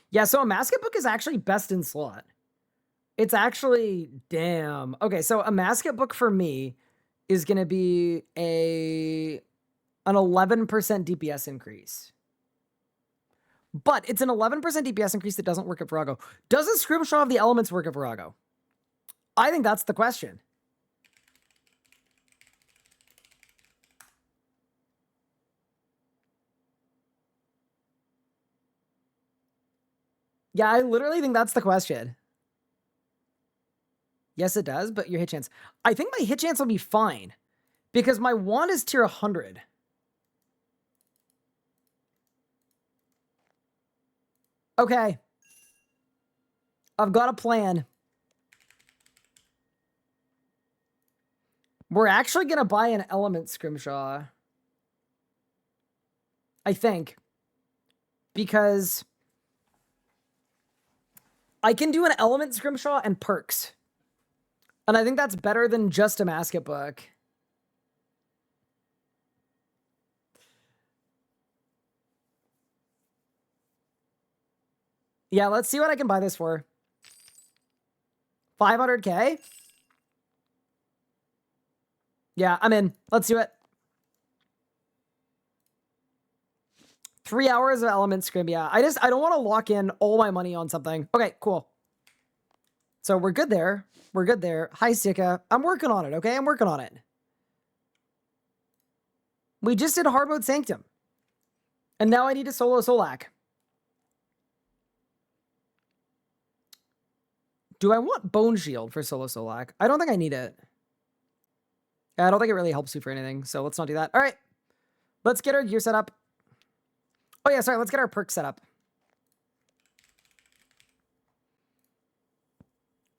Yeah, so a Masket book is actually best in slot. It's actually, damn. Okay, so a Masket book for me is going to be an 11% DPS increase. But it's an 11% DPS increase that doesn't work at Virago. Does a Scrimshaw of the Elements work at Virago? I think that's the question. Yeah, I literally think that's the question. Yes, it does, but your hit chance. I think my hit chance will be fine because my wand is tier 100. Okay. I've got a plan. We're actually going to buy an element Scrimshaw. I think. Because I can do an element Scrimshaw and perks. And I think that's better than just a Masket book. Yeah, let's see what I can buy this for. 500k? Yeah, I'm in. Let's do it. 3 hours of element scrim. Yeah, I don't want to lock in all my money on something. Okay, cool. So we're good there. We're good there. Hi, Sika. I'm working on it, okay? I'm working on it. We just did hard mode Sanctum. And now I need to solo Solak. Do I want Bone Shield for solo Solak? I don't think I need it. I don't think it really helps you for anything, so let's not do that. All right. Let's get our gear set up. Oh, yeah, sorry. Let's get our perk set up.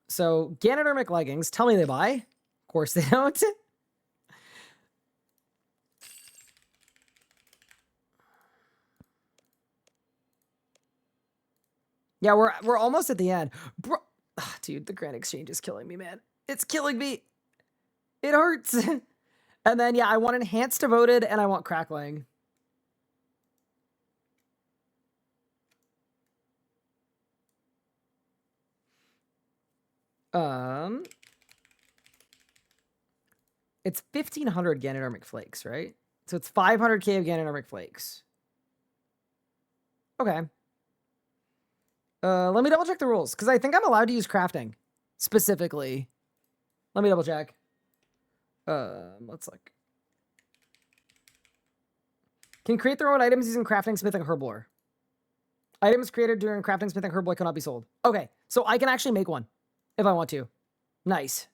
So, Ganodermic leggings. Tell me they buy. Of course they don't. Yeah, we're almost at the end. Bro, dude, the Grand Exchange is killing me, man. It's killing me. It hurts. And then, yeah, I want Enhanced Devoted and I want Crackling. It's 1,500 Ganodermic Flakes, right? So it's 500k of Ganodermic Flakes. Okay. Let me double check the rules, because I think I'm allowed to use crafting specifically. Let me double check. Let's look. Can create their own items using crafting, smithing, herblore. Items created during crafting, smithing, herblore cannot be sold. Okay, so I can actually make one if I want to. Nice.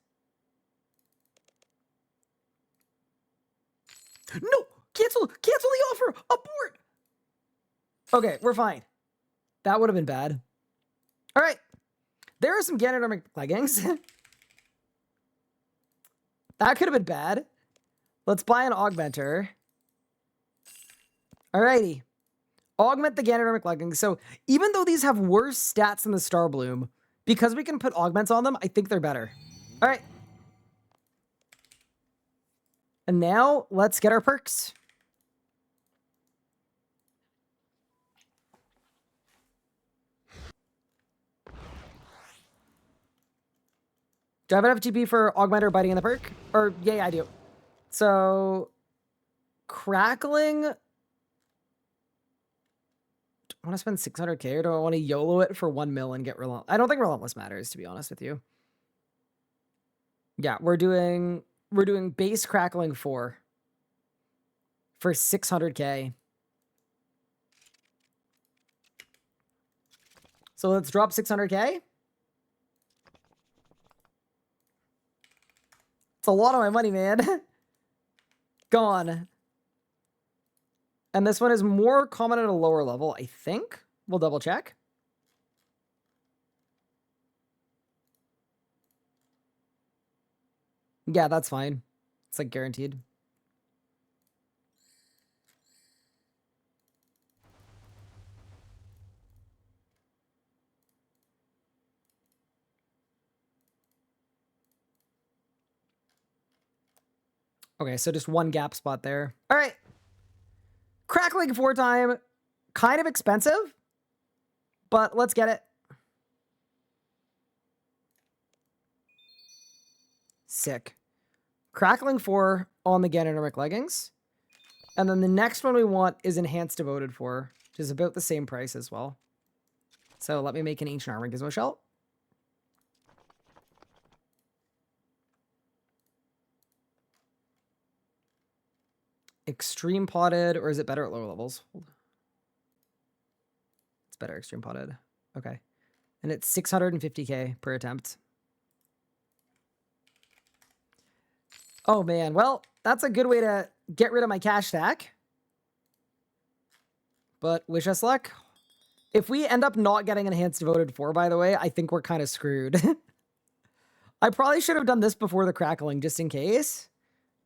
No! Cancel the offer! Abort! Okay, we're fine. That would have been bad. All right. There are some Ganodermic leggings. That could have been bad. Let's buy an augmenter. Alrighty. Augment the Ganodermic leggings. So even though these have worse stats than the Star Bloom, because we can put augments on them, I think they're better. All right. And now let's get our perks. Do I have enough GP for augmenter biting in the perk? Or yeah, I do. So crackling. Do I want to spend 600k or do I want to YOLO it for 1 mil and get relentless? I don't think relentless matters, to be honest with you. Yeah, we're doing base crackling 4 for 600k. So let's drop 600k. It's a lot of my money, man. Gone. And this one is more common at a lower level, I think. We'll double check. Yeah, that's fine. It's like guaranteed. Okay, so just one gap spot there. All right. Crackling 4 time. Kind of expensive, but let's get it. Sick. Crackling 4 on the Ganodermic leggings. And then the next one we want is Enhanced Devoted 4, which is about the same price as well. So let me make an Ancient Armor Gizmo Shell. Extreme Potted, or is it better at lower levels? It's better Extreme Potted. Okay. And it's 650k per attempt. Oh man, well, that's a good way to get rid of my cash stack. But wish us luck. If we end up not getting Enhanced Devoted 4, by the way, I think we're kind of screwed. I probably should have done this before the crackling, just in case.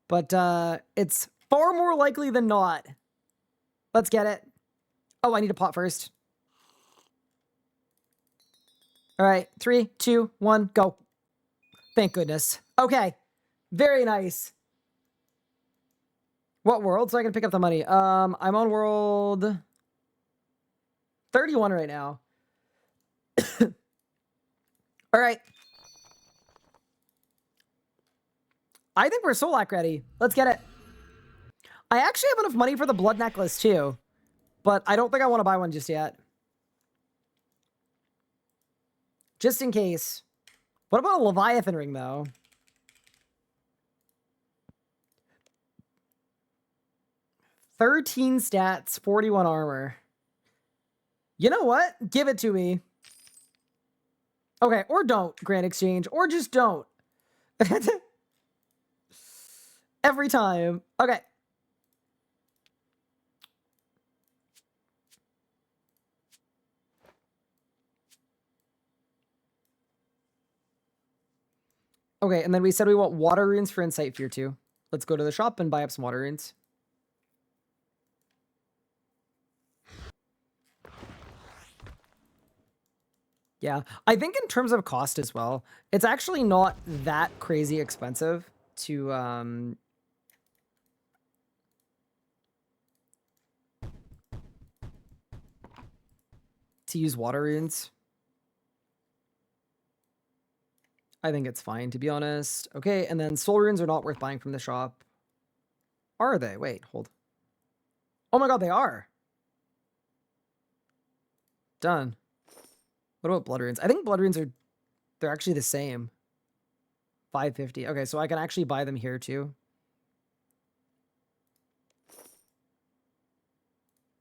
But it's far more likely than not. Let's get it. Oh, I need a pot first. All right, 3, 2, 1, go. Thank goodness. Okay, very nice. What world? So I can pick up the money. I'm on world 31 right now. All right. I think we're Solak ready. Let's get it. I actually have enough money for the blood necklace too, but I don't think I want to buy one just yet. Just in case. What about a Leviathan ring though? $13 stats, 41 armor. You know what? Give it to me. Okay, or don't, Grand Exchange, or just don't. Every time. Okay. Okay, and then we said we want water runes for Insight Fear too. Let's go to the shop and buy up some water runes. Yeah, I think in terms of cost as well, it's actually not that crazy expensive to use water runes. I think it's fine, to be honest. Okay, and then soul runes are not worth buying from the shop. Are they? Wait, hold. Oh my god, they are. Done. What about blood runes? I think blood runes are... They're actually the same. 550. Okay, so I can actually buy them here too.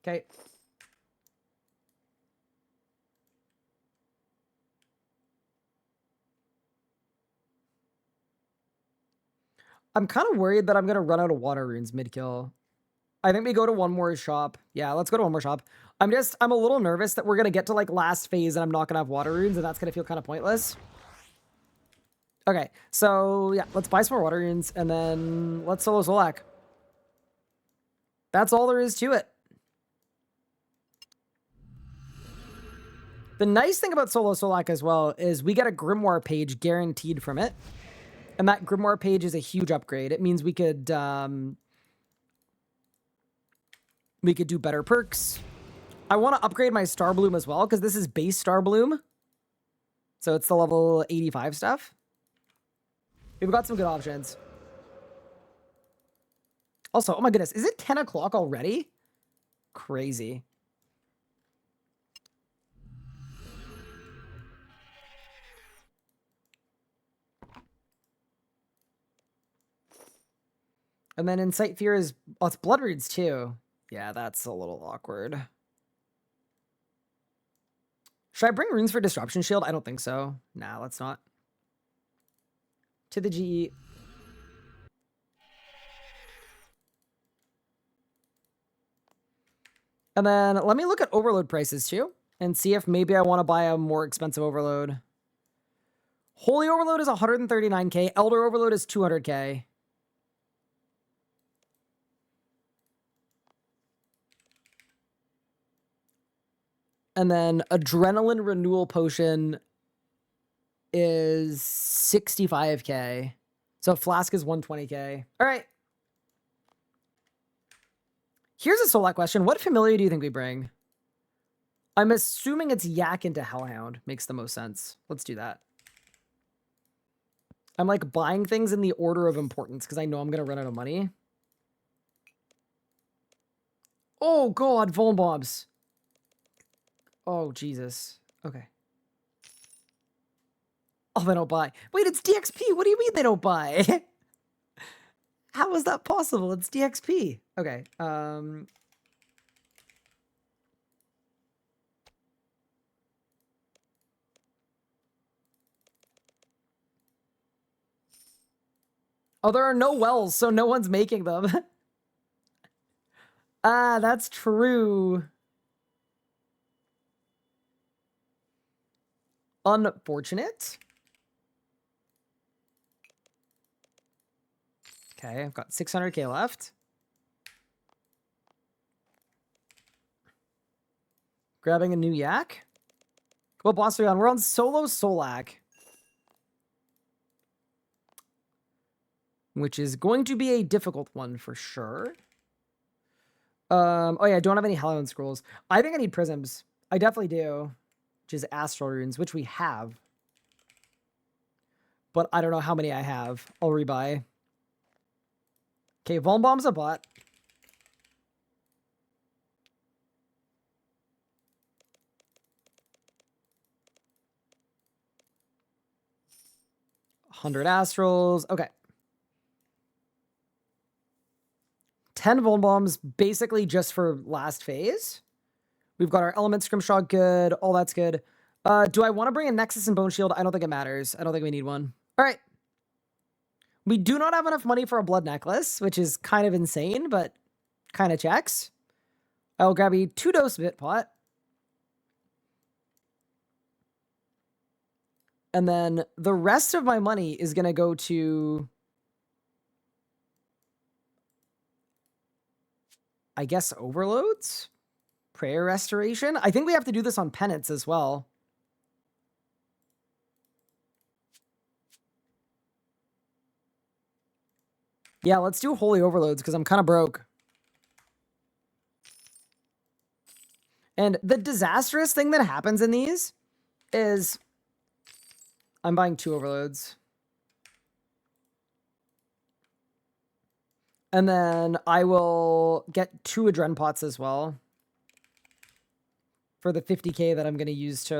Okay. I'm kind of worried that I'm going to run out of water runes mid-kill. I think we go to one more shop. Yeah, let's go to one more shop. I'm a little nervous that we're going to get to like last phase and I'm not going to have water runes and that's going to feel kind of pointless. Okay, so yeah, let's buy some more water runes and then let's solo Solak. That's all there is to it. The nice thing about solo Solak as well is we get a Grimoire page guaranteed from it. And that Grimoire page is a huge upgrade. It means we could do better perks. I want to upgrade my Star Bloom as well, because this is base Star Bloom. So it's the level 85 stuff. We've got some good options. Also, oh my goodness, is it 10 o'clock already? Crazy. And then Incite Fear is... Oh, it's Blood Reeds too. Yeah, that's a little awkward. Should I bring runes for Disruption Shield? I don't think so. Nah, let's not. To the GE. And then let me look at Overload prices too. And see if maybe I want to buy a more expensive Overload. Holy Overload is 139k. Elder Overload is 200k. And then Adrenaline Renewal Potion is 65k. So Flask is 120k. All right. Here's a Solak question. What familiar do you think we bring? I'm assuming it's Yak into Hellhound. Makes the most sense. Let's do that. I'm like buying things in the order of importance because I know I'm going to run out of money. Oh, God. Vuln Bombs. Oh, Jesus. Okay. Oh, they don't buy. Wait, it's DXP. What do you mean they don't buy? How is that possible? It's DXP. Okay. Oh, there are no wells, so no one's making them. Ah, that's true. Unfortunate. Okay, I've got 600k left. Grabbing a new yak. What boss are we on? We're on solo Solak. Which is going to be a difficult one for sure. Oh yeah, I don't have any Hellhound Scrolls. I think I need Prisms. I definitely do. Which is Astral Runes, which we have. But I don't know how many I have. I'll rebuy. Okay, Vuln Bomb's a bot. $100 Astrals. Okay. 10 Vuln Bombs, basically just for last phase. We've got our Element Scrimshaw good. All that's good. Do I want to bring a Nexus and Bone Shield? I don't think it matters. I don't think we need one. All right. We do not have enough money for a Blood Necklace, which is kind of insane, but kind of checks. I'll grab a 2-dose Bit Pot. And then the rest of my money is going to go to... I guess Overloads? Prayer Restoration? I think we have to do this on Penance as well. Yeah, let's do Holy Overloads because I'm kind of broke. And the disastrous thing that happens in these is I'm buying 2 overloads. And then I will get 2 adren pots as well. For the 50k that I'm going to use to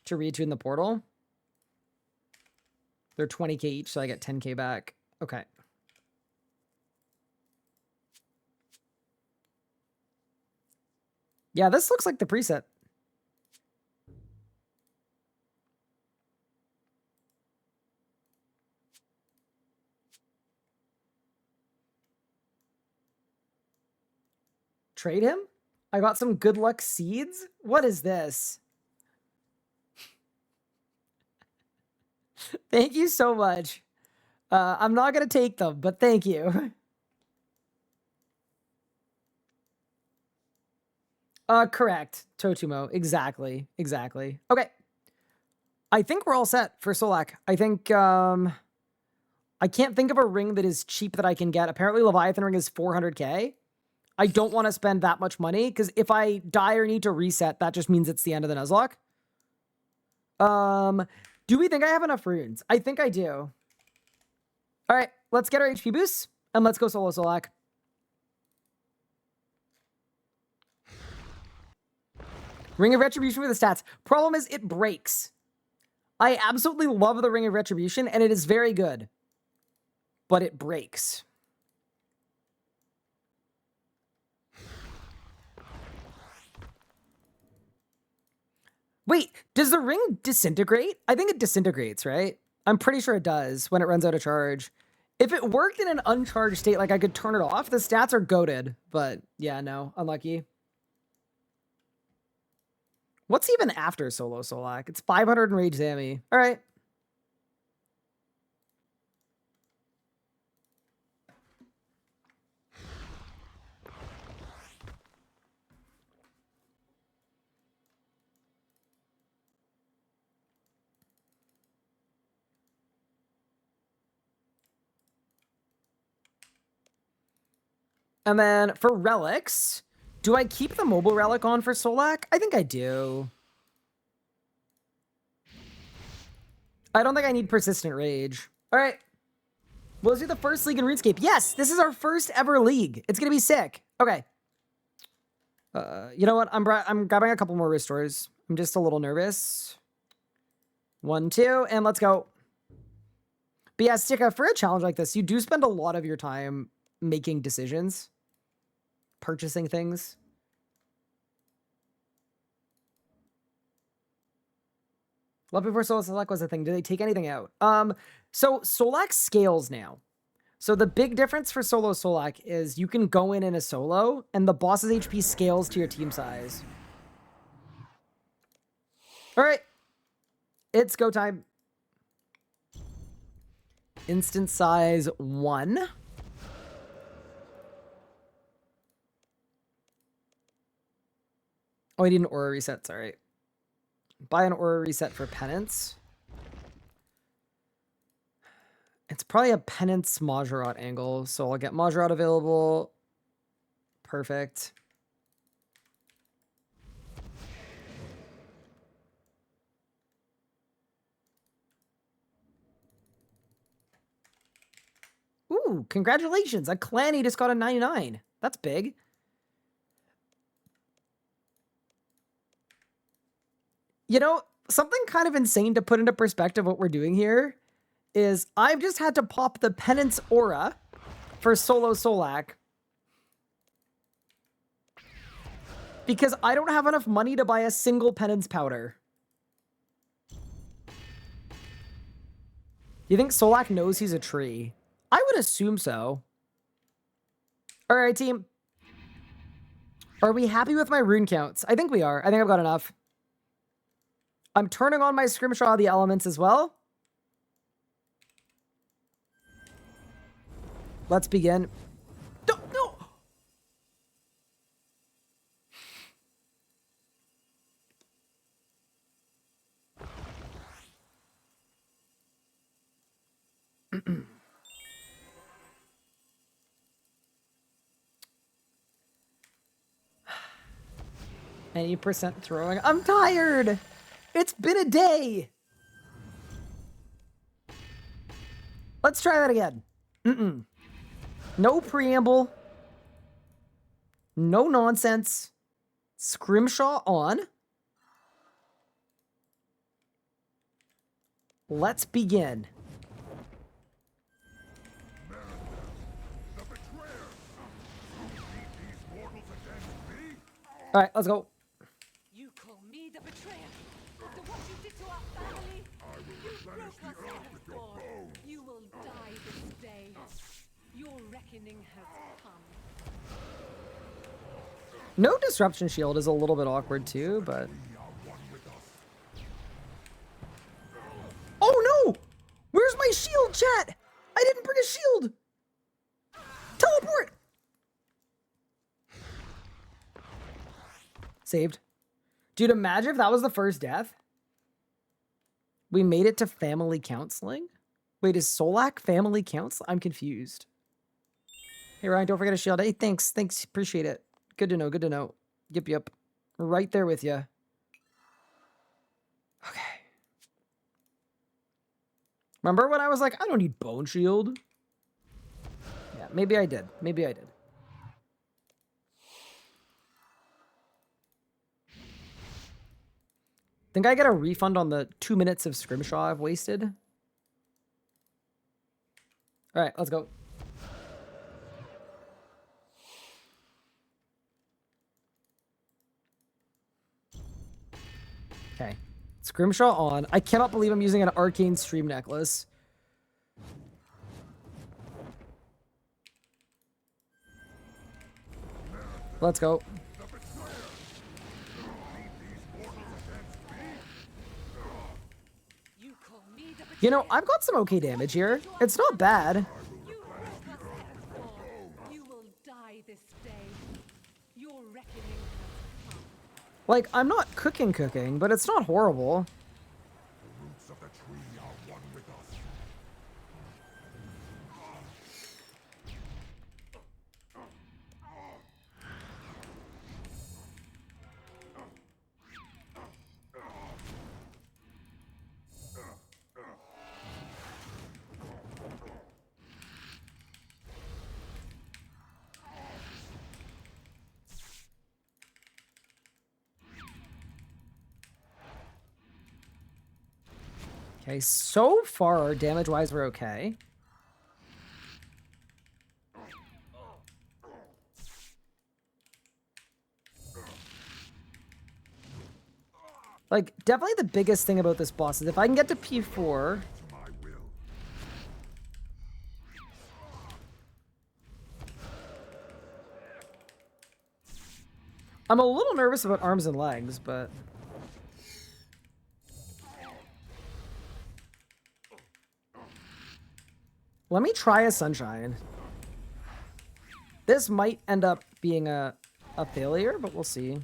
retune the portal. They're 20k each, so I get 10k back. Okay. Yeah, this looks like the preset. Trade him? I got some good luck seeds? What is this? Thank you so much. I'm not going to take them, but thank you. Correct. Totumo. Exactly. Exactly. Okay. I think we're all set for Solak. I think, I can't think of a ring that is cheap that I can get. Apparently Leviathan ring is 400k. I don't want to spend that much money, because if I die or need to reset, that just means it's the end of the Nuzlocke. Do we think I have enough runes? I think I do. All right, let's get our HP boosts, and let's go solo Solak. Ring of Retribution for the stats. Problem is, it breaks. I absolutely love the Ring of Retribution, and it is very good. But it breaks. Wait, does the ring disintegrate? I think it disintegrates, right? I'm pretty sure it does when it runs out of charge. If it worked in an uncharged state, like I could turn it off, the stats are goated. But yeah, no, unlucky. What's even after solo Solak? It's 500 in Rage Zammy. All right. And then for relics, do I keep the mobile relic on for Solak? I think I do. I don't think I need persistent rage. All right. Well, let's do the first league in RuneScape. Yes, this is our first ever league. It's going to be sick. Okay. You know what? I'm grabbing a couple more restores. I'm just a little nervous. 1, 2, and let's go. But yeah, Stika, for a challenge like this, you do spend a lot of your time making decisions. Purchasing things. Love before Solo Solak was a thing. Do they take anything out? So Solak scales now. So the big difference for solo Solak is you can go in a solo, and the boss's HP scales to your team size. All right. It's go time. Instant size 1. Oh, I need an aura reset. Sorry. Buy an aura reset for penance. It's probably a penance Majorat angle, so I'll get Majorat available. Perfect. Ooh, congratulations. A Clanny just got a 99. That's big. You know, something kind of insane to put into perspective what we're doing here is I've just had to pop the penance aura for solo Solak because I don't have enough money to buy a single penance powder. You think Solak knows he's a tree? I would assume so. All right, team. Are we happy with my rune counts? I think we are. I think I've got enough. I'm turning on my Scrimshaw of the Elements as well. Let's begin. No! Any percent throwing. I'm tired. It's been a day. Let's try that again. No preamble. No nonsense. Scrimshaw on. Let's begin. All right, let's go. You call me the betrayer? After what you did to our family? You broke us at the door. You will die this day. Your reckoning has come. No disruption shield is a little bit awkward too, but... Oh no! Where's my shield, chat? I didn't bring a shield! Teleport! Saved. Dude, imagine if that was the first death. We made it to family counseling? Wait, is Solak family counseling? I'm confused. Hey, Ryan, don't forget a shield. Hey, thanks. Thanks. Appreciate it. Good to know. Good to know. Yep. Right there with you. Okay. Remember when I was like, I don't need bone shield? Yeah, maybe I did. Maybe I did. Think I get a refund on the 2 minutes of Scrimshaw I've wasted? All right, let's go. Okay. Scrimshaw on. I cannot believe I'm using an arcane stream necklace. Let's go. You know, I've got some okay damage here. It's not bad. You broke us at the door. You will die this day. Your reckoning has come. Like, I'm not cooking, but it's not horrible. The roots of the tree are one with us. Okay, so far, damage-wise, we're okay. Like, definitely the biggest thing about this boss is if I can get to P4... My will. I'm a little nervous about arms and legs, but... Let me try a sunshine. This might end up being a failure, but we'll see.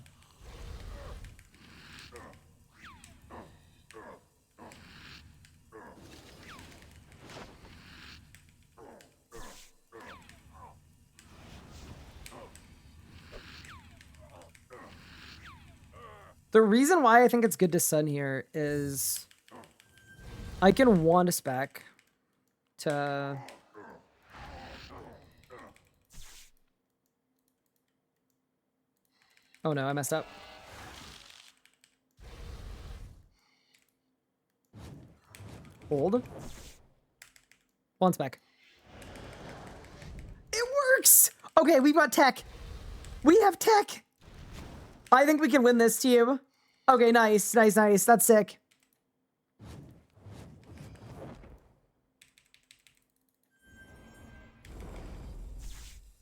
The reason why I think it's good to sun here is I can wand spec to... Oh no, I messed up. Hold. Wand spec. It works! Okay, we've got tech. We have tech! I think we can win this team. Okay, nice. That's sick.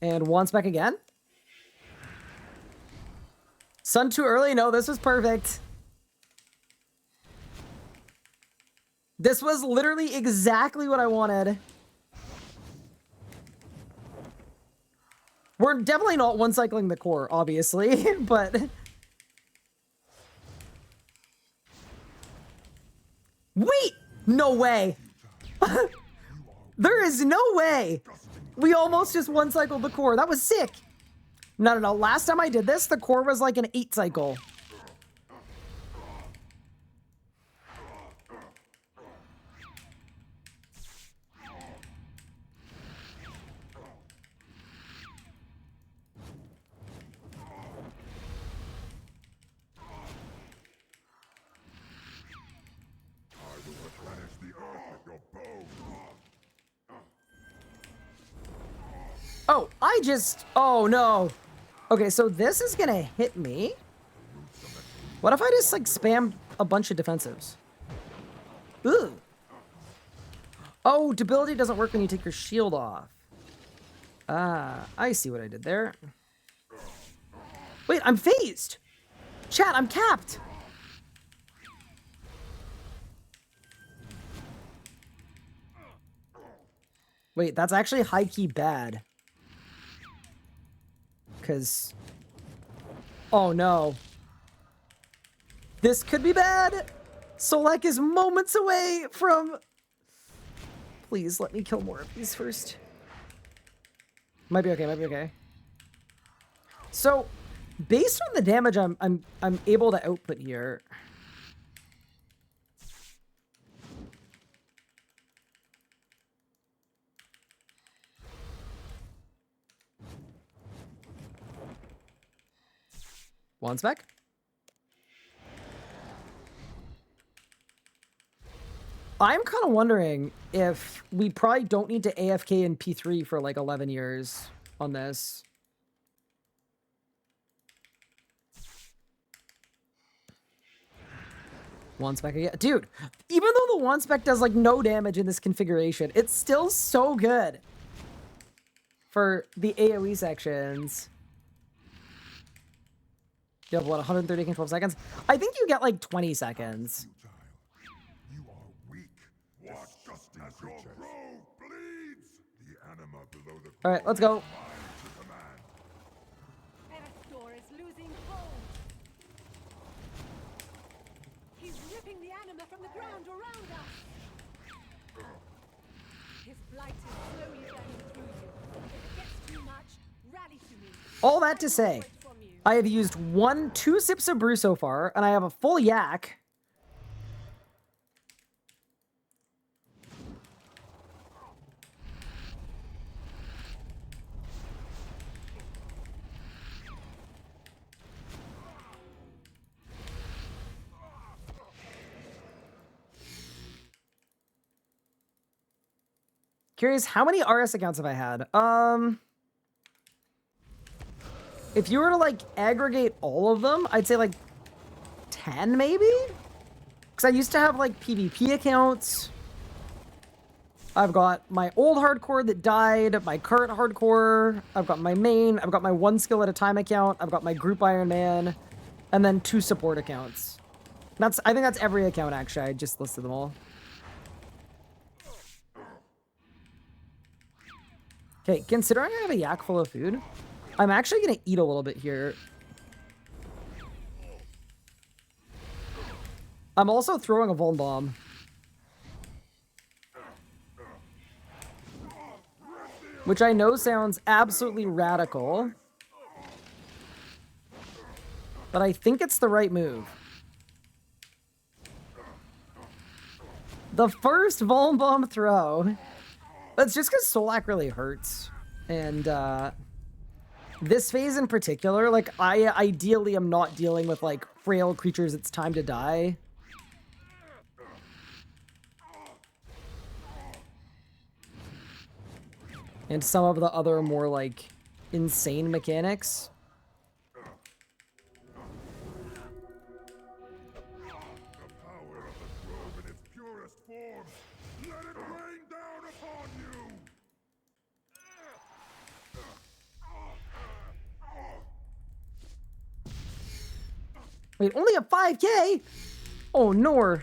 And one spec again. Sun too early? No, this was perfect. This was literally exactly what I wanted. We're definitely not one cycling the core, obviously, but... Wait! No way! There is no way! We almost just one cycled the core. That was sick! No. Last time I did this, the core was like an 8 cycle. Oh, oh no. Okay, so this is gonna hit me. What if I just like spam a bunch of defensives? Ooh. Oh, debility doesn't work when you take your shield off. Ah, I see what I did there. Wait, I'm phased. Chat, I'm capped. Wait, that's actually high-key bad. Because... Oh, no. This could be bad. Solek is moments away from... Please, let me kill more of these first. Might be okay, might be okay. So, based on the damage I'm able to output here... One spec. I'm kind of wondering if we probably don't need to AFK in P3 for like 11 years on this. One spec again. Dude, even though the one spec does like no damage in this configuration, it's still so good for the AoE sections. You have what, 130 in 12 seconds? I think you get like 20 seconds. You are weak. Watch just as your robe bleeds. The anima below the All right, let's go. Erestor is losing hold. He's ripping the anima from the ground around us. His blight is slowly burning through you. If it gets too much, rally to me. All that to say, I have used 2 sips of brew so far, and I have a full yak. Curious, how many RS accounts have I had? If you were to, like, aggregate all of them, I'd say, like, 10, maybe? Because I used to have, like, PvP accounts. I've got my old hardcore that died, my current hardcore, I've got my main, I've got my 1 skill at a time account, I've got my group Iron Man, and then 2 support accounts. I think that's every account, actually. I just listed them all. Okay, considering I have a yak full of food, I'm actually going to eat a little bit here. I'm also throwing a Vuln Bomb. Which I know sounds absolutely radical. But I think it's the right move. The first Vuln Bomb throw. That's just because Solak really hurts. And, this phase in particular, like, I ideally am not dealing with, like, frail creatures it's time to die. And some of the other more, like, insane mechanics. The power of the grove in its purest form. Let it rain down upon you. Wait, only a 5K? Oh, no.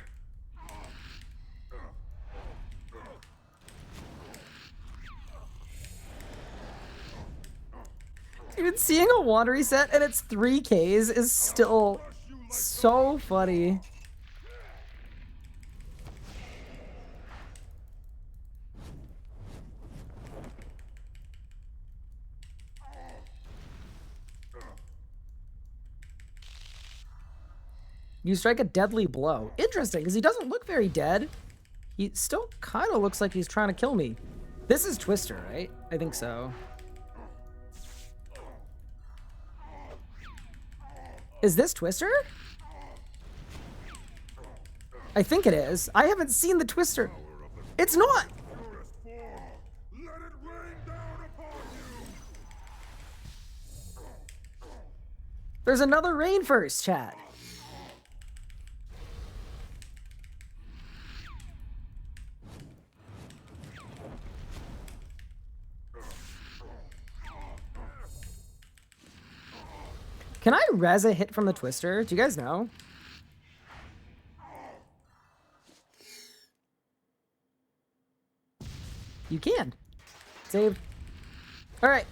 Dude, seeing a wand reset and it's 3Ks is still so funny. You strike a deadly blow. Interesting, because he doesn't look very dead. He still kind of looks like he's trying to kill me. This is Twister, right? I think so. Is this Twister? I think it is. I haven't seen the Twister. It's not! Purest form. Let it rain down upon you. There's another rain first, chat. Can I res a hit from the Twister? Do you guys know? You can. Saved. All right.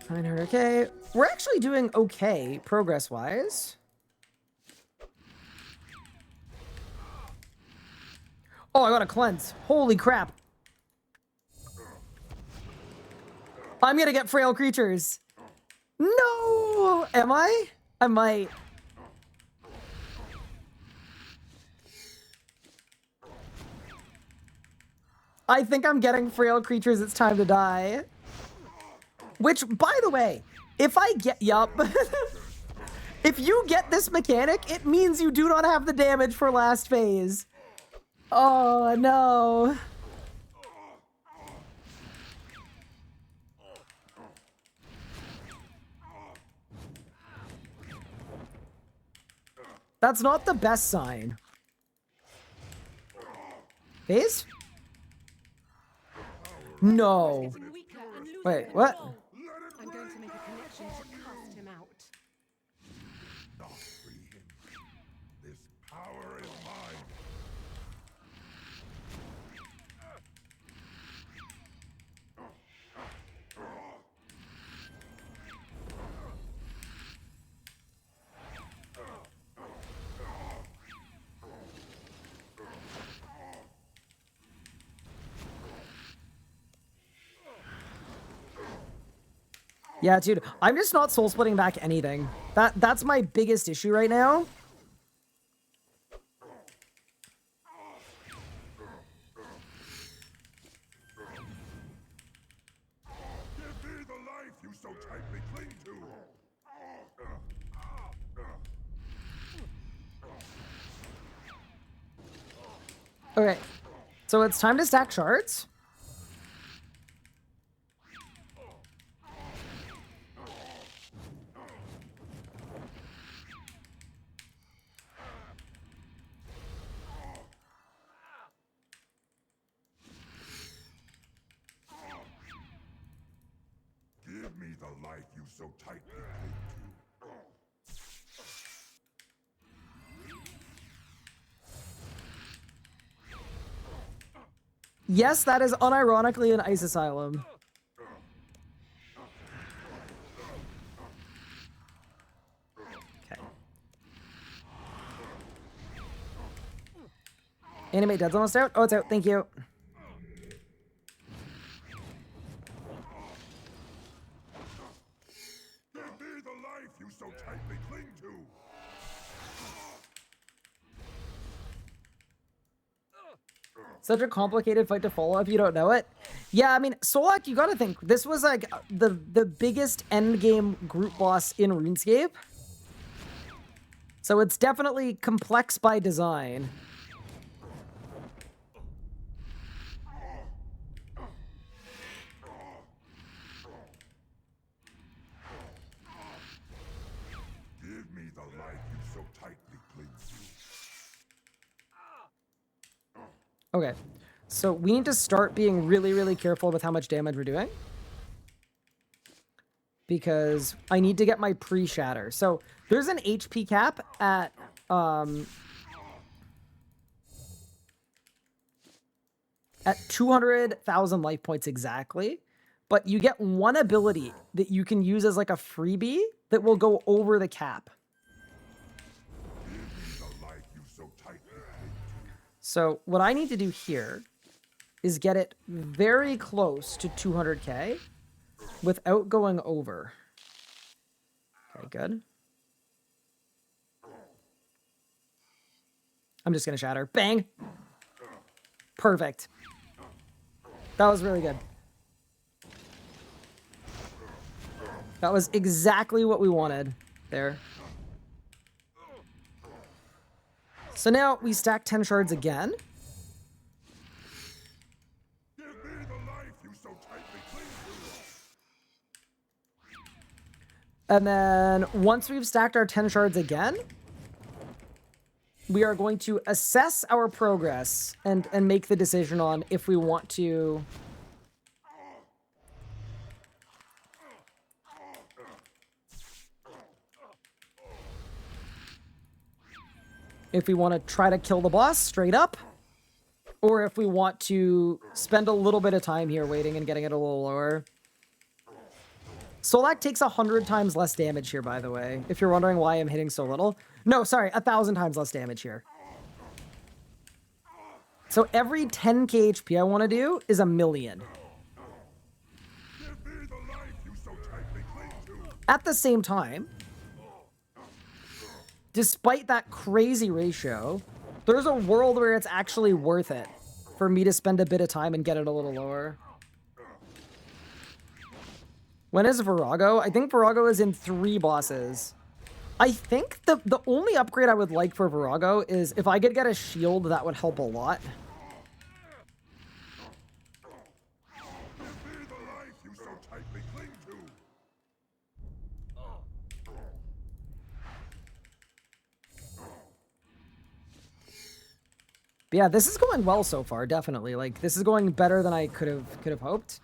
900k. We're actually doing okay progress-wise. Oh, I got to cleanse. Holy crap. I'm gonna get frail creatures. No! Am I? I might. I think I'm getting frail creatures. It's time to die. Which, by the way, if I get... Yup. If you get this mechanic, it means you do not have the damage for last phase. Oh, no. That's not the best sign. Phase? No. Wait, what? I'm going to make a connection to cast him out. Not free him. This power is mine. Yeah, dude, I'm just not soul splitting back anything. That's my biggest issue right now. Give me the life you so tightly cling to. Okay, so it's time to stack shards. Give me the life you so tightly cling to. Yes, that is unironically an ice asylum. Okay. Animate Dead's almost out. Oh, it's out. Thank you. Give me the life you so tightly cling to. Such a complicated fight to follow if you don't know it. Yeah, I mean, Solak, you gotta think, this was like the biggest endgame group boss in RuneScape. So it's definitely complex by design. Give me the life you so tightly cling to. Okay, so we need to start being really, really careful with how much damage we're doing. Because I need to get my pre-shatter. So there's an HP cap at 200,000 life points exactly. But you get one ability that you can use as like a freebie that will go over the cap. Give me the life you so tightly cling to. So what I need to do here is get it very close to 200k without going over. Okay, good. I'm just gonna shatter. Bang! Perfect. That was really good. That was exactly what we wanted there. So now we stack 10 shards again. Give me the life you so tightly cling And then once we've stacked our 10 shards again, we are going to assess our progress and make the decision on if we want to try to kill the boss straight up, or if we want to spend a little bit of time here waiting and getting it a little lower. Solak takes 100 times less damage here, by the way, if you're wondering why I'm hitting so little. No, sorry, 1,000 times less damage here. So every 10k HP I want to do is 1,000,000. At the same time, despite that crazy ratio, there's a world where it's actually worth it for me to spend a bit of time and get it a little lower. When is Virago? I think Virago is in 3 bosses. I think the only upgrade I would like for Virago is if I could get a shield, that would help a lot. But yeah, this is going well so far, definitely. Like, this is going better than I could have hoped.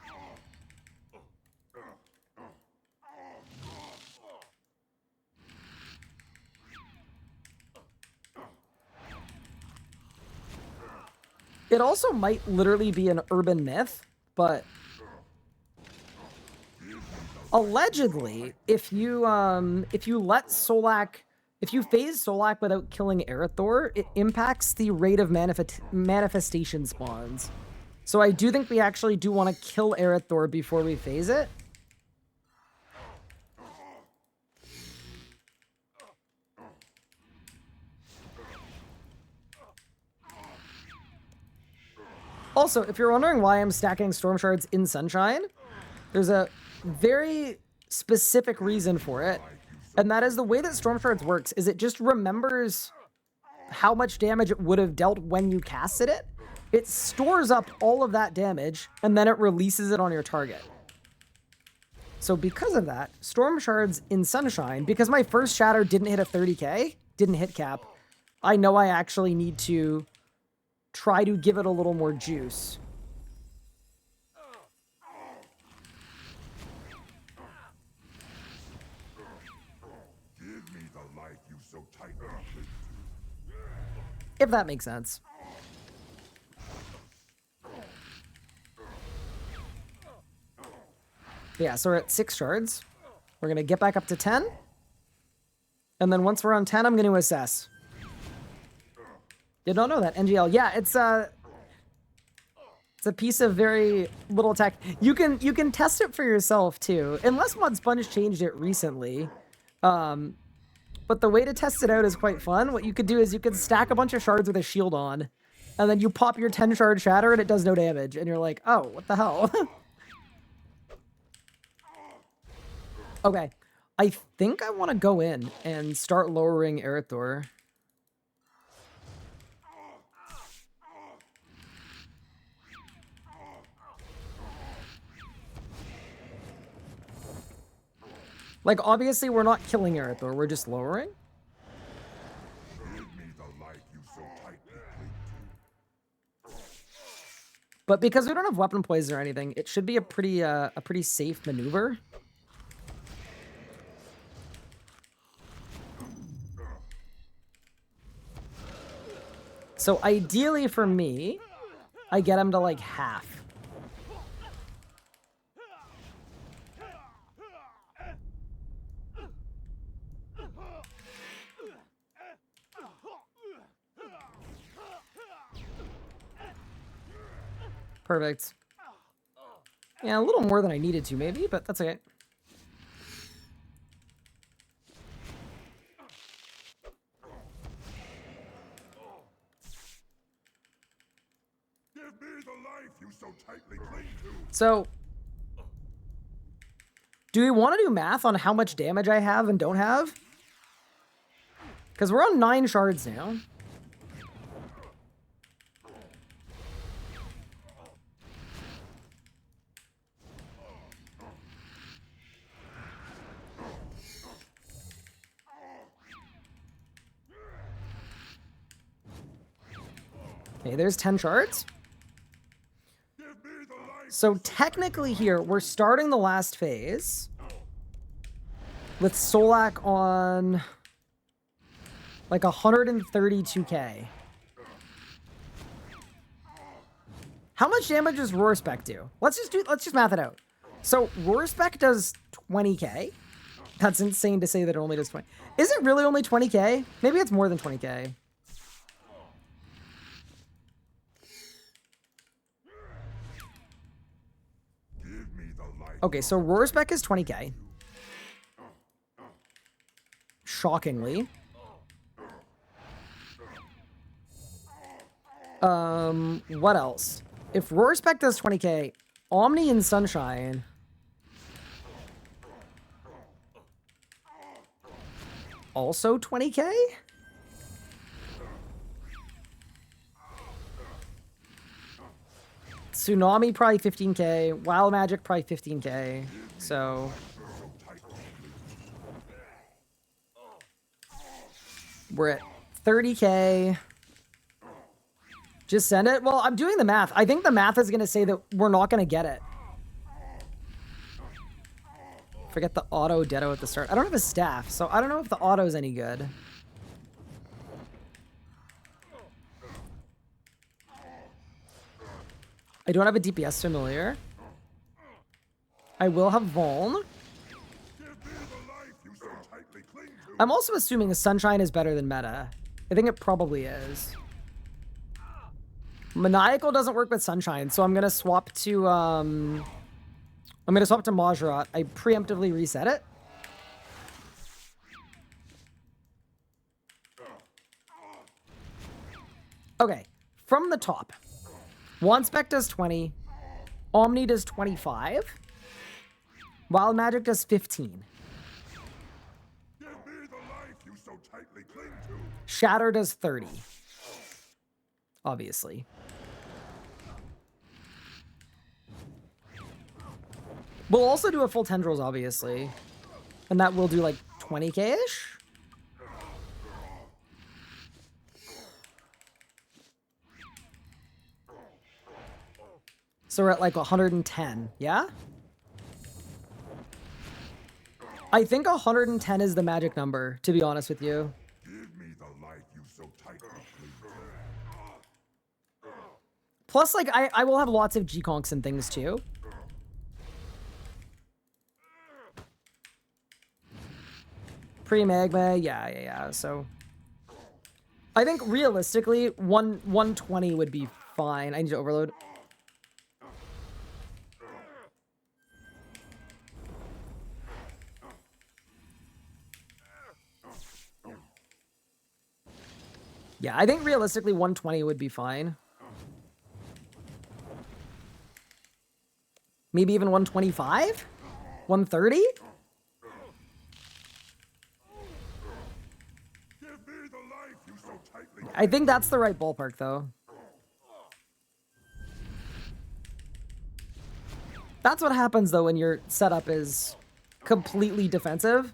It also might literally be an urban myth, but allegedly, if you let Solak, if you phase Solak without killing Erythor, it impacts the rate of manifestation spawns. So I do think we actually do want to kill Erythor before we phase it. Also, if you're wondering why I'm stacking Storm Shards in Sunshine, there's a very specific reason for it. And that is the way that Storm Shards works is it just remembers how much damage it would have dealt when you casted it. It stores up all of that damage, and then it releases it on your target. So because of that, Storm Shards in Sunshine, because my first Shatter didn't hit a 30k, didn't hit cap, I know I actually need to try to give it a little more juice. Give me the life you so tightly cling to. If that makes sense. Yeah, so we're at 6 shards. We're going to get back up to 10. And then once we're on 10, I'm going to assess. Did not know that. NGL. Yeah, it's a piece of very little tech. You can test it for yourself too, unless Mod Sponge changed it recently. But the way to test it out is quite fun. What you could do is you could stack a bunch of shards with a shield on, and then you pop your 10 shard shatter and it does no damage, and you're like, oh, what the hell? Okay, I think I want to go in and start lowering Erythor. Like, obviously, we're not killing Erythor, we're just lowering. But because we don't have weapon poison or anything, it should be a pretty safe maneuver. So ideally for me, I get him to like half. Perfect. Yeah, a little more than I needed to maybe, but that's okay. Give me the life you so tightly cling to. So, do we want to do math on how much damage I have and don't have? Because we're on 9 shards now. Okay, there's 10 shards. So technically here, we're starting the last phase with Solak on like 132k. How much damage does RuneScape do? Let's just math it out. So RuneScape does 20k. That's insane to say that it only does 20. Is it really only 20k? Maybe it's more than 20k. Okay, so RuneScape is 20k. Shockingly. What else? If RuneScape does 20k, Omni and Sunshine also 20k? Tsunami probably 15k, Wild Magic probably 15k, so we're at 30k. Just send it? Well, I'm doing the math. I think the math is going to say that we're not going to get it. Forget the auto Ditto at the start. I don't have a staff, so I don't know if the auto is any good. I don't have a DPS familiar. I will have Vuln. I'm also assuming the Sunshine is better than Meta. I think it probably is. Maniacal doesn't work with Sunshine, so I'm gonna swap to Majrat. I preemptively reset it. Okay, from the top. Wanspec does 20. Omni does 25. Wild Magic does 15. Shatter does 30. Obviously. We'll also do a full tendrils, obviously. And that will do like 20k-ish? So we're at like 110, yeah? I think 110 is the magic number, to be honest with you. Plus, like, I will have lots of G-Conks and things, too. Pre-magma, yeah. So, I think realistically, 120 would be fine. I need to overload. Yeah, I think realistically 120 would be fine. Maybe even 125? 130? I think that's the right ballpark, though. That's what happens, though, when your setup is completely defensive.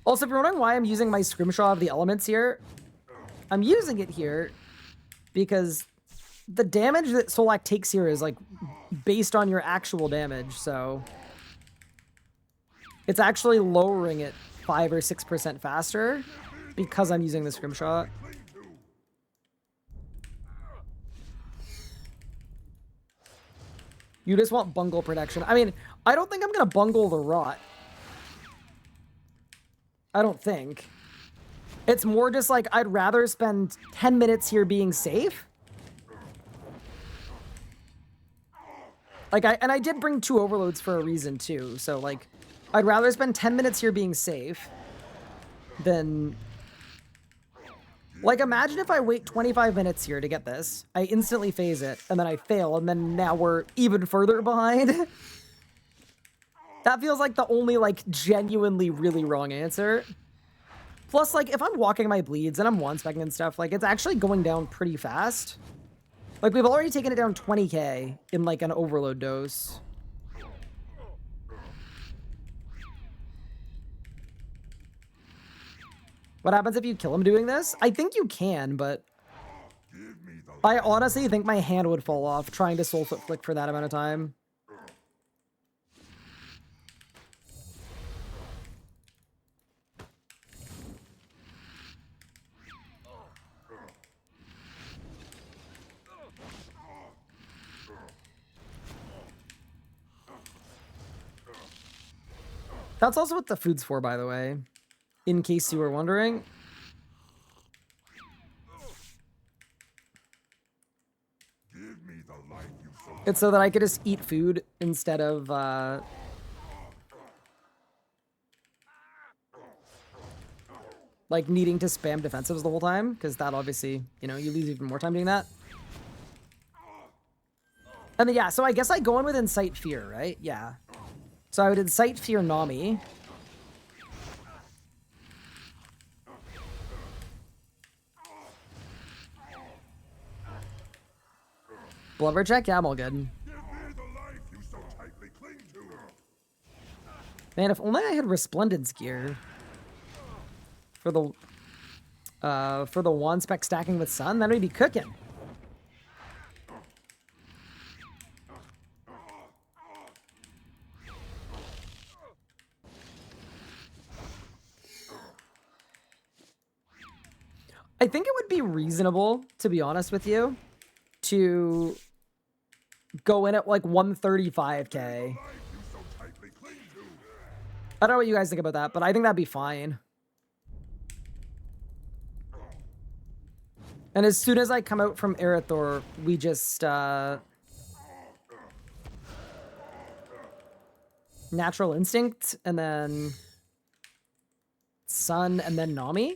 Also, if you're wondering why I'm using my scrimshaw of the elements here, I'm using it here because the damage that Solak takes here is, like, based on your actual damage, so it's actually lowering it 5 or 6% faster because I'm using the scrimshaw. You just want bungle protection. I mean, I don't think I'm going to bungle the rot. I don't think. It's more just like I'd rather spend 10 minutes here being safe. Like, I did bring 2 overloads for a reason, too. So, like, I'd rather spend 10 minutes here being safe than... Like, imagine if I wait 25 minutes here to get this. I instantly phase it, and then I fail, and then now we're even further behind. That feels like the only, like, genuinely really wrong answer. Plus, like, if I'm walking my bleeds and I'm one-specking and stuff, like, it's actually going down pretty fast. Like, we've already taken it down 20k in, like, an overload dose. What happens if you kill him doing this? I think you can, but I honestly think my hand would fall off trying to soul foot flick for that amount of time. That's also what the food's for, by the way, in case you were wondering. It's so that I could just eat food instead of, like, needing to spam defensives the whole time, because that obviously, you know, you lose even more time doing that. And then, yeah, so I guess I go in with Incite Fear, right? Yeah. So I would Incite Fear Nami. Blubber check? Yeah, I'm all good. Man, if only I had Resplendence gear. For the wand spec stacking with Sun, then we'd be cooking. I think it would be reasonable, to be honest with you, to go in at like 135k. I don't know what you guys think about that, but I think that'd be fine. And as soon as I come out from Erythor, we just, Natural Instinct, and then Sun, and then Nami.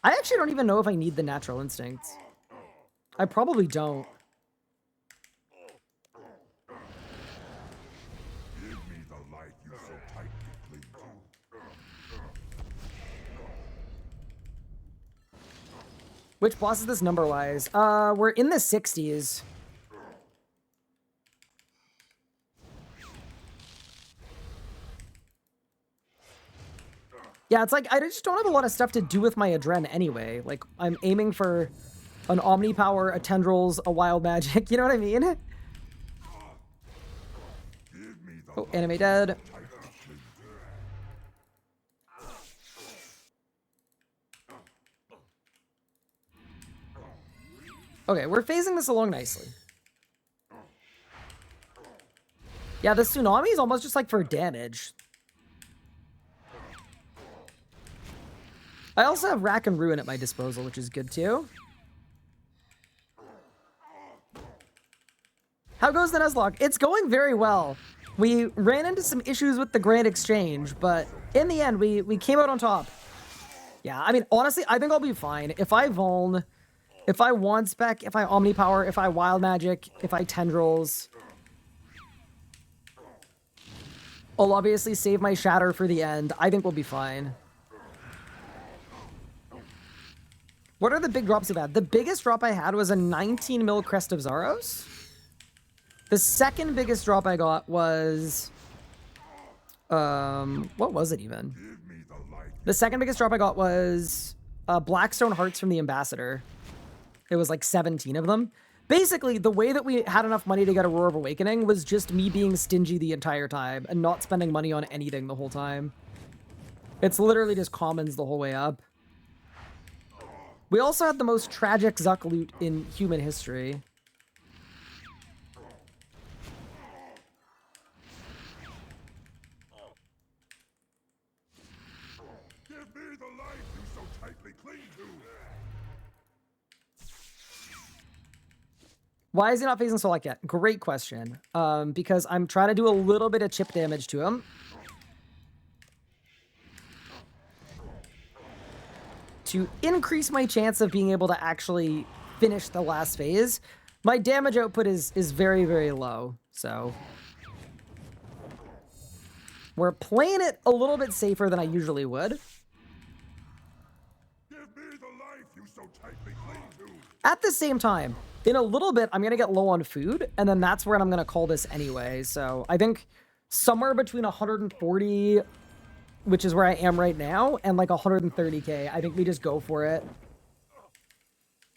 I actually don't even know if I need the Natural Instinct. I probably don't. Which boss is this number-wise? We're in the 60s. Yeah, it's like, I just don't have a lot of stuff to do with my Adren anyway. Like, I'm aiming for an Omni Power, a Tendrils, a Wild Magic, you know what I mean? Oh, enemy dead. Okay, we're phasing this along nicely. Yeah, the Tsunami is almost just like for damage. I also have Rack and Ruin at my disposal, which is good too. How goes the Nuzlocke? It's going very well. We ran into some issues with the Grand Exchange, but in the end, we came out on top. Yeah, I mean, honestly, I think I'll be fine. If I Vuln, if I Wand Spec, if I Omni Power, if I Wild Magic, if I Tendrils, I'll obviously save my Shatter for the end. I think we'll be fine. What are the big drops you've had? The biggest drop I had was a 19 mil Crest of Zaros. The second biggest drop I got was... what was it even? The second biggest drop I got was Blackstone Hearts from the Ambassador. It was like 17 of them. Basically, the way that we had enough money to get a Roar of Awakening was just me being stingy the entire time and not spending money on anything the whole time. It's literally just commons the whole way up. We also had the most tragic Zuck loot in human history. Give me the life you so tightly cling to. Why is he not phasing Solak yet? Great question. Because I'm trying to do a little bit of chip damage to him. To increase my chance of being able to actually finish the last phase. My damage output is very, very low, so... We're playing it a little bit safer than I usually would. Give me the life you so tightly cling to. At the same time, in a little bit, I'm going to get low on food, and then that's where I'm going to call this anyway. So I think somewhere between 140 which is where I am right now, and like 130k. I think we just go for it.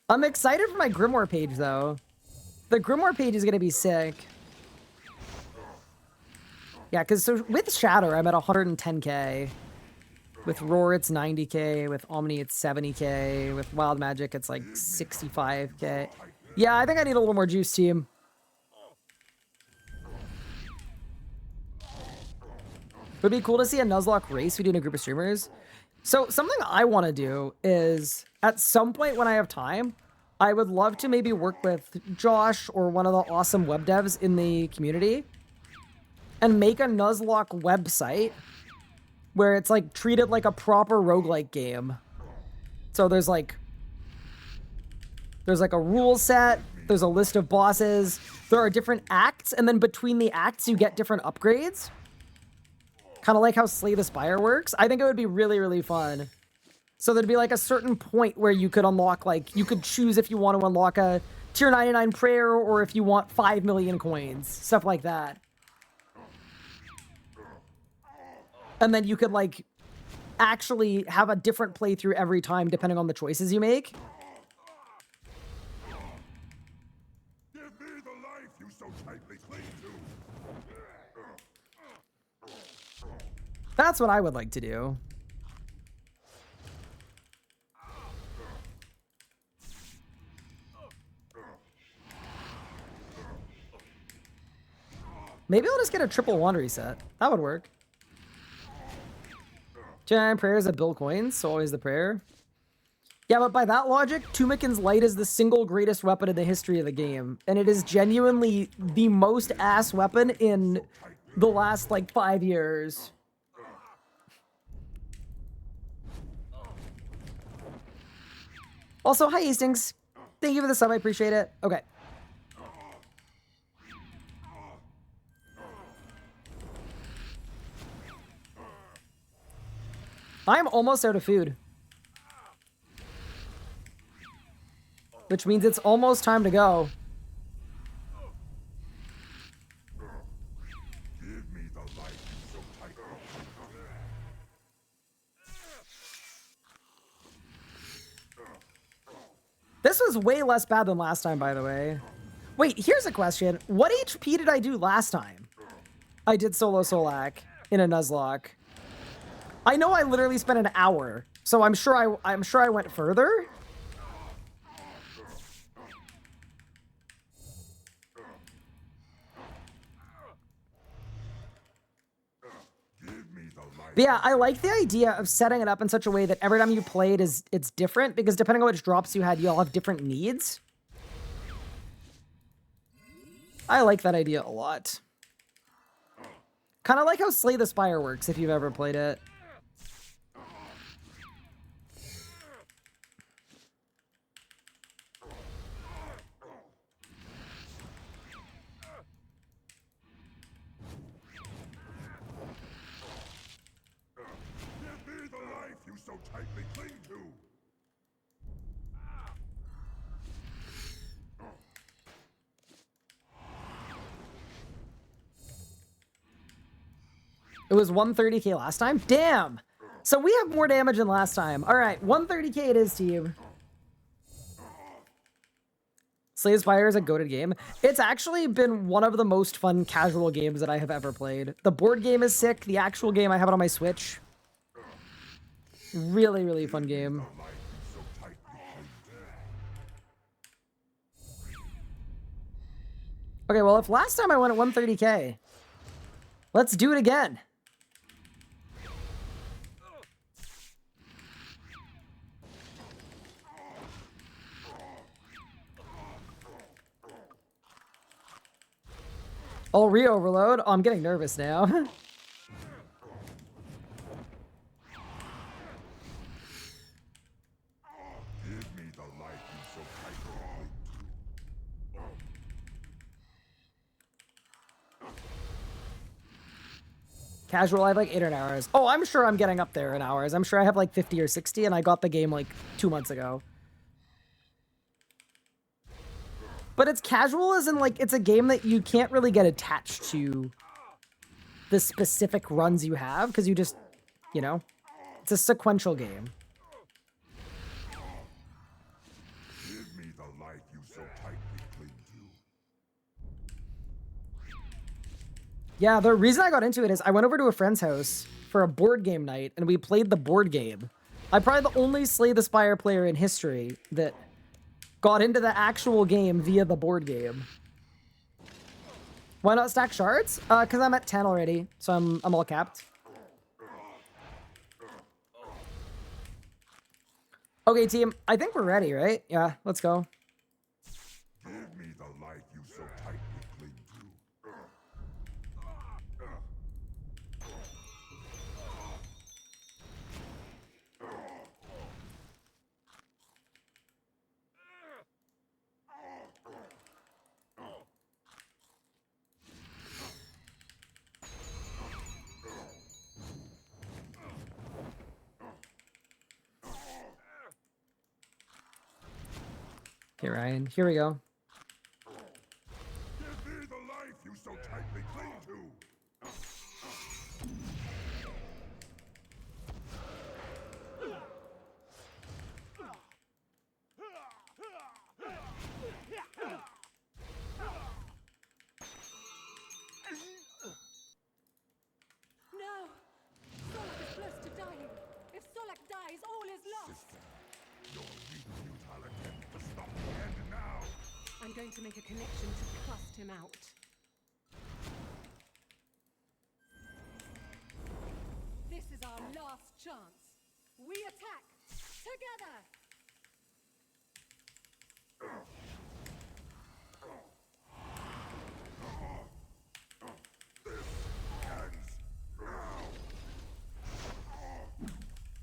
I'm excited for my Grimoire page, though. The Grimoire page is going to be sick. Yeah, because so with Shatter, I'm at 110k. With Roar, it's 90k. With Omni, it's 70k. With Wild Magic, it's like 65k. Yeah, I think I need a little more juice, team. It would be cool to see a Nuzlocke race we do in a group of streamers. So something I want to do is, at some point when I have time, I would love to maybe work with Josh or one of the awesome web devs in the community and make a Nuzlocke website where it's like treated like a proper roguelike game. So there's like a rule set, there's a list of bosses, there are different acts, and then between the acts you get different upgrades. Kind of like how Slay the Spire works. I think it would be really, really fun. So there'd be like a certain point where you could unlock, like, you could choose if you want to unlock a tier 99 prayer or if you want 5 million coins. Stuff like that. And then you could, like, actually have a different playthrough every time depending on the choices you make. Give me the life you so tightly cling to. That's what I would like to do. Maybe I'll just get a triple wand reset. That would work. Giant prayer is a bill coins, so always the prayer. Yeah, but by that logic, Tumikin's Light is the single greatest weapon in the history of the game. And it is genuinely the most ass weapon in the last, like, 5 years. Also, hi, Hastings. Thank you for the sub. I appreciate it. Okay. I'm almost out of food. Which means it's almost time to go. Give me the life you so tightly This was way less bad than last time, by the way. Wait, here's a question. What HP did I do last time? I did solo Solak in a Nuzlocke. I know I literally spent an hour, so I'm sure I went further. But yeah, I like the idea of setting it up in such a way that every time you play it it's different, because depending on which drops you had, you all have different needs. I like that idea a lot. Kind of like how Slay the Spire works, if you've ever played it. so tightly cling to. It was 130k last time? Damn! So we have more damage than last time. Alright, 130k it is, team. Slay the Spire is a goated game. It's actually been one of the most fun casual games that I have ever played. The board game is sick. The actual game, I have it on my Switch. Really, really fun game. Okay, well, if last time I went at 130k, let's do it again. Oh, re-overload? Oh, I'm getting nervous now. Give me the life you so tightly cling to. Casual, I have like 8 or 9 hours. Oh, I'm sure I'm getting up there in hours. I'm sure I have like 50 or 60, and I got the game like 2 months ago. But it's casual as in, like, it's a game that you can't really get attached to the specific runs you have, because you you know? It's a sequential game. Give me the life you so tightly cling to. Yeah, the reason I got into it is I went over to a friend's house for a board game night, and we played the board game. I'm probably the only Slay the Spire player in history that got into the actual game via the board game. Why not stack shards? Because I'm at 10 already, so I'm all capped. Okay, team, I think we're ready, right? Yeah, let's go. Give me the life you so tightly cling to. Okay, Ryan, here we go. Give me the life you so tightly cling to. No! Solak is close to dying. If Solak dies, all is lost. Your weak, futile attempt to stop the end now. I'm going to make a connection to thrust him out. This is our last chance. We attack together.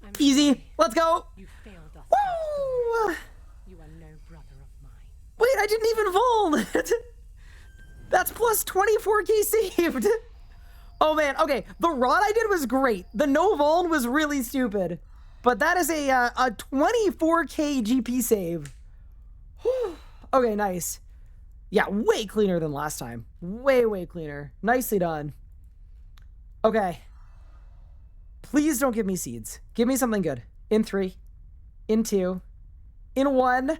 I'm Easy, sorry. let's go. You failed us. Woo! You are no brother of mine. Wait, I didn't even fold. That's plus 24k saved. Oh man, okay. The rod I did was great. The no vuln was really stupid. But that is a 24k GP save. Whew. Okay, nice. Yeah, way cleaner than last time. Way, way cleaner. Nicely done. Okay. Please don't give me seeds. Give me something good. In 3. In 2. In 1.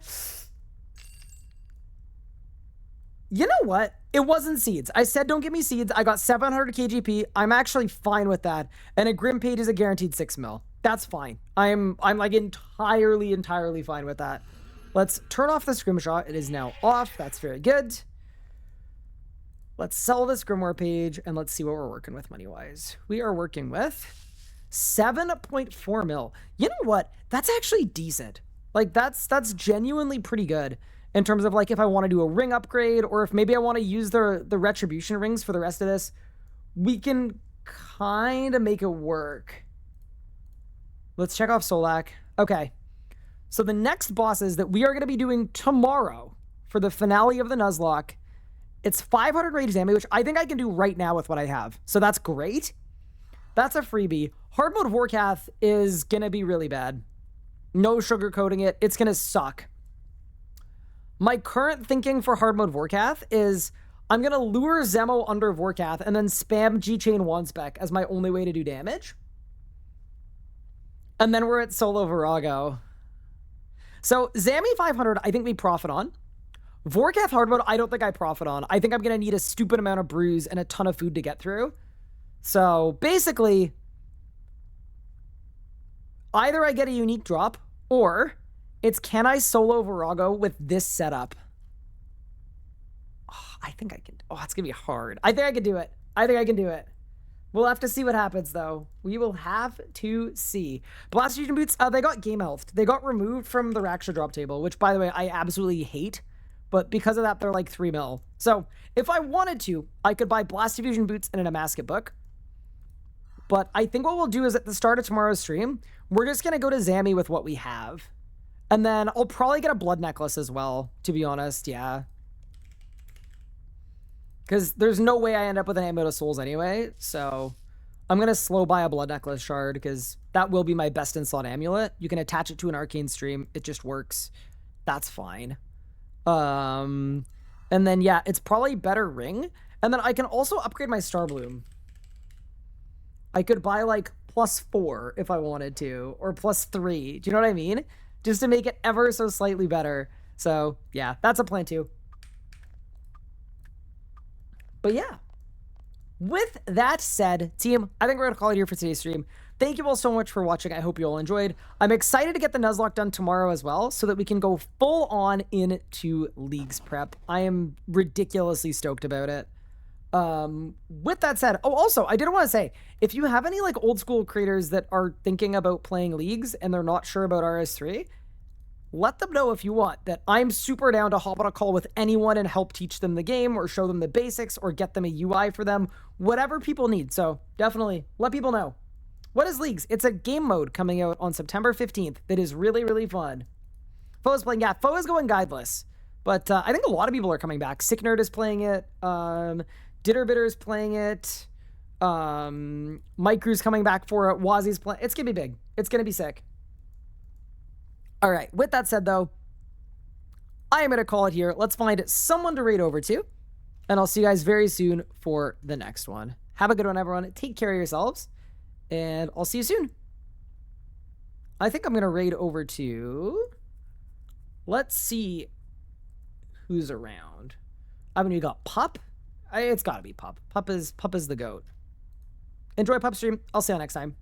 You know what? It wasn't seeds. I said don't give me seeds. I got 700 KGP. I'm actually fine with that. And a Grim Page is a guaranteed 6 mil. That's fine. I'm like entirely fine with that. Let's turn off the scrimshaw. It is now off. That's very good. Let's sell this Grimoire page and let's see what we're working with money-wise. We are working with 7.4 mil. You know what? That's actually decent. Like that's genuinely pretty good in terms of like if I want to do a ring upgrade or if maybe I want to use the retribution rings for the rest of this, we can kind of make it work. Let's check off Solak. Okay. So the next bosses that we are going to be doing tomorrow for the finale of the Nuzlocke, it's 500 rage damage, which I think I can do right now with what I have. So that's great. That's a freebie. Hard mode Vorkath is going to be really bad. No sugarcoating it. It's going to suck. My current thinking for hard mode Vorkath is I'm going to lure Zemo under Vorkath and then spam G-Chain 1 spec as my only way to do damage. And then we're at solo Virago. So Zami 500, I think we profit on. Vorkath hard mode, I don't think I profit on. I think I'm going to need a stupid amount of brews and a ton of food to get through. So basically, either I get a unique drop or it's can I solo Virago with this setup? Oh, I think I can. Oh, it's going to be hard. I think I can do it. I think I can do it. We'll have to see what happens, though. We will have to see. Blast Fusion Boots, they got game health. They got removed from the Raksha drop table, which, by the way, I absolutely hate. But because of that, they're like 3 mil. So if I wanted to, I could buy Blast Fusion Boots and an Amasket book. But I think what we'll do is at the start of tomorrow's stream, we're just going to go to Zami with what we have. And then I'll probably get a blood necklace as well, to be honest. Yeah. Because there's no way I end up with an Amulet of Souls anyway. So I'm going to slow buy a blood necklace shard because that will be my best in slot amulet. You can attach it to an arcane stream. It just works. That's fine. And then, yeah, it's probably better ring. And then I can also upgrade my Star Bloom. I could buy like +4 if I wanted to, or +3. Do you know what I mean? Just to make it ever so slightly better. So yeah, that's a plan too. But yeah, with that said, team, I think we're going to call it here for today's stream. Thank you all so much for watching. I hope you all enjoyed. I'm excited to get the Nuzlocke done tomorrow as well, so that we can go full on into Leagues prep. I am ridiculously stoked about it. With that said, oh, also, I did want to say, if you have any like old school creators that are thinking about playing Leagues and they're not sure about RS3, let them know if you want that I'm super down to hop on a call with anyone and help teach them the game or show them the basics or get them a UI for them, whatever people need. So definitely let people know. What is Leagues? It's a game mode coming out on September 15th that is really, really fun. Foe is playing, yeah, Foe is going guideless, but I think a lot of people are coming back. Sick Nerd is playing it. Ditterbitter is playing it. Mike Crew's coming back for it. Wazzy's playing. It's gonna be big. It's gonna be sick. All right, with that said, though, I am going to call it here. Let's find someone to raid over to, and I'll see you guys very soon for the next one. Have a good one, everyone. Take care of yourselves, and I'll see you soon. I think I'm going to raid over to... Let's see who's around. I mean, we got Pup. It's got to be Pup. Pup is the GOAT. Enjoy Pup stream. I'll see you next time.